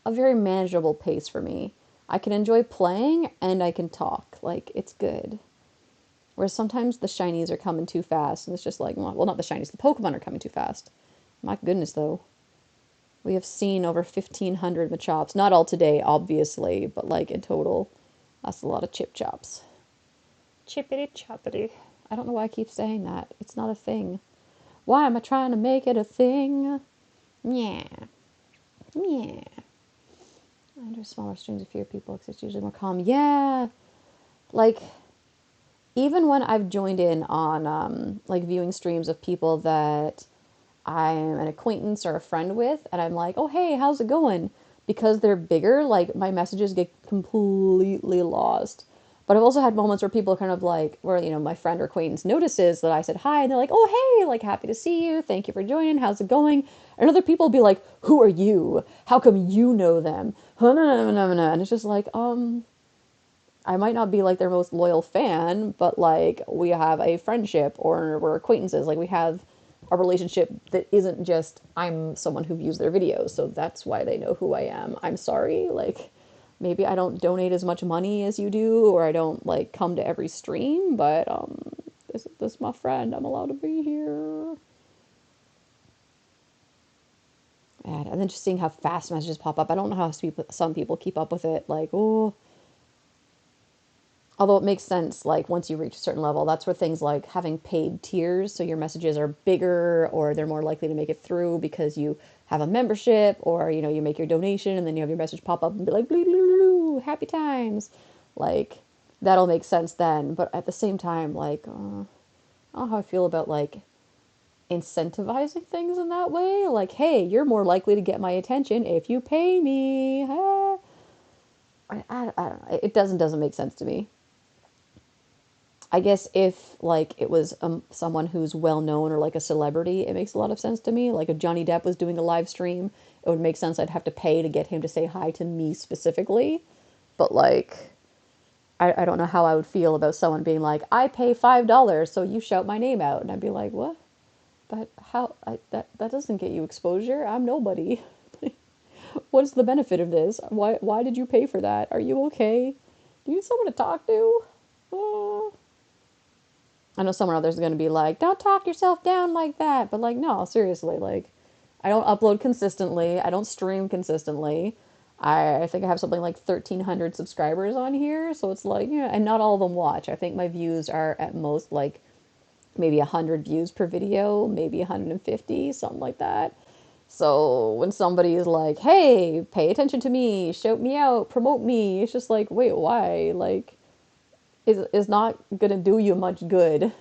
a very manageable pace for me. I can enjoy playing and I can talk. Like, it's good. Whereas sometimes the shinies are coming too fast, and it's just like, well, not the shinies, the Pokemon are coming too fast. My goodness, though. We have seen over 1,500 Machops. Not all today, obviously, but like in total, that's a lot of chip chops. Chippity choppity. I don't know why I keep saying that. It's not a thing. Why am I trying to make it a thing? Yeah. Yeah. Under smaller streams of fewer people, because it's usually more calm. Yeah. Like, even when I've joined in on like viewing streams of people that I'm an acquaintance or a friend with, and I'm like, oh, hey, how's it going? Because they're bigger, like, my messages get completely lost. But I've also had moments where people kind of like, where, you know, my friend or acquaintance notices that I said hi, and they're like, oh, hey, like, happy to see you. Thank you for joining. How's it going? And other people will be like, who are you? How come you know them? And it's just like, I might not be like their most loyal fan, but like we have a friendship or we're acquaintances. Like we have a relationship that isn't just I'm someone who views their videos, so that's why they know who I am. I'm sorry, like maybe I don't donate as much money as you do, or I don't like come to every stream, but this is my friend. I'm allowed to be here. And then just seeing how fast messages pop up. I don't know how some people keep up with it. Like, oh, although it makes sense, like once you reach a certain level, that's where things like having paid tiers, so your messages are bigger or they're more likely to make it through because you have a membership, or you know you make your donation and then you have your message pop up and be like, blue, blue, blue, happy times. Like that'll make sense then. But at the same time, like I don't know how I feel about like incentivizing things in that way. Like, hey, you're more likely to get my attention if you pay me. Ah. I don't know. It doesn't make sense to me. I guess if like it was someone who's well known or like a celebrity, it makes a lot of sense to me. Like if Johnny Depp was doing a live stream, it would make sense. I'd have to pay to get him to say hi to me specifically. But like, I don't know how I would feel about someone being like, I pay $5 so you shout my name out, and I'd be like, what? But how? That doesn't get you exposure. I'm nobody. What is the benefit of this? Why did you pay for that? Are you okay? Do you need someone to talk to? Uh, I know someone out there's going to be like, don't talk yourself down like that. But like, no, seriously, like, I don't upload consistently. I don't stream consistently. I think I have something like 1,300 subscribers on here. So it's like, yeah, and not all of them watch. I think my views are at most like maybe 100 views per video, maybe 150, something like that. So when somebody is like, hey, pay attention to me, shout me out, promote me, it's just like, wait, why? Like, is not going to do you much good.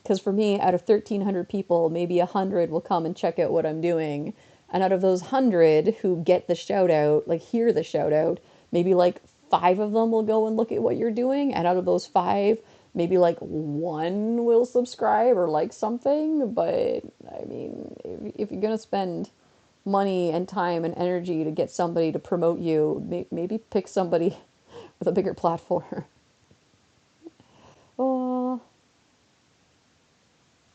Because for me, out of 1,300 people, maybe 100 will come and check out what I'm doing. And out of those 100 who get the shout out, like hear the shout out, maybe like 5 of them will go and look at what you're doing. And out of those 5, maybe like 1 will subscribe or like something. But I mean, if you're going to spend money and time and energy to get somebody to promote you, maybe pick somebody with a bigger platform. Oh,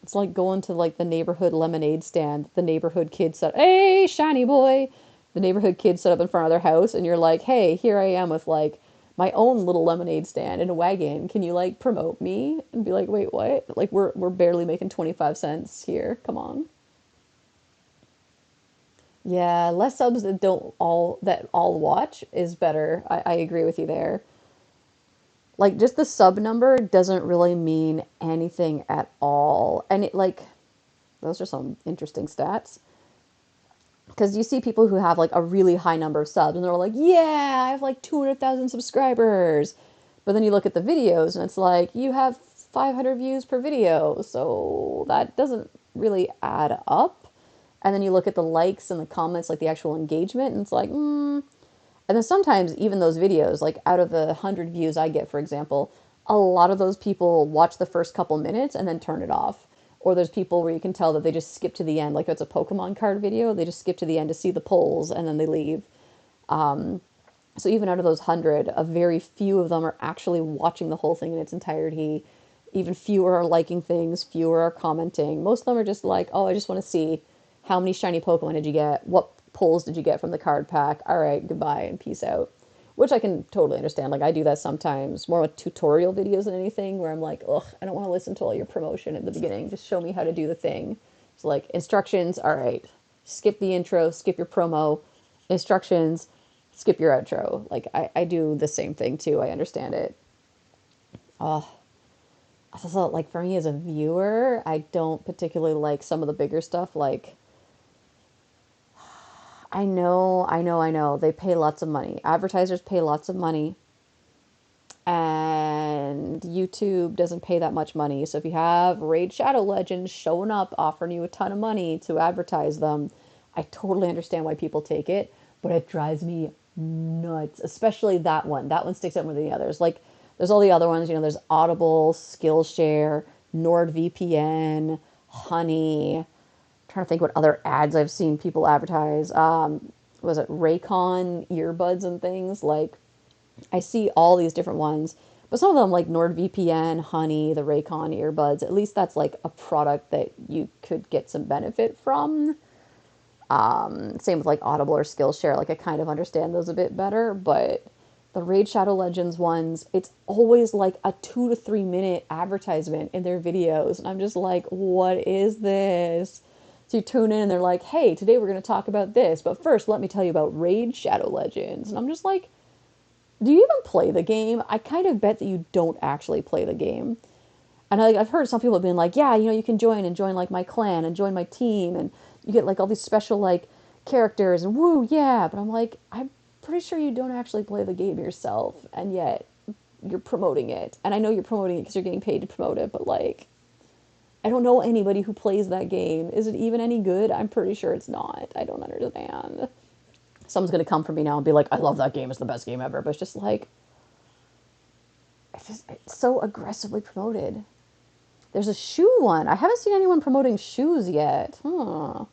it's like going to like the neighborhood lemonade stand. The neighborhood kid said, "Hey, shiny boy." The neighborhood kid set up in front of their house, and you're like, "Hey, here I am with like my own little lemonade stand in a wagon. Can you like promote me?" And be like, "Wait, what? Like we're barely making 25 cents here. Come on." Yeah, less subs that all watch is better. I agree with you there. Like just the sub number doesn't really mean anything at all. And it like those are some interesting stats. Because you see people who have like a really high number of subs and they're like, yeah, I have like 200,000 subscribers. But then you look at the videos and it's like, you have 500 views per video. So that doesn't really add up. And then you look at the likes and the comments, like the actual engagement, and it's like, And then sometimes even those videos, like out of the 100 views I get, for example, a lot of those people watch the first couple minutes and then turn it off. Or there's people where you can tell that they just skip to the end. Like if it's a Pokemon card video, they just skip to the end to see the polls and then they leave. So even out of those 100, a very few of them are actually watching the whole thing in its entirety. Even fewer are liking things, fewer are commenting. Most of them are just like, oh, I just want to see how many shiny Pokemon did you get? What pulls did you get from the card pack? All right, goodbye and peace out. Which I can totally understand. Like I do that sometimes, more with tutorial videos than anything, where I'm like, ugh, I don't want to listen to all your promotion at the beginning. Just show me how to do the thing. It's like instructions. All right, skip the intro, skip your promo, instructions, skip your outro. Like I do the same thing too. I understand it. Oh, also like for me as a viewer, I don't particularly like some of the bigger stuff. Like I know. They pay lots of money. Advertisers pay lots of money, and YouTube doesn't pay that much money. So if you have Raid Shadow Legends showing up offering you a ton of money to advertise them, I totally understand why people take it, but it drives me nuts, especially that one. That one sticks out more than the others. Like there's all the other ones, there's Audible, Skillshare, NordVPN, Honey. I'm trying to think what other ads I've seen people advertise. Was it Raycon earbuds and things? Like I see all these different ones, but some of them like NordVPN, Honey, the Raycon earbuds, at least that's like a product that you could get some benefit from. Same with like Audible or Skillshare. Like I kind of understand those a bit better, but the Raid Shadow Legends ones, it's always like a 2 to 3 minute advertisement in their videos. And I'm just like, what is this? So you tune in and they're like, hey, today we're going to talk about this. But first, let me tell you about Raid Shadow Legends. And I'm just like, do you even play the game? I kind of bet that you don't actually play the game. And I've heard some people being like, yeah, you can join and join like my clan and join my team and you get like all these special like characters and woo, yeah. But I'm like, I'm pretty sure you don't actually play the game yourself and yet you're promoting it. And I know you're promoting it because you're getting paid to promote it, but like, I don't know anybody who plays that game. Is it even any good? I'm pretty sure it's not. I don't understand. Someone's going to come for me now and be like, I love that game. It's the best game ever. But it's just like, it's so aggressively promoted. There's a shoe one. I haven't seen anyone promoting shoes yet. Huh.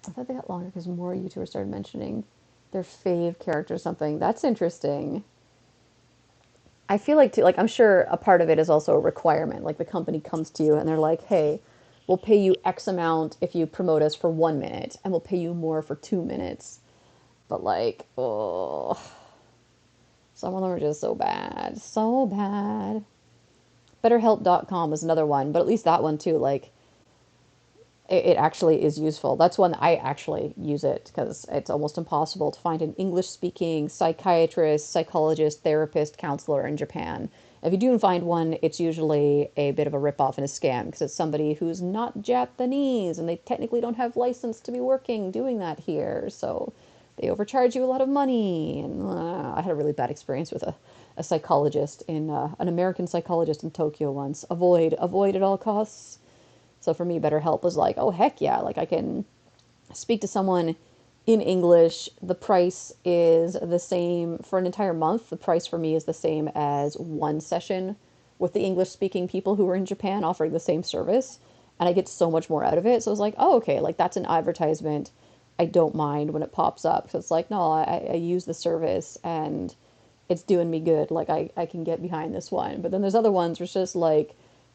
I thought they got longer because more YouTubers started mentioning their fave character or something. That's interesting. I feel like too, like I'm sure a part of it is also a requirement. Like the company comes to you and they're like, "Hey, we'll pay you X amount if you promote us for 1 minute, and we'll pay you more for 2 minutes." But like, oh, some of them are just so bad, so bad. BetterHelp.com is another one, but at least that one too, like it actually is useful. That's one that I actually use it because it's almost impossible to find an English speaking psychiatrist, psychologist, therapist, counselor in Japan. If you do find one, it's usually a bit of a ripoff and a scam because it's somebody who's not Japanese and they technically don't have license to be working doing that here. So they overcharge you a lot of money. And I had a really bad experience with a psychologist in an American psychologist in Tokyo once. Avoid at all costs. So for me, BetterHelp was like, oh, heck yeah. Like I can speak to someone in English. The price is the same for an entire month. The price for me is the same as one session with the English speaking people who are in Japan offering the same service. And I get so much more out of it. So I was like, oh, okay, like that's an advertisement. I don't mind when it pops up. So it's like, no, I use the service and it's doing me good. Like I can get behind this one. But then there's other ones where it's just like,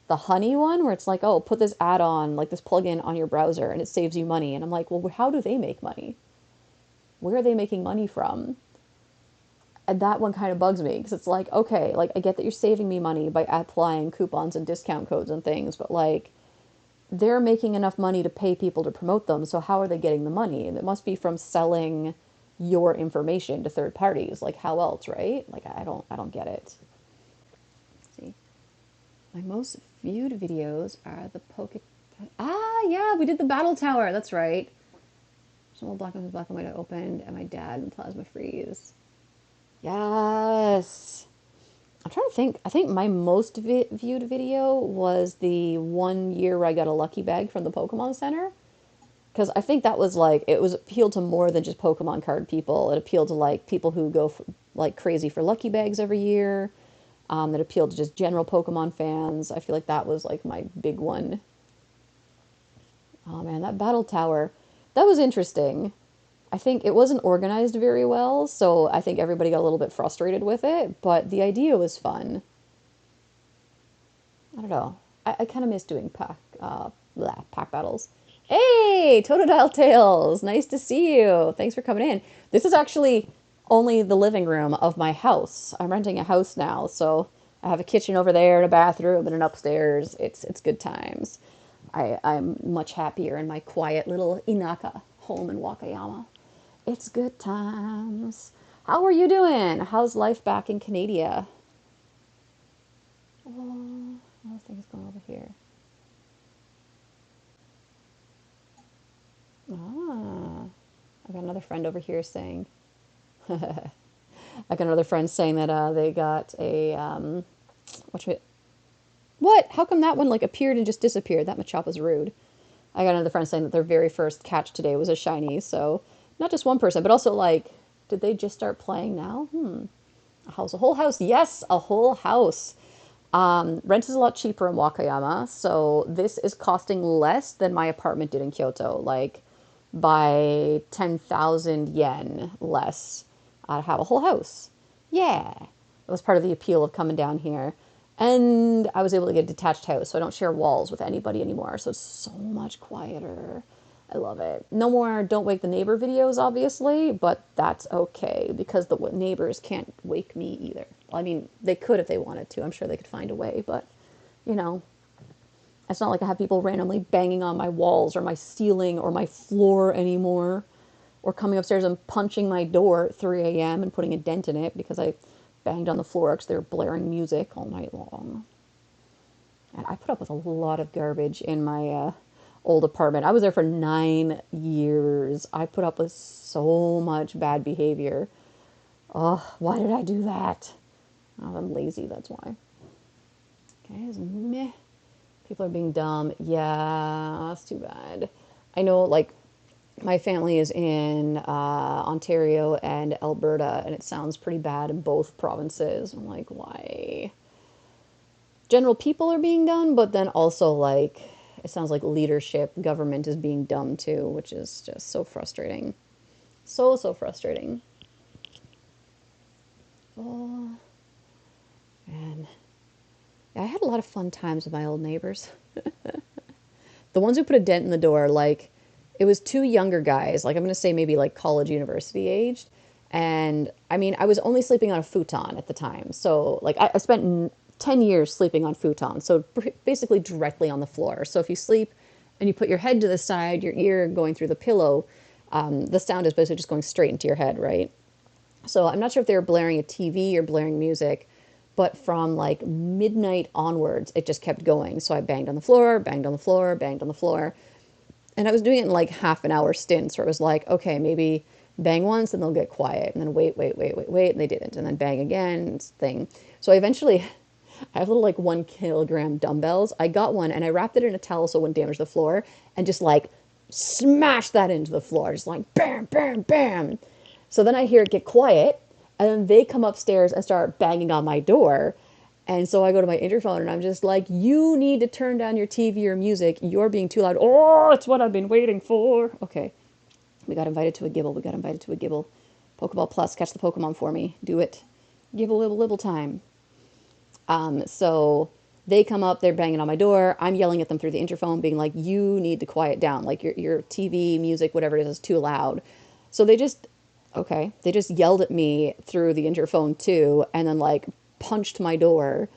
the Honey one where it's like, oh, put this add-on, like this plugin on your browser and it saves you money. And I'm like, well, how do they make money? Where are they making money from? And that one kind of bugs me because it's like, okay, like I get that you're saving me money by applying coupons and discount codes and things, but like they're making enough money to pay people to promote them. So how are they getting the money? It must be from selling your information to third parties. Like how else, right? Like I don't get it. Let's see. My most viewed videos are the Ah, yeah, we did the Battle Tower. That's right. Some old Black and White I opened, and my dad and Plasma Freeze. Yes. I'm trying to think. I think my most viewed video was the 1 year where I got a lucky bag from the Pokemon Center. Because I think that was like, it was appealed to more than just Pokemon card people. It appealed to like people who go like crazy for lucky bags every year. That appealed to just general Pokemon fans. I feel like that was like my big one. Oh man, that Battle Tower, that was interesting. I think it wasn't organized very well, so I think everybody got a little bit frustrated with it, but the idea was fun. I don't know. I kind of miss doing pack battles. Hey, Totodile Tales! Nice to see you. Thanks for coming in. This is actually only the living room of my house. I'm renting a house now, so I have a kitchen over there and a bathroom and an upstairs. It's good times. I'm much happier in my quiet little Inaka home in Wakayama. It's good times. How are you doing? How's life back in Canada? Oh, all things going over here. Ah, I got another friend over here saying, I got another friend saying that they got a what? How come that one like appeared and just disappeared? That Machop was rude. I got another friend saying that their very first catch today was a shiny. So not just one person, but also like, did they just start playing now? A house, a whole house. Yes, a whole house. Rent is a lot cheaper in Wakayama, so this is costing less than my apartment did in Kyoto, like by 10,000 yen less. I'd have a whole house. Yeah, that was part of the appeal of coming down here. And I was able to get a detached house, so I don't share walls with anybody anymore, so it's so much quieter. I love it. No more Don't Wake the Neighbor videos, obviously, but that's okay because the neighbors can't wake me either. I mean, they could if they wanted to. I'm sure they could find a way, but you know, it's not like I have people randomly banging on my walls or my ceiling or my floor anymore, or coming upstairs and punching my door at 3 a.m. and putting a dent in it because I banged on the floor because they were blaring music all night long. And I put up with a lot of garbage in my old apartment. I was there for 9 years. I put up with so much bad behavior. Oh, why did I do that? Oh, I'm lazy, that's why. Okay, it's meh. People are being dumb. Yeah, that's too bad. I know, like, my family is in Ontario and Alberta, and it sounds pretty bad in both provinces. I'm like, why? General people are being done, but then also like it sounds like leadership, government is being dumb too, which is just so frustrating. So frustrating. Oh man, yeah, I had a lot of fun times with my old neighbors. The ones who put a dent in the door, like it was two younger guys, like I'm gonna say maybe like college, university aged. And I mean, I was only sleeping on a futon at the time. So like I spent 10 years sleeping on futon. So basically directly on the floor. So if you sleep and you put your head to the side, your ear going through the pillow, the sound is basically just going straight into your head, right? So I'm not sure if they were blaring a TV or blaring music, but from like midnight onwards, it just kept going. So I banged on the floor, banged on the floor, banged on the floor. And I was doing it in like half an hour stints where it was like, okay, maybe bang once and they'll get quiet. And then wait. And they didn't. And then bang again, thing. So I eventually, I have little like 1 kilogram dumbbells. I got one and I wrapped it in a towel so it wouldn't damage the floor and just like smashed that into the floor. Just like bam, bam, bam. So then I hear it get quiet, and then they come upstairs and start banging on my door. And so I go to my interphone and I'm just like, you need to turn down your TV or music. You're being too loud. Oh, it's what I've been waiting for. Okay. We got invited to a gibble. We got invited to a gibble. Pokeball Plus, catch the Pokemon for me. Do it. Gibble, libble time. So they come up, they're banging on my door. I'm yelling at them through the interphone, being like, you need to quiet down. Like your TV, music, whatever it is too loud. So they just yelled at me through the interphone too, and then like punched my door.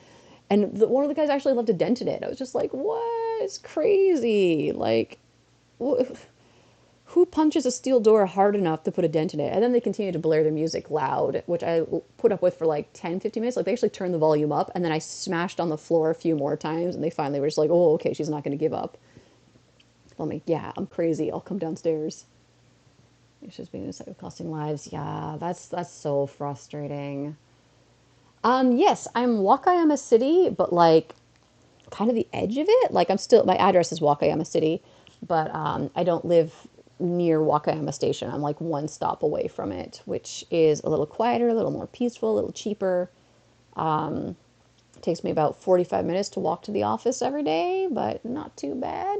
And one of the guys actually left a dent in it. I was just like, what? It's crazy. Like, who punches a steel door hard enough to put a dent in it? And then they continue to blare their music loud, which I put up with for like 10, 15 minutes. Like they actually turned the volume up, and then I smashed on the floor a few more times, and they finally were just like, oh, okay, she's not going to give up. Yeah, I'm crazy. I'll come downstairs. It's just being a costing lives. Yeah, that's so frustrating. Yes, I'm Wakayama City, but like kind of the edge of it. Like I'm still, my address is Wakayama City, but I don't live near Wakayama Station. I'm like one stop away from it, which is a little quieter, a little more peaceful, a little cheaper. It takes me about 45 minutes to walk to the office every day, but not too bad.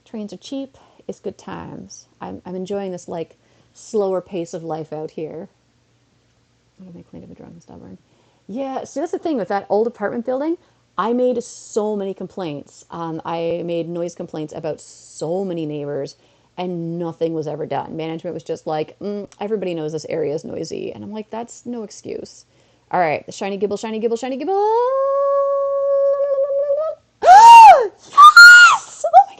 Trains are cheap. It's good times. I'm enjoying this like slower pace of life out here. I'm gonna clean up a drunk and stubborn. Yeah, see that's the thing with that old apartment building. I made so many complaints. I made noise complaints about so many neighbors, and nothing was ever done. Management was just like, everybody knows this area is noisy, and I'm like, that's no excuse. All right, the shiny gibble, shiny gibble, shiny gibble. Yes! Oh my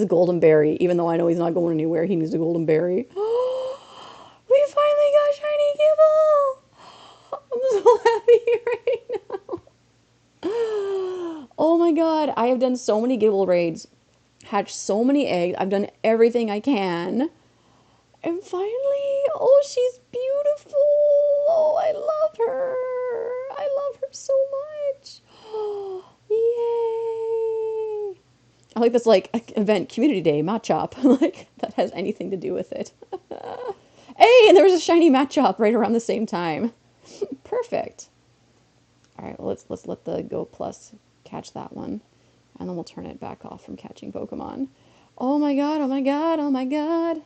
a golden berry, even though I know he's not going anywhere. He needs a golden berry. We finally got shiny Gibble! I'm so happy right now. Oh my god, I have done so many Gibble raids, hatched so many eggs. I've done everything I can. And finally, oh, she's beautiful. Oh, I love her. I love her so much. Yay. I like this like event, community day, Machop. Like that has anything to do with it. Hey, and there was a shiny Machop right around the same time. Perfect. All right, well, let's let the Go Plus catch that one, and then we'll turn it back off from catching Pokemon. Oh my god! Oh my god! Oh my god!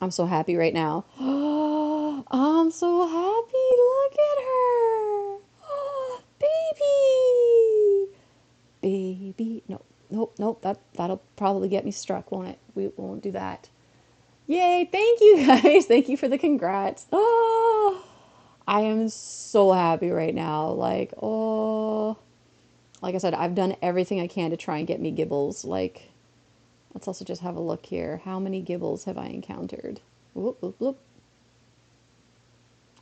I'm so happy right now. I'm so happy. Look at her. Baby. Baby. Nope. Nope. Nope. That'll probably get me struck, won't it? We won't do that. Yay. Thank you guys. Thank you for the congrats. Oh, I am so happy right now. Like I said, I've done everything I can to try and get me Gibbles. Like, let's also just have a look here. How many Gibbles have I encountered? Whoop, whoop, whoop.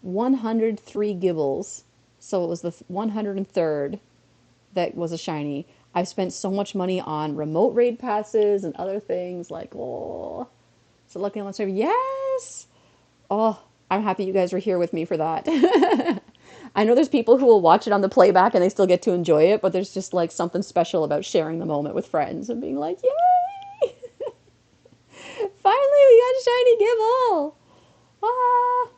103 Gibbles. So it was the 103rd that was a shiny. I've spent so much money on remote raid passes and other things. Like, oh. So lucky on server. Yes! Oh, I'm happy you guys were here with me for that. I know there's people who will watch it on the playback and they still get to enjoy it, but there's just like something special about sharing the moment with friends and being like, yay! Finally, we got a shiny Gibble! Ah!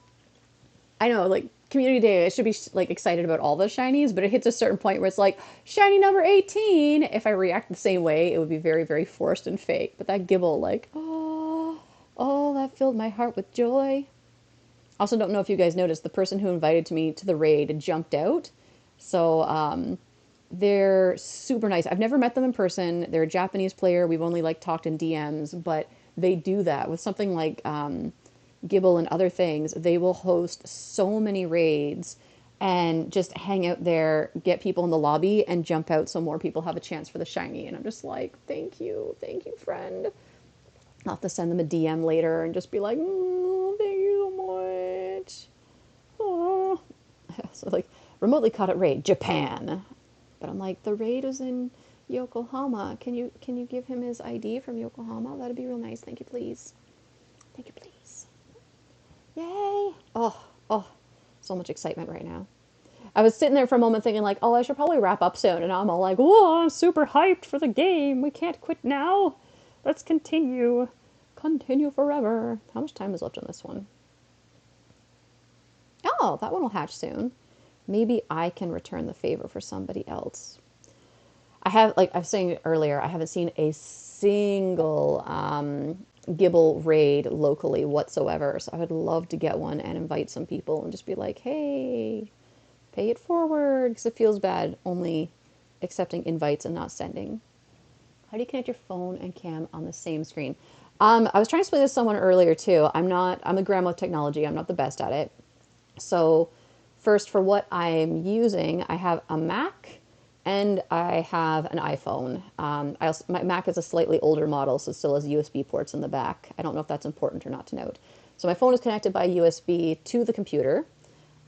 I know, like, community day, I should be like excited about all the shinies, but it hits a certain point where it's like, shiny number 18! If I react the same way, it would be very, very forced and fake. But that Gibble, like, oh, that filled my heart with joy. Also, don't know if you guys noticed, the person who invited me to the raid jumped out. So, they're super nice. I've never met them in person. They're a Japanese player. We've only like talked in DMs, but they do that with something like Gibble and other things. They will host so many raids and just hang out there, get people in the lobby, and jump out so more people have a chance for the shiny. And I'm just like, thank you, friend. I'll have to send them a DM later and just be like, thank you so much. Oh. So like, remotely caught at raid, Japan. But I'm like, the raid is in Yokohama. Can you give him his ID from Yokohama? That'd be real nice. Thank you, please. Thank you, please. Yay! Oh, so much excitement right now. I was sitting there for a moment thinking like, oh, I should probably wrap up soon. And now I'm all like, whoa, I'm super hyped for the game. We can't quit now. Let's continue. Continue forever. How much time is left on this one? Oh, that one will hatch soon. Maybe I can return the favor for somebody else. I have, like I was saying earlier, I haven't seen a single Gibble raid locally whatsoever. So I would love to get one and invite some people and just be like, hey, pay it forward, because it feels bad only accepting invites and not sending. How do you connect your phone and cam on the same screen? I was trying to explain this to someone earlier too. I'm a grandma with technology. I'm not the best at it. So first, for what I'm using, I have a Mac and I have an iPhone. My Mac is a slightly older model, so it still has USB ports in the back. I don't know if that's important or not to note. So my phone is connected by USB to the computer,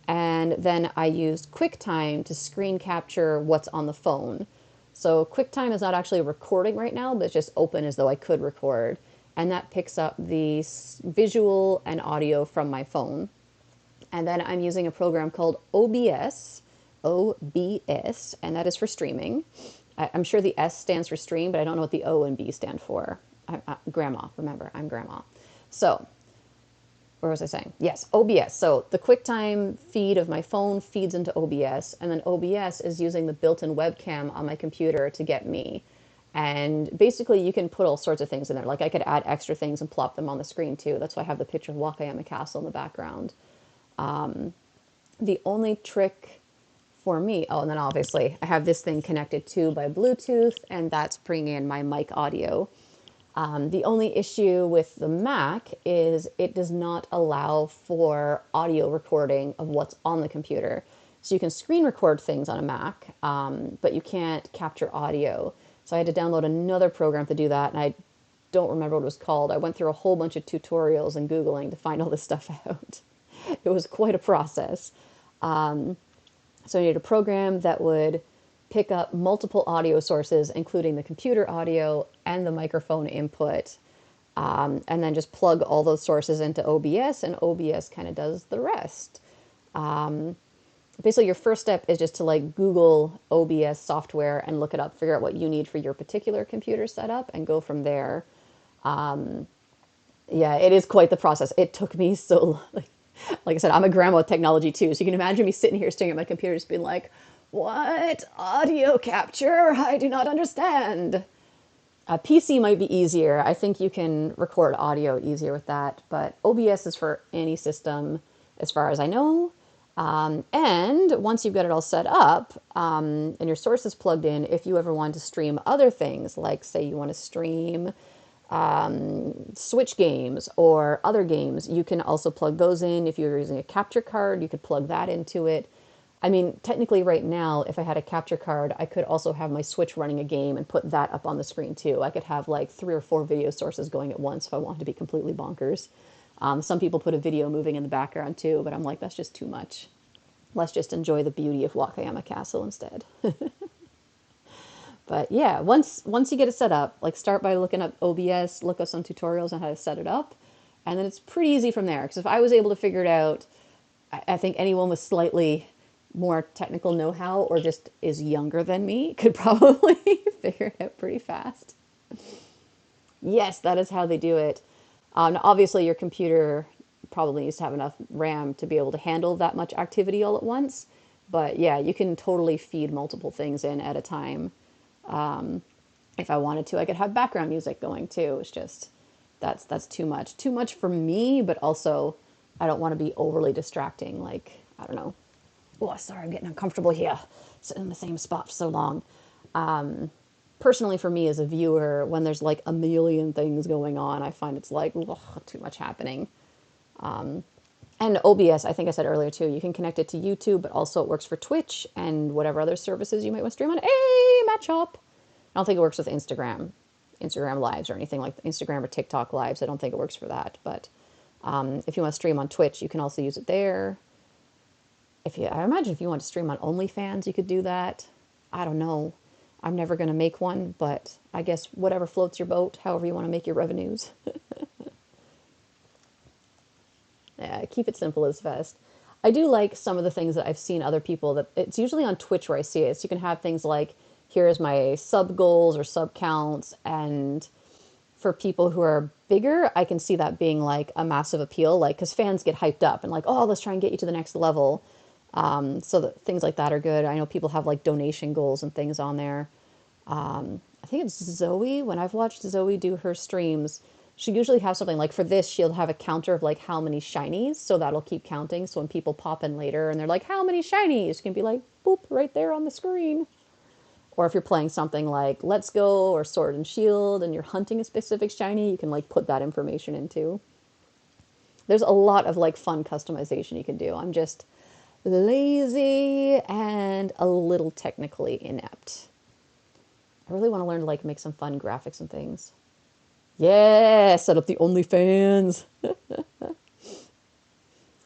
and then I used QuickTime to screen capture what's on the phone. So QuickTime is not actually recording right now, but it's just open as though I could record. And that picks up the visual and audio from my phone. And then I'm using a program called OBS, and that is for streaming. I'm sure the S stands for stream, but I don't know what the O and B stand for. Grandma, remember, I'm grandma. So, where was I saying? Yes, OBS. So the QuickTime feed of my phone feeds into OBS, and then OBS is using the built-in webcam on my computer to get me. And basically, you can put all sorts of things in there. Like I could add extra things and plop them on the screen too. That's why I have the picture of Wakayama Castle in the background. The only trick for me, oh, and then obviously I have this thing connected to by Bluetooth, and that's bringing in my mic audio. The only issue with the Mac is it does not allow for audio recording of what's on the computer. So you can screen record things on a Mac, but you can't capture audio. So I had to download another program to do that, and I don't remember what it was called. I went through a whole bunch of tutorials and Googling to find all this stuff out. It was quite a process. So I needed a program that would pick up multiple audio sources, including the computer audio and the microphone input, and then just plug all those sources into OBS, and OBS kind of does the rest. Basically, your first step is just to like Google OBS software and look it up, figure out what you need for your particular computer setup, and go from there. Yeah, it is quite the process. It took me so like I said, I'm a grandma with technology too, so you can imagine me sitting here staring at my computer, just being like, "What audio capture? I do not understand." A PC might be easier. I think you can record audio easier with that, but OBS is for any system, as far as I know. And once you've got it all set up and your source is plugged in, if you ever want to stream other things, like say you want to stream Switch games or other games, you can also plug those in. If you're using a capture card, you could plug that into it. I mean, technically right now, if I had a capture card, I could also have my Switch running a game and put that up on the screen too. I could have like 3 or 4 video sources going at once if I wanted to be completely bonkers. Some people put a video moving in the background too, but I'm like, that's just too much. Let's just enjoy the beauty of Wakayama Castle instead. But yeah, once you get it set up, like start by looking up OBS, look up some tutorials on how to set it up, and then it's pretty easy from there. Because if I was able to figure it out, I think anyone with slightly more technical know-how or just is younger than me could probably figure it out pretty fast. Yes, that is how they do it. Obviously, your computer probably needs to have enough RAM to be able to handle that much activity all at once. But yeah, you can totally feed multiple things in at a time. If I wanted to, I could have background music going too. It's just that's too much. Too much for me, but also I don't want to be overly distracting. Like, I don't know. Oh, sorry, I'm getting uncomfortable here, sitting in the same spot for so long. Personally, for me as a viewer, when there's like a million things going on, I find it's like, ugh, too much happening. And OBS, I think I said earlier too, you can connect it to YouTube, but also it works for Twitch and whatever other services you might want to stream on. Hey, Machop! I don't think it works with Instagram Lives or anything like Instagram or TikTok Lives. I don't think it works for that. But if you want to stream on Twitch, you can also use it there. I imagine if you want to stream on OnlyFans, you could do that. I don't know. I'm never going to make one, but I guess whatever floats your boat, however you want to make your revenues. Yeah, keep it simple as best. I do like some of the things that I've seen other people that it's usually on Twitch where I see it. So you can have things like, here's my sub goals or sub counts. And for people who are bigger, I can see that being like a massive appeal, like, because fans get hyped up and like, oh, let's try and get you to the next level. So that things like that are good. I know people have like donation goals and things on there. I think it's Zoe. When I've watched Zoe do her streams, she usually has something like for this, she'll have a counter of like how many shinies. So that'll keep counting. So when people pop in later and they're like, how many shinies? You can be like, boop, right there on the screen. Or if you're playing something like Let's Go or Sword and Shield and you're hunting a specific shiny, you can like put that information into. There's a lot of like fun customization you can do. I'm just lazy and a little technically inept. I really want to learn to like make some fun graphics and things. Yeah, set up the OnlyFans.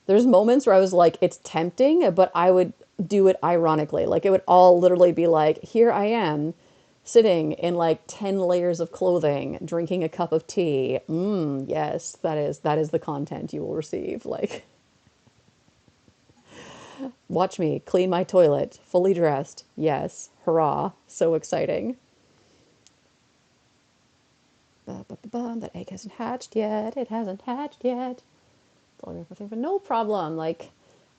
There's moments where I was like, it's tempting, but I would do it ironically. Like it would all literally be like, here I am sitting in like 10 layers of clothing, drinking a cup of tea. Yes, that is the content you will receive. Like, watch me clean my toilet, fully dressed. Yes, hurrah. So exciting. That egg hasn't hatched yet. It hasn't hatched yet. No problem. Like,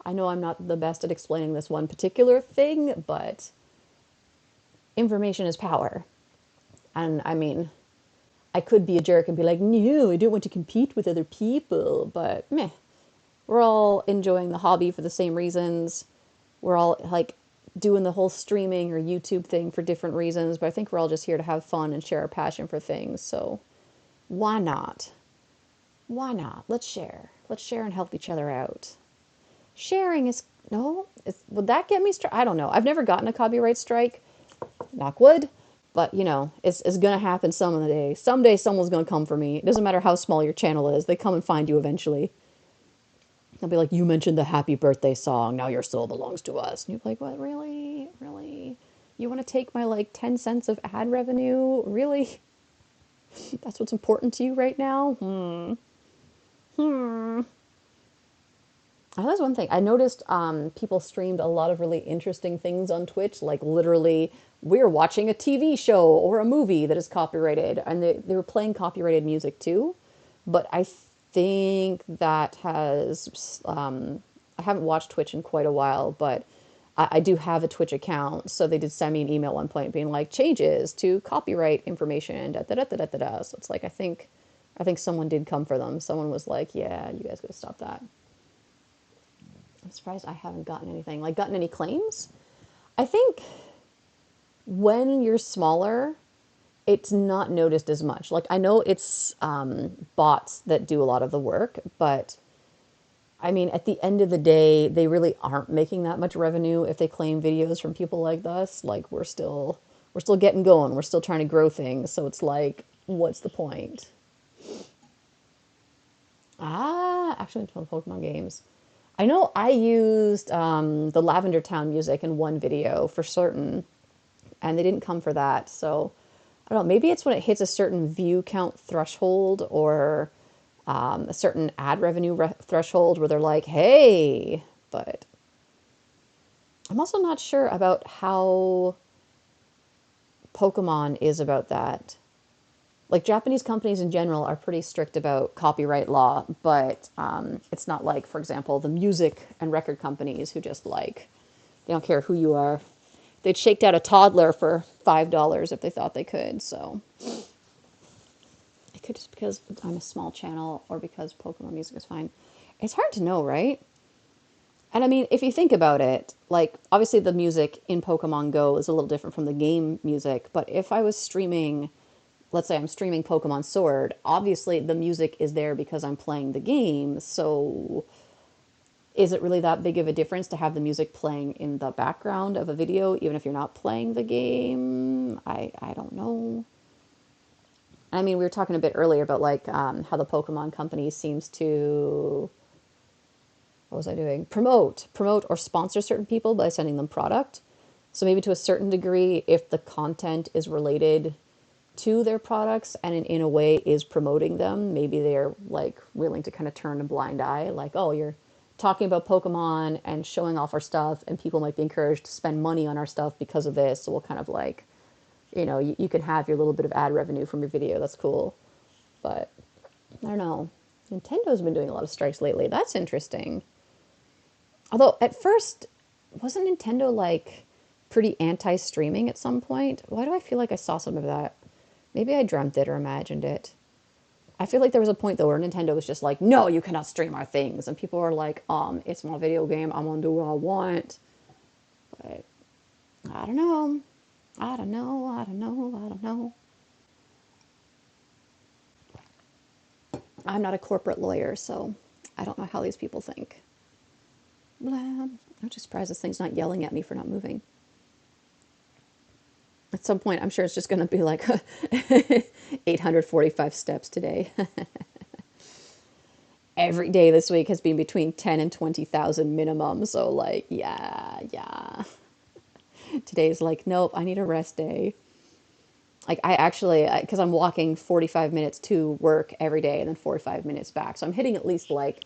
I know I'm not the best at explaining this one particular thing, but information is power. And I mean, I could be a jerk and be like, no, I don't want to compete with other people, but meh. We're all enjoying the hobby for the same reasons. We're all like doing the whole streaming or YouTube thing for different reasons, but I think we're all just here to have fun and share our passion for things. So why not? Why not? Let's share. Let's share and help each other out. Sharing is no. Would that get me? I don't know. I've never gotten a copyright strike. Knock wood. But it's gonna happen some of the day. Someday someone's gonna come for me. It doesn't matter how small your channel is. They come and find you eventually. They'll be like, "You mentioned the happy birthday song. Now your soul belongs to us." And you're like, "What? Really? Really? You want to take my like 10 cents of ad revenue? Really? That's what's important to you right now?" Hmm. Oh, that's one thing. I noticed people streamed a lot of really interesting things on Twitch, like literally, we're watching a TV show or a movie that is copyrighted, and they were playing copyrighted music too. But I think that I haven't watched Twitch in quite a while, but I do have a Twitch account, so they did send me an email at one point being like, changes to copyright information, da da da da da da. Da. So it's like, I think someone did come for them. Someone was like, yeah, you guys gotta stop that. I'm surprised I haven't gotten anything. Like, gotten any claims? I think when you're smaller, it's not noticed as much. Like, I know it's bots that do a lot of the work, but I mean, at the end of the day, they really aren't making that much revenue if they claim videos from people like us. Like, we're still getting going. We're still trying to grow things. So it's like, what's the point? Actually, it's one of the Pokemon games. I know I used the Lavender Town music in one video for certain, and they didn't come for that. So I don't know. Maybe it's when it hits a certain view count threshold or a certain ad revenue threshold where they're like, hey, but I'm also not sure about how Pokemon is about that. Like Japanese companies in general are pretty strict about copyright law, but it's not like, for example, the music and record companies who just like, they don't care who you are. They'd shake out a toddler for $5 if they thought they could. So it could just because I'm a small channel or because Pokemon music is fine. It's hard to know, right? And I mean, if you think about it, like obviously the music in Pokemon Go is a little different from the game music, but if I was streaming, let's say I'm streaming Pokemon Sword, obviously the music is there because I'm playing the game. So is it really that big of a difference to have the music playing in the background of a video, even if you're not playing the game? I don't know. I mean, we were talking a bit earlier about like how the Pokemon company seems to, what was I doing? Promote or sponsor certain people by sending them product. So maybe to a certain degree, if the content is related to their products and in a way is promoting them, maybe they're like willing to kind of turn a blind eye, like, oh, you're talking about Pokemon and showing off our stuff, and people might be encouraged to spend money on our stuff because of this. So we'll kind of like, you can have your little bit of ad revenue from your video. That's cool. But I don't know. Nintendo's been doing a lot of strikes lately. That's interesting. Although at first, wasn't Nintendo like pretty anti-streaming at some point? Why do I feel like I saw some of that? Maybe I dreamt it or imagined it. I feel like there was a point though where Nintendo was just like, no, you cannot stream our things. And people were like, it's my video game. I'm gonna do what I want. But I don't know. I don't know. I don't know. I don't know. I'm not a corporate lawyer, so I don't know how these people think. Blah. I'm just surprised this thing's not yelling at me for not moving. At some point, I'm sure it's just going to be like 845 steps today. Every day this week has been between 10 and 20,000 minimum. So, like, yeah, yeah. Today's like, nope, I need a rest day. Like, I actually, because I'm walking 45 minutes to work every day and then 45 minutes back. So I'm hitting at least like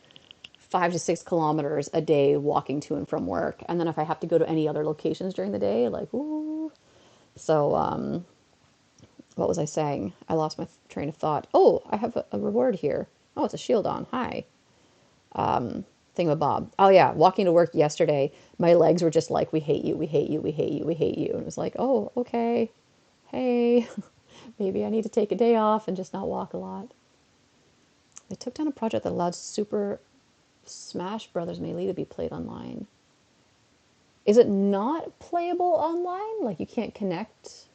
5 to 6 kilometers a day walking to and from work. And then if I have to go to any other locations during the day, like, ooh. So, what was I saying? I lost my train of thought. Oh, I have a reward here. Oh, it's a shield on. Hi. Thingamabob. Oh yeah, walking to work yesterday, my legs were just like, we hate you, we hate you, we hate you, we hate you. And it was like, oh, okay. Hey, maybe I need to take a day off and just not walk a lot. They took down a project that allowed Super Smash Brothers Melee to be played online. Is it not playable online? Like you can't connect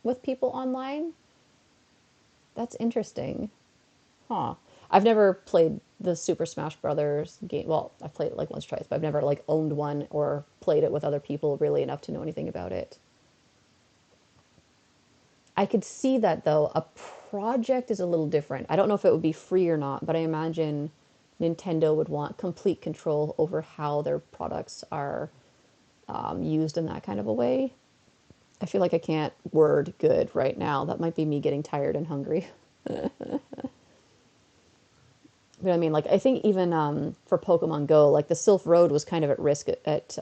with people online? That's interesting. Huh. I've never played the Super Smash Brothers game. Well, I've played it like once or twice, but I've never like owned one or played it with other people really enough to know anything about it. I could see that though. A project is a little different. I don't know if it would be free or not, but I imagine Nintendo would want complete control over how their products are used in that kind of a way. I feel like I can't word good right now. That might be me getting tired and hungry. But I mean, like, I think even for Pokemon Go, like, the Sylph Road was kind of at risk at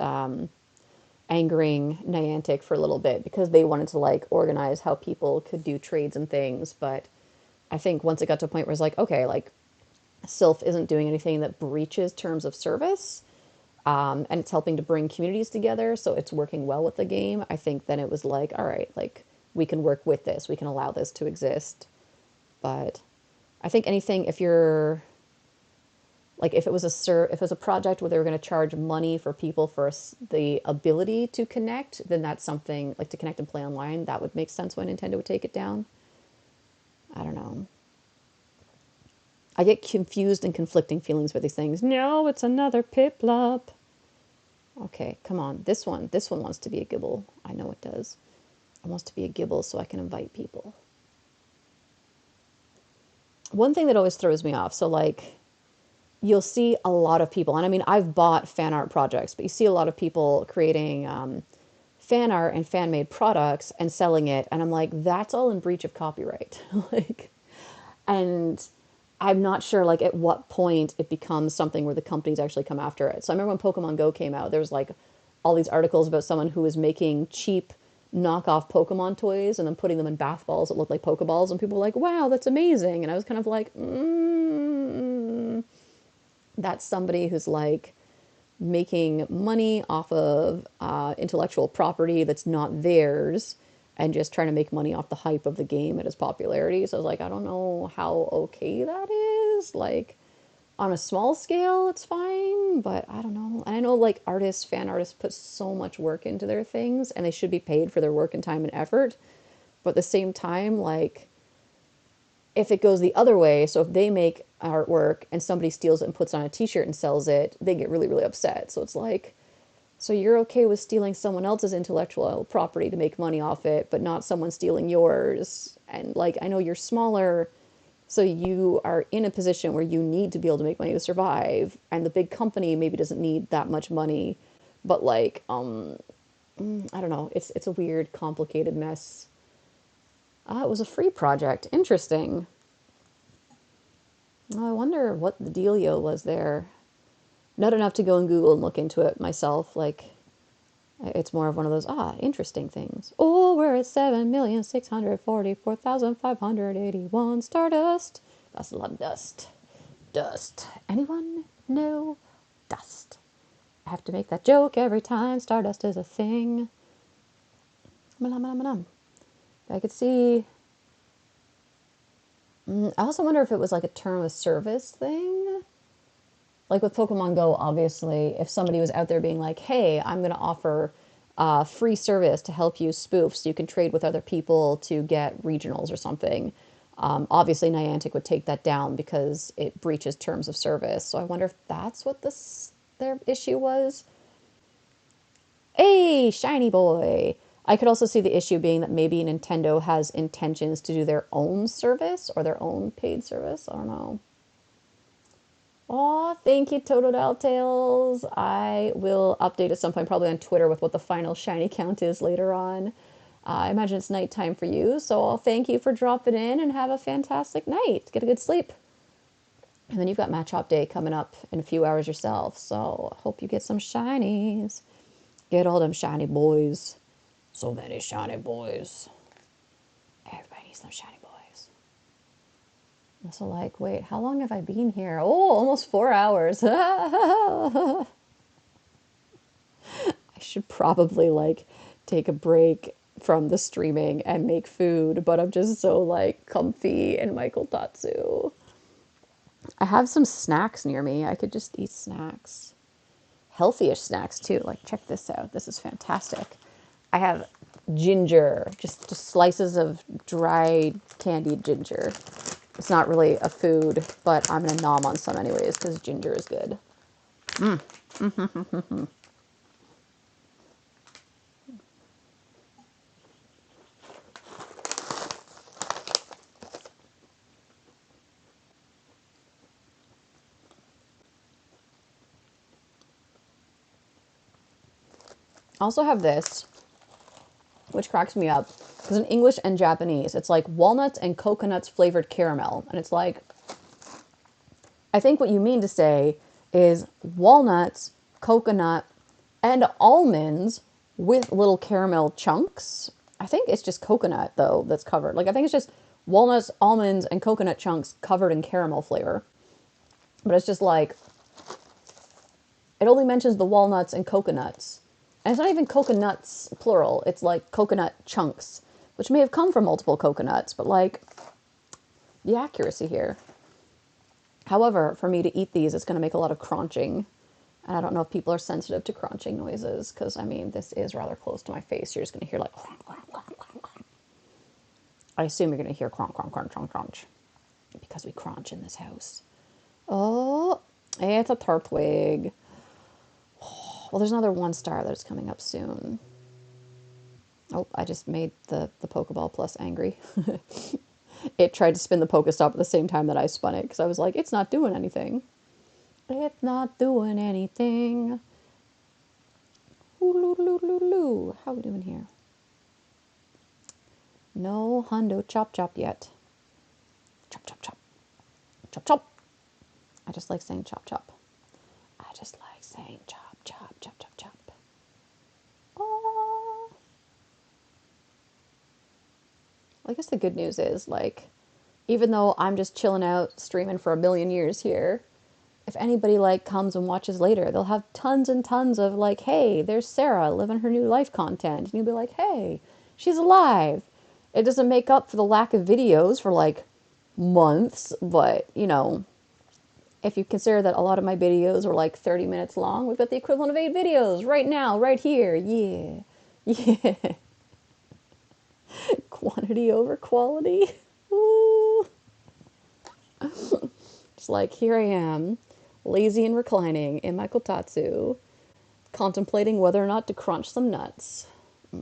angering Niantic for a little bit because they wanted to, like, organize how people could do trades and things. But I think once it got to a point where it's like, okay, like, Sylph isn't doing anything that breaches terms of service, and it's helping to bring communities together, so it's working well with the game. I think then it was like, all right, like, we can work with this, we can allow this to exist. But I think anything, if you're like, if it was if it was a project where they were going to charge money for people for the ability to connect, then that's something like to connect and play online. That would make sense when Nintendo would take it down. I don't know. I get confused and conflicting feelings with these things. No, it's another Piplup. Okay, come on. This one wants to be a Gibble. I know it does. It wants to be a Gibble so I can invite people. One thing that always throws me off, so like, you'll see a lot of people, and I mean, I've bought fan art projects, but you see a lot of people creating fan art and fan made products and selling it, and I'm like, that's all in breach of copyright. Like, and I'm not sure like at what point it becomes something where the companies actually come after it. So I remember when Pokemon Go came out, there was like all these articles about someone who was making cheap knockoff Pokemon toys and then putting them in bath balls that looked like Pokeballs, and people were like, wow, that's amazing. And I was kind of like, that's somebody who's like making money off of intellectual property that's not theirs and just trying to make money off the hype of the game and its popularity. So I was like, I don't know how okay that is. Like, on a small scale, it's fine, but I don't know. And I know like artists, fan artists put so much work into their things and they should be paid for their work and time and effort. But at the same time, like, if it goes the other way, so if they make artwork and somebody steals it and puts it on a t-shirt and sells it, they get really, really upset. So it's like, so you're okay with stealing someone else's intellectual property to make money off it, but not someone stealing yours. And like, I know you're smaller, so you are in a position where you need to be able to make money to survive. And the big company maybe doesn't need that much money, but like, I don't know. It's a weird, complicated mess. It was a free project. Interesting. I wonder what the dealio was there. Not enough to go and Google and look into it myself. Like, it's more of one of those, interesting things. Oh, we're at 7,644,581 Stardust. That's a lot of dust. Dust. Anyone know dust? I have to make that joke every time Stardust is a thing. I could see. I also wonder if it was like a term of service thing. Like with Pokemon Go, obviously, if somebody was out there being like, hey, I'm going to offer free service to help you spoof so you can trade with other people to get regionals or something, obviously Niantic would take that down because it breaches terms of service. So I wonder if that's what their issue was. Hey, shiny boy. I could also see the issue being that maybe Nintendo has intentions to do their own service or their own paid service. I don't know. Oh, thank you, Totodile Tales. I will update at some point, probably on Twitter, with what the final shiny count is later on. I imagine it's nighttime for you, so I'll thank you for dropping in and have a fantastic night. Get a good sleep. And then you've got Machop Day coming up in a few hours yourself, so I hope you get some shinies. Get all them shiny boys. So many shiny boys. Everybody needs some shiny boys. So like, wait, how long have I been here? Oh, almost 4 hours. I should probably like take a break from the streaming and make food, but I'm just so like comfy in Michael Tatsu. I have some snacks near me. I could just eat snacks. Healthy-ish snacks too. Like, check this out. This is fantastic. I have ginger, just slices of dried candied ginger. It's not really a food, but I'm gonna nom on some anyways because ginger is good. I also have this, which cracks me up because in English and Japanese, it's like walnuts and coconuts flavored caramel. And it's like, I think what you mean to say is walnuts, coconut, and almonds with little caramel chunks. I think it's just coconut, though, that's covered. Like, I think it's just walnuts, almonds, and coconut chunks covered in caramel flavor. But it's just like, it only mentions the walnuts and coconuts. And it's not even coconuts, plural. It's like coconut chunks, which may have come from multiple coconuts, but like, the accuracy here. However, for me to eat these, it's going to make a lot of crunching. And I don't know if people are sensitive to crunching noises, because, I mean, this is rather close to my face. You're just going to hear like, crunch, crunch, crunch, crunch. I assume you're going to hear crunch, crunch, crunch, crunch, crunch, because we crunch in this house. Oh, it's a turtwig. Well, there's another 1-star that's coming up soon. Oh, I just made the Pokeball Plus angry. It tried to spin the Pokestop at the same time that I spun it, because I was like, it's not doing anything. It's not doing anything. Ooh, how are we doing here? No hundo chop chop yet. Chop chop chop. Chop chop. I just like saying chop chop. I just like saying chop chop chop chop chop. Oh. I guess the good news is, like, even though I'm just chilling out streaming for a million years here, if anybody like comes and watches later, they'll have tons and tons of like, hey, there's Sarah living her new life content. And you'll be like, hey, she's alive. It doesn't make up for the lack of videos for like months, but you know, if you consider that a lot of my videos were like 30 minutes long, we've got the equivalent of 8 videos right now, right here. Yeah. Yeah. Quantity over quality. Ooh. Just like, here I am, lazy and reclining in my kotatsu, contemplating whether or not to crunch some nuts. I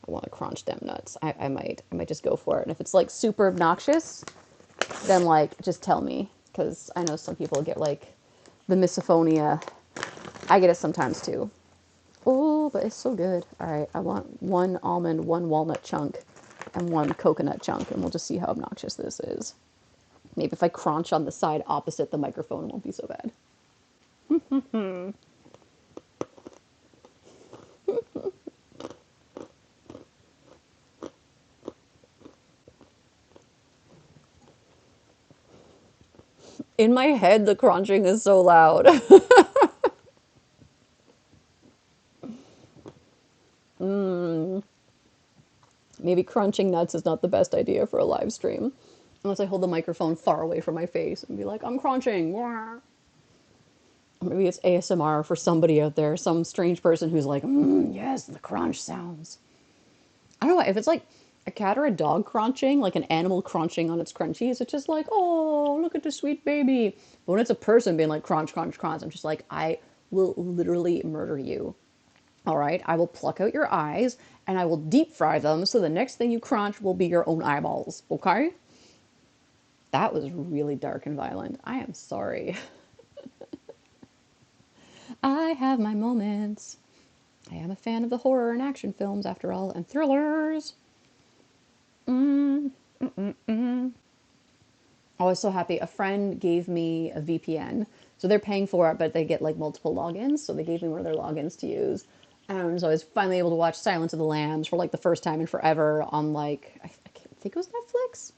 want to crunch them nuts. I might just go for it. And if it's like super obnoxious, then like just tell me, because I know some people get like the misophonia. I get it sometimes too. Oh, but it's so good. All right, I want 1 almond, 1 walnut chunk, and 1 coconut chunk, and we'll just see how obnoxious this is. Maybe if I crunch on the side opposite the microphone, it won't be so bad. In my head, the crunching is so loud. Maybe crunching nuts is not the best idea for a live stream. Unless I hold the microphone far away from my face and be like, I'm crunching. Or maybe it's ASMR for somebody out there, some strange person who's like, yes, the crunch sounds. I don't know, if it's like a cat or a dog crunching, like an animal crunching on its crunchies, it's just like, oh, look at the sweet baby. But when it's a person being like, crunch, crunch, crunch, I'm just like, I will literally murder you. All right, I will pluck out your eyes and I will deep fry them so the next thing you crunch will be your own eyeballs, okay? That was really dark and violent. I am sorry. I have my moments. I am a fan of the horror and action films, after all, and thrillers. I was so happy. A friend gave me a VPN. So they're paying for it, but they get like multiple logins. So they gave me one of their logins to use. And so I was finally able to watch Silence of the Lambs for like the first time in forever on like, I think it was Netflix.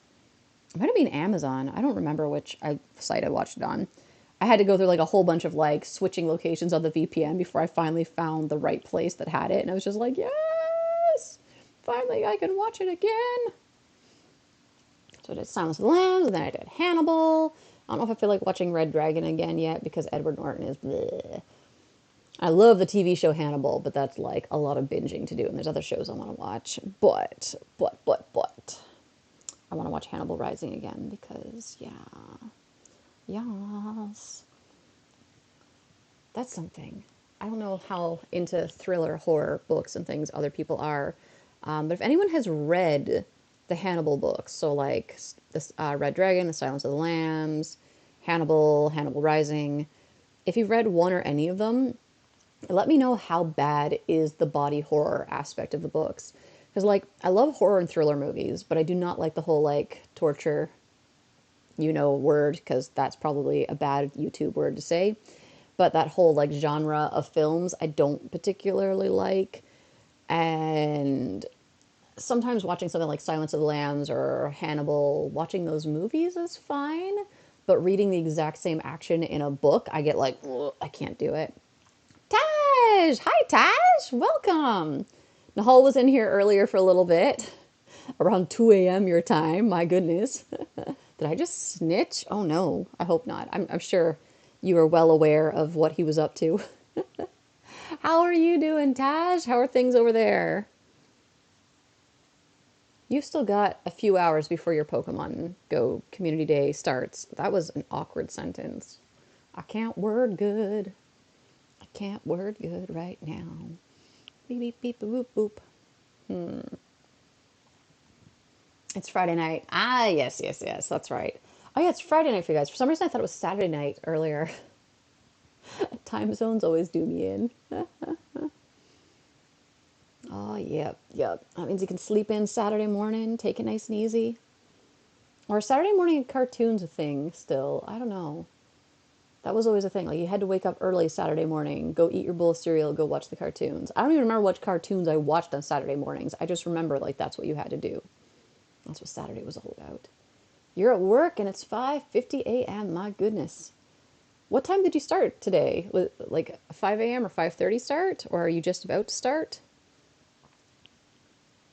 It might have been Amazon. I don't remember which site I watched it on. I had to go through like a whole bunch of like switching locations on the VPN before I finally found the right place that had it. And I was just like, yes, finally I can watch it again. So I did Silence of the Lambs, and then I did Hannibal. I don't know if I feel like watching Red Dragon again yet because Edward Norton is bleh. I love the TV show Hannibal, but that's like a lot of binging to do, and there's other shows I want to watch. But I want to watch Hannibal Rising again because, yeah. Yes. That's something. I don't know how into thriller, horror books and things other people are, but if anyone has read the Hannibal books, so like this Red Dragon, The Silence of the Lambs, Hannibal, Hannibal Rising, if you've read one or any of them, Let me know how bad is the body horror aspect of the books. Because, like, I love horror and thriller movies, but I do not like the whole, like, torture, word, because that's probably a bad YouTube word to say. But that whole, like, genre of films, I don't particularly like. And sometimes watching something like Silence of the Lambs or Hannibal, watching those movies is fine. But reading the exact same action in a book, I get like, I can't do it. Taj! Hi, Taj! Welcome! Nahal was in here earlier for a little bit, around 2 a.m. your time. My goodness. Did I just snitch? Oh no, I hope not. I'm sure you are well aware of what he was up to. How are you doing, Taj? How are things over there? You've still got a few hours before your Pokemon Go Community Day starts. That was an awkward sentence. I can't word good. I can't word good right now. Beep, beep, beep, boop, boop. It's Friday night. Ah, yes, yes, yes, that's right. Oh, yeah, it's Friday night for you guys. For some reason, I thought it was Saturday night earlier. Time zones always do me in. Oh, yep, yep. That means you can sleep in Saturday morning, take it nice and easy. Or Saturday morning cartoons a thing still. I don't know. That was always a thing. Like, you had to wake up early Saturday morning, go eat your bowl of cereal, go watch the cartoons. I don't even remember what cartoons I watched on Saturday mornings. I just remember, like, that's what you had to do. That's what Saturday was all about. You're at work and it's 5:50 a.m. My goodness. What time did you start today? Was it like a 5 a.m. or 5:30 start? Or are you just about to start?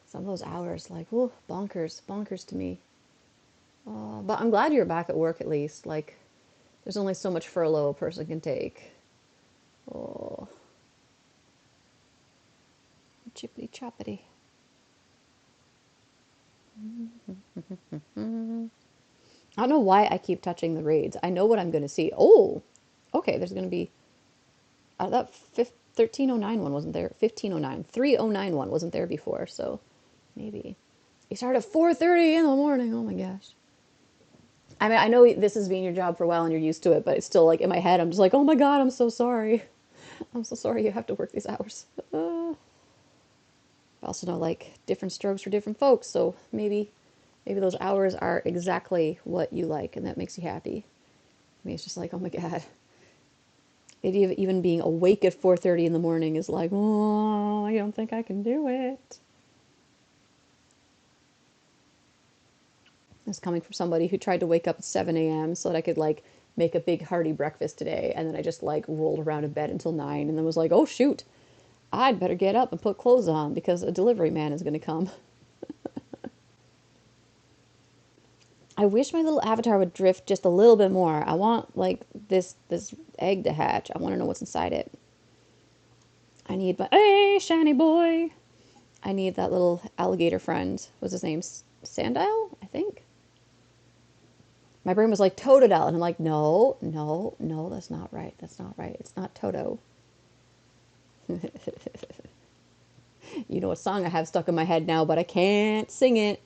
Some of those hours, like, oh, bonkers, bonkers to me. But I'm glad you're back at work at least. Like, there's only so much furlough a person can take. Oh, chippity choppity. I don't know why I keep touching the raids. I know what I'm going to see. Oh, okay, there's going to be that 1309 one wasn't there. 1509, 309 one wasn't there before. So maybe you start at 4:30 in the morning. Oh my gosh. I mean, I know this has been your job for a while and you're used to it, but it's still like in my head. I'm just like, oh my god, I'm so sorry. I'm so sorry you have to work these hours. I also know like different strokes for different folks, so maybe those hours are exactly what you like and that makes you happy. I mean, it's just like, oh my god. Even being awake at 4:30 in the morning is like, oh, I don't think I can do it. It's coming from somebody who tried to wake up at 7 a.m. so that I could like make a big hearty breakfast today, and then I just like rolled around in bed until 9 and then was like, oh shoot, I'd better get up and put clothes on because a delivery man is going to come. I wish my little avatar would drift just a little bit more. I want like this egg to hatch. I want to know what's inside it. I need my hey shiny boy. I need that little alligator friend. What's his name? Sandile, I think. My brain was like Totodile, and I'm like, no, no, no, that's not right. That's not right. It's not Toto. You know what song I have stuck in my head now, but I can't sing it.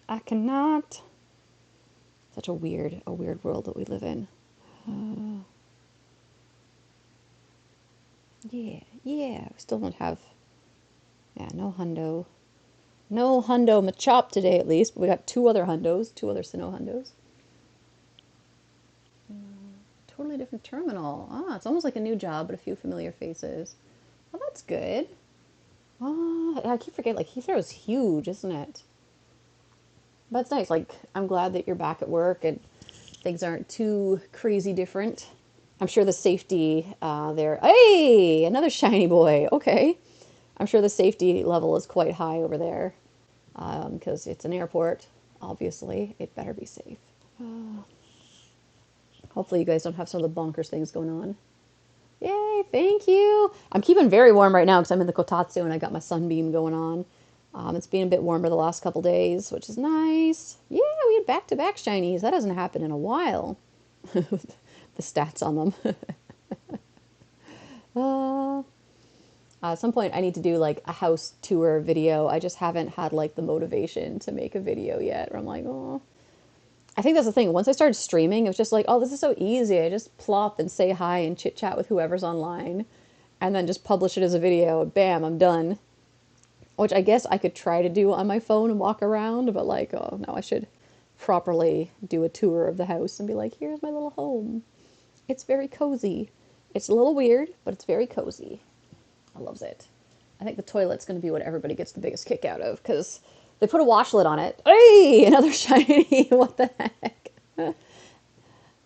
I cannot. Such a weird world that we live in. Yeah, yeah. We still don't have, yeah, no hundo. No hundo Machop today, at least. But we got two other hundos, two other Sinnoh hundos. Totally different terminal. Ah, it's almost like a new job, but a few familiar faces. Well, that's good. Oh, I keep forgetting, like, Heathrow is huge, isn't it? But it's nice. Like, I'm glad that you're back at work and things aren't too crazy different. I'm sure the safety there. Hey, another shiny boy. Okay. I'm sure the safety level is quite high over there because it's an airport. Obviously, it better be safe. Hopefully, you guys don't have some of the bonkers things going on. Yay, thank you. I'm keeping very warm right now because I'm in the kotatsu and I got my sunbeam going on. It's been a bit warmer the last couple days, which is nice. Yeah, we had back-to-back shinies. That hasn't happened in a while. The stats on them. uh, at some point, I need to do like a house tour video. I just haven't had like the motivation to make a video yet. Where I'm like, oh. I think that's the thing. Once I started streaming, it was just like, oh, this is so easy. I just plop and say hi and chit chat with whoever's online. and then just publish it as a video. Bam, I'm done. Which I guess I could try to do on my phone and walk around, but like, oh no, I should properly do a tour of the house and be like, here's my little home. It's very cozy. It's a little weird, but it's very cozy. I loves it. I think the toilet's going to be what everybody gets the biggest kick out of because they put a washlet on it. Hey, another shiny. What the heck?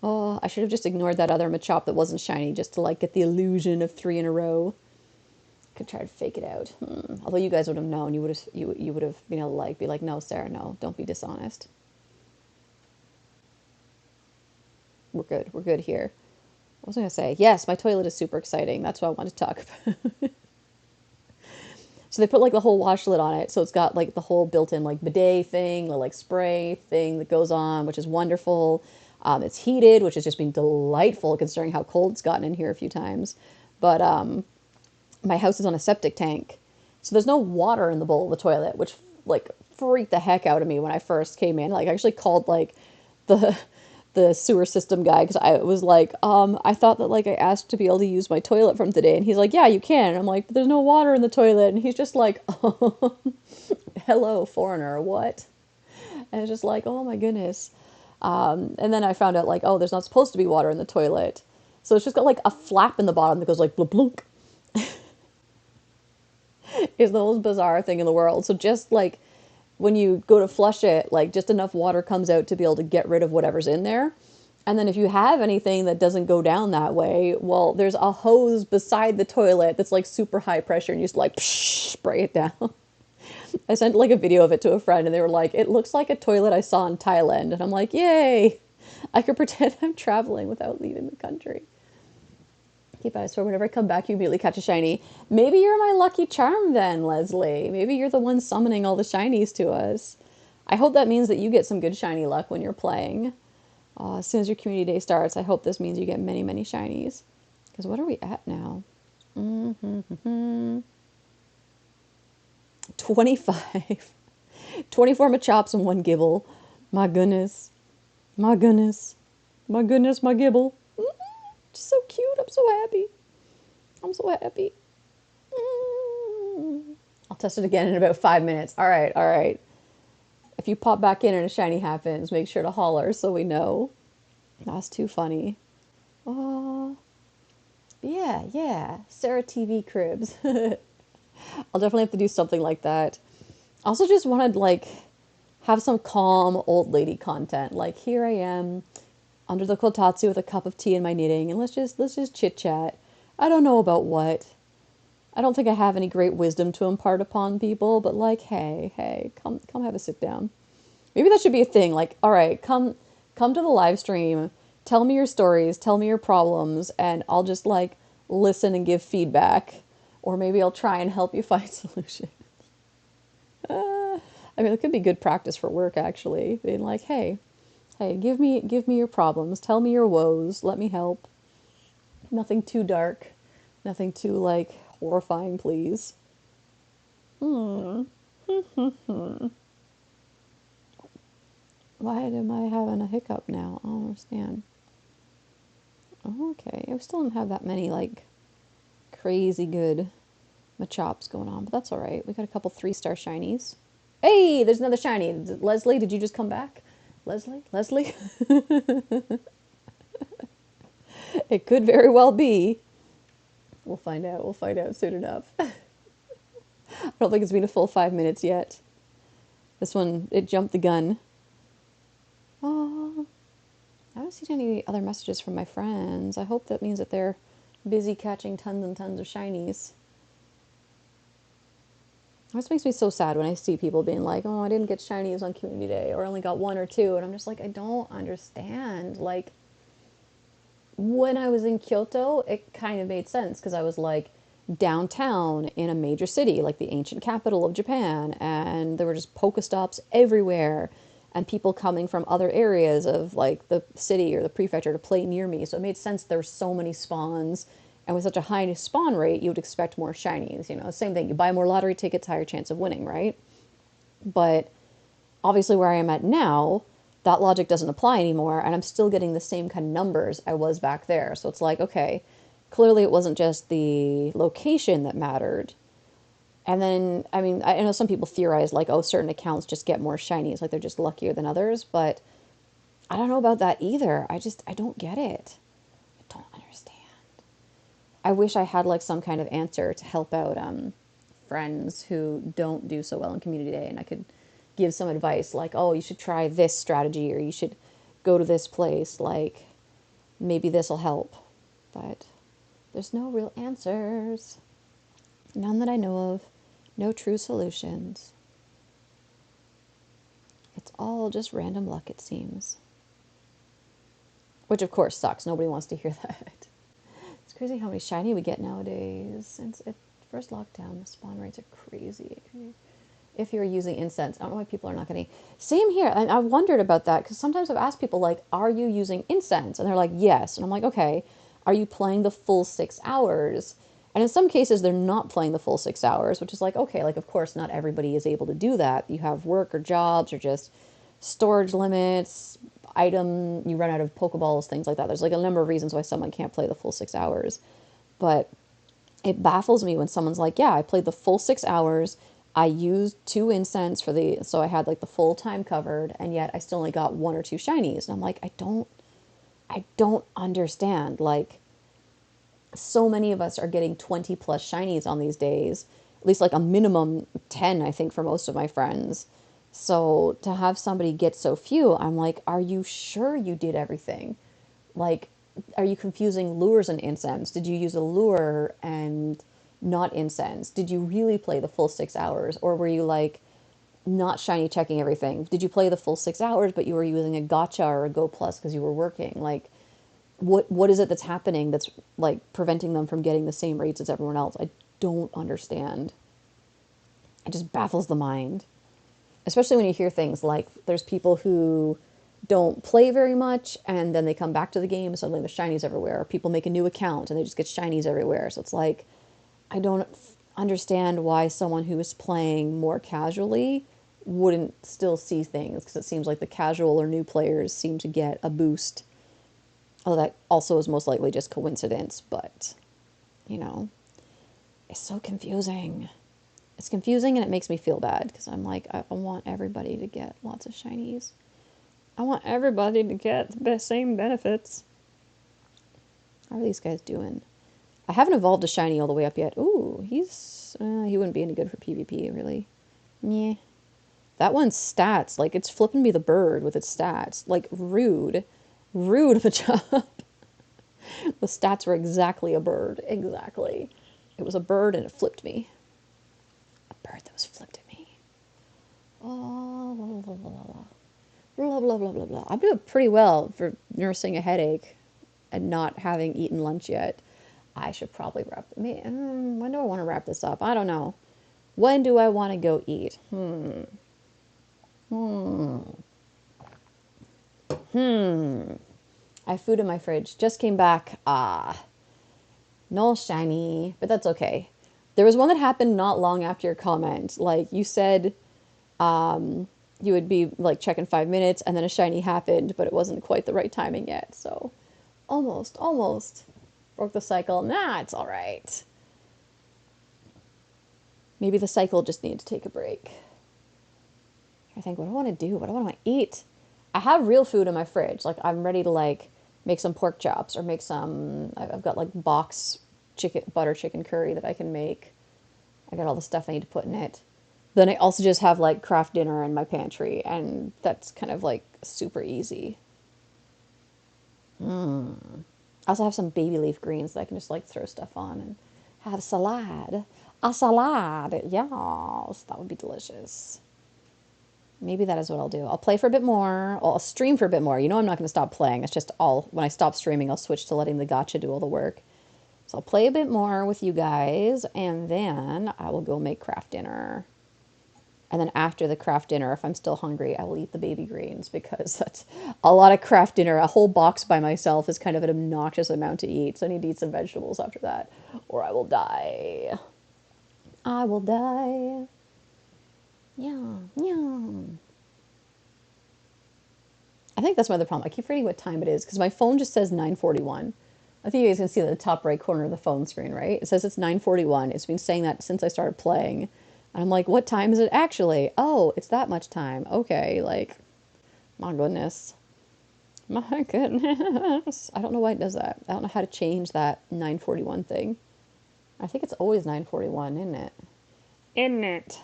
Oh, I should have just ignored that other Machop that wasn't shiny just to like get the illusion of 3 in a row. Could try to fake it out. Although you guys would have known, you would have been able to like be like, no, Sarah, no, don't be dishonest. We're good. We're good here. What was I gonna say? Yes, my toilet is super exciting. That's what I want to talk about. So they put like the whole washlet on it, so it's got like the whole built-in like bidet thing, the like spray thing that goes on, which is wonderful. It's heated, which has just been delightful considering how cold it's gotten in here a few times. But my house is on a septic tank, so there's no water in the bowl of the toilet, which like freaked the heck out of me when I first came in. Like I actually called like the the sewer system guy because I was like, I thought that like I asked to be able to use my toilet from today, and he's like, yeah, you can. And I'm like, but there's no water in the toilet, and he's just like, oh, hello, foreigner, what? And it's just like, oh my goodness. And then I found out like, oh, there's not supposed to be water in the toilet, so it's just got like a flap in the bottom that goes like blunk blunk. Is the most bizarre thing in the world. So just like when you go to flush it, like just enough water comes out to be able to get rid of whatever's in there. And then if you have anything that doesn't go down that way, well, there's a hose beside the toilet that's like super high pressure and you just like psh, spray it down. I sent like a video of it to a friend and they were like, it looks like a toilet I saw in Thailand. And I'm like, yay, I could pretend I'm traveling without leaving the country. Keep eyes for whenever I come back, you immediately catch a shiny. Maybe you're my lucky charm then, Leslie. Maybe you're the one summoning all the shinies to us. I hope that means that you get some good shiny luck when you're playing. As soon as your community day starts, I hope this means you get many, many shinies. Because what are we at now? 25. 24 Machops and 1 Gibble. My goodness. My goodness. My goodness, my Gibble. Just so cute. I'm so happy. I'm so happy. I'll test it again in about 5 minutes. All right, all right. If you pop back in and a shiny happens, make sure to holler so we know. That's too funny. Oh, yeah, yeah. Sarah TV cribs. I'll definitely have to do something like that. I also just wanted like have some calm old lady content. Like here I am under the kotatsu with a cup of tea and my knitting, and let's just chit chat. I don't know about what. I don't think I have any great wisdom to impart upon people, but like, hey, come have a sit down. Maybe that should be a thing. Like, all right, come to the live stream, tell me your stories, tell me your problems, and I'll just like listen and give feedback, or maybe I'll try and help you find solutions. I mean, it could be good practice for work actually. Being like, hey, give me your problems, tell me your woes, let me help. Nothing too dark, nothing too like horrifying, please. Why am I having a hiccup now? I don't understand. Okay, I still don't have that many like crazy good Machops going on, but that's all right. We got a couple 3-star shinies. Hey, there's another shiny. Leslie, did you just come back? Leslie? It could very well be. We'll find out. We'll find out soon enough. I don't think it's been a full 5 minutes yet. This one, it jumped the gun. Oh, I haven't seen any other messages from my friends. I hope that means that they're busy catching tons and tons of shinies. This makes me so sad when I see people being like, oh, I didn't get shinies on community day, or I only got 1 or 2. And I'm just like, I don't understand. Like, when I was in Kyoto, it kind of made sense because I was like downtown in a major city, like the ancient capital of Japan, and there were just Pokestops everywhere and people coming from other areas of like the city or the prefecture to play near me. So it made sense there were so many spawns, and with such a high spawn rate, you would expect more shinies. You know, same thing. You buy more lottery tickets, higher chance of winning, right? But obviously where I am at now, that logic doesn't apply anymore, and I'm still getting the same kind of numbers I was back there. So it's like, okay, clearly it wasn't just the location that mattered. And then, I mean, I know some people theorize like, oh, certain accounts just get more shinies, like they're just luckier than others, but I don't know about that either. I don't get it. I don't understand. I wish I had like some kind of answer to help out friends who don't do so well in community day, and I could give some advice like, oh, you should try this strategy, or you should go to this place, like maybe this will help. But there's no real answers. None that I know of. No true solutions. It's all just random luck, it seems. Which, of course, sucks. Nobody wants to hear that. It's crazy how many shiny we get nowadays. Since it first lockdown, the spawn rates are crazy. If you're using incense, I don't know why people are not getting. Same here. And I've wondered about that because sometimes I've asked people, like, are you using incense? And they're like, yes. And I'm like, okay, are you playing the full 6 hours? And in some cases, they're not playing the full 6 hours, which is like, okay, like, of course, not everybody is able to do that. You have work or jobs or just storage limits, you run out of Pokeballs, things like that. There's like a number of reasons why someone can't play the full 6 hours. But it baffles me when someone's like, yeah, I played the full 6 hours. I used 2 incense so I had like the full time covered, and yet I still only got 1 or 2 shinies. And I'm like, I don't understand. Like, so many of us are getting 20 plus shinies on these days, at least like a minimum 10, I think, for most of my friends. So to have somebody get so few, I'm like, are you sure you did everything? Like, are you confusing lures and incense? Did you use a lure and not incense? Did you really play the full 6 hours? Or were you like not shiny checking everything? Did you play the full 6 hours, but you were using a gotcha or a Go Plus because you were working? Like, what is it that's happening that's like preventing them from getting the same rates as everyone else? I don't understand. It just baffles the mind. Especially when you hear things like there's people who don't play very much and then they come back to the game and suddenly there's shinies everywhere. Or people make a new account and they just get shinies everywhere. So it's like, I don't understand why someone who is playing more casually wouldn't still see things, because it seems like the casual or new players seem to get a boost. Although that also is most likely just coincidence, but, you know, it's so confusing. It's confusing and it makes me feel bad because I'm like, I want everybody to get lots of shinies. I want everybody to get the same benefits. How are these guys doing? I haven't evolved a shiny all the way up yet. Ooh, he wouldn't be any good for PvP, really. Yeah. That one's stats, like, it's flipping me the bird with its stats. Like, rude. Rude, Machop. The stats were exactly a bird. Exactly. It was a bird and it flipped me. A bird that was flipped at me. Oh, blah, blah, blah, blah. Blah, blah, blah, blah, blah. I'm doing pretty well for nursing a headache and not having eaten lunch yet. I should probably when do I want to wrap this up? I don't know. When do I want to go eat? I have food in my fridge. Just came back. No shiny, but that's okay. There was one that happened not long after your comment. Like, you said you would be like checking 5 minutes and then a shiny happened, but it wasn't quite the right timing yet. So almost broke the cycle. Nah, it's all right. Maybe the cycle just needs to take a break. I think, what do I want to do? What do I want to eat? I have real food in my fridge. Like, I'm ready to like make some pork chops or make some. I've got like box butter chicken curry that I can make. I got all the stuff I need to put in it. Then I also just have like craft dinner in my pantry, and that's kind of like super easy. I also have some baby leaf greens that I can just like throw stuff on and have salad. A salad, yes, that would be delicious. Maybe that is what I'll do. I'll play for a bit more. I'll stream for a bit more. You know, I'm not going to stop playing. It's just when I stop streaming, I'll switch to letting the gotcha do all the work. So I'll play a bit more with you guys, and then I will go make craft dinner. And then after the craft dinner, if I'm still hungry, I will eat the baby greens, because that's a lot of craft dinner. A whole box by myself is kind of an obnoxious amount to eat. So I need to eat some vegetables after that, or I will die. I will die. Yeah, yeah. I think that's my other problem. I keep forgetting what time it is because my phone just says 9:41. I think you guys can see the top right corner of the phone screen, right? It says it's 9:41. It's been saying that since I started playing. And I'm like, what time is it actually? Oh, it's that much time. Okay, like, my goodness. My goodness. I don't know why it does that. I don't know how to change that 9:41 thing. I think it's always 9:41, isn't it? Isn't it?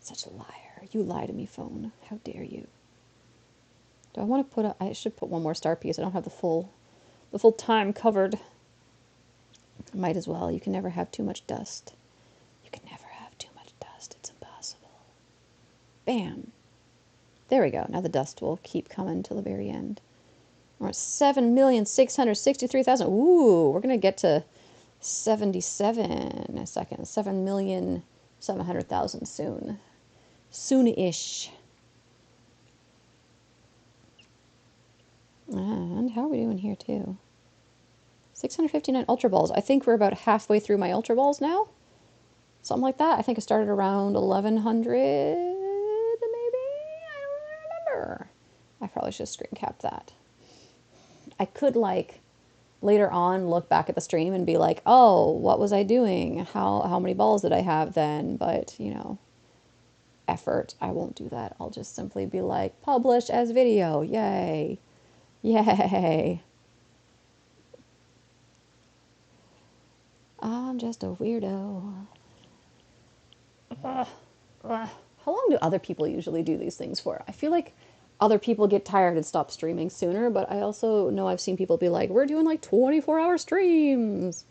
Such a liar. You lie to me, phone. How dare you? Do I want to put I should put one more star piece. I don't have the full time covered. Might as well. You can never have too much dust. You can never have too much dust. It's impossible. Bam. There we go. Now the dust will keep coming till the very end. We're at 7,663,000. Ooh, we're going to get to 77 in a second. 7,700,000 soon. Soon-ish. And how are we doing here, too? 659 Ultra Balls. I think we're about halfway through my Ultra Balls now. Something like that. I think I started around 1,100, maybe? I don't really remember. I probably should screen cap that. I could, like, later on look back at the stream and be like, oh, what was I doing? How many balls did I have then? But, you know, effort. I won't do that. I'll just simply be like, publish as video. Yay. Yay. I'm just a weirdo. How long do other people usually do these things for? I feel like other people get tired and stop streaming sooner, but I also know I've seen people be like, we're doing like 24-hour streams.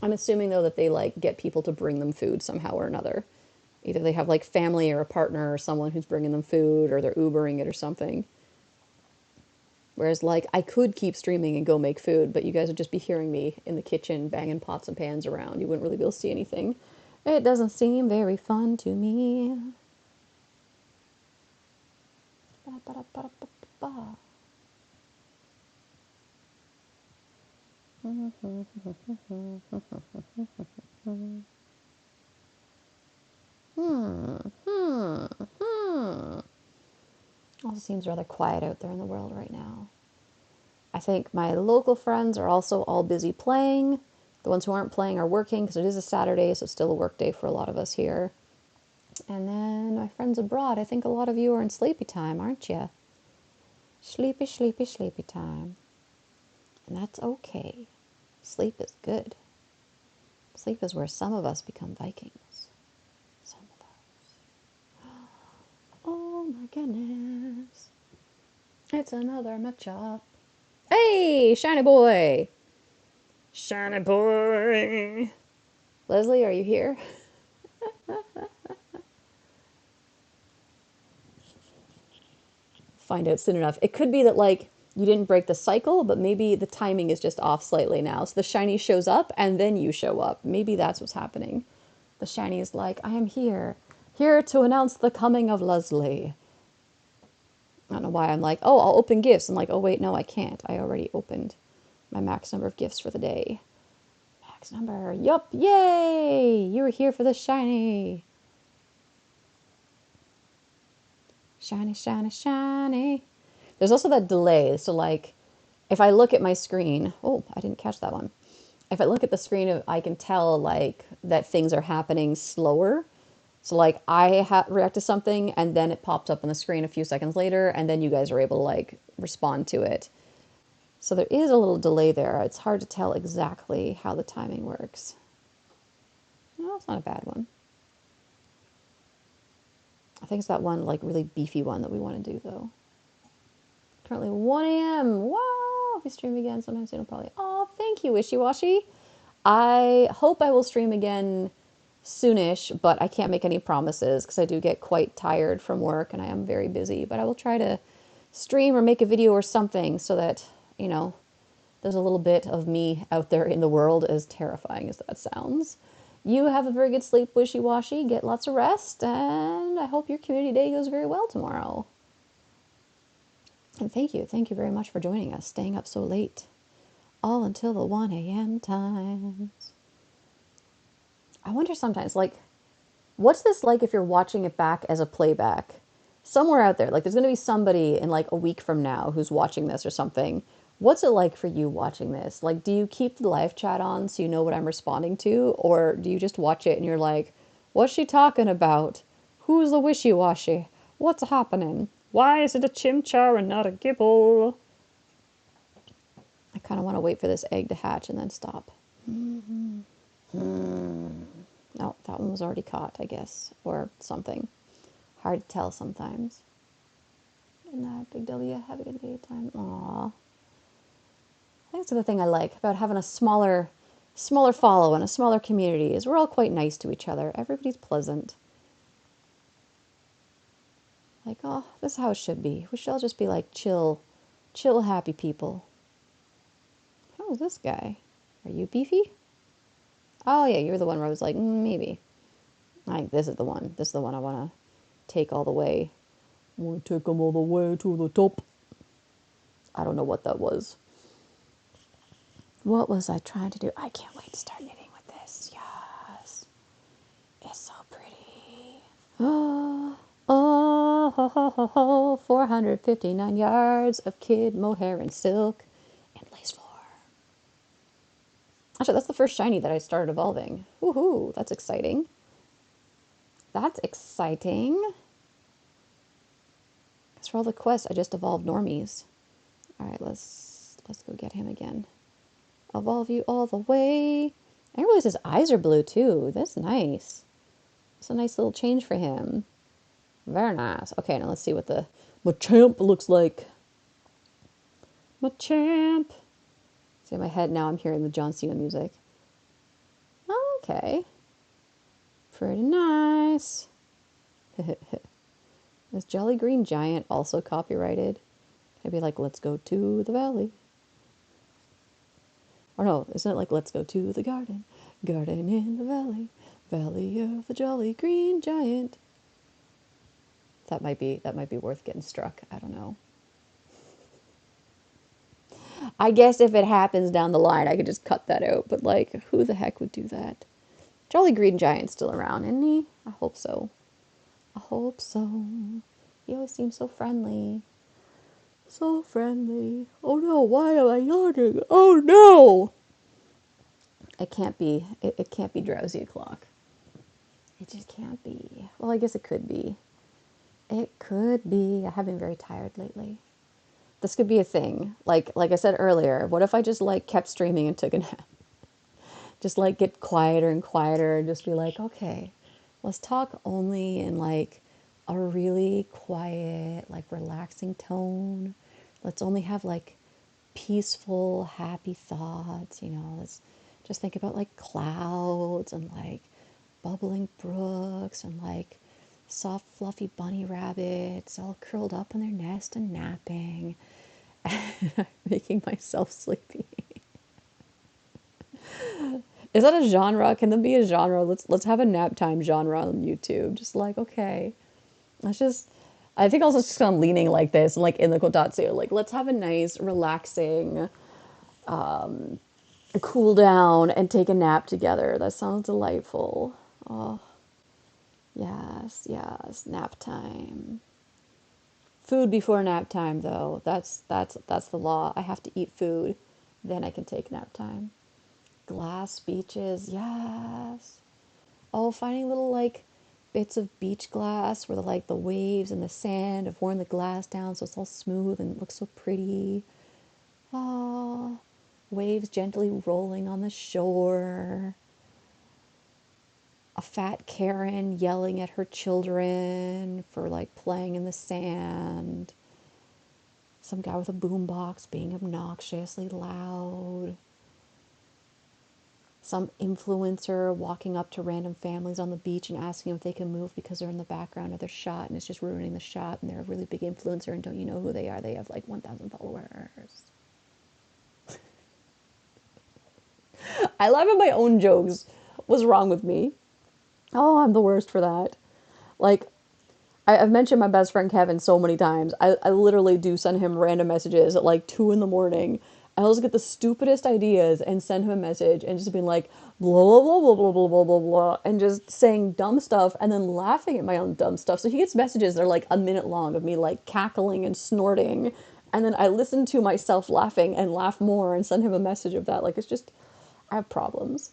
I'm assuming though that they like get people to bring them food somehow or another. Either they have like family or a partner or someone who's bringing them food, or they're Ubering it or something. Whereas like I could keep streaming and go make food, but you guys would just be hearing me in the kitchen banging pots and pans around. You wouldn't really be able to see anything. It doesn't seem very fun to me. Also seems rather quiet out there in the world right now. I think my local friends are also all busy playing. The ones who aren't playing are working because it is a Saturday, so it's still a work day for a lot of us here. And then my friends abroad, I think a lot of you are in sleepy time, aren't you? Sleepy, sleepy, sleepy time. And that's okay. Sleep is good. Sleep is where some of us become Vikings. Some of us. Oh my goodness. It's another Machop. Hey, shiny boy. Shiny boy. Leslie, are you here? Find out soon enough. It could be that, like, you didn't break the cycle, but maybe the timing is just off slightly now. So the shiny shows up and then you show up. Maybe that's what's happening. The shiny is like, I am here. Here to announce the coming of Leslie. I don't know why I'm like, oh, I'll open gifts. I'm like, oh, wait, no, I can't. I already opened my max number of gifts for the day. Max number. Yup. Yay! You were here for the shiny. Shiny, shiny, shiny. There's also that delay. So, like, if I look at my screen, oh, I didn't catch that one. If I look at the screen, I can tell, like, that things are happening slower. So, like, I react to something, and then it pops up on the screen a few seconds later, and then you guys are able to, like, respond to it. So there is a little delay there. It's hard to tell exactly how the timing works. No, it's not a bad one. I think it's that one, like, really beefy one that we want to do, though. Currently 1 a.m. Wow! If we stream again sometime soon, probably. Oh, thank you, Wishy Washy. I hope I will stream again soonish, but I can't make any promises because I do get quite tired from work and I am very busy. But I will try to stream or make a video or something so that, you know, there's a little bit of me out there in the world, as terrifying as that sounds. You have a very good sleep, Wishy Washy. Get lots of rest, and I hope your community day goes very well tomorrow. And thank you very much for joining us, staying up so late. All until the 1 a.m. times. I wonder sometimes, like, what's this like if you're watching it back as a playback? Somewhere out there, like, there's going to be somebody in, like, a week from now who's watching this or something, What's it like for you watching this? Like, do you keep the live chat on so you know what I'm responding to? Or do you just watch it and you're like, what's she talking about? Who's the wishy-washy? What's happening? Why is it a chimchar and not a gibble? I kind of want to wait for this egg to hatch and then stop. Oh, that one was already caught, I guess, or something. Hard to tell sometimes. And Big W, have a good day time. Aw. I think that's the thing I like about having a smaller follow and a smaller community is we're all quite nice to each other. Everybody's pleasant. Like, oh, this is how it should be. We should all just be like chill, happy people. How is this guy? Are you beefy? Oh yeah, you're the one where I was like, maybe. This is the one. This is the one I want to take all the way. I want to take them all the way to the top. I don't know what that was. What was I trying to do? I can't wait to start knitting with this. Yes. It's so pretty. Oh, oh, ho, ho, ho, ho. 459 yards of kid mohair and silk and lace floor. Actually, that's the first shiny that I started evolving. Woohoo, that's exciting. That's exciting. Because for all the quests, I just evolved normies. Alright, let's go get him again. Evolve you all the way. I realize his eyes are blue too. That's nice. It's a nice little change for him. Very nice. Okay, now let's see what the Machop looks like. Machop. See, in my head now I'm hearing the John Cena music. Okay. Pretty nice. Is Jolly Green Giant also copyrighted? I'd be like, let's go to the valley. Or no, isn't it like, let's go to the garden? Garden in the valley. Valley of the Jolly Green Giant. That might be worth getting struck. I don't know. I guess if it happens down the line, I could just cut that out. But like, who the heck would do that? Jolly Green Giant's still around, isn't he? I hope so. I hope so. He always seems so friendly. So friendly. Oh no, why am I yawning? Oh no! It can't be. It can't be drowsy o'clock. It just can't be. Well, I guess it could be. It could be. I have been very tired lately. This could be a thing. Like I said earlier, what if I just like kept streaming and took a nap? Just like get quieter and quieter and just be like, okay, let's talk only in like a really quiet, like relaxing tone. Let's only have like peaceful, happy thoughts, let's just think about like clouds and like bubbling brooks and like soft, fluffy bunny rabbits all curled up in their nest and napping. Making myself sleepy. Is that a genre? Can there be a genre? Let's have a nap time genre on YouTube. Just like, okay. Let's just I think also just kind of leaning like this and like in the kotatsu. Like let's have a nice, relaxing cool down and take a nap together. That sounds delightful. Oh yes, yes, nap time. Food before nap time though. That's the law. I have to eat food, then I can take nap time. Glass beaches, yes. Oh, finding little like bits of beach glass where the waves and the sand have worn the glass down so it's all smooth and it looks so pretty. Oh, waves gently rolling on the shore. A fat Karen yelling at her children for like playing in the sand. Some guy with a boombox being obnoxiously loud. Some influencer walking up to random families on the beach and asking if they can move because they're in the background of their shot and it's just ruining the shot and they're a really big influencer and don't you know who they are? They have like 1,000 followers. I laugh at my own jokes. What's wrong with me? Oh, I'm the worst for that. Like, I've mentioned my best friend Kevin so many times. I literally do send him random messages at like 2 in the morning. I always get the stupidest ideas and send him a message and just being like, blah, blah, blah, blah, blah, blah, blah, blah, and just saying dumb stuff and then laughing at my own dumb stuff. So he gets messages that are like a minute long of me like cackling and snorting And then I listen to myself laughing and laugh more and send him a message of that. Like, it's just, I have problems.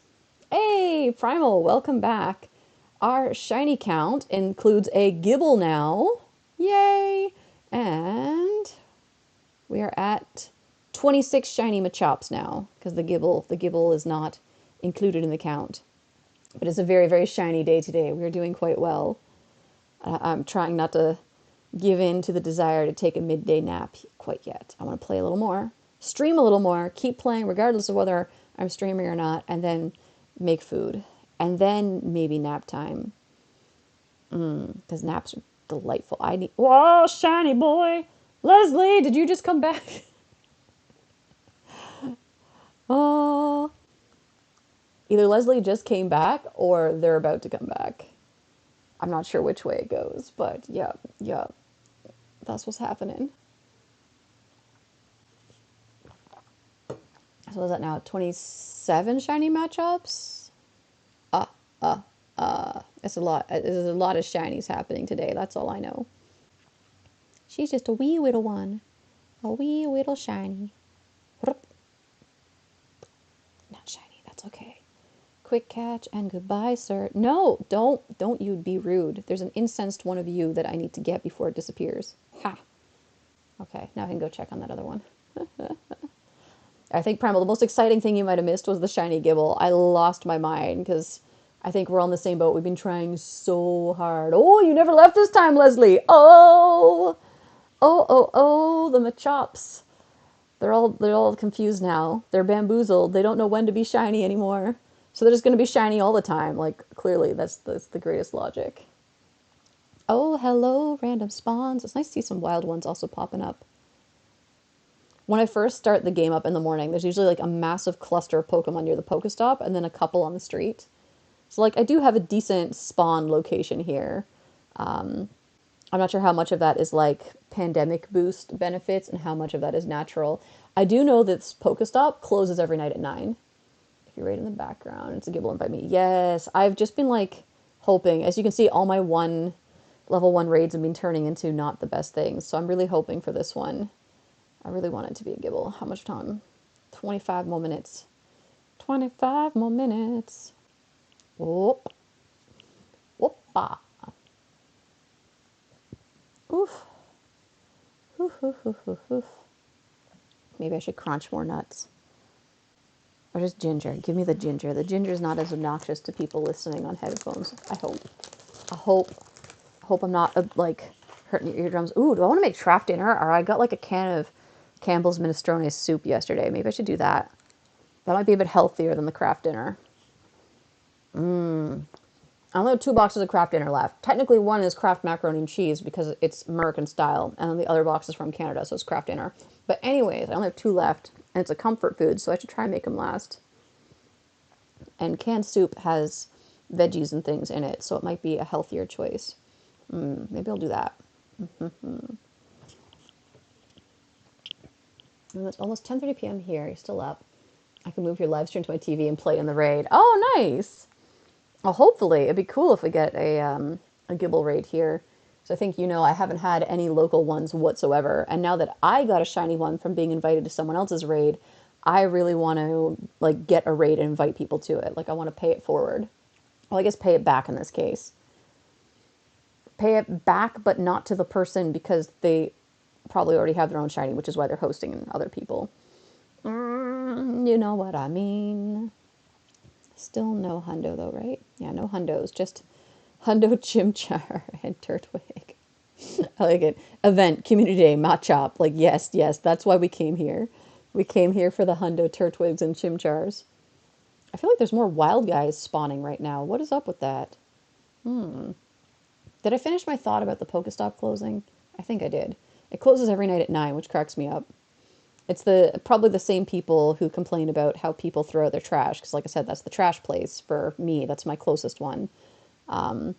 Hey, Primal, welcome back. Our shiny count includes a Gibble now. Yay! And we are at 26 shiny Machops now because the Gibble is not included in the count. But it's a very, very shiny day today. We are doing quite well. I'm trying not to give in to the desire to take a midday nap quite yet. I want to play a little more, stream a little more, keep playing regardless of whether I'm streaming or not, and then make food. And then maybe nap time. Because naps are delightful. I need. Whoa, shiny boy! Leslie, did you just come back? Oh. Either Leslie just came back or they're about to come back. I'm not sure which way it goes, but yeah, yeah, that's what's happening. So is that now 27 shiny matchups? It's a lot. There's a lot of shinies happening today. That's all I know. She's just a wee little one. A wee little shiny. Not shiny. That's okay. Quick catch and goodbye, sir. No, don't you be rude. There's an incensed one of you that I need to get before it disappears. Ha. Okay, now I can go check on that other one. I think Primal, the most exciting thing you might have missed was the shiny Gibble. I lost my mind because I think we're on the same boat. We've been trying so hard. Oh, you never left this time, Leslie. Oh, the Machops. They're all confused now. They're bamboozled. They don't know when to be shiny anymore. So they're just going to be shiny all the time. Like, clearly, that's the greatest logic. Oh, hello, random spawns. It's nice to see some wild ones also popping up. When I first start the game up in the morning, there's usually like a massive cluster of Pokemon near the Pokestop and then a couple on the street. So like I do have a decent spawn location here. I'm not sure how much of that is like pandemic boost benefits and how much of that is natural. I do know that this Pokestop closes every night at 9. If you're right in the background, it's a Gibble invite me. Yes, I've just been like hoping. As you can see, all my level 1 raids have been turning into not the best things. So I'm really hoping for this one. I really want it to be a Gibble. How much time? 25 more minutes. 25 more minutes. Whoop. Whoopa. Oof. Oof, oof, oof, oof, oof. Maybe I should crunch more nuts. Or just ginger. Give me the ginger. The ginger is not as obnoxious to people listening on headphones. I hope. I hope. Hope I'm not like hurting your eardrums. Ooh, do I want to make trap dinner? Or I got like a can of Campbell's minestrone soup yesterday. Maybe I should do that. That might be a bit healthier than the craft dinner. I only have 2 boxes of craft dinner left. Technically, one is craft macaroni and cheese because it's American style, and then the other box is from Canada, so it's craft dinner. But anyways, I only have 2 left, and it's a comfort food, so I should try and make them last. And canned soup has veggies and things in it, so it might be a healthier choice. Maybe I'll do that. And it's almost 10:30 p.m. here. You're still up. I can move your live stream to my TV and play in the raid. Oh, nice. Well, hopefully, it'd be cool if we get a Gibble raid here. So I think I haven't had any local ones whatsoever, and now that I got a shiny one from being invited to someone else's raid, I really want to like get a raid and invite people to it. Like I want to pay it forward. Well, I guess pay it back in this case. Pay it back, but not to the person because they probably already have their own shiny, which is why they're hosting other people. You know what I mean. Still no hundo though, right? Yeah, no hundos. Just hundo chimchar and turtwig. I like it. Event, community day, Machop. Like, yes, that's why we came here. We came here for the hundo turtwigs and chimchars. I feel like there's more wild guys spawning right now. What is up with that? Did I finish my thought about the Pokestop closing? I think I did. It closes every night at 9, which cracks me up. It's probably the same people who complain about how people throw out their trash, because like I said, that's the trash place for me. That's my closest one. But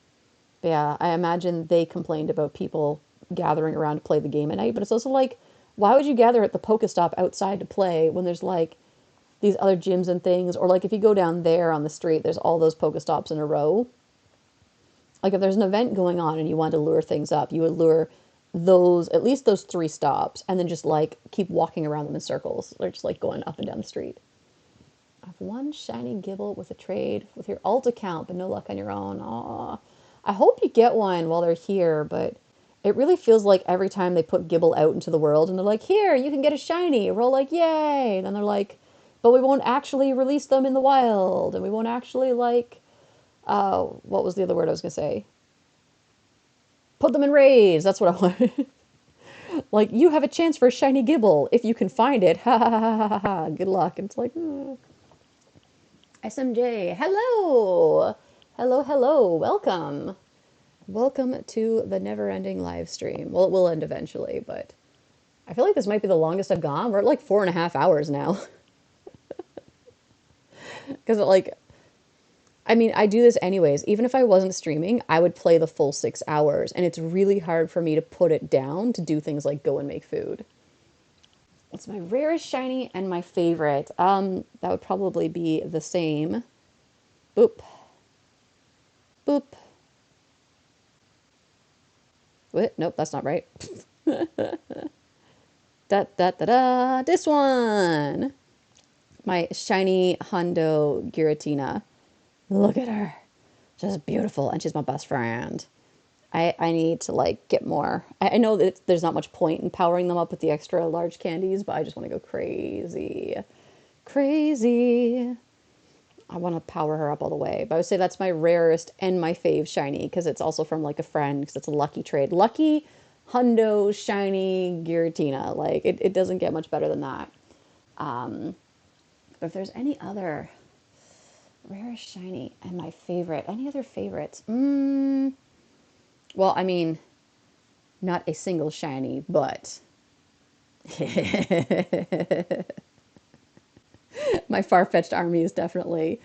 yeah, I imagine they complained about people gathering around to play the game at night, but it's also like, why would you gather at the Pokestop outside to play when there's like these other gyms and things? Or like if you go down there on the street, there's all those Pokestops in a row. Like if there's an event going on and you want to lure things up, you would lure those, at least those three stops, and then just like keep walking around them in circles. They're just like going up and down the street. I have one shiny Gibble with a trade with your alt account, but no luck on your own. Aw. I hope you get one while they're here, but it really feels like every time they put Gibble out into the world and they're like, here, you can get a shiny. We're all like, yay. And then they're like, but we won't actually release them in the wild. And we won't actually like, what was the other word I was going to say? Put them in raids. That's what I wanted. Like, you have a chance for a shiny Gibble if you can find it. Ha ha ha ha ha ha. Good luck. And it's like, SMJ, hello! Hello, hello, welcome. Welcome to the never ending live stream. Well, it will end eventually, but I feel like this might be the longest I've gone. We're at like 4.5 hours now. Because, like, I mean, I do this anyways. Even if I wasn't streaming, I would play the full 6 hours, and it's really hard for me to put it down to do things like go and make food. It's my rarest shiny and my favorite. That would probably be the same. Boop, boop. What? Nope, that's not right. Da da da da. This one. My shiny Hondo Giratina. Look at her. Just beautiful, and she's my best friend. I need to like get more. I know that there's not much point in powering them up with the extra large candies, but I just want to go crazy. Crazy. I want to power her up all the way. But I would say that's my rarest and my fave shiny because it's also from like a friend because it's a lucky trade. Lucky Hundo shiny Giratina. Like it doesn't get much better than that. But if there's any other rarest shiny and my favorite, any other favorites? Well, I mean, not a single shiny, but my far-fetched army is definitely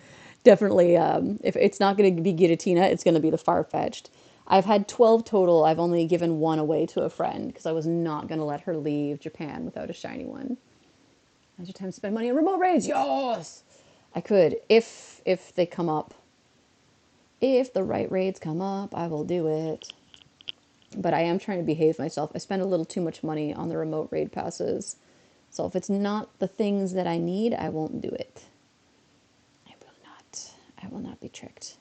if it's not going to be Giratina, it's going to be the far-fetched. I've had 12 total. I've only given one away to a friend because I was not going to let her leave Japan without a shiny one. Now's your time to spend money on remote raids. Yes, I could if they come up. If the right raids come up, I will do it. But I am trying to behave myself. I spend a little too much money on the remote raid passes. So if it's not the things that I need, I won't do it. I will not. I will not be tricked.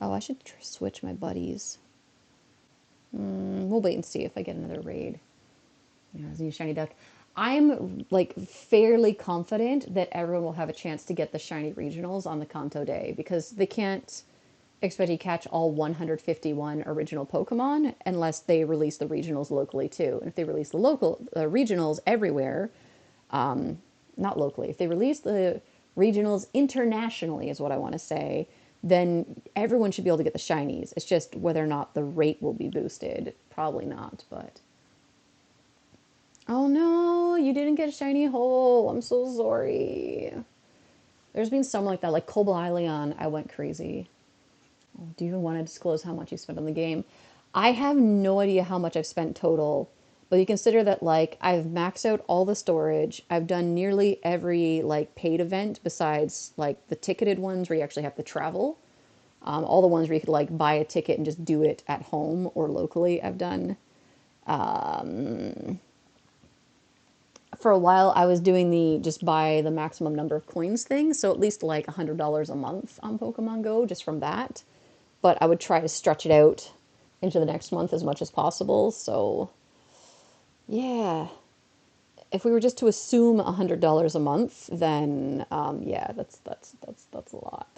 Oh, I should switch my buddies. We'll wait and see if I get another raid. As a new shiny duck. I'm like fairly confident that everyone will have a chance to get the shiny regionals on the Kanto day because they can't expect you to catch all 151 original Pokemon unless they release the regionals locally too. And if they release the local regionals everywhere, not locally, if they release the regionals internationally is what I want to say, then everyone should be able to get the shinies. It's just whether or not the rate will be boosted. Probably not, but... Oh no, you didn't get a shiny hole. I'm so sorry. There's been some like that, like Cobalion, I went crazy. Oh, do you even want to disclose how much you spent on the game? I have no idea how much I've spent total, but you consider that like I've maxed out all the storage. I've done nearly every like paid event besides like the ticketed ones where you actually have to travel. All the ones where you could like buy a ticket and just do it at home or locally, I've done. For a while, I was doing the just buy the maximum number of coins thing, so at least like $100 a month on Pokemon Go just from that. But I would try to stretch it out into the next month as much as possible. So, yeah, if we were just to assume $100 a month, then yeah, that's a lot.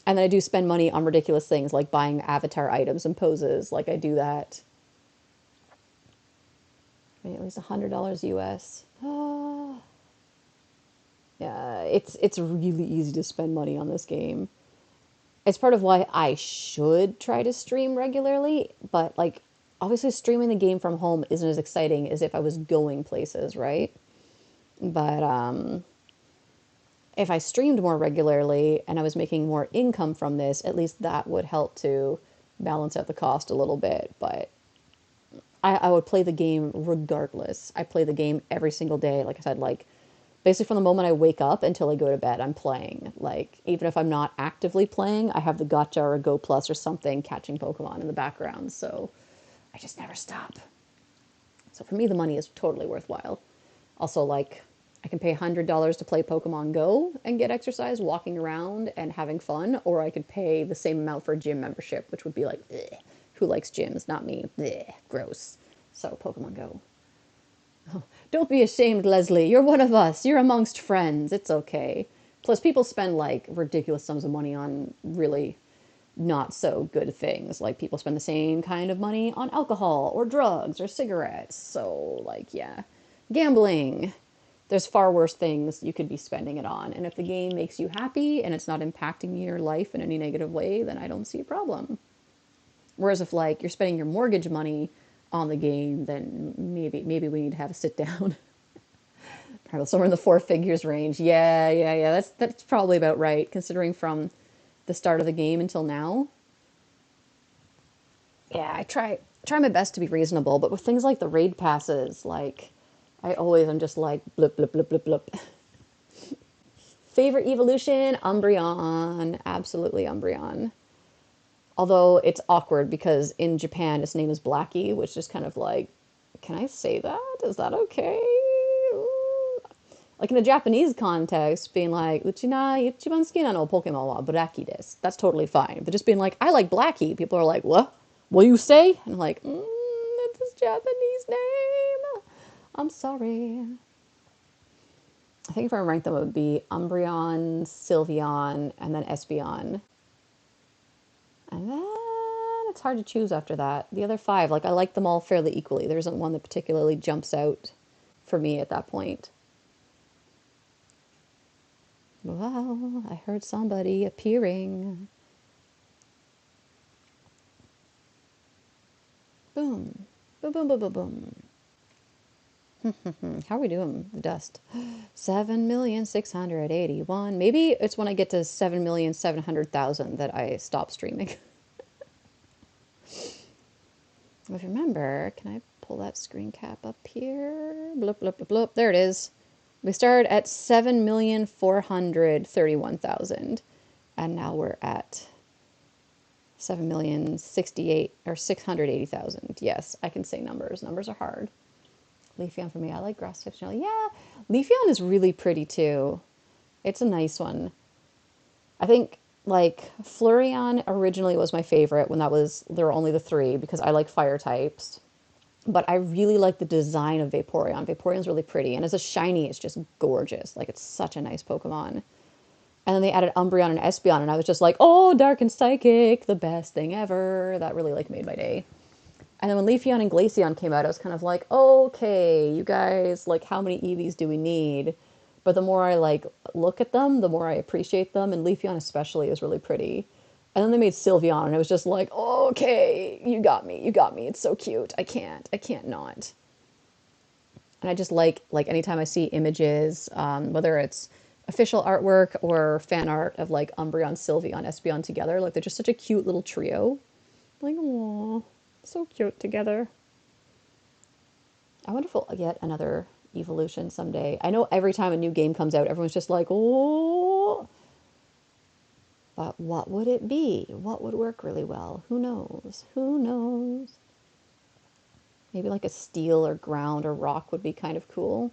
And then I do spend money on ridiculous things like buying avatar items and poses. Like I do that. I mean, at least $100 US. Yeah, it's really easy to spend money on this game. It's part of why I should try to stream regularly, but like obviously streaming the game from home isn't as exciting as if I was going places, right? But if I streamed more regularly and I was making more income from this, at least that would help to balance out the cost a little bit. But I would play the game regardless. I play the game every single day. Like I said, like basically from the moment I wake up until I go to bed, I'm playing. Like even if I'm not actively playing, I have the Gacha or Go Plus or something catching Pokemon in the background. So I just never stop. So for me, the money is totally worthwhile. Also, like, I can pay $100 to play Pokemon Go and get exercise walking around and having fun, or I could pay the same amount for a gym membership, which would be like, ugh, who likes gyms? Not me. Ugh, gross. So, Pokemon Go. Don't be ashamed, Leslie. You're one of us. You're amongst friends. It's okay. Plus, people spend like ridiculous sums of money on really not so good things. Like, people spend the same kind of money on alcohol or drugs or cigarettes. So, like, yeah. Gambling. There's far worse things you could be spending it on. And if the game makes you happy and it's not impacting your life in any negative way, then I don't see a problem. Whereas if like you're spending your mortgage money on the game, then maybe we need to have a sit down. Probably somewhere in the four figures range. Yeah. That's probably about right, considering from the start of the game until now. Yeah, I try my best to be reasonable, but with things like the raid passes, like I'm just like blip blip blip blip blip. Favorite evolution? Umbreon. Absolutely Umbreon. Although it's awkward because in Japan its name is Blackie, which is kind of like, can I say that? Is that okay? Like in the Japanese context, being like, Uchina ichiban suki no Pokemon wa Blackie desu. That's totally fine. But just being like, I like Blackie, people are like, what? What do you say? And I'm like, that's his Japanese name. I'm sorry. I think if I rank them, it would be Umbreon, Sylveon, and then Espeon. And then it's hard to choose after that. The other five, like I like them all fairly equally. There isn't one that particularly jumps out for me at that point. Wow, I heard somebody appearing. Boom. Boom, boom, boom, boom, boom. How are we doing, the dust? 7,681,000. Maybe it's when I get to 7,700,000 that I stop streaming. If you remember, can I pull that screen cap up here? Bloop, bloop, bloop, bloop. There it is. We started at 7,431,000, and now we're at 7,068 or 680,000. Yes, I can say numbers. Numbers are hard. Leafeon for me. I like grass type channel. Yeah, Leafeon is really pretty too. It's a nice one. I think like Flareon originally was my favorite when there were only the three because I like fire types. But I really like the design of Vaporeon. Vaporeon's really pretty, and as a shiny, it's just gorgeous. Like, it's such a nice Pokemon. And then they added Umbreon and Espeon, and I was just like, oh, Dark and Psychic, the best thing ever. That really like made my day. And then when Leafeon and Glaceon came out, I was kind of like, okay, you guys, like, how many EVs do we need? But the more I like look at them, the more I appreciate them, and Leafeon especially is really pretty. And then they made Sylveon, and I was just like, okay, you got me. It's so cute. I can't not. And I just like anytime I see images, whether it's official artwork or fan art of like Umbreon, Sylveon, Espeon together, like they're just such a cute little trio. Like, aww, so cute together. I wonder if we'll get another evolution someday. I know every time a new game comes out, everyone's just like, oh. But what would it be? What would work really well? Who knows? Who knows? Maybe like a steel or ground or rock would be kind of cool.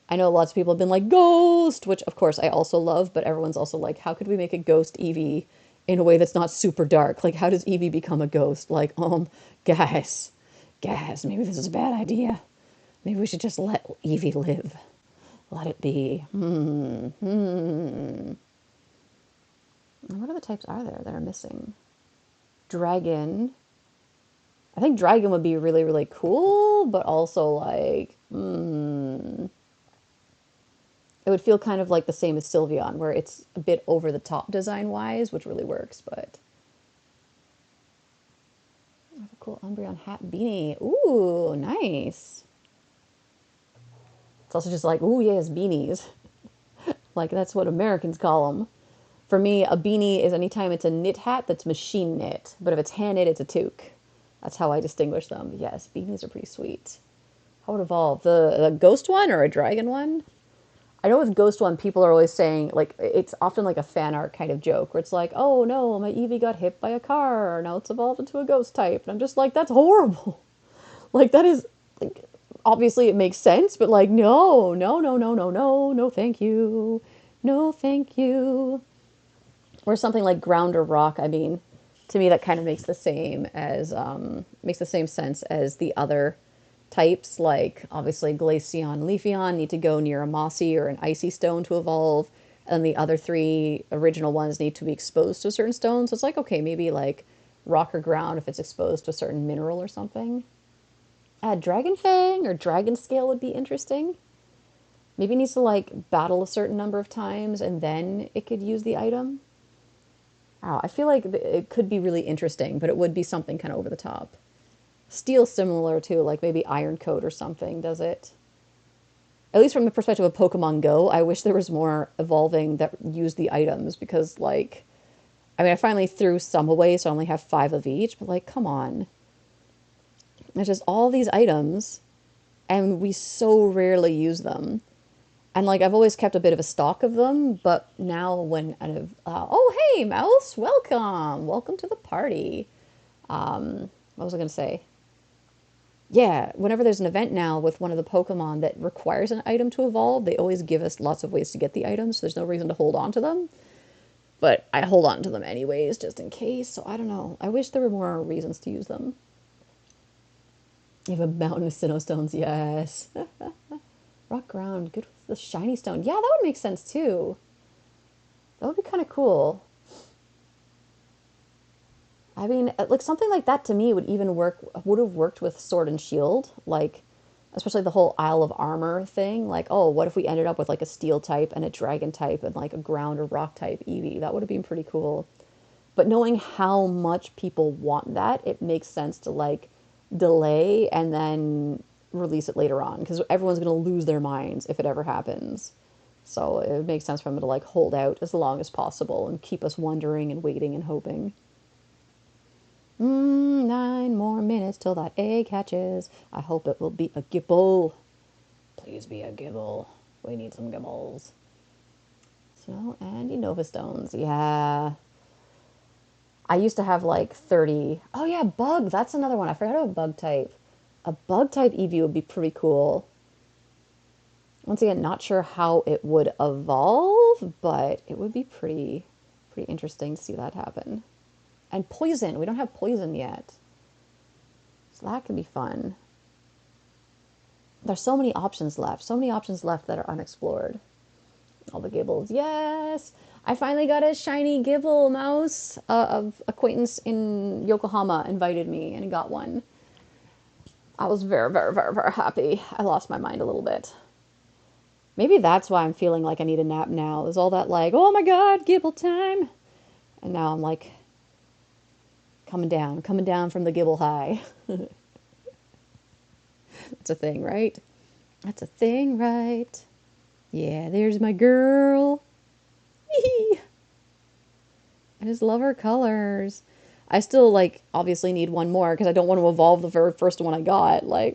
I know lots of people have been like, Ghost, which of course I also love, but everyone's also like, how could we make a Ghost Eevee in a way that's not super dark? Like, how does Eevee become a ghost? Like, guys, maybe this is a bad idea. Maybe we should just let Eevee live. Let it be. What other types are there that are missing? Dragon. I think Dragon would be really, really cool, but also like, it would feel kind of like the same as Sylveon, where it's a bit over the top design-wise, which really works, but... I have a cool Umbreon hat beanie. Ooh, nice. It's also just like, ooh, yes, beanies. Like, that's what Americans call them. For me, a beanie is anytime it's a knit hat that's machine knit, but if it's hand knit, it's a toque. That's how I distinguish them. Yes, beanies are pretty sweet. How would it evolve? The ghost one or a dragon one? I know with Ghost One, people are always saying, like, it's often like a fan art kind of joke where it's like, oh no, my Eevee got hit by a car, now it's evolved into a ghost type. And I'm just like, that's horrible. Like, that is, like, obviously it makes sense, but like, no, no, no, no, no, no, no, thank you. No, thank you. Or something like ground or rock. I mean, to me, that kind of makes the same sense as the other types. Like obviously, Glaceon, Leafeon need to go near a mossy or an icy stone to evolve, and the other three original ones need to be exposed to a certain stone. So it's like okay, maybe like rock or ground if it's exposed to a certain mineral or something. Dragon Fang or Dragon Scale would be interesting. Maybe it needs to like battle a certain number of times and then it could use the item. Oh, I feel like it could be really interesting, but it would be something kind of over the top. Steel similar to like maybe Iron Coat or something, does it? At least from the perspective of Pokemon Go, I wish there was more evolving that used the items because like I mean I finally threw some away so I only have 5 of each, but like come on. There's just all these items and we so rarely use them. And like I've always kept a bit of a stock of them, but now when oh hey mouse, welcome to the party. What was I gonna say? Yeah, whenever there's an event now with one of the Pokemon that requires an item to evolve, they always give us lots of ways to get the items. So there's no reason to hold on to them, but I hold on to them anyways just in case. So I don't know. I wish there were more reasons to use them. You have a mountain of Sinnoh stones, yes. Rock ground, good with the shiny stone. Yeah, that would make sense too. That would be kind of cool. I mean, like something like that to me would even work, would have worked with Sword and Shield, like especially the whole Isle of Armor thing. Like, oh, what if we ended up with like a Steel type and a Dragon type and like a Ground or Rock type Eevee? That would have been pretty cool. But knowing how much people want that, it makes sense to like delay and then release it later on because everyone's going to lose their minds if it ever happens. So it makes sense for them to like hold out as long as possible and keep us wondering and waiting and hoping. 9 more minutes till that egg hatches. I hope it will be a Gibble. Please be a Gibble. We need some Gibbles. Snow and Unova Stones. Yeah. I used to have like 30. Oh, yeah, Bug. That's another one. I forgot about Bug type. A Bug type Eevee would be pretty cool. Once again, not sure how it would evolve, but it would be pretty interesting to see that happen. And Poison. We don't have Poison yet. So that could be fun. There's so many options left. So many options left that are unexplored. All the Gibbles. Yes! I finally got a shiny Gibble mouse. Of acquaintance in Yokohama invited me and got one. I was very, very, very, very happy. I lost my mind a little bit. Maybe that's why I'm feeling like I need a nap now. There's all that like, oh my god, Gibble time. And now I'm like, coming down from the Gibble high. That's a thing, right? That's a thing, right? Yeah, there's my girl. I just love her colors. I still, like, obviously need one more because I don't want to evolve the very first one I got. Like,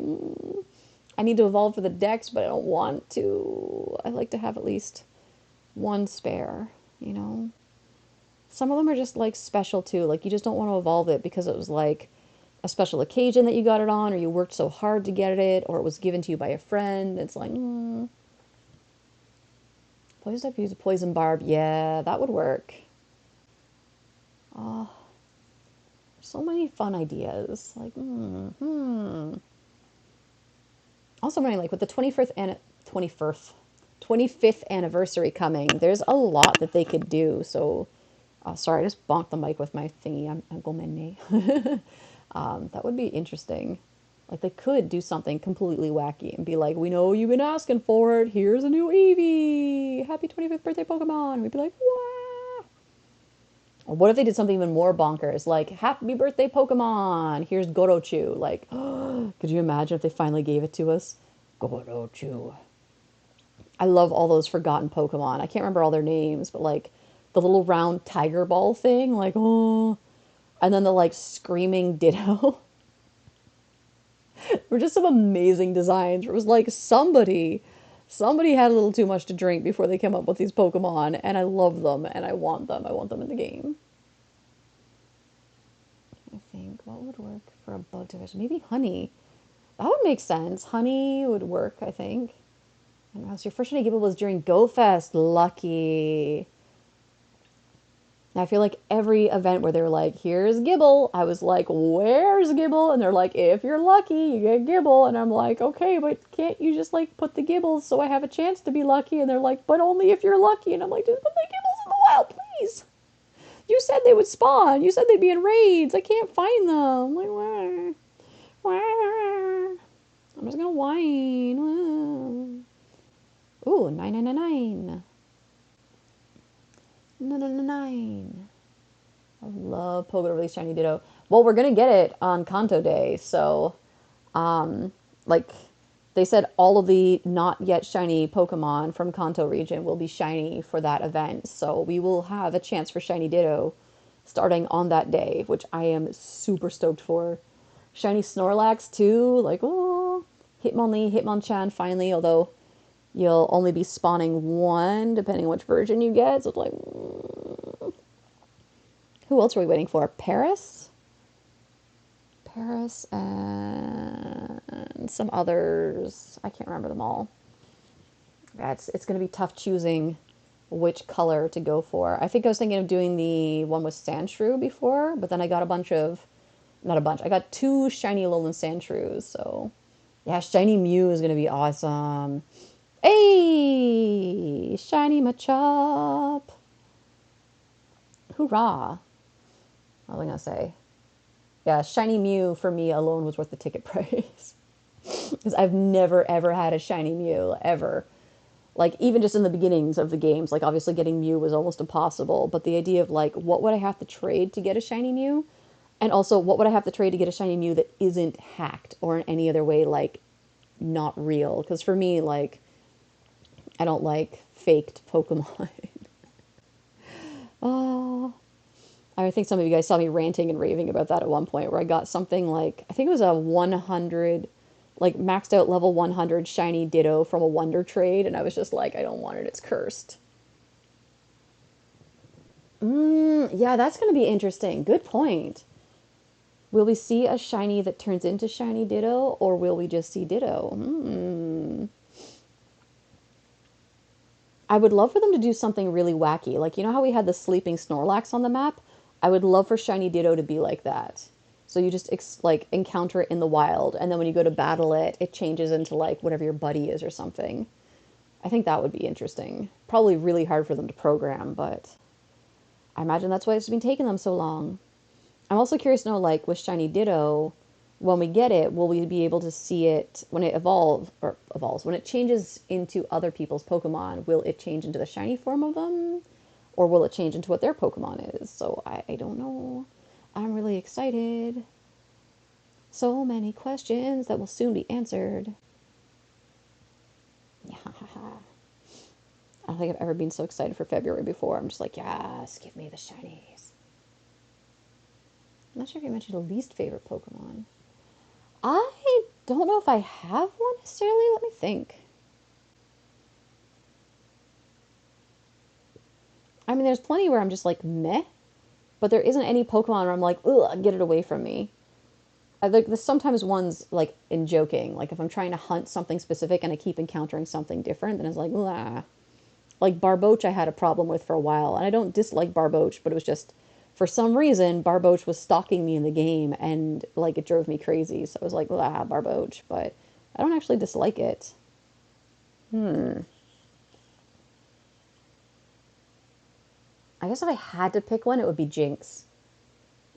I need to evolve for the Dex, but I don't want to. I like to have at least one spare, you know? Some of them are just, like, special, too. Like, you just don't want to evolve it because it was, like, a special occasion that you got it on, or you worked so hard to get it, or it was given to you by a friend. It's like, Poison type use a poison barb. Yeah, that would work. Oh, so many fun ideas. Like, Also, running like with the 21st 25th anniversary coming, there's a lot that they could do. So, sorry, I just bonked the mic with my thingy. I'm gomenne. That would be interesting. Like they could do something completely wacky and be like, "We know you've been asking for it. Here's a new Eevee. Happy 25th birthday, Pokemon." We'd be like, "Wow!" Or what if they did something even more bonkers, like "Happy birthday, Pokemon. Here's Gorochu." Like, could you imagine if they finally gave it to us? Gorochu. I love all those forgotten Pokemon. I can't remember all their names, but like the little round tiger ball thing, like oh, and then the like screaming Ditto. Were just some amazing designs. It was like somebody Somebody had a little too much to drink before they came up with these Pokemon, and I love them, and I want them. I want them in the game. I think what would work for a bug division? Maybe honey. That would make sense. Honey would work, I think. And else your first shiny Gible was during Go Fest. Lucky. I feel like every event where they were like, here's Gibble, I was like, where's Gibble? And they're like, if you're lucky, you get Gibble. And I'm like, okay, but can't you just like put the Gibbles so I have a chance to be lucky? And they're like, but only if you're lucky. And I'm like, just put the Gibbles in the wild, please. You said they would spawn. You said they'd be in raids. I can't find them. I'm like, where? Where? I'm just gonna whine. Ooh, 999. 999. I love Pogo to release Shiny Ditto. Well, we're gonna get it on Kanto Day, so like they said all of the not yet shiny Pokemon from Kanto region will be shiny for that event. So we will have a chance for Shiny Ditto starting on that day, which I am super stoked for. Shiny Snorlax too, like oh Hitmonlee, Hitmonchan finally, although you'll only be spawning one depending on which version you get. So it's like who else are we waiting for? Paris? Paris and some others. I can't remember them all. Yeah, it's going to be tough choosing which color to go for. I think I was thinking of doing the one with Sandshrew before, but then I got a bunch of, not a bunch, I got two shiny Alolan Sandshrews, so yeah, shiny Mew is going to be awesome. Hey! Shiny Machop! Hoorah! What was I going to say? Yeah, shiny Mew for me alone was worth the ticket price. Because I've never ever had a shiny Mew, ever. Like, even just in the beginnings of the games, like, obviously getting Mew was almost impossible, but the idea of, like, what would I have to trade to get a shiny Mew? And also, what would I have to trade to get a shiny Mew that isn't hacked or in any other way, like, not real? Because for me, like, I don't like faked Pokemon. Oh, I think some of you guys saw me ranting and raving about that at one point where I got something like, I think it was a 100, like maxed out level 100 shiny Ditto from a Wonder Trade, and I was just like, I don't want it, it's cursed. Yeah, that's going to be interesting. Good point. Will we see a shiny that turns into shiny Ditto, or will we just see Ditto? I would love for them to do something really wacky. Like, you know how we had the sleeping Snorlax on the map? I would love for Shiny Ditto to be like that. So you just like encounter it in the wild, and then when you go to battle it, it changes into like whatever your buddy is or something. I think that would be interesting. Probably really hard for them to program, but I imagine that's why it's been taking them so long. I'm also curious to know, like, with Shiny Ditto, when we get it, will we be able to see it when it evolves, when it changes into other people's Pokemon, will it change into the shiny form of them? Or will it change into what their Pokemon is? So I don't know. I'm really excited. So many questions that will soon be answered. Yeah. I don't think I've ever been so excited for February before. I'm just like, yes, give me the shinies. I'm not sure if you mentioned a least favorite Pokemon. I don't know if I have one necessarily. Let me think. I mean, there's plenty where I'm just like, meh. But there isn't any Pokemon where I'm like, ugh, get it away from me. I like there's sometimes ones like in joking, like if I'm trying to hunt something specific and I keep encountering something different, then it's like, ah. Like Barboach I had a problem with for a while, and I don't dislike Barboach, but it was just for some reason Barboach was stalking me in the game and like it drove me crazy. So I was like, ah, Barboach, but I don't actually dislike it. I guess if I had to pick one, it would be Jinx.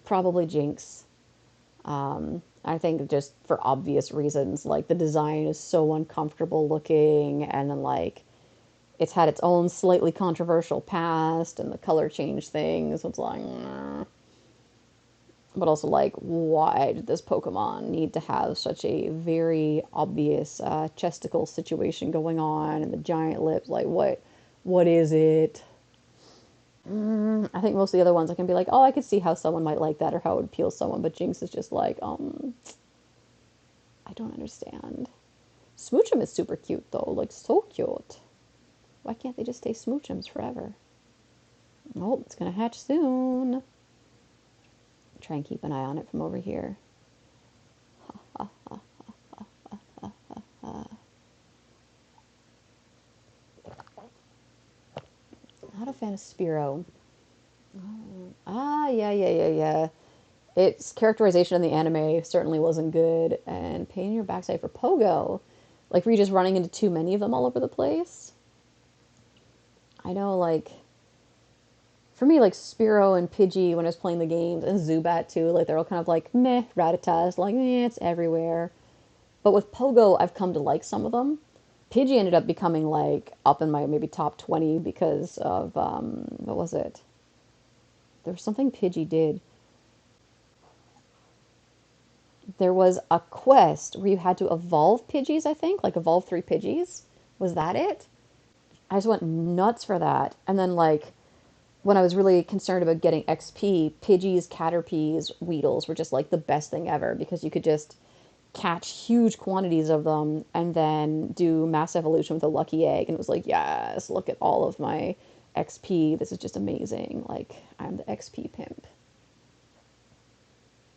Probably Jinx. I think just for obvious reasons, like the design is so uncomfortable looking, and then like it's had its own slightly controversial past, and the color change thing. So it's like, but also like, why did this Pokemon need to have such a very obvious chesticle situation going on, and the giant lips? Like, what is it? I think most of the other ones I can be like, oh, I could see how someone might like that or how it would appeal to someone, but Jinx is just like, I don't understand. Smoochum is super cute though, like so cute. Why can't they just stay Smoochums forever? Oh, it's gonna hatch soon. Try and keep an eye on it from over here. Not a fan of Spearow. Ah, yeah. Its characterization in the anime certainly wasn't good, and pain in your backside for Pogo. Like, were you just running into too many of them all over the place? I know, like, for me, like, Spearow and Pidgey when I was playing the games, and Zubat too, like, they're all kind of like, meh, Rattata, like, meh, it's everywhere. But with Pogo, I've come to like some of them. Pidgey ended up becoming, like, up in my maybe top 20 because of, what was it? There was something Pidgey did. There was a quest where you had to evolve Pidgeys, I think, like evolve 3 Pidgeys. Was that it? I just went nuts for that. And then, like, when I was really concerned about getting XP, Pidgeys, Caterpies, Weedles were just like the best thing ever because you could just catch huge quantities of them and then do mass evolution with a lucky egg. And it was like, yes, look at all of my XP. This is just amazing. Like, I'm the XP pimp.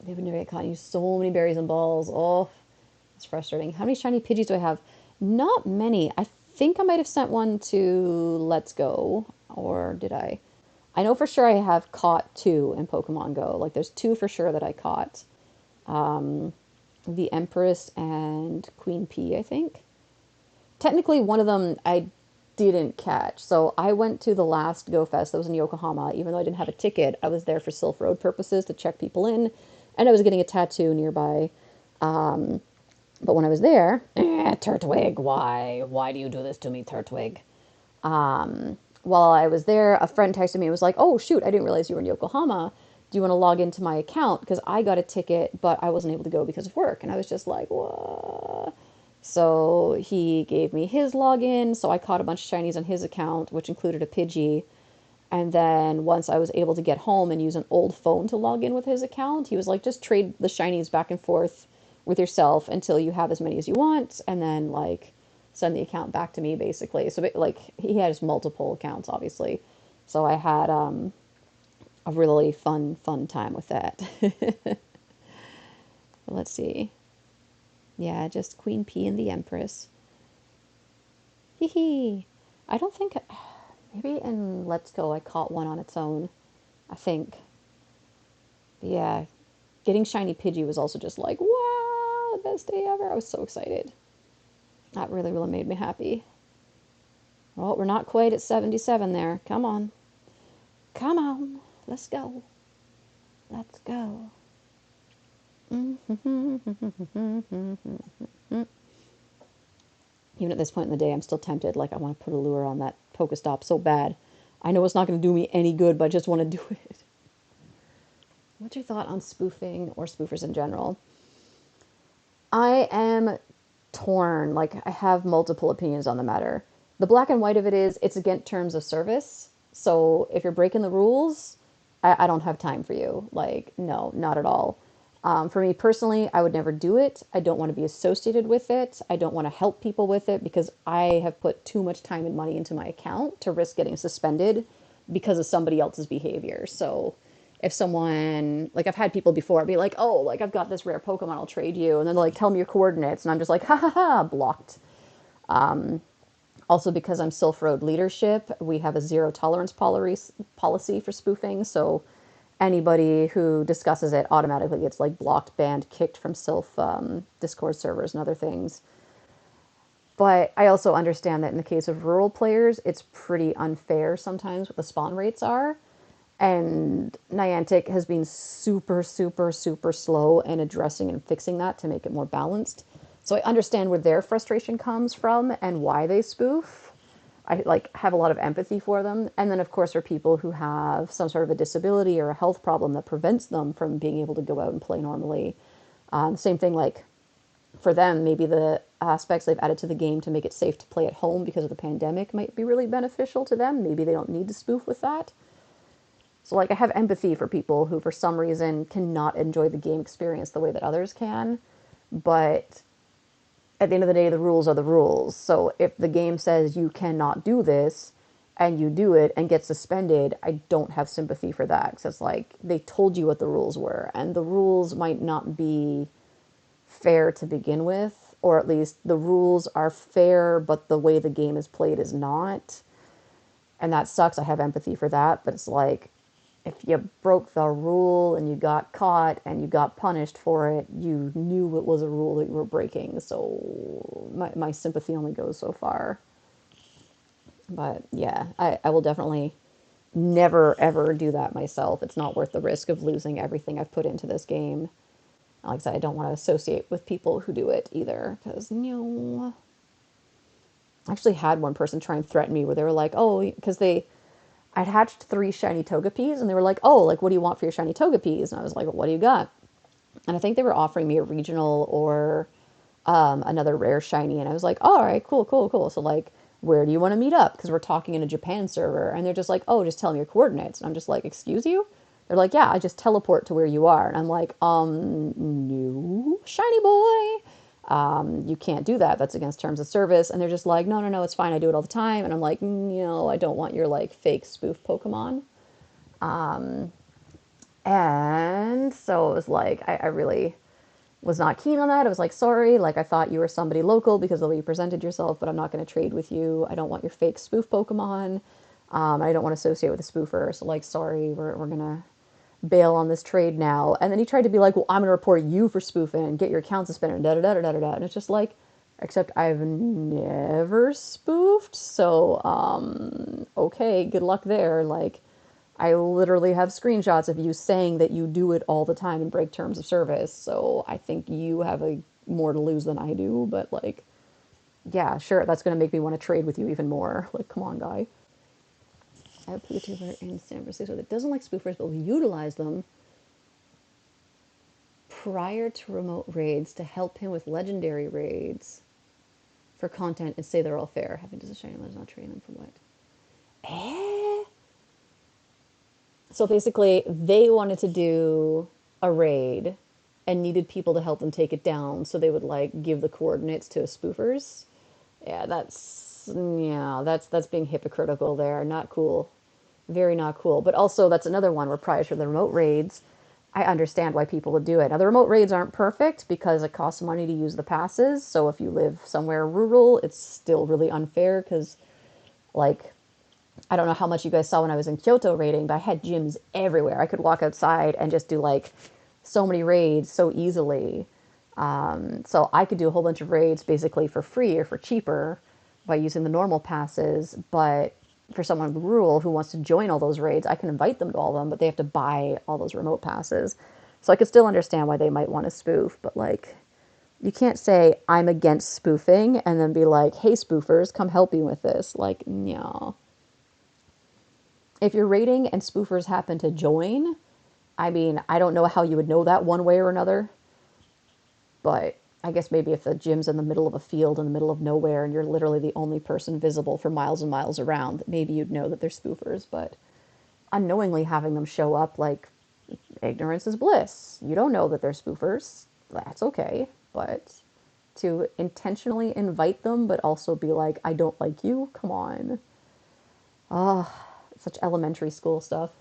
They would never get caught. Use so many berries and balls. Oh, it's frustrating. How many shiny Pidgeys do I have? Not many. I think I might have sent one to Let's Go. Or did I? I know for sure I have caught 2 in Pokemon Go. Like, there's 2 for sure that I caught. The Empress and Queen P, I think. Technically, one of them I didn't catch. So I went to the last Go Fest that was in Yokohama. Even though I didn't have a ticket, I was there for Silph Road purposes to check people in. And I was getting a tattoo nearby. But when I was there, Turtwig, why? Why do you do this to me, Turtwig? While I was there, a friend texted me and was like, oh, shoot, I didn't realize you were in Yokohama. Do you want to log into my account? Because I got a ticket, but I wasn't able to go because of work. And I was just like, what? So he gave me his login. So I caught a bunch of shinies on his account, which included a Pidgey. And then once I was able to get home and use an old phone to log in with his account, he was like, just trade the shinies back and forth with yourself until you have as many as you want. And then, like, send the account back to me, basically. So, like, he has multiple accounts, obviously. So I had a really fun time with that. Let's see. Yeah, just Queen P and the Empress. Hee hee. I don't think... Maybe in Let's Go I caught one on its own. I think. But yeah, getting shiny Pidgey was also just like, wow, best day ever. I was so excited. That really made me happy. Well, we're not quite at 77 there. Come on. Come on. Let's go. Let's go. Even at this point in the day, I'm still tempted. Like, I want to put a lure on that Pokestop so bad. I know it's not going to do me any good, but I just want to do it. What's your thought on spoofing or spoofers in general? I am torn. Like, I have multiple opinions on the matter. The black and white of it is, it's against terms of service. So if you're breaking the rules, I don't have time for you. Like, no, not at all. For me personally, I would never do it. I don't want to be associated with it. I don't want to help people with it because I have put too much time and money into my account to risk getting suspended because of somebody else's behavior. So if someone, like, I've had people before be like, oh, like, I've got this rare Pokemon, I'll trade you. And then they're like, tell me your coordinates. And I'm just like, ha ha ha, blocked. Also, because I'm Silph Road leadership, we have a zero tolerance policy for spoofing. So anybody who discusses it automatically gets, like, blocked, banned, kicked from Silph Discord servers and other things. But I also understand that in the case of rural players, it's pretty unfair sometimes what the spawn rates are. And Niantic has been super slow in addressing and fixing that to make it more balanced. So I understand where their frustration comes from and why they spoof. I, like, have a lot of empathy for them. And then, of course, for people who have some sort of a disability or a health problem that prevents them from being able to go out and play normally. Same thing, like, for them, maybe the aspects they've added to the game to make it safe to play at home because of the pandemic might be really beneficial to them. Maybe they don't need to spoof with that. So, like, I have empathy for people who, for some reason, cannot enjoy the game experience the way that others can. But at the end of the day, the rules are the rules. So if the game says you cannot do this and you do it and get suspended, I don't have sympathy for that. Because it's like they told you what the rules were, and the rules might not be fair to begin with, or at least the rules are fair, but the way the game is played is not. And that sucks. I have empathy for that, but it's like if you broke the rule and you got caught and you got punished for it, you knew it was a rule that you were breaking. So my sympathy only goes so far. But yeah, I will definitely never ever do that myself. It's not worth the risk of losing everything I've put into this game. Like I said, I don't want to associate with people who do it either because, I actually had one person try and threaten me where they were like, oh, because I'd hatched 3 shiny Togepi's and they were like, oh, like, what do you want for your shiny Togepi's? And I was like, well, what do you got? And I think they were offering me a regional or another rare shiny. And I was like, oh, all right, cool, cool, cool. So, like, where do you want to meet up? Because we're talking in a Japan server. And they're just like, oh, just tell me your coordinates. And I'm just like, excuse you? They're like, yeah, I just teleport to where you are. And I'm like, no, shiny boy. You can't do that. That's against terms of service. And they're just like, no, no, no, it's fine. I do it all the time. And I'm like, no, I don't want your like fake spoof Pokemon. And so it was like, I really was not keen on that. I was like, sorry, like I thought you were somebody local because of the way you presented yourself, but I'm not going to trade with you. I don't want your fake spoof Pokemon. I don't want to associate with a spoofer. So like, sorry, we're going to bail on this trade now. And then he tried to be like, well, I'm going to report you for spoofing and get your account suspended, da da da da da da. And it's just like, except I've never spoofed. So, okay, good luck there. Like, I literally have screenshots of you saying that you do it all the time and break terms of service. So I think you have a more to lose than I do. But like, yeah, sure, that's going to make me want to trade with you even more. Like, come on, guy. I have a Pikachu in San Francisco that doesn't like spoofers, but will utilize them prior to remote raids to help him with legendary raids for content and say they're all fair. Having does a shiny legend not train them for what? Eh? So basically, they wanted to do a raid and needed people to help them take it down, so they would like give the coordinates to spoofers. Yeah, that's being hypocritical there. Not cool. Very not cool. But also, that's another one where prior to the remote raids, I understand why people would do it. Now, the remote raids aren't perfect because it costs money to use the passes. So if you live somewhere rural, it's still really unfair because, like, I don't know how much you guys saw when I was in Kyoto raiding, but I had gyms everywhere. I could walk outside and just do like so many raids so easily. So I could do a whole bunch of raids basically for free or for cheaper by using the normal passes. But for someone rural who wants to join all those raids, I can invite them to all of them, but they have to buy all those remote passes. So I could still understand why they might want to spoof, but like you can't say I'm against spoofing and then be like, "Hey spoofers, come help me with this." Like, no. If you're raiding and spoofers happen to join, I mean, I don't know how you would know that one way or another. But I guess maybe if the gym's in the middle of a field in the middle of nowhere and you're literally the only person visible for miles and miles around, maybe you'd know that they're spoofers. But unknowingly having them show up, like, ignorance is bliss. You don't know that they're spoofers. That's okay. But to intentionally invite them, but also be like, I don't like you, come on. Ah, such elementary school stuff.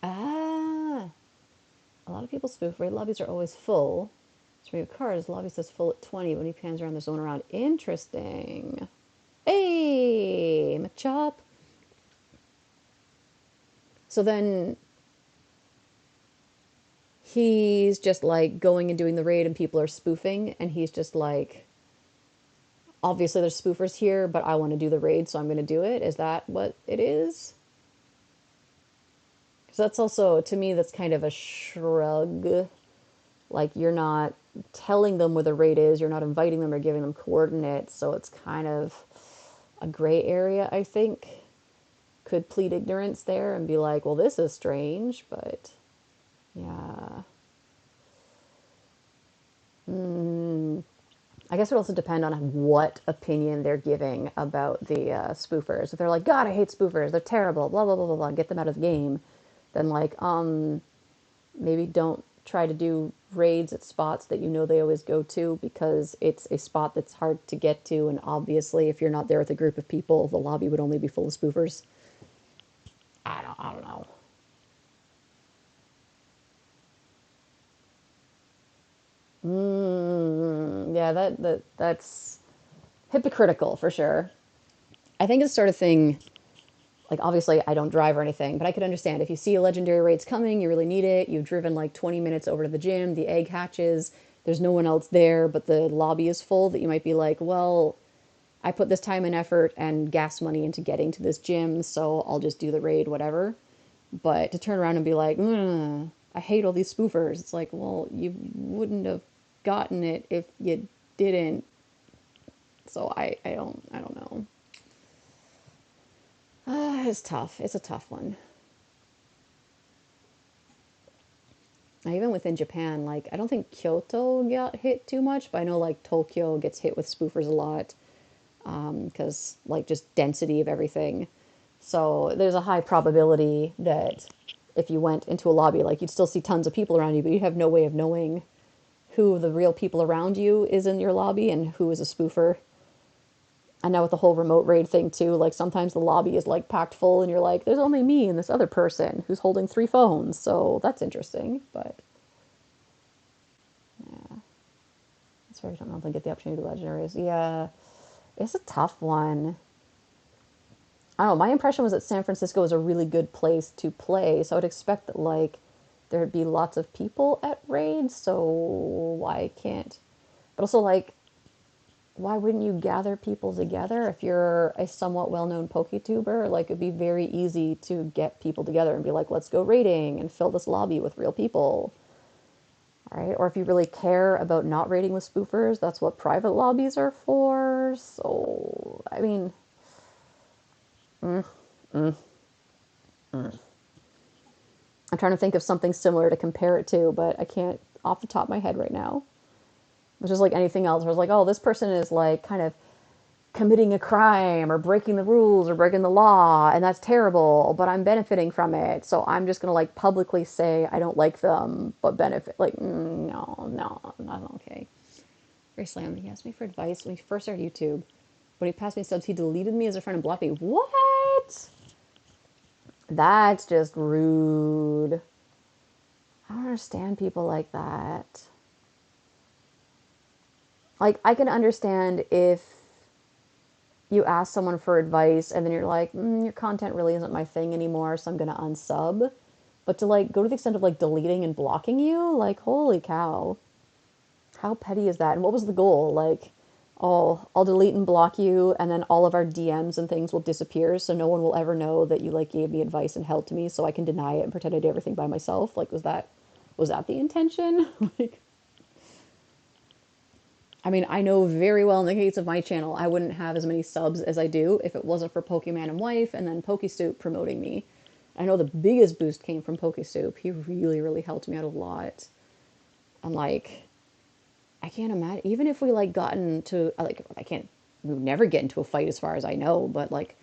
Ah, a lot of people spoof. Raid lobbies are always full. So your cards, lobby says full at 20 when he pans around the zone around. Interesting. Hey, Machop. So then he's just like going and doing the raid and people are spoofing and he's just like, obviously there's spoofers here, but I want to do the raid, so I'm going to do it. Is that what it is? Because that's also, to me, that's kind of a shrug. Like, you're not telling them where the raid is, you're not inviting them or giving them coordinates, so it's kind of a gray area, I think. Could plead ignorance there and be like, well, this is strange, but yeah. I guess it would also depend on what opinion they're giving about the spoofers. If they're like, God, I hate spoofers, they're terrible, blah, blah, blah, blah, blah, get them out of the game, then like maybe don't try to do raids at spots that you know they always go to because it's a spot that's hard to get to, and obviously if you're not there with a group of people, the lobby would only be full of spoofers. I don't know. Yeah, that's hypocritical for sure. I think it's the sort of thing, like obviously I don't drive or anything, but I could understand if you see a legendary raid's coming, you really need it, you've driven like 20 minutes over to the gym, the egg hatches, there's no one else there, but the lobby is full, that you might be like, well, I put this time and effort and gas money into getting to this gym, so I'll just do the raid, whatever. But to turn around and be like, I hate all these spoofers, it's like, well, you wouldn't have gotten it if you didn't. So I don't know. It's tough. It's a tough one. Even within Japan, like I don't think Kyoto got hit too much, but I know like Tokyo gets hit with spoofers a lot because like just density of everything. So there's a high probability that if you went into a lobby, like you'd still see tons of people around you, but you'd have no way of knowing who the real people around you is in your lobby and who is a spoofer. And now with the whole remote raid thing too, like sometimes the lobby is like packed full and you're like, there's only me and this other person who's holding three phones. So that's interesting. But yeah, that's why I don't know if I get the opportunity to do legendaries. Yeah, it's a tough one. I don't know. My impression was that San Francisco was a really good place to play. So I would expect that like there'd be lots of people at raids. So why can't? But also like why wouldn't you gather people together if you're a somewhat well-known PokeTuber? Like it'd be very easy to get people together and be like, let's go raiding and fill this lobby with real people. All right. Or if you really care about not raiding with spoofers, that's what private lobbies are for. So, I mean, I'm trying to think of something similar to compare it to, but I can't off the top of my head right now. Which is like anything else where it's like, oh, this person is like kind of committing a crime or breaking the rules or breaking the law, and that's terrible, but I'm benefiting from it. So I'm just going to like publicly say I don't like them, but benefit. Like, no, not okay. Very Slam, he asked me for advice when he first started YouTube. When he passed me subs, he deleted me as a friend and blocked me. What? That's just rude. I don't understand people like that. Like, I can understand if you ask someone for advice and then you're like, your content really isn't my thing anymore, so I'm going to unsub. But to like go to the extent of like deleting and blocking you, like, holy cow. How petty is that? And what was the goal? Like, oh, I'll delete and block you, and then all of our DMs and things will disappear, so no one will ever know that you like gave me advice and helped me, so I can deny it and pretend I did everything by myself. Like, was that the intention? Like, I mean, I know very well in the case of my channel, I wouldn't have as many subs as I do if it wasn't for Pokemon and Wife and then Pokesoup promoting me. I know the biggest boost came from Pokesoup. He really, really helped me out a lot. I'm like, I can't imagine, even if we like gotten to, like, I can't, we would never get into a fight as far as I know, but like,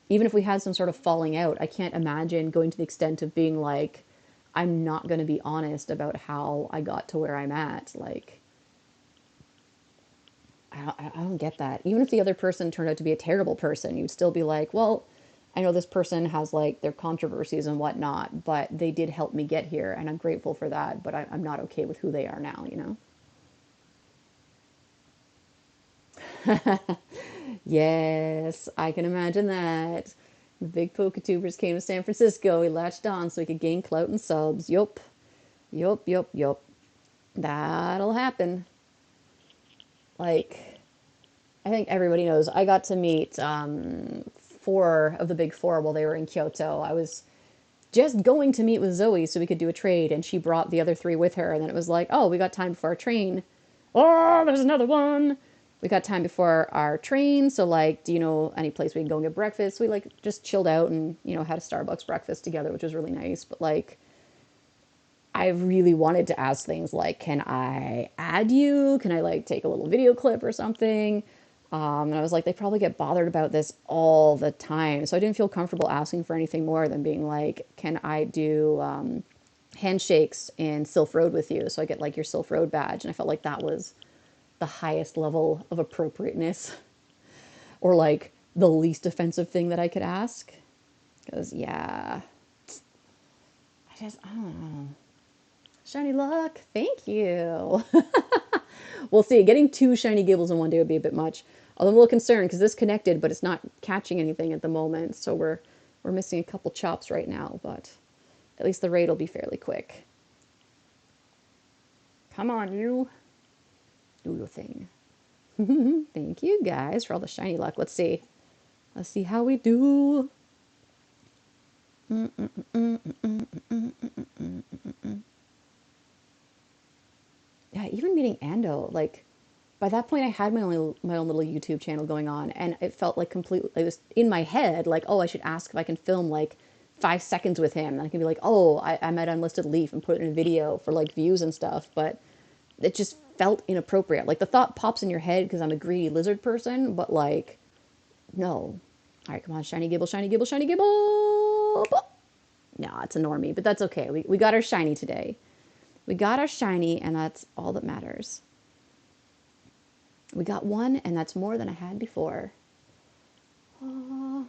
even if we had some sort of falling out, I can't imagine going to the extent of being like, I'm not going to be honest about how I got to where I'm at. Like, I don't get that. Even if the other person turned out to be a terrible person, you'd still be like, well, I know this person has like their controversies and whatnot, but they did help me get here, and I'm grateful for that. But I'm not okay with who they are now, you know? Yes, I can imagine that. The big Poketubers came to San Francisco. He latched on so he could gain clout and subs. Yup, yup, yup, yup. That'll happen. Like, I think everybody knows. I got to meet four of the big four while they were in Kyoto. I was just going to meet with Zoe so we could do a trade, and she brought the other three with her. And then it was like, oh, we got time before our train. Oh, there's another one. We got time before our train, so like, do you know any place we can go and get breakfast? We like just chilled out and had a Starbucks breakfast together, which was really nice. But like, I really wanted to ask things like, can I add you? Can I like take a little video clip or something? And I was like, they probably get bothered about this all the time. So I didn't feel comfortable asking for anything more than being like, can I do handshakes in Sylph Road with you? So I get like your Sylph Road badge. And I felt like that was the highest level of appropriateness or like the least offensive thing that I could ask. Because, yeah, I don't know. Shiny luck. Thank you. We'll see. Getting two shiny Gibbles in one day would be a bit much. Although I'm a little concerned because this connected, but it's not catching anything at the moment. So we're missing a couple chops right now, but at least the raid will be fairly quick. Come on, you. Do your thing. Thank you guys for all the shiny luck. Let's see. Let's see how we do. Yeah, even meeting Ando, like by that point I had my own little YouTube channel going on, and it felt like completely it was in my head like, oh, I should ask if I can film like 5 seconds with him. And I can be like, oh, I met Unlisted Leaf and put it in a video for like views and stuff, but it just felt inappropriate. Like the thought pops in your head because I'm a greedy lizard person, but like, no. All right, come on, shiny Gibble, shiny Gibble, shiny Gibble. No, it's a normie, but that's okay. We got our shiny today. We got our shiny, and that's all that matters. We got one, and that's more than I had before. Oh,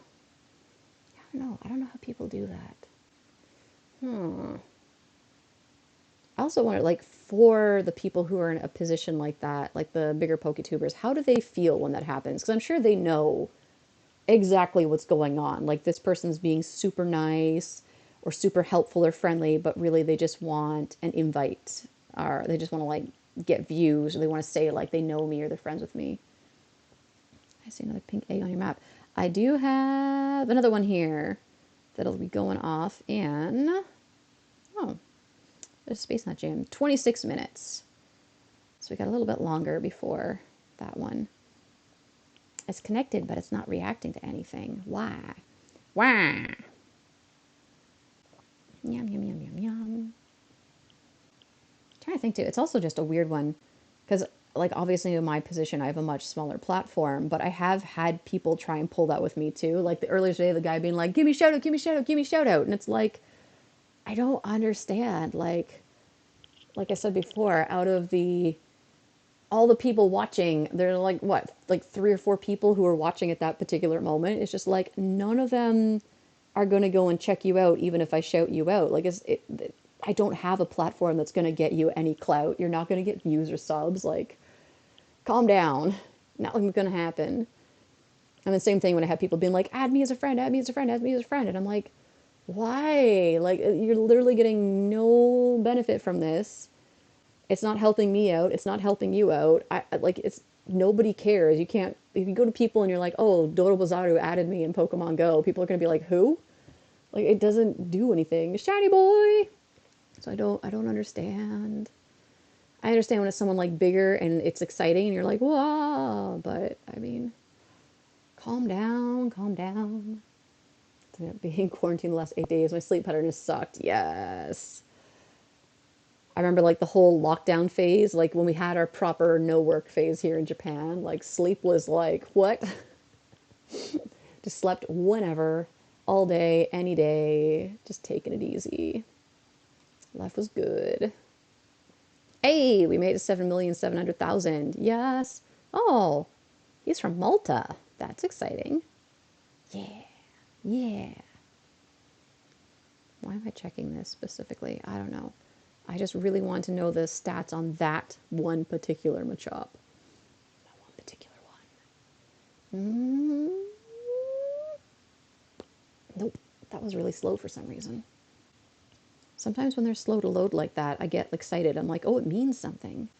I don't know. I don't know how people do that. I also wonder, like, for the people who are in a position like that, like the bigger PokeTubers, how do they feel when that happens? Because I'm sure they know exactly what's going on. Like, this person's being super nice or super helpful or friendly, but really they just want an invite, or they just want to, like, get views, or they want to say, like, they know me or they're friends with me. I see another pink egg on your map. I do have another one here that'll be going off in, oh, there's space in that gym. 26 minutes. So we got a little bit longer before that one. It's connected, but it's not reacting to anything. Why? Why? Yum, yum, yum, yum, yum. I'm trying to think too. It's also just a weird one because, like, obviously in my position, I have a much smaller platform, but I have had people try and pull that with me too. Like the earlier today, the guy being like, give me shout out, give me shout out, give me shout out. And it's like, I don't understand. Like I said before, out of all the people watching, there are like what, like 3 or 4 people who are watching at that particular moment. It's just like none of them are going to go and check you out, even if I shout you out. Like I don't have a platform that's going to get you any clout. You're not going to get views or subs. Like, calm down. Nothing's going to happen. And the same thing when I have people being like, add me as a friend, add me as a friend, add me as a friend. And I'm like, why? Like, you're literally getting no benefit from this. It's not helping me out. It's not helping you out. Like, it's nobody cares. You can't, if you go to people and you're like, oh, Dodo Bazaru added me in Pokemon Go, people are going to be like, who? Like, it doesn't do anything. Shiny boy! So I don't understand. I understand when it's someone like bigger and it's exciting and you're like, wow, but I mean, calm down, calm down. Being quarantined the last 8 days, my sleep pattern has sucked. Yes. I remember like the whole lockdown phase, like when we had our proper no work phase here in Japan, like sleep was like, what? Just slept whenever, all day, any day, just taking it easy. Life was good. Hey, we made it 7,700,000. Yes. Oh, he's from Malta. That's exciting. Yeah. Yeah. Why am I checking this specifically? I don't know. I just really want to know the stats on that one particular Machop. That one particular one. Nope. That was really slow for some reason. Sometimes when they're slow to load like that, I get excited. I'm like, oh, it means something.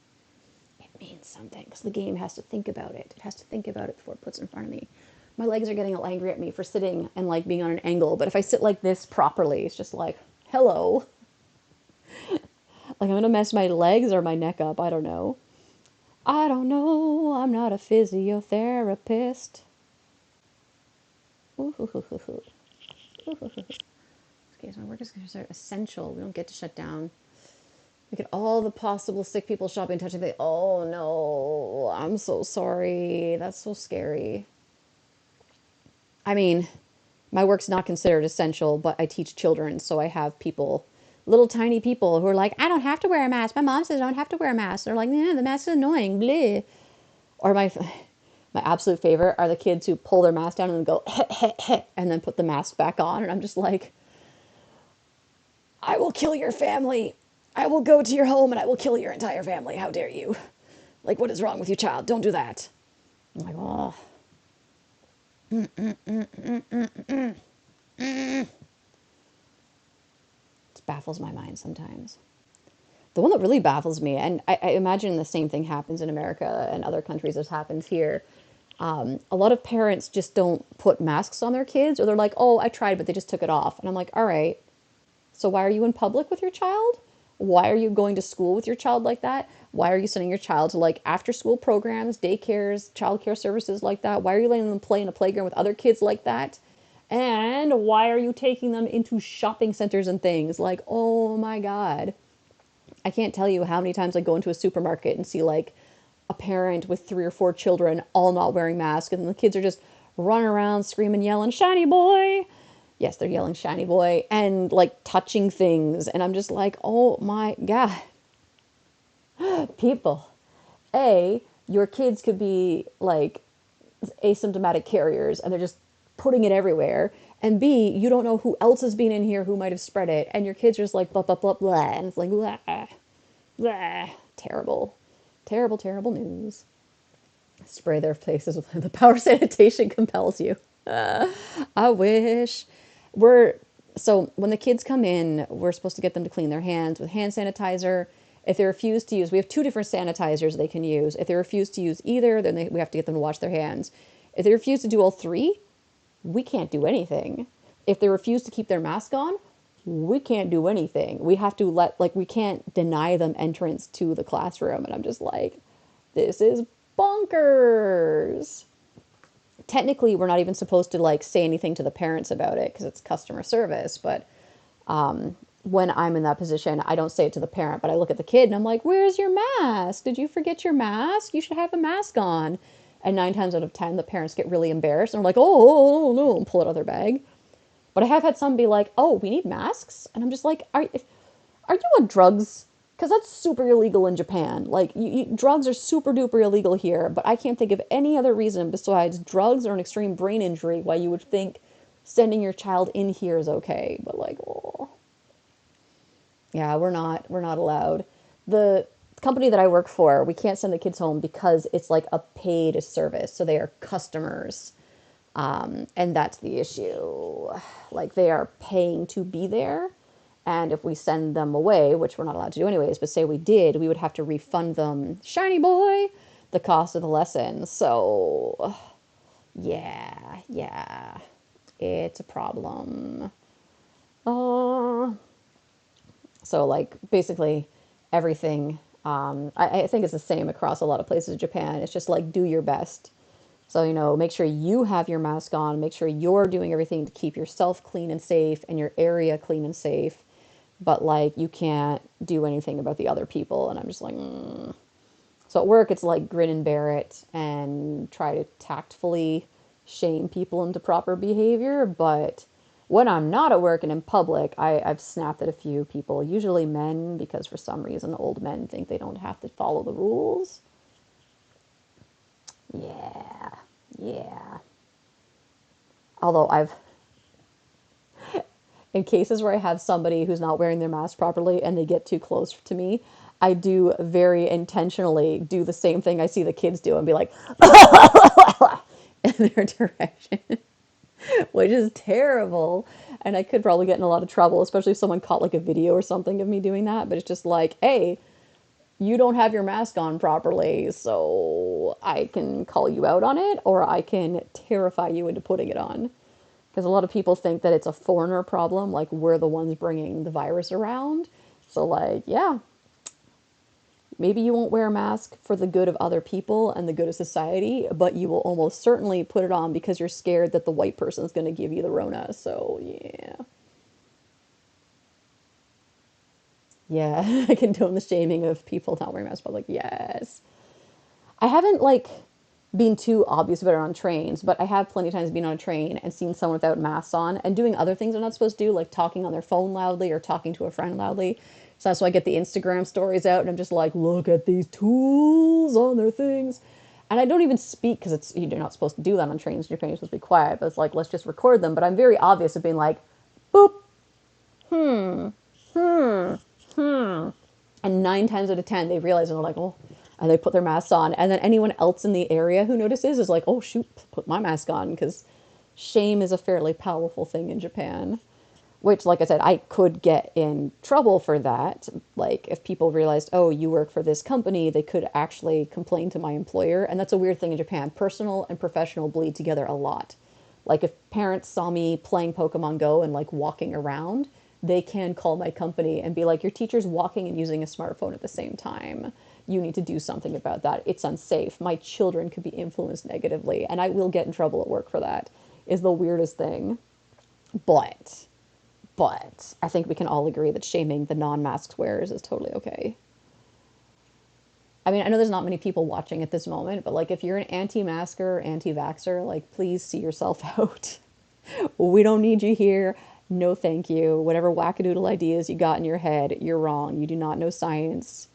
It means something because the game has to think about it. It has to think about it before it puts it in front of me. My legs are getting all angry at me for sitting and like being on an angle, but if I sit like this properly, it's just like, hello. Like I'm gonna mess my legs or my neck up. I don't know. I don't know. I'm not a physiotherapist. Okay, so my work is considered essential. We don't get to shut down. Look at all the possible sick people shopping, touching things. Oh no, I'm so sorry. That's so scary. I mean, my work's not considered essential, but I teach children, so I have people, little tiny people who are like, I don't have to wear a mask. My mom says I don't have to wear a mask. They're like, yeah, the mask is annoying. Bleh. Or my absolute favorite are the kids who pull their mask down and then go heh, heh, heh, and then put the mask back on, and I'm just like, I will kill your family. I will go to your home and I will kill your entire family. How dare you? Like, what is wrong with you, child? Don't do that. I'm like, oh, it baffles my mind sometimes. The one that really baffles me, and I imagine the same thing happens in America and other countries as happens here. A lot of parents just don't put masks on their kids, or they're like, oh, I tried, but they just took it off. And I'm like, all right, so why are you in public with your child? Why are you going to school with your child like that? Why are you sending your child to like after school programs, daycares, childcare services like that? Why are you letting them play in a playground with other kids like that? And why are you taking them into shopping centers and things? Like, oh my God. I can't tell you how many times I go into a supermarket and see like a parent with 3 or 4 children all not wearing masks, and the kids are just running around screaming, yelling, shiny boy. Yes, they're yelling shiny boy and like touching things. And I'm just like, oh my God, people. A, your kids could be like asymptomatic carriers and they're just putting it everywhere. And B, you don't know who else has been in here who might have spread it. And your kids are just like, blah, blah, blah, blah. And it's like, blah, blah. Terrible, terrible, terrible news. Spray their faces with the power sanitation compels you. I wish. We're so when the kids come in, we're supposed to get them to clean their hands with hand sanitizer. If they refuse to use, we have 2 different sanitizers they can use. If they refuse to use either, then we have to get them to wash their hands. If they refuse to do all 3, we can't do anything. If they refuse to keep their mask on, we can't do anything. We have to we can't deny them entrance to the classroom. And I'm just like, this is bonkers. Technically, we're not even supposed to like say anything to the parents about it because it's customer service. But when I'm in that position, I don't say it to the parent, but I look at the kid and I'm like, where's your mask? Did you forget your mask? You should have a mask on. And 9 times out of 10, the parents get really embarrassed and are like, oh, no, and pull it out of their bag. But I have had some be like, oh, we need masks? And I'm just like, are you on drugs? Because that's super illegal in Japan. Like, drugs are super duper illegal here, but I can't think of any other reason besides drugs or an extreme brain injury why you would think sending your child in here is okay. But like, oh, yeah, we're not allowed. The company that I work for, we can't send the kids home because it's like a paid service, so they are customers. And that's the issue. Like they are paying to be there. And if we send them away, which we're not allowed to do anyways, but say we did, we would have to refund them, shiny boy, the cost of the lesson. So, yeah, yeah, it's a problem. Uh, so, like, basically everything, I think it's the same across a lot of places in Japan. It's just like, do your best. So, make sure you have your mask on, make sure you're doing everything to keep yourself clean and safe and your area clean and safe. But, like, you can't do anything about the other people. And I'm just like, mm. So at work, it's like grin and bear it and try to tactfully shame people into proper behavior. But when I'm not at work and in public, I've snapped at a few people, usually men, because for some reason old men think they don't have to follow the rules. Yeah, yeah. Although in cases where I have somebody who's not wearing their mask properly and they get too close to me, I do very intentionally do the same thing I see the kids do and be like, in their direction, which is terrible. And I could probably get in a lot of trouble, especially if someone caught like a video or something of me doing that. But it's just like, hey, you don't have your mask on properly, so I can call you out on it, or I can terrify you into putting it on. Because a lot of people think that it's a foreigner problem, like we're the ones bringing the virus around. So, like, yeah, maybe you won't wear a mask for the good of other people and the good of society, but you will almost certainly put it on because you're scared that the white person is going to give you the Rona. So, yeah. Yeah, I condone the shaming of people not wearing masks, but like, yes. I haven't like been too obvious about it on trains, but I have plenty of times been on a train and seen someone without masks on and doing other things they're not supposed to do, like talking on their phone loudly or talking to a friend loudly. So that's why I get the Instagram stories out and I'm just like, look at these tools on their things. And I don't even speak because it's you're not supposed to do that on trains. Your train's supposed to be quiet, but it's like let's just record them. But I'm very obvious of being like, boop, and 9 times out of 10 they realize and they're like, oh, and they put their masks on, and then anyone else in the area who notices is like, oh shoot, put my mask on, because shame is a fairly powerful thing in Japan. Which, like I said, I could get in trouble for that. Like, if people realized, oh, you work for this company, they could actually complain to my employer. And that's a weird thing in Japan. Personal and professional bleed together a lot. Like, if parents saw me playing Pokemon Go and, like, walking around, they can call my company and be like, your teacher's walking and using a smartphone at the same time. You need to do something about that. It's unsafe. My children could be influenced negatively, and I will get in trouble at work for that, is the weirdest thing. But I think we can all agree that shaming the non-masked wearers is totally okay. I mean, I know there's not many people watching at this moment, but like if you're an anti-masker, anti-vaxxer, like please see yourself out. We don't need you here. No, thank you. Whatever wackadoodle ideas you got in your head, you're wrong. You do not know science.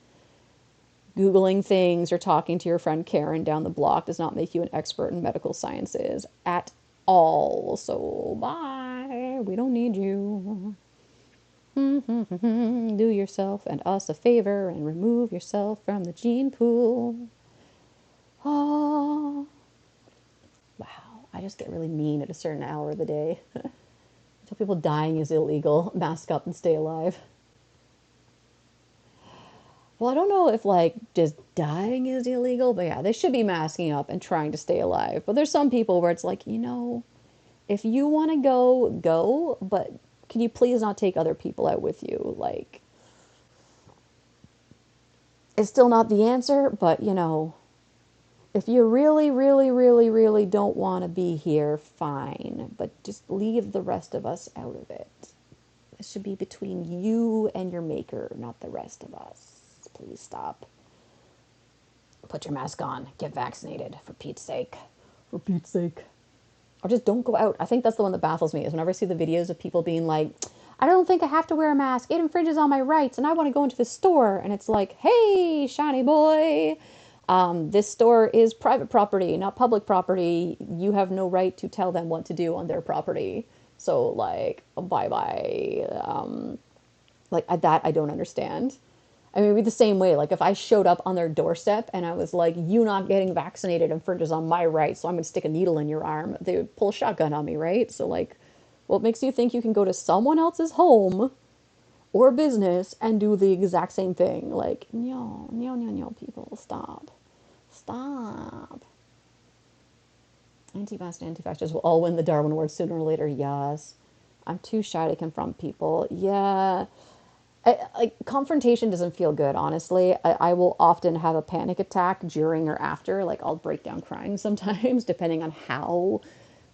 Googling things or talking to your friend Karen down the block does not make you an expert in medical sciences at all. So, bye. We don't need you. Do yourself and us a favor and remove yourself from the gene pool. Oh, wow. I just get really mean at a certain hour of the day. Tell people dying is illegal. Mask up and stay alive. Well, I don't know if like just dying is illegal, but yeah, they should be masking up and trying to stay alive. But there's some people where it's like, if you want to go, go, but can you please not take other people out with you? Like, it's still not the answer, but if you really, really, really, really don't want to be here, fine. But just leave the rest of us out of it. It should be between you and your maker, not the rest of us. Please stop. Put your mask on. Get vaccinated, for Pete's sake. For Pete's sake. Or just don't go out. I think that's the one that baffles me, is whenever I see the videos of people being like, I don't think I have to wear a mask. It infringes on my rights, and I want to go into the store. And it's like, hey, shiny boy, this store is private property, not public property. You have no right to tell them what to do on their property. So, like, bye-bye. That I don't understand. I mean, it'd be the same way. Like, if I showed up on their doorstep and I was like, you not getting vaccinated infringes on my rights, so I'm going to stick a needle in your arm, they would pull a shotgun on me, right? So, like, what makes you think you can go to someone else's home or business and do the exact same thing? Like, no, no, no, no, people, stop. Stop. Anti-vax and anti-vaxxers will all win the Darwin Award sooner or later, yes. I'm too shy to confront people. Yeah. Confrontation doesn't feel good, honestly. I will often have a panic attack during or after. Like, I'll break down crying sometimes, depending on how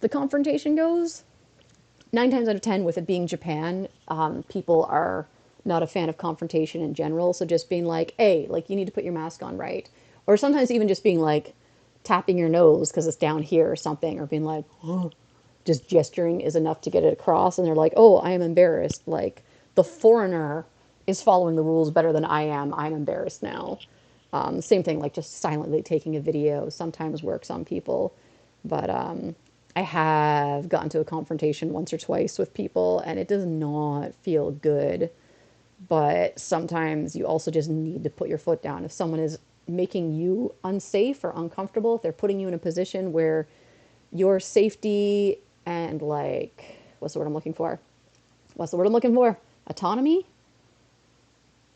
the confrontation goes. 9 times out of 10, with it being Japan, people are not a fan of confrontation in general. So just being like, hey, like, you need to put your mask on, right? Or sometimes even just being like, tapping your nose because it's down here or something, or being like, oh, just gesturing is enough to get it across. And they're like, oh, I am embarrassed. Like, the foreigner is following the rules better than I am. I'm embarrassed now. Same thing, like just silently taking a video sometimes works on people. But I have gotten to a confrontation once or twice with people, and it does not feel good. But sometimes you also just need to put your foot down. If someone is making you unsafe or uncomfortable, if they're putting you in a position where your safety and, like, what's the word I'm looking for? What's the word I'm looking for? Autonomy?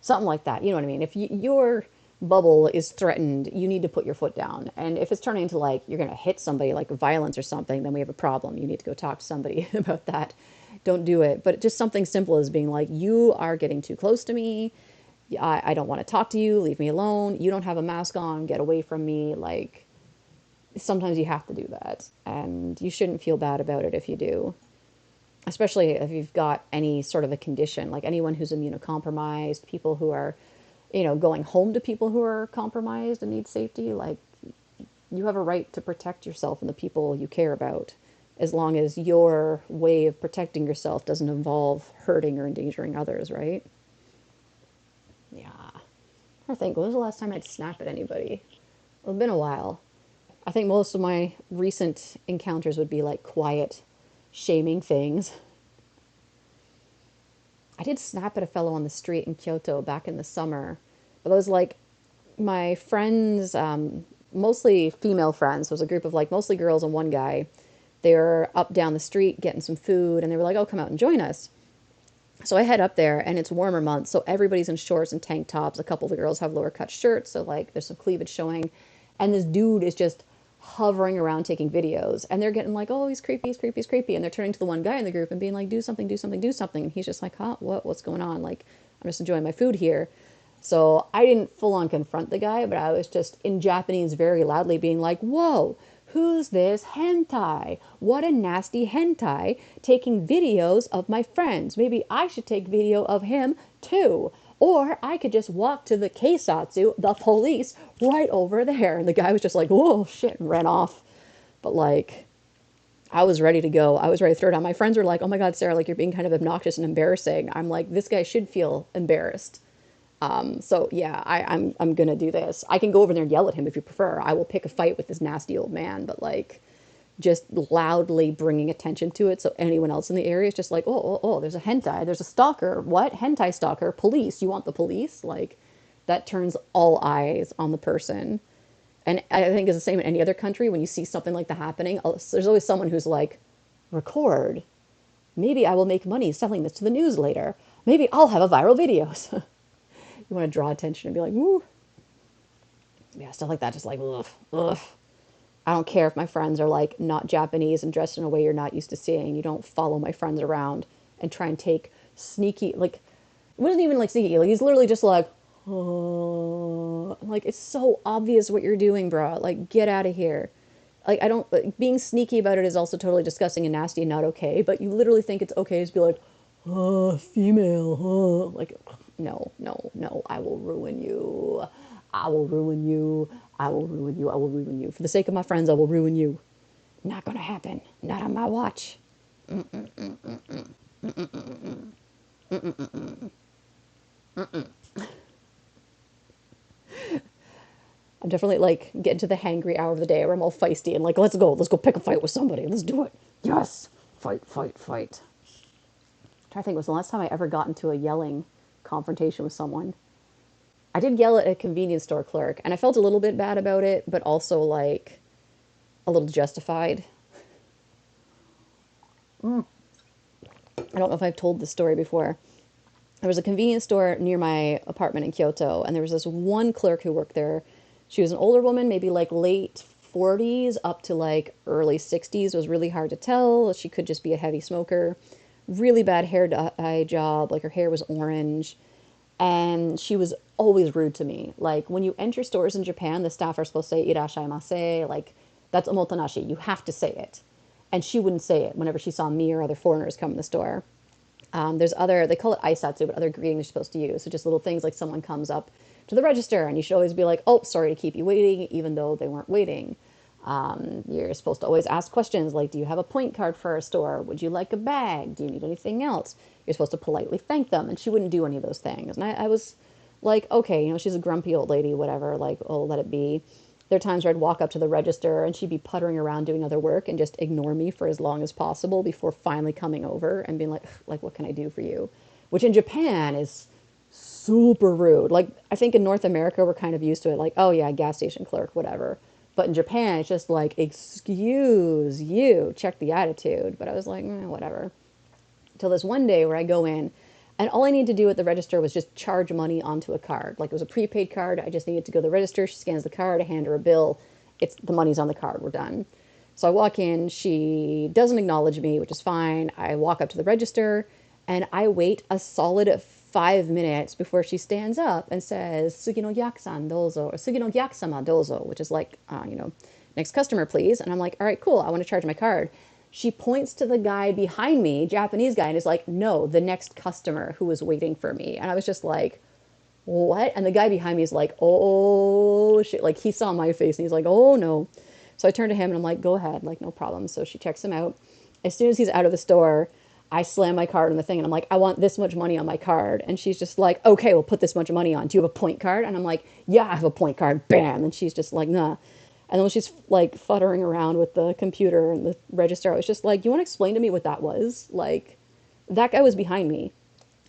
Something like that. You know what I mean? If your bubble is threatened, you need to put your foot down. And if it's turning into like you're going to hit somebody, like violence or something, then we have a problem. You need to go talk to somebody about that. Don't do it. But just something simple as being like, you are getting too close to me. I don't want to talk to you. Leave me alone. You don't have a mask on. Get away from me. Like, sometimes you have to do that. And you shouldn't feel bad about it if you do. especially if you've got any sort of a condition, like anyone who's immunocompromised, people who are, going home to people who are compromised and need safety. Like, you have a right to protect yourself and the people you care about, as long as your way of protecting yourself doesn't involve hurting or endangering others, right? Yeah. I think, when was the last time I'd snap at anybody? It's been a while. I think most of my recent encounters would be like quiet, shaming things. I did snap at a fellow on the street in Kyoto back in the summer, but it was like my friends, mostly female friends. So it was a group of like mostly girls and one guy. They were up down the street getting some food, and they were like, "Oh, come out and join us." So I head up there, and it's warmer months, so everybody's in shorts and tank tops. A couple of the girls have lower cut shirts, so like there's some cleavage showing, and this dude is just hovering around taking videos, and they're getting like, "Oh, he's creepy, he's creepy, he's creepy," and they're turning to the one guy in the group and being like, "Do something, do something, do something," and he's just like, "Huh, what's going on? Like, I'm just enjoying my food here." So I didn't full on confront the guy, but I was just in Japanese very loudly being like, "Whoa, who's this hentai? What a nasty hentai taking videos of my friends. Maybe I should take video of him too. Or I could just walk to the keisatsu, the police, right over there." And the guy was just like, "Whoa, shit," and ran off. But like, I was ready to go. I was ready to throw down. My friends were like, "Oh my God, Sarah, like you're being kind of obnoxious and embarrassing." I'm like, this guy should feel embarrassed. So yeah, I'm gonna do this. I can go over there and yell at him if you prefer. I will pick a fight with this nasty old man, but like, just loudly bringing attention to it so anyone else in the area is just like, "Oh, oh, oh, there's a hentai, there's a stalker. What? Hentai stalker? Police? You want the police?" Like, that turns all eyes on the person. And I think it's the same in any other country. When you see something like that happening, there's always someone who's like, "Record. Maybe I will make money selling this to the news later. Maybe I'll have a viral video." So you want to draw attention and be like, "Woo." Yeah, stuff like that. Just like, ugh, ugh. I don't care if my friends are like not Japanese and dressed in a way you're not used to seeing. You don't follow my friends around and try and take sneaky, like, it wasn't even like sneaky. Like, he's literally just like, "Oh," like, it's so obvious what you're doing, bro. Like, get out of here. Like, I don't, like, being sneaky about it is also totally disgusting and nasty and not okay, but you literally think it's okay to be like, "Oh, female, huh?" Like, no, no, no, I will ruin you. I will ruin you. I will ruin you. I will ruin you. For the sake of my friends, I will ruin you. Not gonna happen. Not on my watch. I'm definitely like getting to the hangry hour of the day where I'm all feisty and like, let's go pick a fight with somebody. Let's do it. Yes. Fight, fight, fight. I'm trying to think, was the last time I ever got into a yelling confrontation with someone? I did yell at a convenience store clerk, and I felt a little bit bad about it, but also like a little justified. I don't know if I've told this story before. There was a convenience store near my apartment in Kyoto, and there was this one clerk who worked there. She was an older woman, maybe like late 40s up to like early 60s. It was really hard to tell. She could just be a heavy smoker. Really bad hair dye job. Like, her hair was orange. And she was always rude to me. Like, when you enter stores in Japan, the staff are supposed to say "irashaimase," like, that's omotenashi. You have to say it. And she wouldn't say it whenever she saw me or other foreigners come in the store. There's other, they call it aisatsu, but other greetings you're supposed to use. So just little things like someone comes up to the register and you should always be like, "Oh, sorry to keep you waiting," even though they weren't waiting. You're supposed to always ask questions like, "Do you have a point card for our store? Would you like a bag? Do you need anything else?" You're supposed to politely thank them. And she wouldn't do any of those things. And I was like, okay, she's a grumpy old lady, whatever, like, oh, let it be. There are times where I'd walk up to the register and she'd be puttering around doing other work and just ignore me for as long as possible before finally coming over and being like, "What can I do for you?" Which in Japan is super rude. Like, I think in North America we're kind of used to it, like, "Oh yeah, gas station clerk, whatever." But in Japan it's just like, "Excuse you, check the attitude." But I was like, whatever. Till this one day where I go in, and all I need to do at the register was just charge money onto a card. Like, it was a prepaid card. I just needed to go to the register. She scans the card. I hand her a bill. It's the money's on the card. We're done. So I walk in. She doesn't acknowledge me, which is fine. I walk up to the register, and I wait a solid 5 minutes before she stands up and says, "Sugi no gyakusan dozo," or "Sugi no gyakusama dozo," which is like, next customer, please. And I'm like, all right, cool. I want to charge my card. She points to the guy behind me, Japanese guy, and is like, no, the next customer who was waiting for me. And I was just like, what? And the guy behind me is like, oh shit. Like he saw my face and he's like, oh no. So I turned to him and I'm like, go ahead, like no problem. So she checks him out. As soon as he's out of the store, I slam my card on the thing and I'm like, I want this much money on my card. And she's just like, okay, we'll put this much money on. Do you have a point card? And I'm like, yeah, I have a point card. Bam. And she's just like, nah. And then when she's like futtering around with the computer and the register, I was just like, you want to explain to me what that was? Like, that guy was behind me.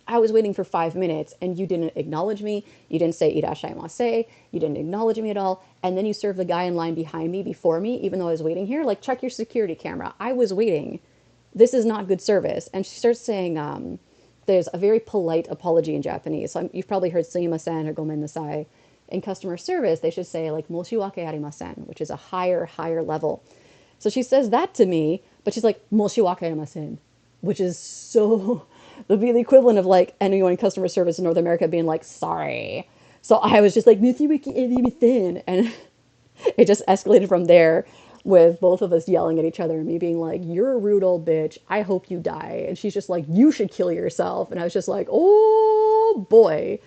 I was waiting for 5 minutes and you didn't acknowledge me. You didn't say irashaimase. You didn't acknowledge me at all. And then you served the guy in line behind me before me, even though I was waiting here. Like, check your security camera. I was waiting. This is not good service. And she starts saying, there's a very polite apology in Japanese. So you've probably heard sumimasen or gomen nasai. In customer service, they should say like moshiwake arimasen, which is a higher level. So she says that to me, but she's like moshiwake arimasen, which is so would be the equivalent of like anyone in customer service in North America being like sorry. So I was just like moshiwake arimasen, and it just escalated from there with both of us yelling at each other and me being like, you're a rude old bitch. I hope you die. And she's just like, you should kill yourself. And I was just like, oh boy.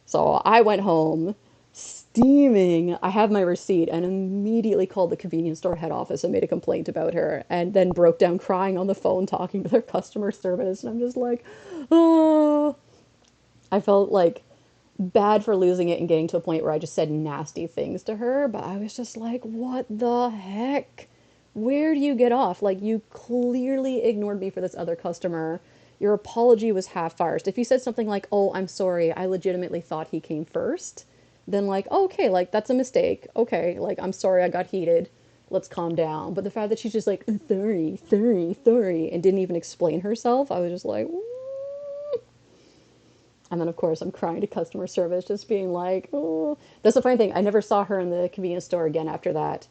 So I went home steaming. I have my receipt and immediately called the convenience store head office and made a complaint about her and then broke down crying on the phone talking to their customer service. And I'm just like, oh. I felt like bad for losing it and getting to a point where I just said nasty things to her, but I was just like, what the heck? Where do you get off? Like, you clearly ignored me for this other customer. Your apology was half-arsed. If you said something like, oh, I'm sorry, I legitimately thought he came first, then like, oh, okay, like, that's a mistake. Okay, like, I'm sorry I got heated. Let's calm down. But the fact that she's just like, sorry, and didn't even explain herself, I was just like, and then, of course, I'm crying to customer service, just being like, oh. That's the funny thing. I never saw her in the convenience store again after that.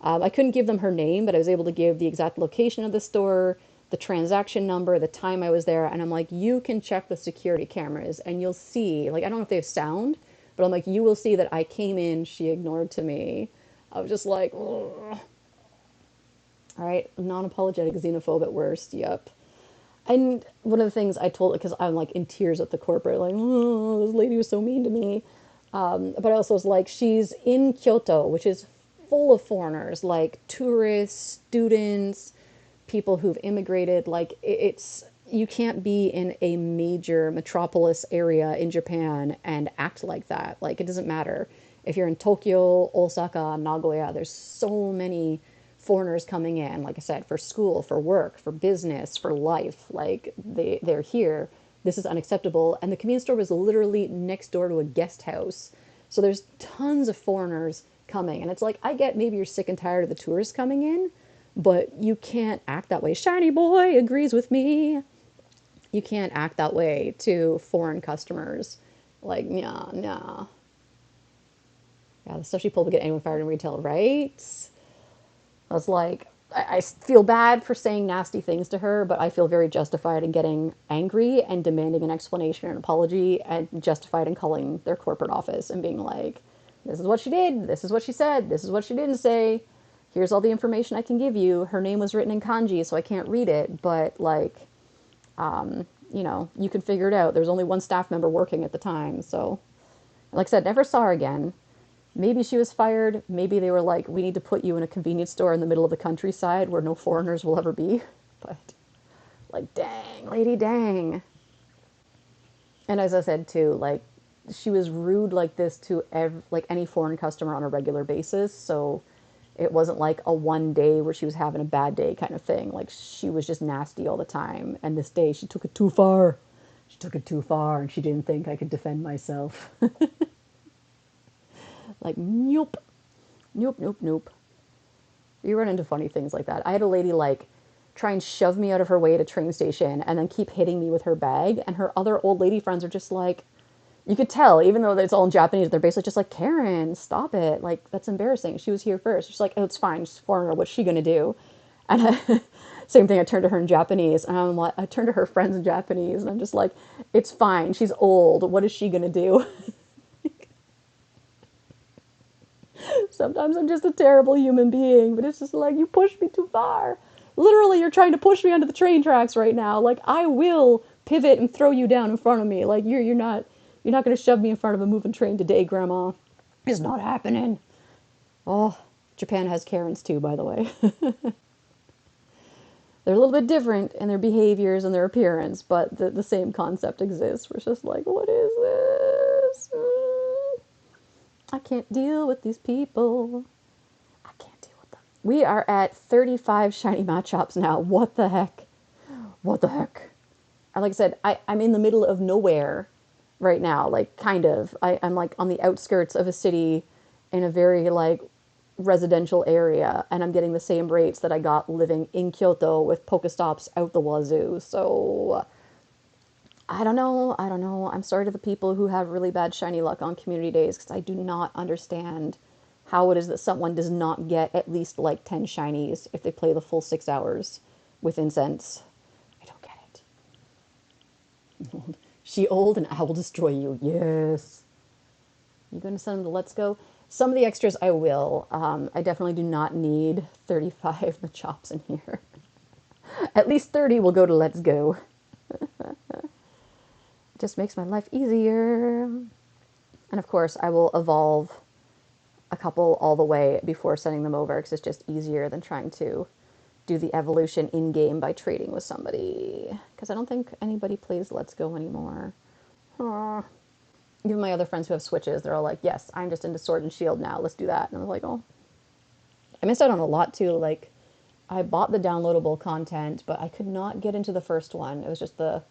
I couldn't give them her name, but I was able to give the exact location of the store, the transaction number, the time I was there. And I'm like, you can check the security cameras and you'll see, like, I don't know if they have sound, but I'm like, you will see that I came in, she ignored to me. I was just like, oh. All right, non-apologetic xenophobe at worst, yep. And one of the things I told, because I'm like in tears at the corporate, like, oh, this lady was so mean to me. But I also was like, she's in Kyoto, which is full of foreigners, like tourists, students, people who've immigrated. Like, it's, you can't be in a major metropolis area in Japan and act like that. Like, it doesn't matter. If you're in Tokyo, Osaka, Nagoya, there's so many foreigners coming in, like I said, for school, for work, for business, for life. Like they're here. This is unacceptable. And the convenience store was literally next door to a guest house. So there's tons of foreigners coming. And it's like, I get maybe you're sick and tired of the tourists coming in, but you can't act that way. Shiny boy agrees with me. You can't act that way to foreign customers. Like, nah, nah. Yeah, especially people get anyone fired in retail, right? I was like, I feel bad for saying nasty things to her, but I feel very justified in getting angry and demanding an explanation and apology, and justified in calling their corporate office and being like, this is what she did, this is what she said, this is what she didn't say, here's all the information I can give you. Her name was written in kanji, so I can't read it, but like, you can figure it out. There's only one staff member working at the time, so like I said, never saw her again. Maybe she was fired. Maybe they were like, we need to put you in a convenience store in the middle of the countryside where no foreigners will ever be. But, like, dang, lady, dang. And as I said, too, like, she was rude like this to like any foreign customer on a regular basis. So it wasn't like a one day where she was having a bad day kind of thing. Like, she was just nasty all the time. And this day, she took it too far. She took it too far, and she didn't think I could defend myself. Like, nope, nope, nope, nope. You run into funny things like that. I had a lady like try and shove me out of her way at a train station and then keep hitting me with her bag. And her other old lady friends are just like, you could tell, even though it's all in Japanese, they're basically just like, Karen, stop it. Like, that's embarrassing. She was here first. She's like, oh, it's fine. She's a foreigner. What's she going to do? And same thing, I turned to her in Japanese. And I'm like, I turned to her friends in Japanese. And I'm just like, it's fine. She's old. What is she going to do? Sometimes I'm just a terrible human being, but it's just like, you pushed me too far. Literally, you're trying to push me onto the train tracks right now. Like, I will pivot and throw you down in front of me. Like, you're not going to shove me in front of a moving train today, Grandma. It's not happening. Oh, Japan has Karens too, by the way. They're a little bit different in their behaviors and their appearance, but the same concept exists. We're just like, what is this? I can't deal with these people. I can't deal with them. We are at 35 shiny Machops now. What the heck? What the heck? And like I said, I'm in the middle of nowhere right now, like kind of. I'm like on the outskirts of a city in a very like residential area, and I'm getting the same rates that I got living in Kyoto with Pokestops out the wazoo. So I don't know. I don't know. I'm sorry to the people who have really bad shiny luck on community days because I do not understand how it is that someone does not get at least like 10 shinies if they play the full 6 hours with incense. I don't get it. She old and I will destroy you. Yes. You going to send them to Let's Go? Some of the extras I will. I definitely do not need 35 Machops in here. At least 30 will go to Let's Go. It just makes my life easier. And of course, I will evolve a couple all the way before sending them over because it's just easier than trying to do the evolution in game by trading with somebody. Because I don't think anybody plays Let's Go anymore. Aww. Even my other friends who have Switches, they're all like, yes, I'm just into Sword and Shield now. Let's do that. And I'm like, oh. I missed out on a lot too. Like, I bought the downloadable content, but I could not get into the first one. It was just oh,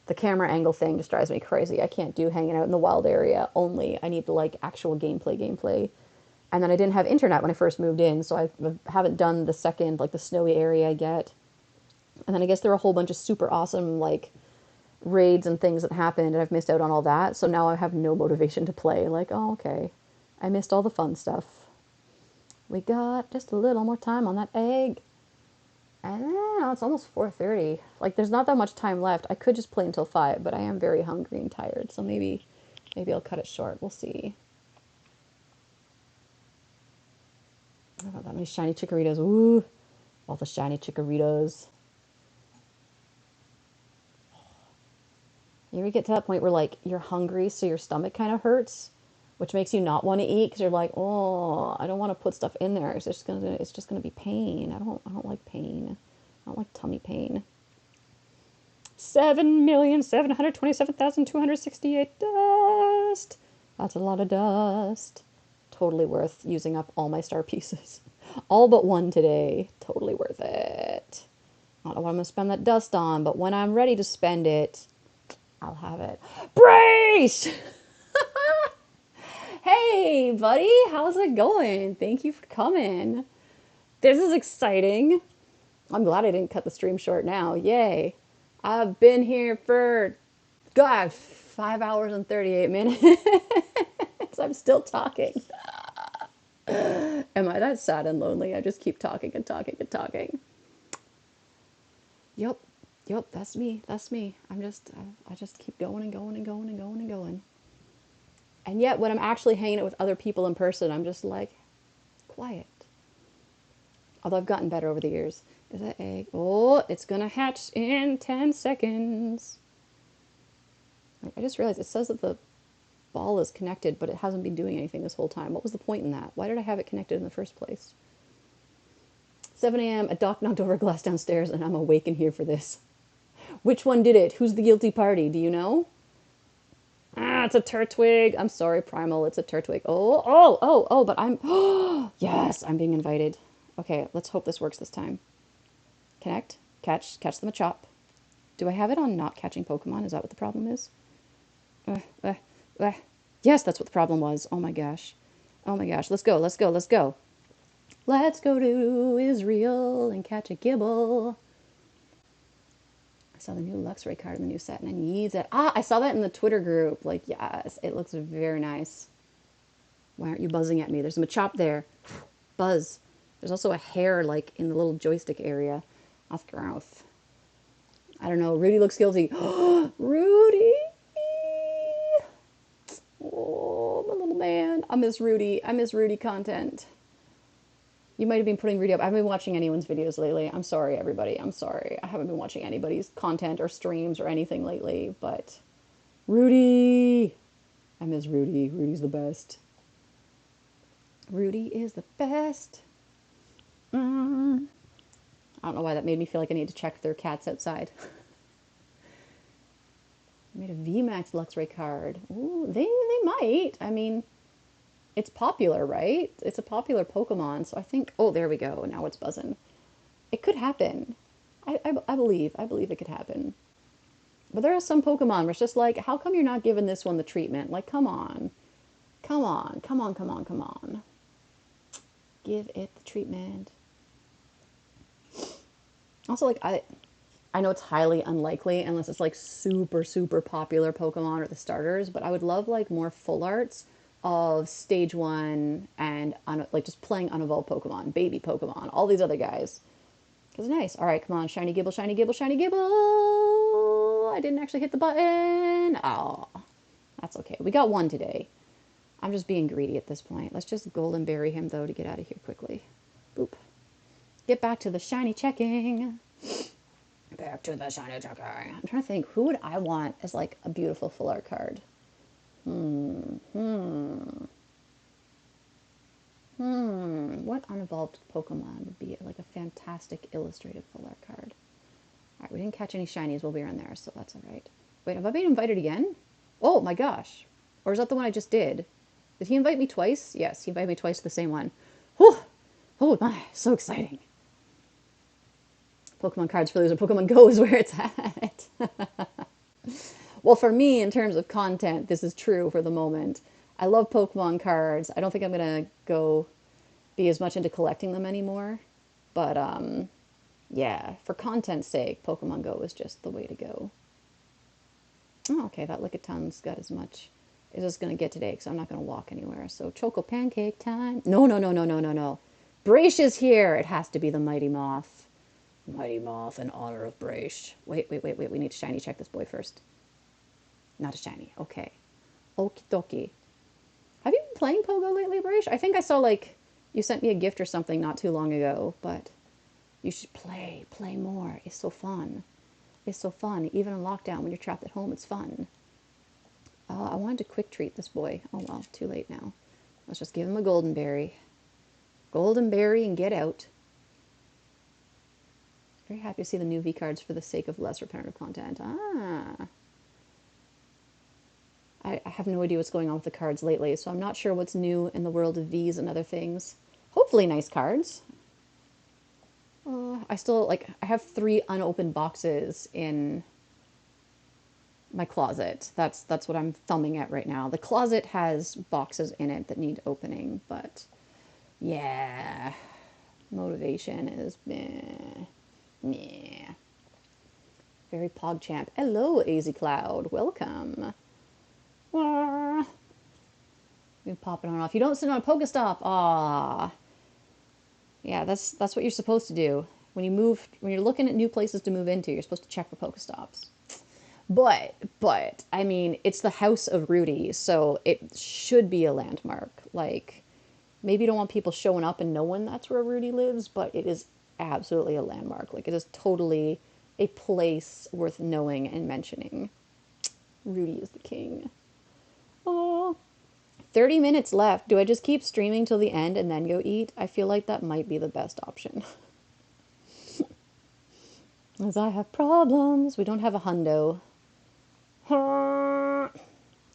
the camera angle thing just drives me crazy. I can't do hanging out in the wild area only. I need the like actual gameplay. And then I didn't have internet when I first moved in, so I haven't done the second, like the snowy area yet. And then I guess there were a whole bunch of super awesome like raids and things that happened, and I've missed out on all that. So now I have no motivation to play. Like, oh, okay, I missed all the fun stuff. We got just a little more time on that egg. And now it's almost 4:30. Like, there's not that much time left. I could just play until 5, but I am very hungry and tired, so maybe I'll cut it short. We'll see. I don't know that many shiny Chikorritos. Ooh, all the shiny Chikorritos. You ever get to that point where, like, you're hungry, so your stomach kind of hurts, which makes you not want to eat because you're like, oh, I don't want to put stuff in there. It's just gonna be pain. I don't like pain. I don't like tummy pain. 7,727,268 dust. That's a lot of dust. Totally worth using up all my star pieces. All but one today. Totally worth it. I don't know what I'm going to spend that dust on, but when I'm ready to spend it, I'll have it. Brace! Hey, buddy, how's it going? Thank you for coming. This is exciting. I'm glad I didn't cut the stream short now. Yay. I've been here for, God, 5 hours and 38 minutes. I'm still talking. Am I that sad and lonely? I just keep talking and talking and talking. Yep, that's me. That's me. I just keep going and going and going and going and going. And yet, when I'm actually hanging out with other people in person, I'm just like, quiet. Although I've gotten better over the years. Is that egg? Oh, it's gonna hatch in 10 seconds. I just realized it says that the ball is connected, but it hasn't been doing anything this whole time. What was the point in that? Why did I have it connected in the first place? 7 a.m., a doc knocked over a glass downstairs, and I'm awake in here for this. Which one did it? Who's the guilty party? Do you know? Ah, it's a Turtwig. I'm sorry, Primal. It's a Turtwig. Oh, but I'm... yes, I'm being invited. Okay, let's hope this works this time. Connect. Catch the Machop. Do I have it on not catching Pokemon? Is that what the problem is? Yes, that's what the problem was. Oh my gosh. Oh my gosh. Let's go. Let's go. Let's go. Let's go to Israel and catch a Gibble. I saw the new Luxray card in the new set and I need that. Ah, I saw that in the Twitter group. Like, yes, it looks very nice. Why aren't you buzzing at me? There's a Machop there. Buzz. There's also a hair, like, in the little joystick area. That's gross. I don't know. Rudy looks guilty. Rudy! Oh, my little man. I miss Rudy. I miss Rudy content. You might have been putting Rudy up. I haven't been watching anyone's videos lately. I'm sorry, everybody. I'm sorry. I haven't been watching anybody's content or streams or anything lately, but Rudy! I miss Rudy. Rudy's the best. Rudy is the best. I don't know why that made me feel like I need to check if there are cats outside. I made a VMAX Luxray card. Ooh, they might. I mean, it's popular, right? It's a popular Pokemon, so I think... Oh, there we go. Now it's buzzing. It could happen. I believe it could happen. But there are some Pokemon where it's just like, how come you're not giving this one the treatment? Like, come on. Come on, come on, come on, come on. Give it the treatment. Also, like, I know it's highly unlikely unless it's like super, super popular Pokemon or the starters, but I would love like more full arts of stage 1 and like just playing unevolved Pokemon, baby Pokemon, all these other guys. Because nice. All right, come on, shiny Gibble, shiny Gibble, shiny Gibble. I didn't actually hit the button. Oh, that's okay. We got one today. I'm just being greedy at this point. Let's just golden berry him though to get out of here quickly. Boop. Get back to the shiny checking. Back to the shiny checking. I'm trying to think, who would I want as like a beautiful full art card? What unevolved Pokemon would be like a fantastic illustrated full art card? Alright, we didn't catch any shinies while we were in there, so that's alright. Wait, have I been invited again? Oh my gosh. Or is that the one I just did? Did he invite me twice? Yes, he invited me twice to the same one. Whew! Oh my, so exciting. Pokemon cards for loser. Pokemon Go is where it's at. Well, for me, in terms of content, this is true for the moment. I love Pokemon cards. I don't think I'm going to go be as much into collecting them anymore. But, yeah, for content's sake, Pokemon Go is just the way to go. Oh, okay, that Lickitun's got as much as it's going to get today because I'm not going to walk anywhere. So, Choco Pancake time. No, no, no, no, no, no, no. Braish is here. It has to be the Mighty Moth. Mighty Moth in honor of Braish. Wait. We need to shiny check this boy first. Not a shiny. Okay. Okie dokie. Have you been playing Pogo lately, Braish? I think I saw, like, you sent me a gift or something not too long ago, but you should play. Play more. It's so fun. It's so fun. Even in lockdown, when you're trapped at home, it's fun. I wanted to quick treat this boy. Oh, well, too late now. Let's just give him a golden berry. Golden berry and get out. Very happy to see the new V cards for the sake of less repetitive content. Ah. I have no idea what's going on with the cards lately, so I'm not sure what's new in the world of Vs and other things. Hopefully nice cards. I still, like, I have 3 unopened boxes in my closet. That's what I'm thumbing at right now. The closet has boxes in it that need opening, but yeah, motivation is meh. Very PogChamp. Hello, AZ Cloud. Welcome. Been popping on and off. You don't sit on a Pokestop. Ah. Yeah, that's what you're supposed to do. When you're looking at new places to move into, you're supposed to check for Pokestops. But, I mean, it's the house of Rudy, so it should be a landmark. Like, maybe you don't want people showing up and knowing that's where Rudy lives, but it is absolutely a landmark. Like, it is totally a place worth knowing and mentioning. Rudy is the king. Oh, 30 minutes left. Do I just keep streaming till the end and then go eat? I feel like that might be the best option. As I have problems. We don't have a hundo. I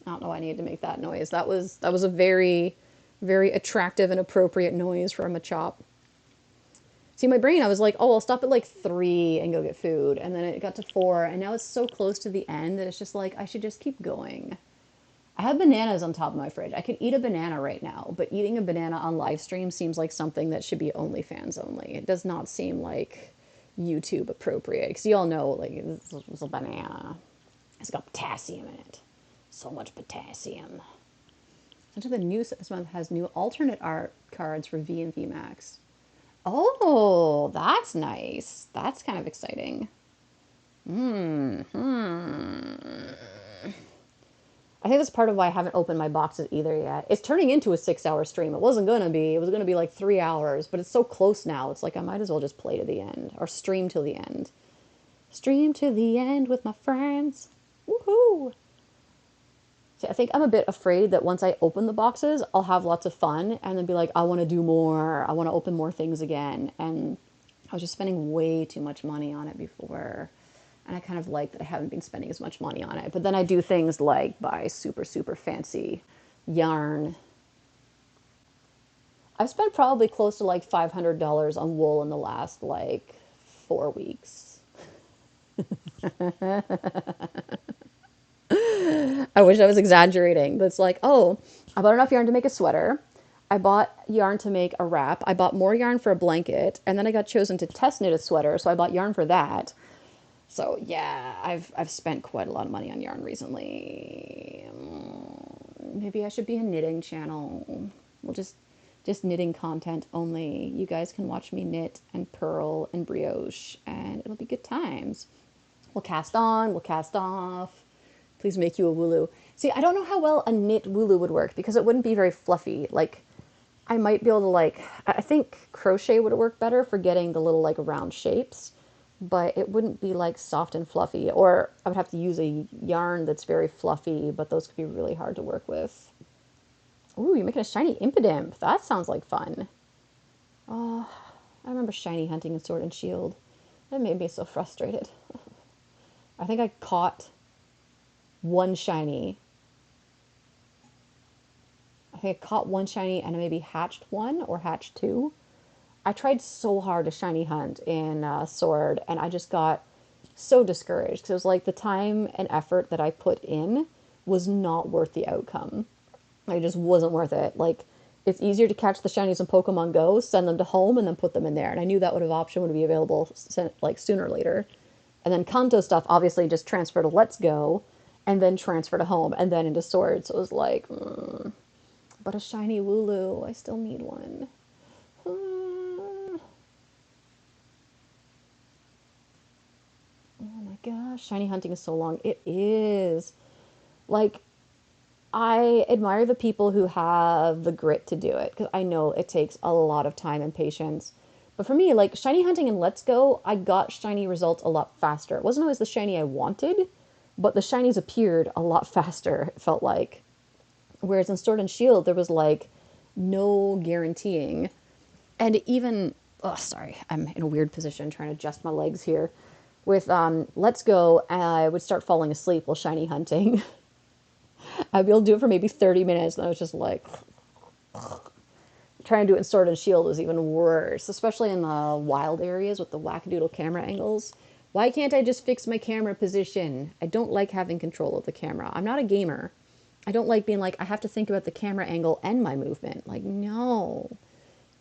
don't know why I needed to make that noise. That was a very, very attractive and appropriate noise for a Machop. See, my brain, I was like, oh, I'll stop at like 3 and go get food. And then it got to 4, and now it's so close to the end that it's just like, I should just keep going. I have bananas on top of my fridge. I could eat a banana right now, but eating a banana on live stream seems like something that should be OnlyFans only. It does not seem like YouTube appropriate, because you all know, like, it's a banana. It's got potassium in it. So much potassium. Into the news this month has new alternate art cards for V and V Max. Oh, that's nice. That's kind of exciting. I think that's part of why I haven't opened my boxes either yet. It's turning into a 6 hour stream. It wasn't gonna be. It was gonna be like 3 hours, but it's so close now. It's like I might as well just play to the end or stream till the end. Stream to the end with my friends. Woohoo! See, I think I'm a bit afraid that once I open the boxes, I'll have lots of fun and then be like, I want to do more. I want to open more things again. And I was just spending way too much money on it before. And I kind of like that I haven't been spending as much money on it. But then I do things like buy super, super fancy yarn. I've spent probably close to like $500 on wool in the last like 4 weeks. I wish I was exaggerating. But it's like, oh, I bought enough yarn to make a sweater. I bought yarn to make a wrap. I bought more yarn for a blanket, and then I got chosen to test knit a sweater, so I bought yarn for that. So yeah, I've spent quite a lot of money on yarn recently. Maybe I should be a knitting channel. We'll just knitting content only. You guys can watch me knit and purl and brioche, and it'll be good times. We'll cast on, we'll cast off. Please make you a wooloo. See, I don't know how well a knit wooloo would work because it wouldn't be very fluffy. Like, I might be able to like, I think crochet would work better for getting the little like round shapes, but it wouldn't be like soft and fluffy. Or I would have to use a yarn that's very fluffy, but those could be really hard to work with. Ooh, you're making a shiny Impidimp. That sounds like fun. Oh, I remember shiny hunting in Sword and Shield. That made me so frustrated. I think I caught one shiny. I think I caught one shiny and I maybe hatched one or hatched two. I tried so hard to shiny hunt in Sword, and I just got so discouraged because it was like the time and effort that I put in was not worth the outcome. It just wasn't worth it. Like, it's easier to catch the shinies in Pokemon Go, send them to home, and then put them in there. And I knew that option would be available like sooner or later. And then Kanto stuff obviously just transfer to Let's Go, and then transfer to home, and then into Sword. So it was like, but a shiny Wooloo, I still need one. Oh my gosh, shiny hunting is so long. It is. Like, I admire the people who have the grit to do it because I know it takes a lot of time and patience. But for me, like shiny hunting and Let's Go, I got shiny results a lot faster. It wasn't always the shiny I wanted, but the shinies appeared a lot faster, it felt like. Whereas in Sword and Shield, there was like no guaranteeing. And even, oh, sorry, I'm in a weird position trying to adjust my legs here. With Let's Go, I would start falling asleep while shiny hunting. I'd be able to do it for maybe 30 minutes, and I was just like, trying to do it in Sword and Shield was even worse, especially in the wild areas with the wackadoodle camera angles. Why can't I just fix my camera position? I don't like having control of the camera. I'm not a gamer. I don't like being like, I have to think about the camera angle and my movement. Like, no.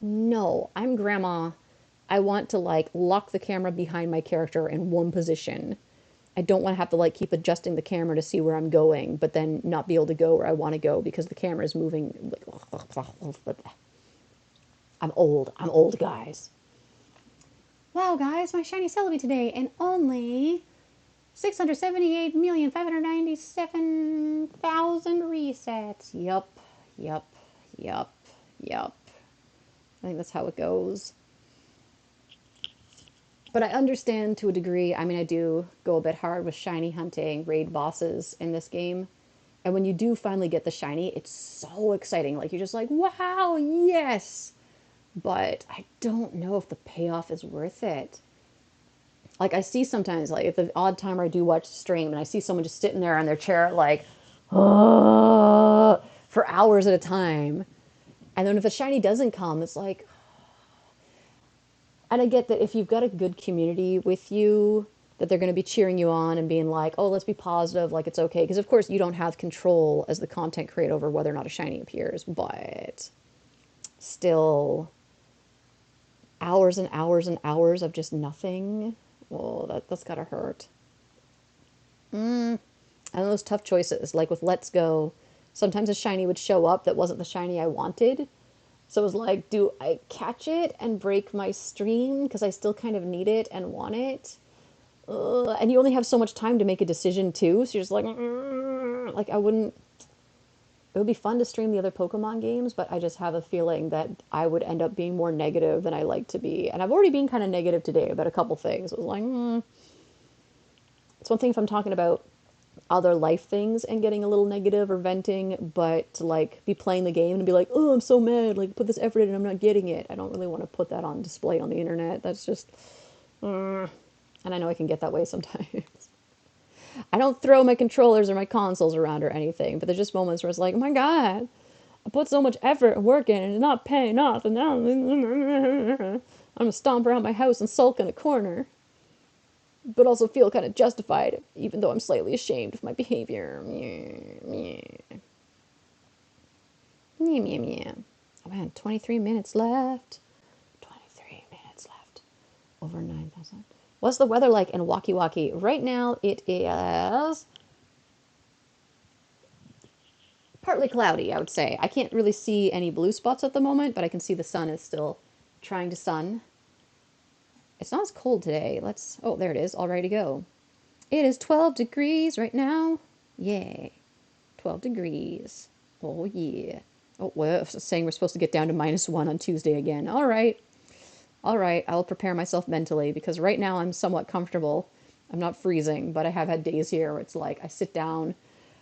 No, I'm grandma. I want to like lock the camera behind my character in one position. I don't want to have to like keep adjusting the camera to see where I'm going, but then not be able to go where I want to go because the camera is moving. I'm old. I'm old, guys. Wow, guys, my shiny Celebi today, and only 678,597,000 resets. Yup, yup, yup, yup. I think that's how it goes. But I understand to a degree. I mean, I do go a bit hard with shiny hunting, raid bosses in this game. And when you do finally get the shiny, it's so exciting. Like, you're just like, wow, yes. But I don't know if the payoff is worth it. Like, I see sometimes, like, at the odd time I do watch the stream, and I see someone just sitting there on their chair, like, for hours at a time. And then if a shiny doesn't come, it's like, and I get that if you've got a good community with you, that they're going to be cheering you on and being like, oh, let's be positive, like it's okay. Because, of course, you don't have control as the content creator over whether or not a shiny appears. But still, hours and hours and hours of just nothing. Oh, that's got to hurt. And those tough choices, like with Let's Go, sometimes a shiny would show up that wasn't the shiny I wanted. So it was like, do I catch it and break my stream because I still kind of need it and want it? And you only have so much time to make a decision too. So you're just like I wouldn't. it would be fun to stream the other Pokemon games, but I just have a feeling that I would end up being more negative than I like to be. And I've already been kind of negative today about a couple things. It was like, it's one thing if I'm talking about other life things and getting a little negative or venting, but to like be playing the game and be like, oh, I'm so mad, like put this effort in and I'm not getting it. I don't really want to put that on display on the internet. That's just, and I know I can get that way sometimes. I don't throw my controllers or my consoles around or anything, but there's just moments where it's like, oh my God, I put so much effort and work in and it's not paying off, and now I'm gonna stomp around my house and sulk in a corner, but also feel kind of justified, even though I'm slightly ashamed of my behavior. Oh man, 23 minutes left. 23 minutes left. Over 9,000. What's the weather like in Wacky Wacky? Right now it is partly cloudy, I would say. I can't really see any blue spots at the moment, but I can see the sun is still trying to sun. It's not as cold today. Oh, there it is, all ready to go. It is 12 degrees right now. Yay. 12 degrees. Oh, yeah. Oh, well, it's saying we're supposed to get down to -1 on Tuesday again. All right. All right. I'll prepare myself mentally because right now I'm somewhat comfortable. I'm not freezing, but I have had days here where it's like I sit down.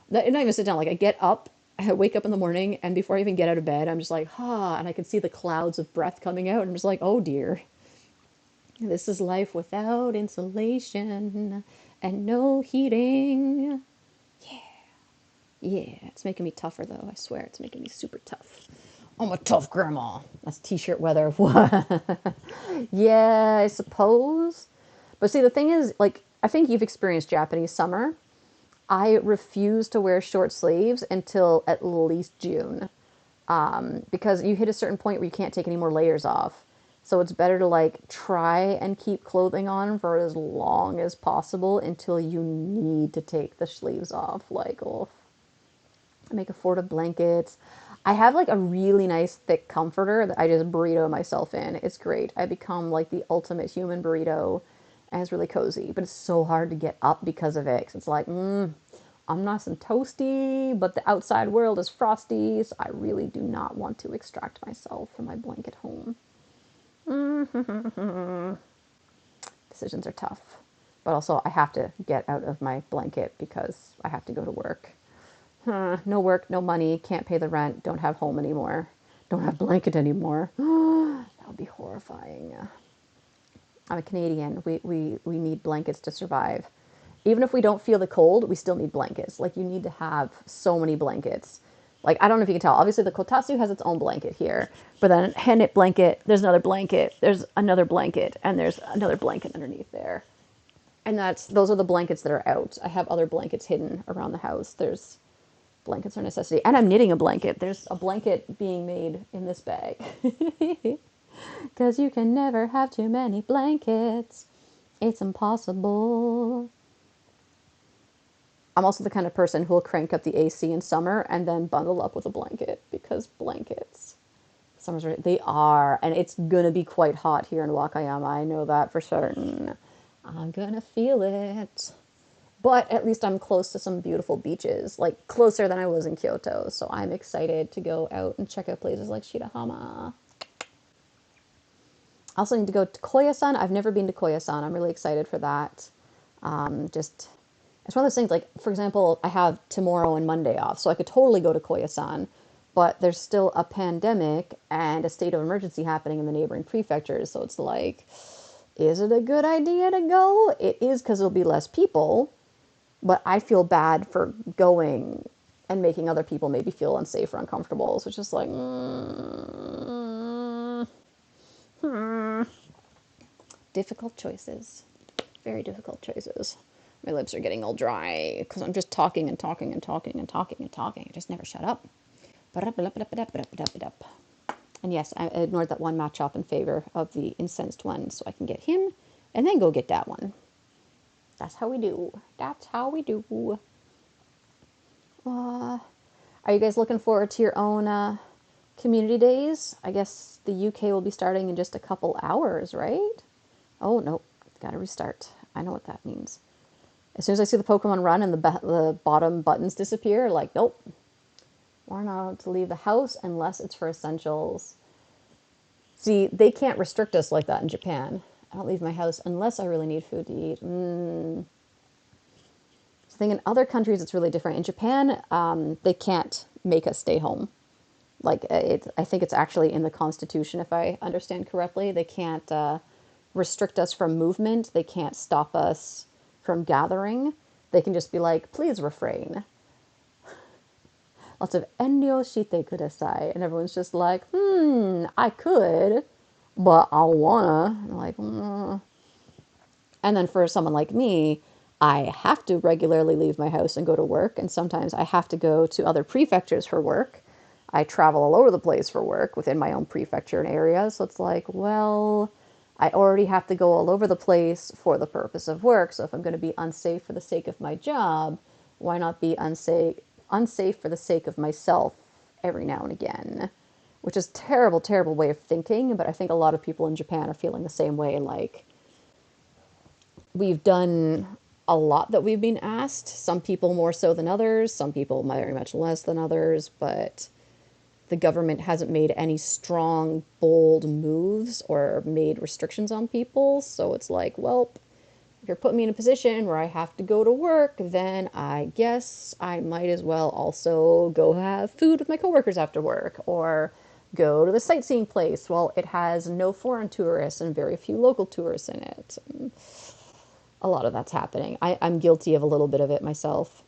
Not even sit down. Like I get up, I wake up in the morning, and before I even get out of bed, I'm just like, and I can see the clouds of breath coming out. And I'm just like, oh dear. This is life without insulation and no heating. Yeah, it's making me tougher though. I swear it's making me super tough. I'm a tough grandma. That's t-shirt weather. What? Yeah, I suppose. But see, the thing is, like, I think you've experienced Japanese summer. I refuse to wear short sleeves until at least June, because you hit a certain point where you can't take any more layers off. So it's better to like try and keep clothing on for as long as possible until you need to take the sleeves off. Like, oh, I make affordable blankets. I have like a really nice thick comforter that I just burrito myself in. It's great. I become like the ultimate human burrito, and it's really cozy. But it's so hard to get up because of it. 'Cause it's like, I'm nice and toasty, but the outside world is frosty, so I really do not want to extract myself from my blanket home. Decisions are tough. But also, I have to get out of my blanket because I have to go to work. No work, no money, can't pay the rent, don't have home anymore, don't have blanket anymore. That would be horrifying. I'm a Canadian. We need blankets to survive. Even if we don't feel the cold, we still need blankets. Like, you need to have so many blankets. Like, I don't know if you can tell. Obviously, the kotatsu has its own blanket here. But then, Hennet blanket, there's another blanket, there's another blanket, and there's another blanket underneath there. And those are the blankets that are out. I have other blankets hidden around the house. There's blankets are a necessity. And I'm knitting a blanket. There's a blanket being made in this bag. Because you can never have too many blankets. It's impossible. I'm also the kind of person who will crank up the AC in summer and then bundle up with a blanket because blankets. They are, and it's gonna be quite hot here in Wakayama. I know that for certain. I'm gonna feel it. But at least I'm close to some beautiful beaches, like closer than I was in Kyoto. So I'm excited to go out and check out places like Shirahama. I also need to go to Koyasan. I've never been to Koyasan. I'm really excited for that. Just it's one of those things, like, for example, I have tomorrow and Monday off, so I could totally go to Koyasan, but there's still a pandemic and a state of emergency happening in the neighboring prefectures. So it's like, is it a good idea to go? It is, because there'll be less people. But I feel bad for going and making other people maybe feel unsafe or uncomfortable. So it's just like, difficult choices. Very difficult choices. My lips are getting all dry because I'm just talking and talking and talking and talking and talking. I just never shut up. And yes, I ignored that one Machop in favor of the incensed one so I can get him and then go get that one. That's how we do. That's how we do. Are you guys looking forward to your own community days? I guess the UK will be starting in just a couple hours, right? Oh, nope. Gotta restart. I know what that means. As soon as I see the Pokemon run and the bottom buttons disappear, like, nope. We're not allowed to leave the house unless it's for essentials. See, they can't restrict us like that in Japan. I don't leave my house unless I really need food to eat. I think in other countries it's really different. In Japan, they can't make us stay home. Like I think it's actually in the constitution, if I understand correctly. They can't restrict us from movement. They can't stop us from gathering. They can just be like, please refrain. Lots of enryo shite kudasai, and everyone's just like, I could, but I wanna. And like, And then for someone like me, I have to regularly leave my house and go to work, and sometimes I have to go to other prefectures for work. I travel all over the place for work within my own prefecture and area, so it's like, well, I already have to go all over the place for the purpose of work. So if I'm going to be unsafe for the sake of my job, why not be unsafe for the sake of myself every now and again? Which is terrible, terrible way of thinking, but I think a lot of people in Japan are feeling the same way. Like, we've done a lot that we've been asked. Some people more so than others, some people very much less than others, but the government hasn't made any strong, bold moves or made restrictions on people. So it's like, well, if you're putting me in a position where I have to go to work, then I guess I might as well also go have food with my coworkers after work, or go to the sightseeing place. Well, it has no foreign tourists and very few local tourists in it. A lot of that's happening. I'm guilty of a little bit of it myself.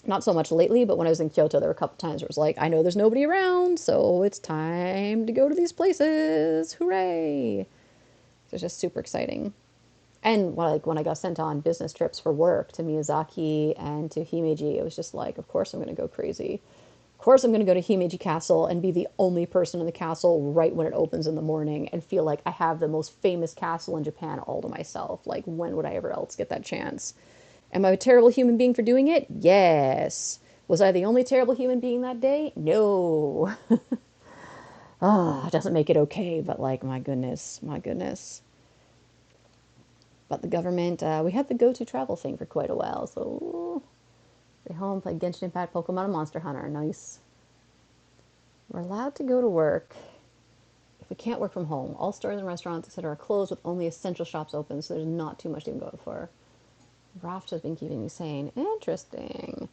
Not so much lately, but when I was in Kyoto, there were a couple times where it was like, I know there's nobody around, so it's time to go to these places. Hooray! It's just super exciting. And like when I got sent on business trips for work to Miyazaki and to Himeji, it was just like, of course I'm going to go crazy. Of course I'm going to go to Himeji Castle and be the only person in the castle right when it opens in the morning and feel like I have the most famous castle in Japan all to myself. Like, when would I ever else get that chance? Am I a terrible human being for doing it? Yes. Was I the only terrible human being that day? No. It doesn't make it okay, but like, my goodness, my goodness. But the government, we had the go-to travel thing for quite a while, so stay home, play Genshin Impact, Pokemon, and Monster Hunter. Nice. We're allowed to go to work if we can't work from home. All stores and restaurants, etc., are closed with only essential shops open, so there's not too much to go for. Raft has been keeping me sane. Interesting.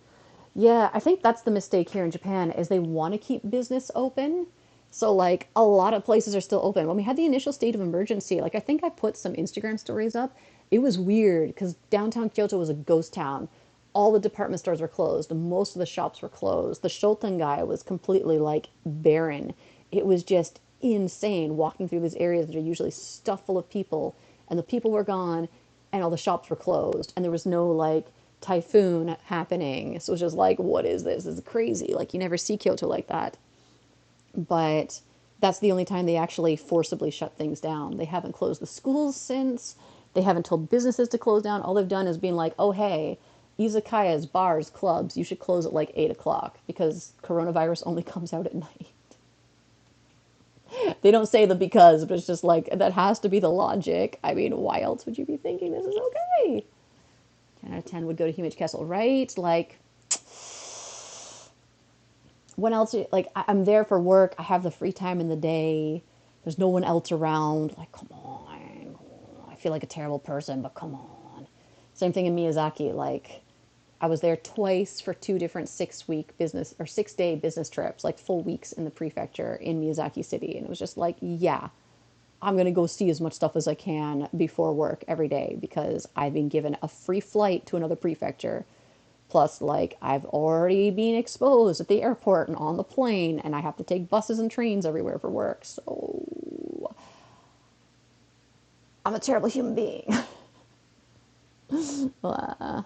Yeah, I think that's the mistake here in Japan is they want to keep business open. So like a lot of places are still open. When we had the initial state of emergency, like I think I put some Instagram stories up. It was weird because downtown Kyoto was a ghost town. All the department stores were closed. Most of the shops were closed. The Shotengai was completely like barren. It was just insane walking through these areas that are usually stuffed full of people, and the people were gone, and all the shops were closed, and there was no like typhoon happening. So it was just like, what is this? This is crazy. Like, you never see Kyoto like that. But that's the only time they actually forcibly shut things down. They haven't closed the schools since. They haven't told businesses to close down. All they've done is being like, oh, hey, izakayas, bars, clubs, you should close at like 8 o'clock because coronavirus only comes out at night. They don't say the because, but it's just like, that has to be the logic. I mean, why else would you be thinking this is okay? 10 out of 10 would go to Human Castle, right? Like, when else? Like, I'm there for work. I have the free time in the day. There's no one else around. Like, come on. I feel like a terrible person, but come on. Same thing in Miyazaki. Like, I was there twice for 2 different 6-week business or 6-day business trips, like full weeks in the prefecture in Miyazaki City. And it was just like, yeah, I'm going to go see as much stuff as I can before work every day because I've been given a free flight to another prefecture. Plus, like, I've already been exposed at the airport and on the plane, and I have to take buses and trains everywhere for work. So, I'm a terrible human being. Wah,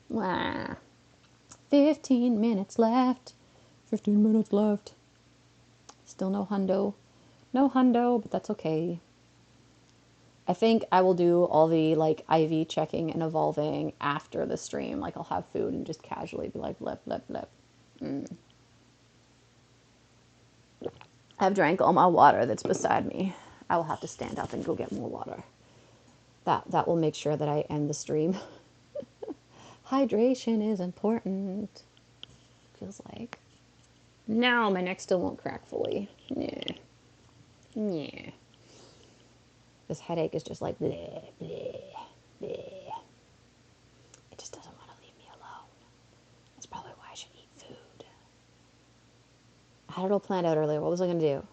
wah. 15 minutes left. 15 minutes left. Still no hundo. No hundo, but that's okay. I think I will do all the like IV checking and evolving after the stream. Like, I'll have food and just casually be like, blep, blep, blep. I've drank all my water that's beside me. I will have to stand up and go get more water. That will make sure that I end the stream. Hydration is important. Feels like. Now my neck still won't crack fully. Yeah. Yeah. This headache is just like bleh, bleh, bleh. It just doesn't want to leave me alone. That's probably why I should eat food. I had it all planned out earlier. What was I going to do?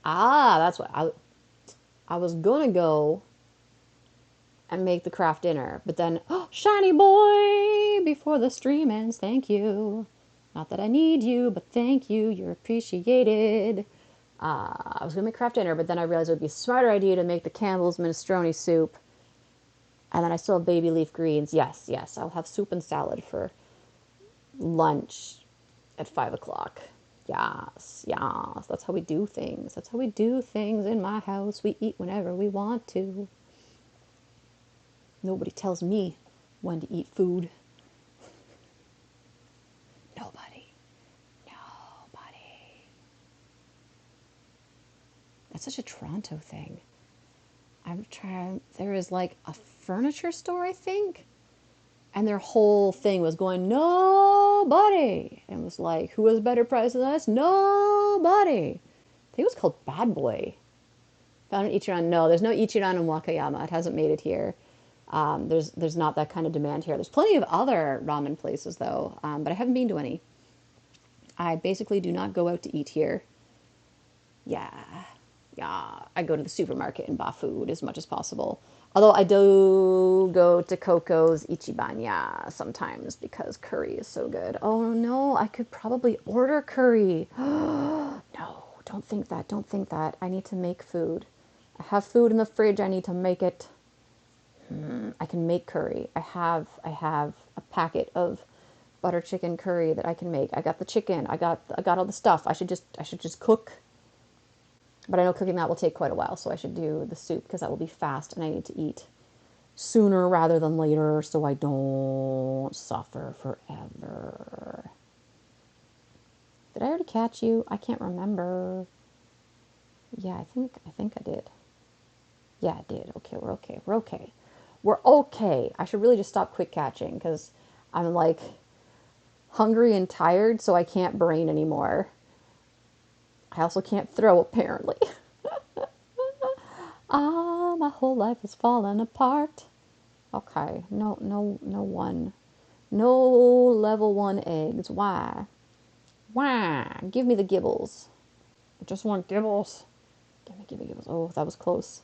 That's what I was going to go and make the craft dinner. But then, oh, shiny boy, before the stream ends, thank you. Not that I need you, but thank you. You're appreciated. I was going to make craft dinner, but then I realized it would be a smarter idea to make the Campbell's minestrone soup. And then I still have baby leaf greens. Yes, yes, I'll have soup and salad for lunch at 5 o'clock. Yes, yes, that's how we do things. That's how we do things in my house. We eat whenever we want to. Nobody tells me when to eat food. Nobody. Nobody. That's such a Toronto thing. I'm trying. There is like a furniture store, I think, and their whole thing was going nobody, and it was like, who has a better price than us? Nobody. I think it was called Bad Boy. Found an Ichiran. No, there's no Ichiran in Wakayama. It hasn't made it here. There's not that kind of demand here. There's plenty of other ramen places though, but I haven't been to any. I basically do not go out to eat here. Yeah, yeah. I go to the supermarket and buy food as much as possible. Although I do go to Coco's Ichiban, yeah, sometimes because curry is so good. Oh no, I could probably order curry. No, don't think that. Don't think that. I need to make food. I have food in the fridge. I need to make it. I can make curry. I have a packet of butter chicken curry that I can make. I got the chicken. I got all the stuff. I should just cook. But I know cooking that will take quite a while, so I should do the soup because that will be fast and I need to eat sooner rather than later so I don't suffer forever. Did I already catch you? I can't remember. Yeah, I think I did. Yeah, I did. Okay, we're okay. We're okay. We're okay. I should really just stop quick catching because I'm like hungry and tired, so I can't brain anymore. I also can't throw, apparently. My whole life is falling apart. Okay, no one. No level 1 eggs. Why? Why? Give me the gibbles. I just want gibbles. Give me gibbles. Oh, that was close.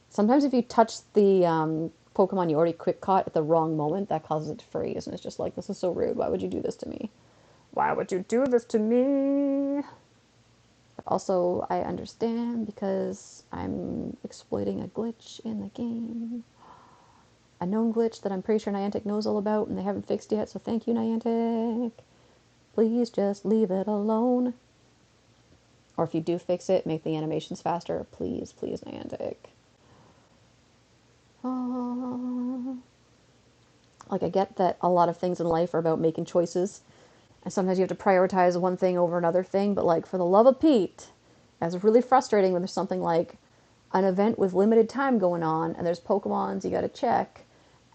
Sometimes if you touch the Pokemon you already quick caught at the wrong moment, that causes it to freeze, and it's just like, this is so rude. Why would you do this to me? Why would you do this to me? But also, I understand because I'm exploiting a glitch in the game. A known glitch that I'm pretty sure Niantic knows all about and they haven't fixed yet, so thank you, Niantic. Please just leave it alone. Or if you do fix it, make the animations faster. Please, please, Niantic. Like, I get that a lot of things in life are about making choices, and sometimes you have to prioritize one thing over another thing, but like, for the love of Pete, that's really frustrating when there's something like an event with limited time going on, and there's Pokemons you gotta check,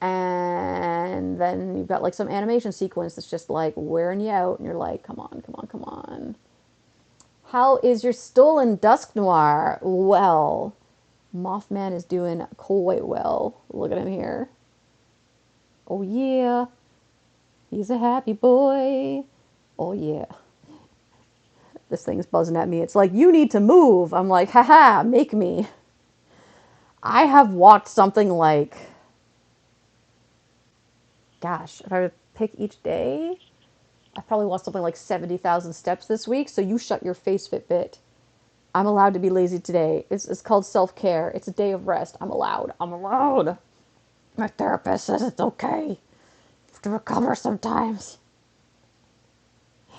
and then you've got like some animation sequence that's just like wearing you out, and you're like, come on, come on, come on. How is your stolen Dusknoir? Well, Mothman is doing quite well. Look at him here. Oh yeah, he's a happy boy. Oh yeah. This thing's buzzing at me. It's like, you need to move. I'm like, haha, make me. I have walked something like, gosh, if I were to pick each day, I probably walked something like 70,000 steps this week. So you shut your face, Fitbit. I'm allowed to be lazy today. It's called self-care. It's a day of rest. I'm allowed. I'm allowed. My therapist says it's okay. You have to recover sometimes.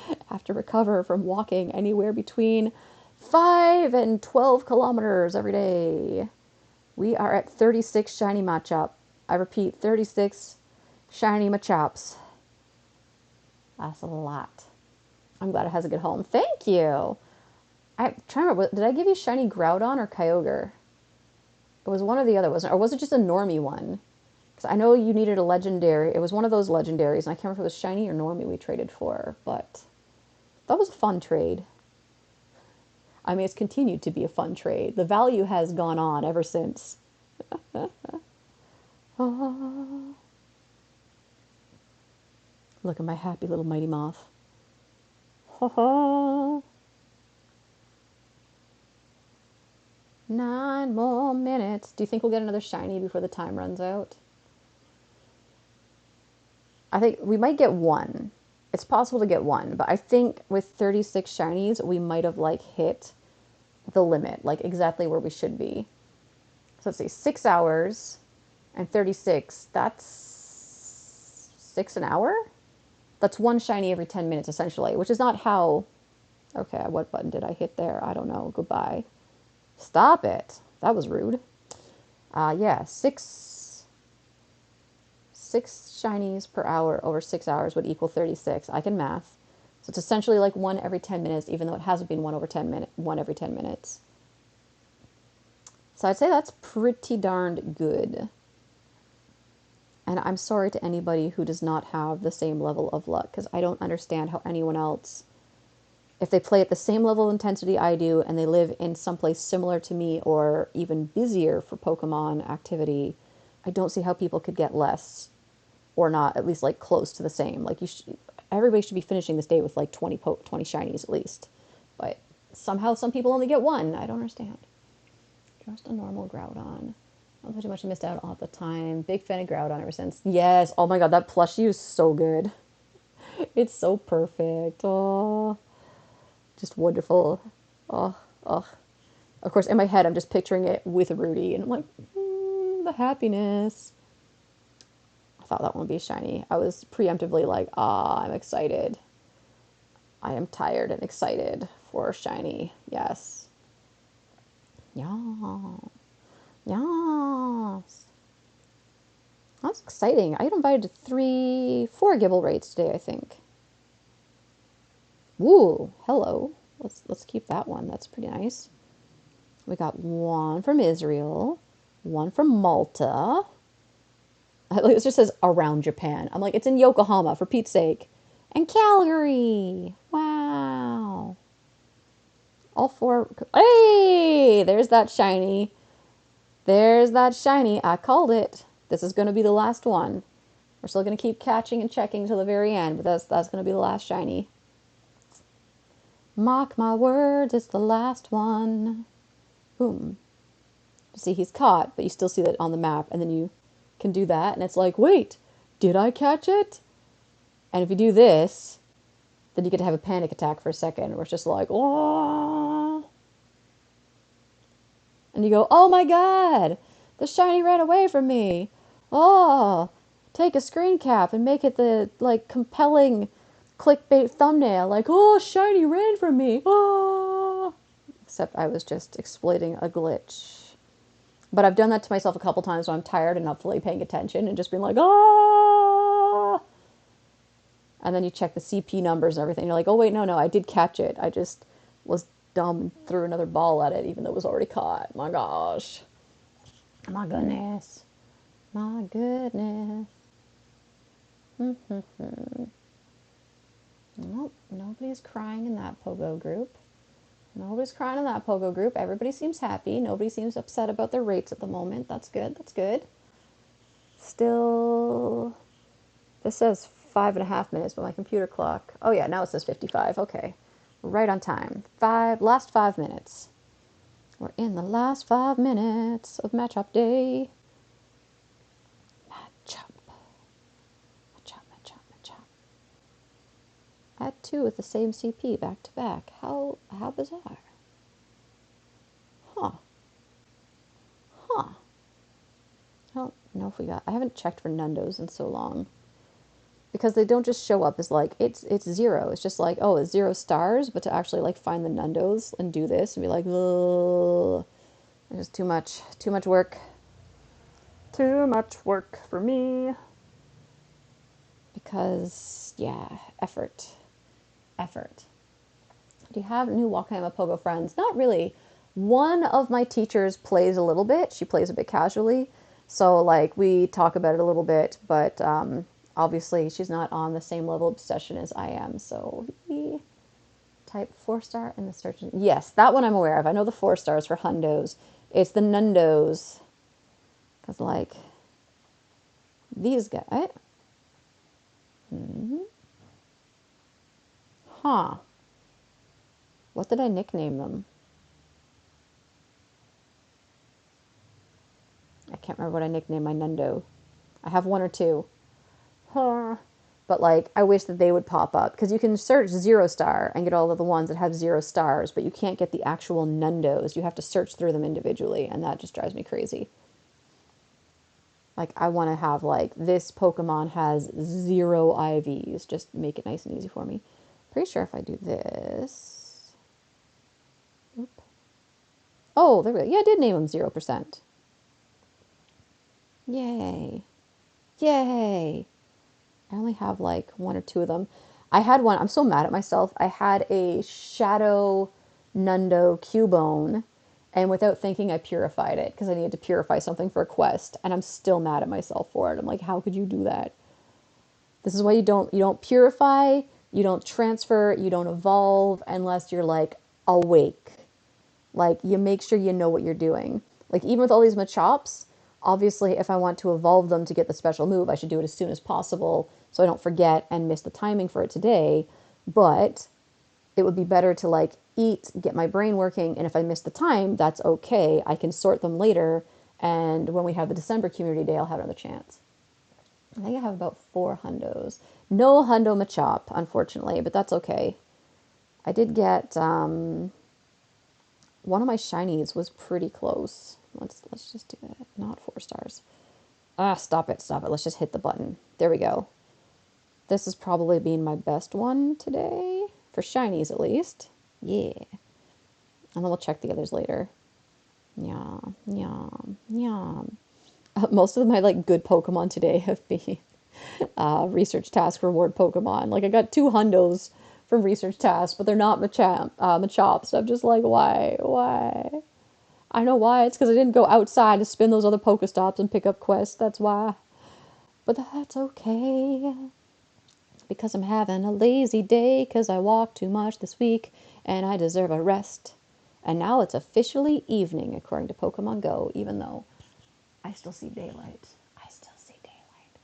I have to recover from walking anywhere between 5 and 12 kilometers every day. We are at 36 shiny Machop. I repeat, 36 shiny Machops. That's a lot. I'm glad it has a good home. Thank you. I'm trying to remember, did I give you shiny Groudon or Kyogre? It was one or the other, wasn't it? Or was it just a normie one? Because 'Cause I know you needed a legendary. It was one of those legendaries, and I can't remember if it was shiny or normie we traded for, but that was a fun trade. I mean, it's continued to be a fun trade. The value has gone on ever since. Ah, look at my happy little mighty moth. Ha ha. 9 more minutes. Do you think we'll get another shiny before the time runs out? I think we might get one. It's possible to get one, but I think with 36 shinies, we might have like hit the limit, like exactly where we should be. So let's see, 6 hours and 36. That's 6 an hour? That's one shiny every 10 minutes, essentially, which is not how. Okay, what button did I hit there? I don't know. Goodbye. Stop it. That was rude. Yeah, six shinies per hour over 6 hours would equal 36. I can math. So it's essentially like one every 10 minutes, even though it hasn't been one every 10 minutes. So I'd say that's pretty darned good. And I'm sorry to anybody who does not have the same level of luck, because I don't understand how anyone else, if they play at the same level of intensity I do and they live in someplace similar to me or even busier for Pokemon activity, I don't see how people could get less or not at least like close to the same. Like everybody should be finishing this day with like 20 shinies at least. But somehow some people only get one. I don't understand. Just a normal Groudon. Not too much I missed out on at the time. Big fan of Groudon ever since. Yes. Oh my god, that plushie is so good. It's so perfect. Oh, just wonderful. Oh, oh. Of course, in my head, I'm just picturing it with Rudy, and I'm like, the happiness. I thought that one would be shiny. I was preemptively like, I'm excited. I am tired and excited for shiny. Yes. Yeah. Yes. That's exciting. I got invited to 4 Gibble raids today, I think. Woo, hello. Let's keep that one. That's pretty nice. We got one from Israel, one from Malta. It just says around Japan. I'm like, it's in Yokohama, for Pete's sake. And Calgary. Wow. All 4. Hey, there's that shiny. There's that shiny. I called it. This is going to be the last one. We're still going to keep catching and checking till the very end, but that's going to be the last shiny. Mark my words, it's the last one. Boom. You see, he's caught, but you still see that on the map, and then you can do that, and it's like, wait, did I catch it? And if you do this, then you get to have a panic attack for a second, where it's just like, oh. And you go, oh my god, the shiny ran away from me. Oh, take a screen cap and make it the, like, compelling clickbait thumbnail, like, oh, shiny ran from me. Oh. Except I was just exploiting a glitch. But I've done that to myself a couple times when I'm tired and not fully paying attention and just being like, ah! And then you check the CP numbers and everything. You're like, oh, wait, no, I did catch it. I just was dumb and threw another ball at it, even though it was already caught. My gosh. My goodness. My goodness. Nope, nobody's crying in that Pogo group. Nobody's crying in that Pogo group. Everybody seems happy. Nobody seems upset about their rates at the moment. That's good. That's good. Still, this says 5.5 minutes, but my computer clock. Oh yeah, now it says 55. Okay, we're right on time. Last 5 minutes. We're in the last 5 minutes of Machop Day. Machop. I had 2 with the same CP back to back. How bizarre. Huh. I don't know if we got. I haven't checked for Nundos in so long. Because they don't just show up as like, it's 0. It's just like, oh, it's 0 stars, but to actually like find the Nundos and do this and be like, ugh. It's just too much work. Too much work for me. Because, yeah, effort. Do you have new Wakayama Pogo friends? Not really. One of my teachers plays a little bit. She plays a bit casually. So like we talk about it a little bit, but obviously she's not on the same level of obsession as I am. So we type 4-star in the search. Yes, that one I'm aware of. I know the 4 stars for hundos. It's the nundos. Because like these guys. Mm-hmm. Huh. What did I nickname them? I can't remember what I nicknamed my Nundo. I have one or two. Huh. But like, I wish that they would pop up because you can search 0 star and get all of the ones that have 0 stars, but you can't get the actual Nundos. You have to search through them individually, and that just drives me crazy. Like, I want to have like this Pokemon has 0 IVs. Just make it nice and easy for me. Pretty sure if I do this. Oop. Oh, there we go. Yeah, I did name them 0%. Yay. Yay. I only have like one or two of them. I had one, I'm so mad at myself. I had a Shadow Nundo Cubone, and without thinking, I purified it because I needed to purify something for a quest, and I'm still mad at myself for it. I'm like, how could you do that? This is why you don't purify, you don't transfer, you don't evolve unless you're like awake. Like, you make sure you know what you're doing. Like, even with all these Machops, obviously, if I want to evolve them to get the special move, I should do it as soon as possible so I don't forget and miss the timing for it today. But it would be better to, like, eat, get my brain working, and if I miss the time, that's okay. I can sort them later, and when we have the December Community Day, I'll have another chance. I think I have about 4 hundos. No hundo Machop, unfortunately, but that's okay. I did get one of my shinies was pretty close. Let's just do that. Not 4 stars. Ah, stop it, stop it. Let's just hit the button. There we go. This is probably being my best one today. For shinies, at least. Yeah. And then we'll check the others later. Yum, yum, yum. Most of my, like, good Pokemon today have been research task reward Pokemon. Like, I got 2 hundos from research tasks, but they're not Machops. So I'm just like, why? Why? I know why. It's because I didn't go outside to spin those other Pokestops and pick up quests. That's why. But that's okay. Because I'm having a lazy day because I walked too much this week and I deserve a rest. And now it's officially evening according to Pokemon Go, even though I still see daylight. I still see daylight.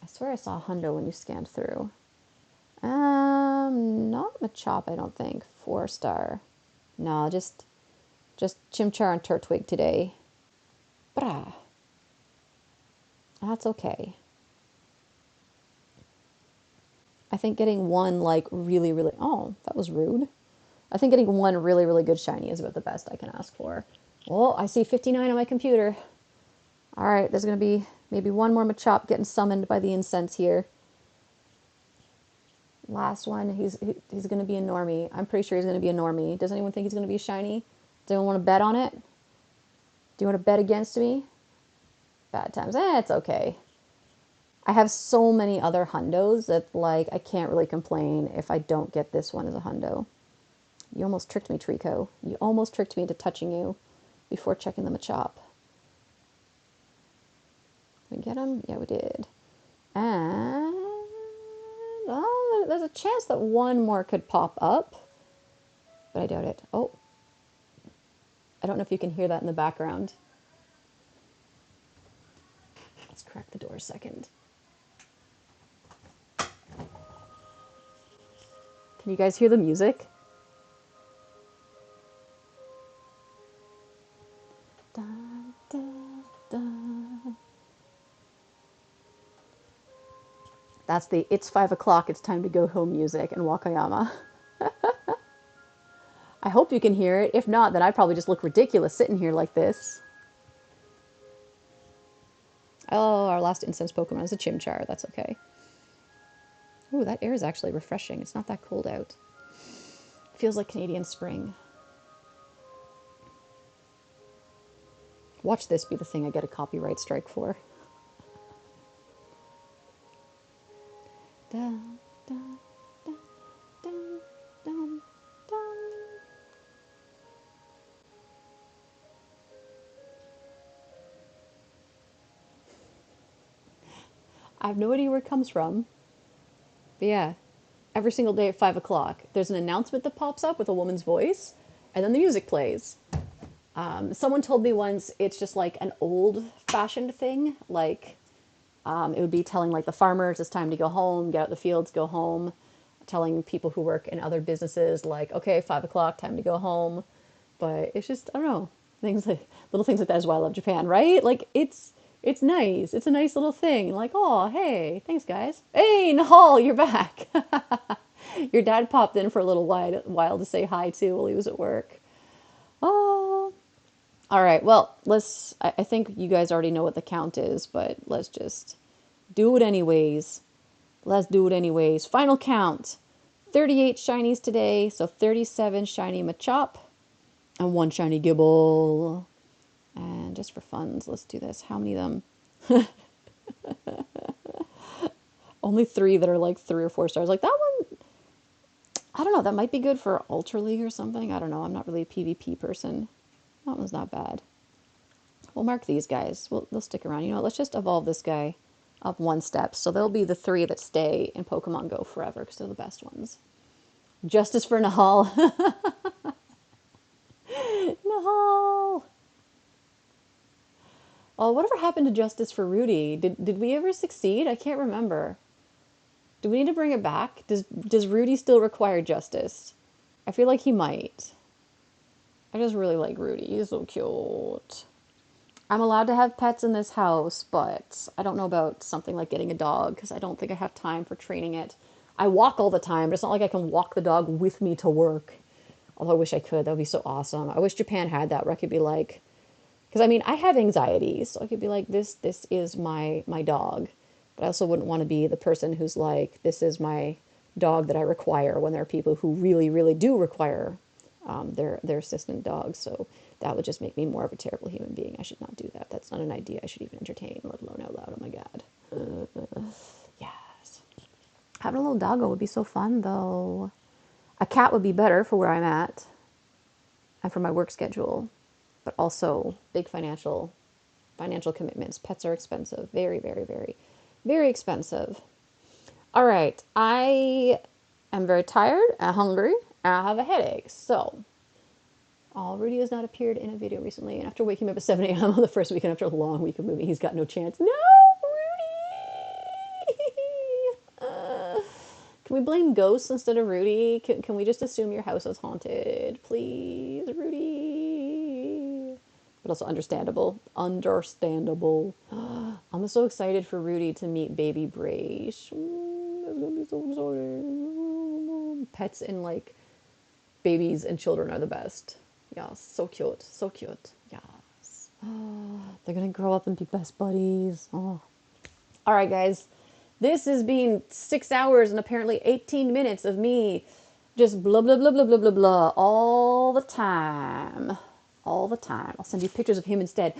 I swear I saw a hundo when you scanned through. Not Machop, I don't think. 4-star. No, just Chimchar and Turtwig today. Brah. That's okay. I think getting one, like, really, really... Oh, that was rude. I think getting one really, really good shiny is about the best I can ask for. Well, I see 59 on my computer. All right, there's going to be maybe one more Machop getting summoned by the incense here. Last one, he's going to be a normie. I'm pretty sure he's going to be a normie. Does anyone think he's going to be a shiny? Does anyone want to bet on it? Do you want to bet against me? Bad times. It's okay. I have so many other hundos that, like, I can't really complain if I don't get this one as a hundo. You almost tricked me, Trico. You almost tricked me into touching you before checking the Machop. Did we get him? Yeah, we did. And oh, there's a chance that one more could pop up, but I doubt it. Oh, I don't know if you can hear that in the background. Let's crack the door a second. Can you guys hear the music? Dun, dun, dun. That's the "it's 5 o'clock, it's time to go home" music in Wakayama. I hope you can hear it. If not, then I probably just look ridiculous sitting here like this. Oh, our last incense Pokemon is a Chimchar. That's okay. Ooh, that air is actually refreshing. It's not that cold out. Feels like Canadian spring. Watch this be the thing I get a copyright strike for. Dun, dun, dun, dun, dun, dun. I have no idea where it comes from. But yeah, every single day at 5 o'clock, there's an announcement that pops up with a woman's voice, and then the music plays. Someone told me once it's just like an old-fashioned thing. Like it would be telling like the farmers it's time to go home, get out the fields, go home. Telling people who work in other businesses like, okay, 5 o'clock, time to go home. But it's just I don't know, things like little things like that is why I love Japan, right? Like it's nice. It's a nice little thing. Like, oh hey, thanks guys. Hey Nahal, you're back. Your dad popped in for a little while to say hi too while he was at work. Oh, all right. Well, let's. I think you guys already know what the count is, but let's just do it anyways. Let's do it anyways. Final count: 38 shinies today, so 37 shiny Machop and one shiny Gibble. And just for funs, let's do this. How many of them? Only three that are like 3 or 4 stars. Like that one, I don't know. That might be good for Ultra League or something. I don't know. I'm not really a PvP person. That one's not bad. We'll mark these guys. They'll stick around. You know what? Let's just evolve this guy up one step. So they'll be the three that stay in Pokemon Go forever because they're the best ones. Justice for Nahal. Nahal. Oh, whatever happened to Justice for Rudy? Did we ever succeed? I can't remember. Do we need to bring it back? Does Rudy still require justice? I feel like he might. I just really like Rudy. He's so cute. I'm allowed to have pets in this house, but I don't know about something like getting a dog because I don't think I have time for training it. I walk all the time, but it's not like I can walk the dog with me to work. Although I wish I could. That would be so awesome. I wish Japan had that where I could be like, because I mean, I have anxiety, so I could be like, this is my dog. But I also wouldn't want to be the person who's like, this is my dog that I require when there are people who really, really do require their assistant dogs. So that would just make me more of a terrible human being. I should not do that. That's not an idea I should even entertain, let alone out loud. Oh my God. Yes. Having a little doggo would be so fun, though. A cat would be better for where I'm at and for my work schedule, but also big financial commitments. Pets are expensive. Very, very, very, very expensive. All right. I am very tired and hungry and I have a headache. So, Rudy has not appeared in a video recently. And after waking up at 7 a.m. on the first weekend after a long week of moving, he's got no chance. No, Rudy! Can we blame ghosts instead of Rudy? Can we just assume your house is haunted? Please, Rudy. But also understandable. Understandable. I'm so excited for Rudy to meet baby Brace. I'm gonna be so excited. Pets and like babies and children are the best. Yes, so cute. So cute. Yes. They're gonna grow up and be best buddies. Oh. All right, guys. This has been 6 hours and apparently 18 minutes of me just blah, blah, blah, blah, blah, blah, blah, all the time. All the time. I'll send you pictures of him instead.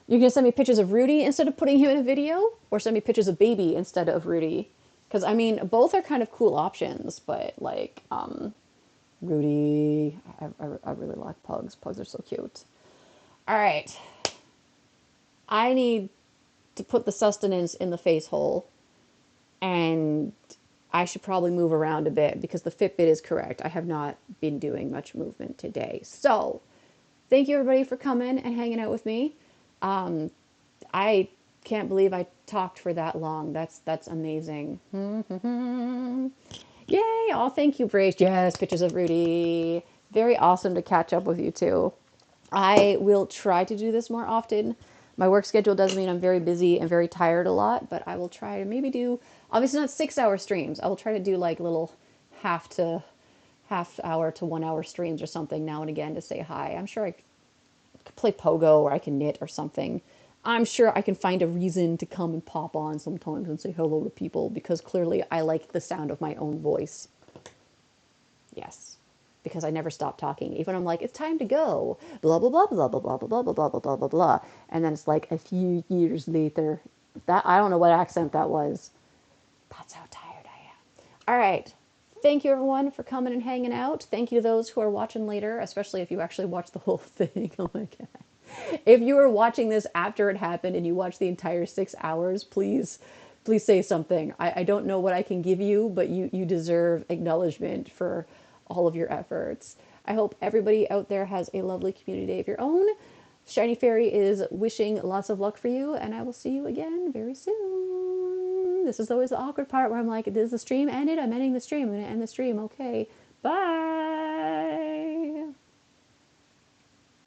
You're going to send me pictures of Rudy instead of putting him in a video? Or send me pictures of baby instead of Rudy? Because, I mean, both are kind of cool options, but, like, Rudy, I really like pugs. Pugs are so cute. All right. I need to put the sustenance in the face hole. And I should probably move around a bit because the Fitbit is correct. I have not been doing much movement today. So, thank you everybody for coming and hanging out with me. I can't believe I talked for that long. That's amazing. Yay! Oh, thank you, Brace. Yes, pictures of Rudy. Very awesome to catch up with you too. I will try to do this more often. My work schedule does mean I'm very busy and very tired a lot, but I will try to maybe do, obviously not 6 hour streams. I will try to do like little half hour to 1 hour streams or something now and again to say hi. I'm sure I could play Pogo or I can knit or something. I'm sure I can find a reason to come and pop on sometimes and say hello to people because clearly I like the sound of my own voice. Yes. Because I never stop talking. Even I'm like, it's time to go. Blah, blah, blah, blah, blah, blah, blah, blah, blah, blah, blah, blah, blah. And then it's like a few years later. That I don't know what accent that was. That's how tired I am. All right. Thank you, everyone, for coming and hanging out. Thank you to those who are watching later, especially if you actually watch the whole thing. Oh, my God. If you were watching this after it happened and you watched the entire 6 hours, please please say something. I don't know what I can give you, but you deserve acknowledgement for all of your efforts. I hope everybody out there has a lovely community day of your own. Shiny Fairy is wishing lots of luck for you, and I will see you again very soon. This is always the awkward part where I'm like, does the stream ended? I'm ending the stream. I'm going to end the stream. Okay. Bye.